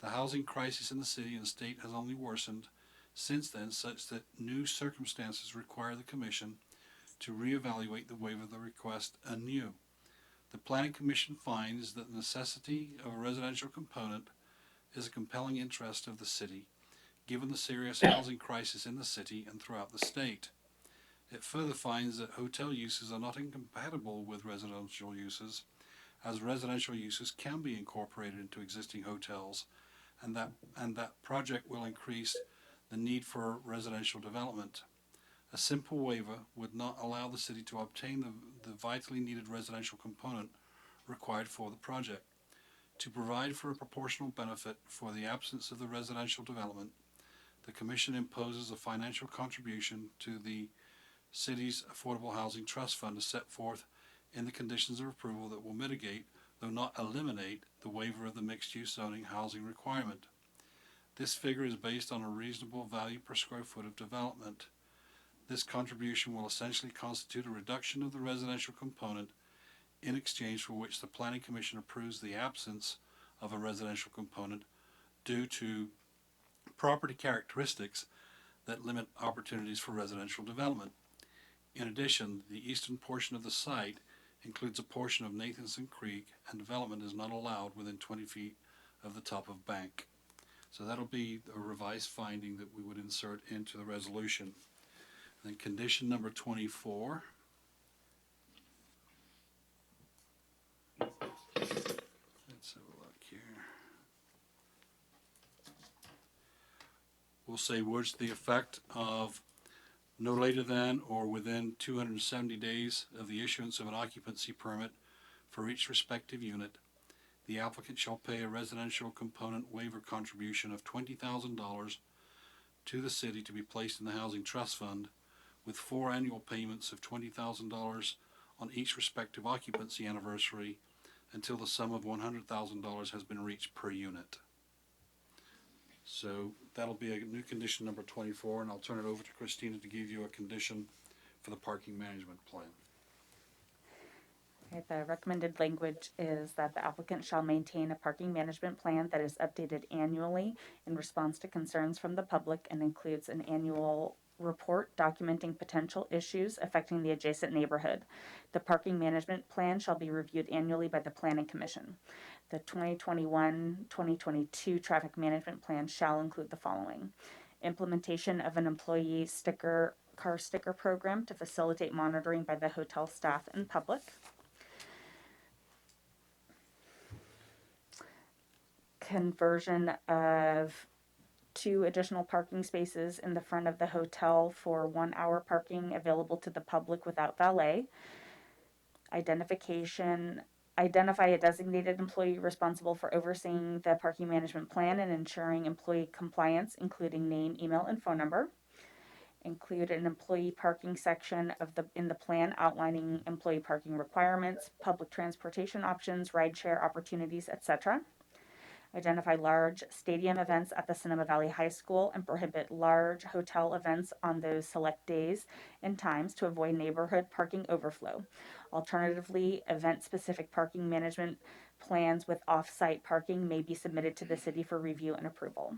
the housing crisis in the city and state has only worsened since then, such that new circumstances require the Commission to reevaluate the waiver of the request anew. The Planning Commission finds that the necessity of a residential component is a compelling interest of the city, given the serious housing crisis in the city and throughout the state. It further finds that hotel uses are not incompatible with residential uses, as residential uses can be incorporated into existing hotels, and that project will increase the need for residential development. A simple waiver would not allow the city to obtain the vitally needed residential component required for the project. To provide for a proportional benefit for the absence of the residential development, the Commission imposes a financial contribution to the city's Affordable Housing Trust Fund as set forth in the conditions of approval that will mitigate, though not eliminate, the waiver of the mixed-use zoning housing requirement. This figure is based on a reasonable value per square foot of development. This contribution will essentially constitute a reduction of the residential component, in exchange for which the Planning Commission approves the absence of a residential component due to property characteristics that limit opportunities for residential development. In addition, the eastern portion of the site includes a portion of Nathanson Creek, and development is not allowed within 20 feet of the top of bank. So that'll be a revised finding that we would insert into the resolution. And then condition number 24. Let's have a look here. We'll say words to the effect of no later than or within 270 days of the issuance of an occupancy permit for each respective unit, the applicant shall pay a residential component waiver contribution of $20,000 to the city to be placed in the Housing Trust Fund, with 4 annual payments of $20,000 on each respective occupancy anniversary until the sum of $100,000 has been reached per unit. So that'll be a new condition number 24, and I'll turn it over to Christina to give you a condition for the parking management plan. Okay, the recommended language is that the applicant shall maintain a parking management plan that is updated annually in response to concerns from the public and includes an annual report documenting potential issues affecting the adjacent neighborhood. The parking management plan shall be reviewed annually by the Planning Commission. The 2021-2022 traffic management plan shall include the following: implementation of an employee car sticker program to facilitate monitoring by the hotel staff and public. Conversion of 2 additional parking spaces in the front of the hotel for 1-hour parking available to the public without valet. Identify a designated employee responsible for overseeing the parking management plan and ensuring employee compliance, including name, email, and phone number. Include an employee parking section in the plan outlining employee parking requirements, public transportation options, rideshare opportunities, etc. Identify large stadium events at the Sonoma Valley High School and prohibit large hotel events on those select days and times to avoid neighborhood parking overflow. Alternatively, event-specific parking management plans with off-site parking may be submitted to the city for review and approval.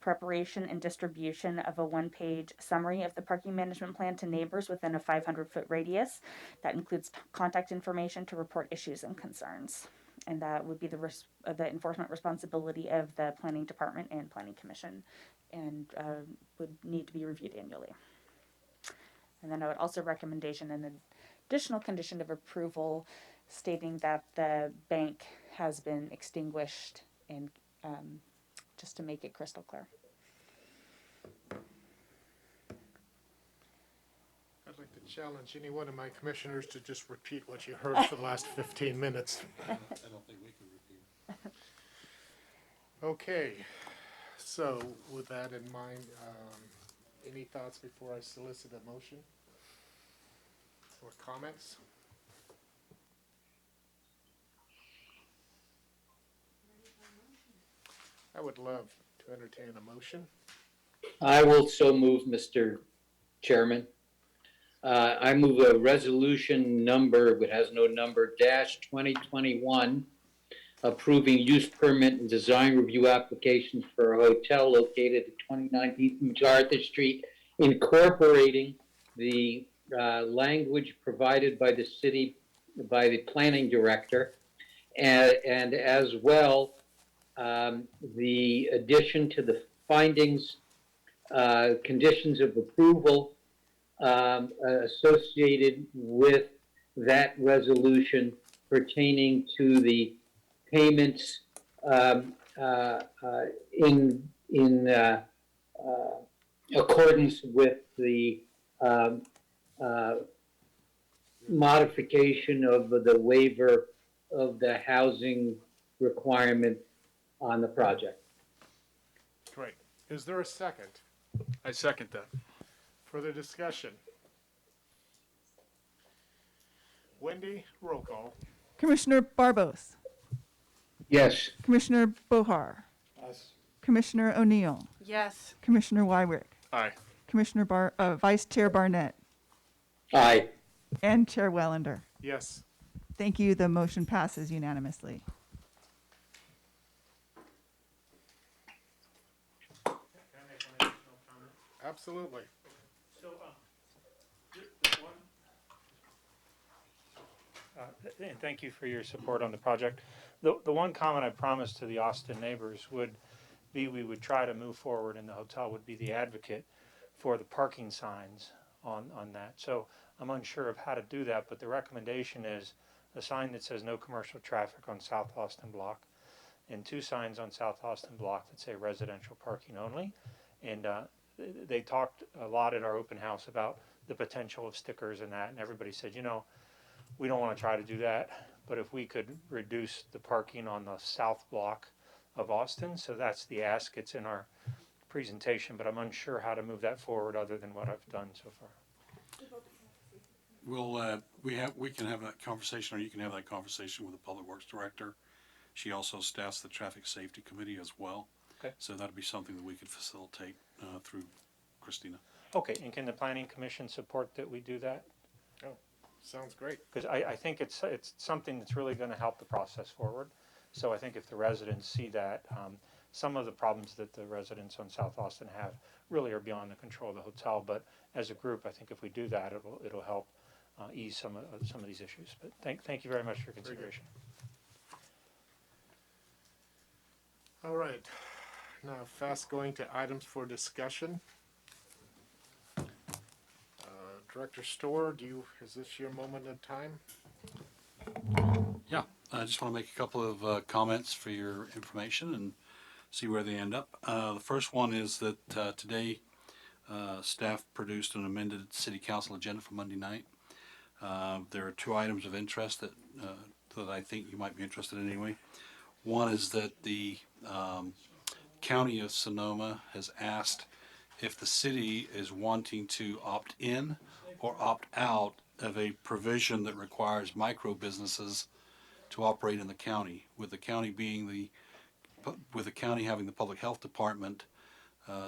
Preparation and distribution of a 1-page summary of the parking management plan to neighbors within a 500-foot radius. That includes contact information to report issues and concerns. And that would be the enforcement responsibility of the Planning Department and Planning Commission, and would need to be reviewed annually. And then I would also recommendation an additional condition of approval stating that the bank has been extinguished, and just to make it crystal clear. I'd like to challenge any one of my commissioners to just repeat what you heard for the last 15 minutes. I don't think we can repeat. Okay, so with that in mind, any thoughts before I solicit a motion or comments? I would love to entertain a motion. I will so move, Mr. Chairman. I move a resolution number, it has no number, -2021, approving use permit and design review applications for a hotel located at 29th Macarthur Street, incorporating the language provided by the city by the planning director. And as well, the addition to the findings, conditions of approval associated with that resolution pertaining to the payments in accordance with the modification of the waiver of the housing requirement on the project. Great. Is there a second? I second that. Further discussion? Wendy, roll call. Commissioner Barbos, Yes. Commissioner Bohar, Yes. Commissioner O'Neill, Yes. Commissioner Wyrick, Aye. Vice Chair Barnett, Aye. and Chair Wellender. Yes. Thank you. The motion passes unanimously. Can I make one additional comment? Absolutely. So, and thank you for your support on the project. The one comment I promised to the Austin neighbors would be we would try to move forward, and the hotel would be the advocate for the parking signs on that. So I'm unsure of how to do that, but the recommendation is a sign that says no commercial traffic on South Austin Block, and 2 signs on South Austin Block that say residential parking only. And they talked a lot at our open house about the potential of stickers and that, and everybody said, you know, we don't want to try to do that, but if we could reduce the parking on the south block of Austin, so that's the ask. It's in our presentation, but I'm unsure how to move that forward other than what I've done so far. We can have that conversation, or you can have that conversation with the Public Works Director. She also staffs the Traffic Safety Committee as well. Okay. So that'd be something that we could facilitate through Christina. Okay, and can the Planning Commission support that we do that? Oh, sounds great. Because I think it's something that's really going to help the process forward. So I think if the residents see that, some of the problems that the residents on South Austin have really are beyond the control of the hotel. But as a group, I think if we do that, it'll help ease some of these issues. But thank you very much for your consideration. All right. Now, fast going to items for discussion. Director Storr, is this your moment in time? Yeah, I just want to make a couple of comments for your information and see where they end up. The first one is that today staff produced an amended City Council agenda for Monday night. There are 2 items of interest that I think you might be interested in anyway. One is that the County of Sonoma has asked if the city is wanting to opt in or opt out of a provision that requires micro businesses to operate in the county. With the county having the public health department,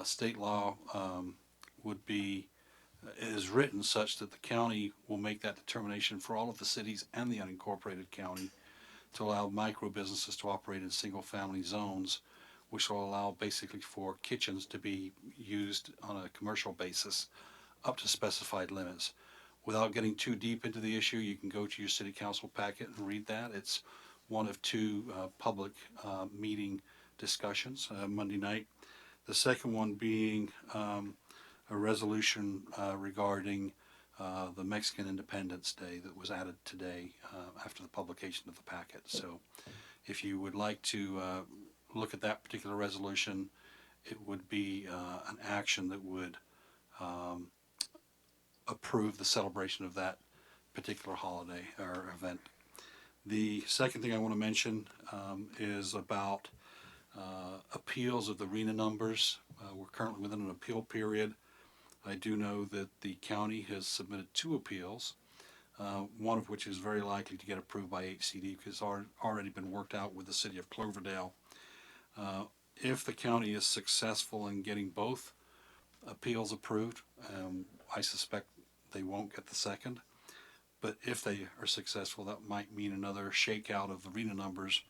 state law is written such that the county will make that determination for all of the cities and the unincorporated county to allow micro businesses to operate in single family zones, which will allow basically for kitchens to be used on a commercial basis up to specified limits. Without getting too deep into the issue, you can go to your city council packet and read that. It's one of 2 public meeting discussions Monday night. The second one being a resolution regarding the Mexican Independence Day that was added today after the publication of the packet. So if you would like to look at that particular resolution, it would be an action that would approve the celebration of that particular holiday or event. The second thing I want to mention is about appeals of the RENA numbers. We're currently within an appeal period. I do know that the county has submitted 2 appeals, one of which is very likely to get approved by HCD because it's already been worked out with the city of Cloverdale. If the county is successful in getting both appeals approved, I suspect they won't get the second. But if they are successful, that might mean another shakeout of the RENA numbers,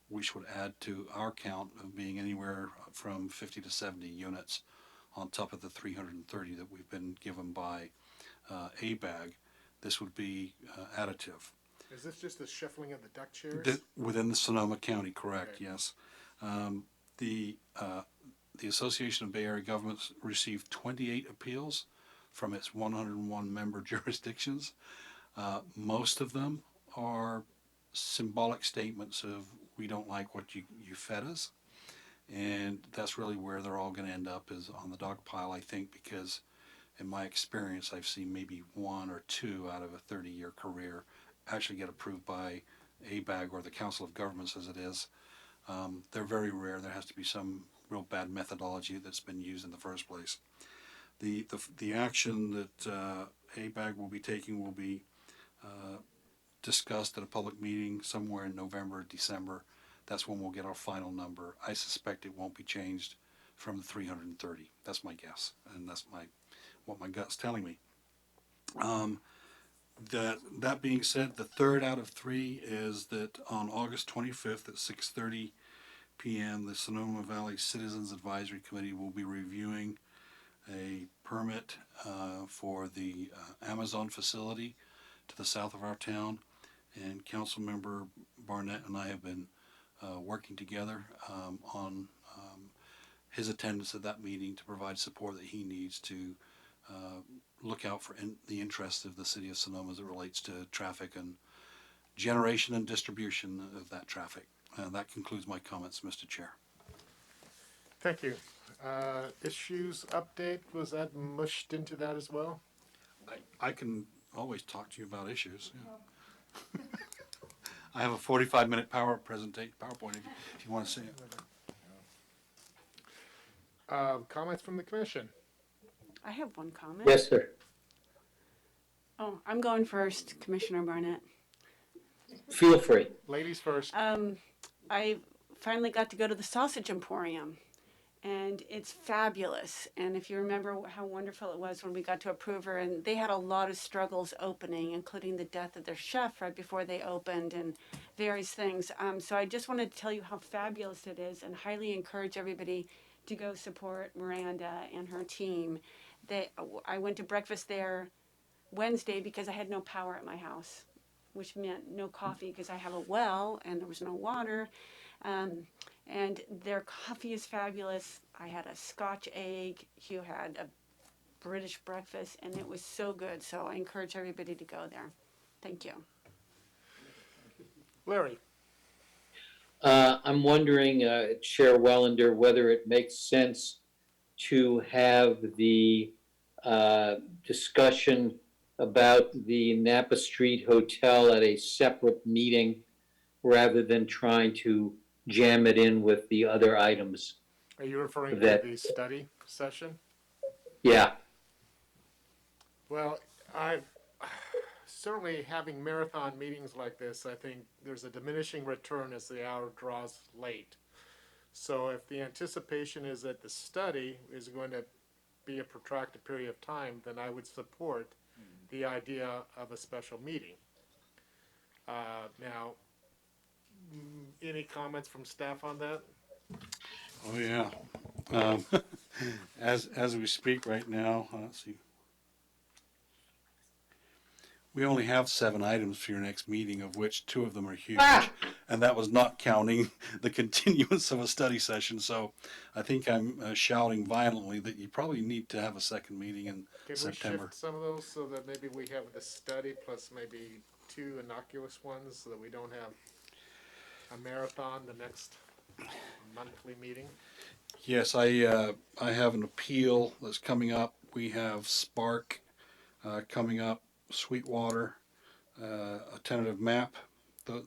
which would add to our count of being anywhere from 50 to 70 units on top of the 330 that we've been given by ABAG. This would be additive. Is this just the shuffling of the deck chairs? Within the Sonoma County, correct, yes. The Association of Bay Area Governments received 28 appeals from its 101 member jurisdictions. Most of them are symbolic statements of, we don't like what you fed us. And that's really where they're all going to end up, is on the dog pile, I think, because in my experience, I've seen maybe one or two out of a 30-year career actually get approved by ABAG, or the Council of Governments as it is. They're very rare. There has to be some real bad methodology that's been used in the first place. The action that ABAG will be taking will be discussed at a public meeting somewhere in November or December. That's when we'll get our final number. I suspect it won't be changed from the 330. That's my guess, and that's what my gut's telling me. That being said, the third out of three is that on August 25th at 6:30 p.m., the Sonoma Valley Citizens Advisory Committee will be reviewing a permit for the Amazon facility to the south of our town, and Councilmember Barnett and I have been working together on his attendance at that meeting to provide support that he needs to look out for the interests of the city of Sonoma as it relates to traffic and generation and distribution of that traffic. That concludes my comments, Mr. Chair. Thank you. Issues update, was that mushed into that as well? I can always talk to you about issues. Yeah. I have a 45-minute PowerPoint if you want to see it. Comments from the commission? I have one comment. Yes, sir. Oh, I'm going first, Commissioner Barnett. Feel free. Ladies first. I finally got to go to the Sausage Emporium, and it's fabulous. And if you remember how wonderful it was when we got to approve her, and they had a lot of struggles opening, including the death of their chef right before they opened and various things. So I just wanted to tell you how fabulous it is and highly encourage everybody to go support Miranda and her team. I went to breakfast there Wednesday because I had no power at my house, which meant no coffee because I have a well and there was no water. And their coffee is fabulous. I had a Scotch egg. Hugh had a British breakfast, and it was so good. So I encourage everybody to go there. Thank you. Larry. I'm wondering, Chair Wellender, whether it makes sense to have the discussion about the Napa Street Hotel at a separate meeting rather than trying to jam it in with the other items. Are you referring that, to the study session? Yeah. Well, certainly having marathon meetings like this, I think there's a diminishing return as the hour draws late. So if the anticipation is that the study is going to be a protracted period of time, then I would support the idea of a special meeting. Now, any comments from staff on that? Oh yeah. As we speak right now, let's see. We only have 7 items for your next meeting, of which 2 of them are huge, and that was not counting the continuance of a study session. So I think I'm shouting violently that you probably need to have a second meeting in September. Can we shift some of those so that maybe we have the study plus maybe 2 innocuous ones so that we don't have a marathon the next monthly meeting? Yes, I have an appeal that's coming up. We have Spark coming up, Sweetwater, a tentative map.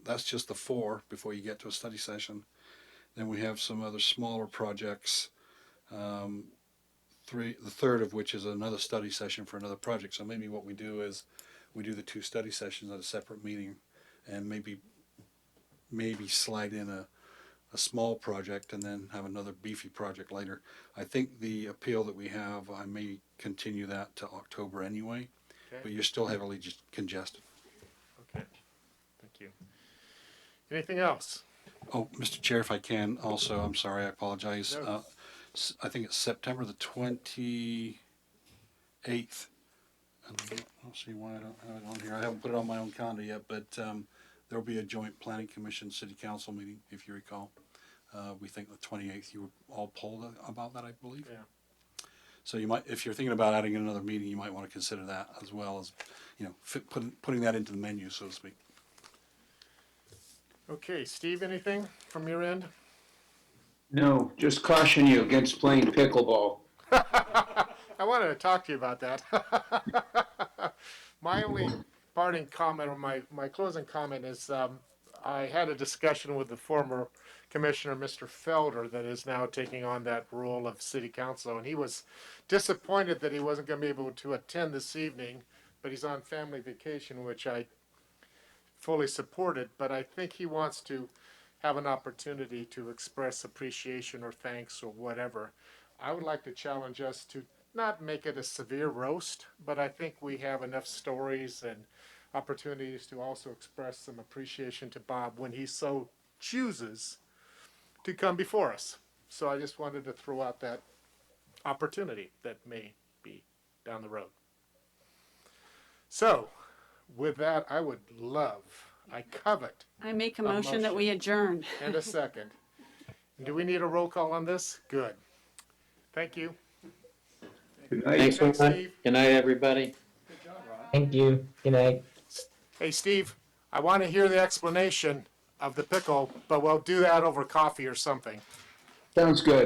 That's just the 4 before you get to a study session. Then we have some other smaller projects, the third of which is another study session for another project. So maybe what we do is we do the 2 study sessions at a separate meeting, and maybe slide in a small project and then have another beefy project later. I think the appeal that we have, I may continue that to October anyway, but you're still heavily congested. Okay, thank you. Anything else? Oh, Mr. Chair, if I can also, I'm sorry, I apologize. No. I think it's September the 28th. And I'll see why I don't have it on here. I haven't put it on my own calendar yet, but There'll be a joint planning commission, city council meeting, if you recall. We think the 28th, you were all polled about that, I believe. Yeah. So you might, if you're thinking about adding another meeting, you might want to consider that as well as, putting that into the menu, so to speak. Okay, Steve, anything from your end? No, just caution you against playing pickleball. I wanted to talk to you about that. My only parting comment, or my closing comment is, I had a discussion with the former commissioner, Mr. Felder, that is now taking on that role of city council, and he was disappointed that he wasn't going to be able to attend this evening, but he's on family vacation, which I fully supported, but I think he wants to have an opportunity to express appreciation or thanks or whatever. I would like to challenge us to not make it a severe roast, but I think we have enough stories and opportunities to also express some appreciation to Bob when he so chooses to come before us. So I just wanted to throw out that opportunity that may be down the road. So, with that, I would I covet. I make a motion that we adjourn. And a second. Do we need a roll call on this? Good. Thank you. Good night. Thanks, Thanks, everyone. Steve. Good night, everybody. Thank you. Good night. Hey, Steve, I want to hear the explanation of the pickle, but we'll do that over coffee or something. Sounds good.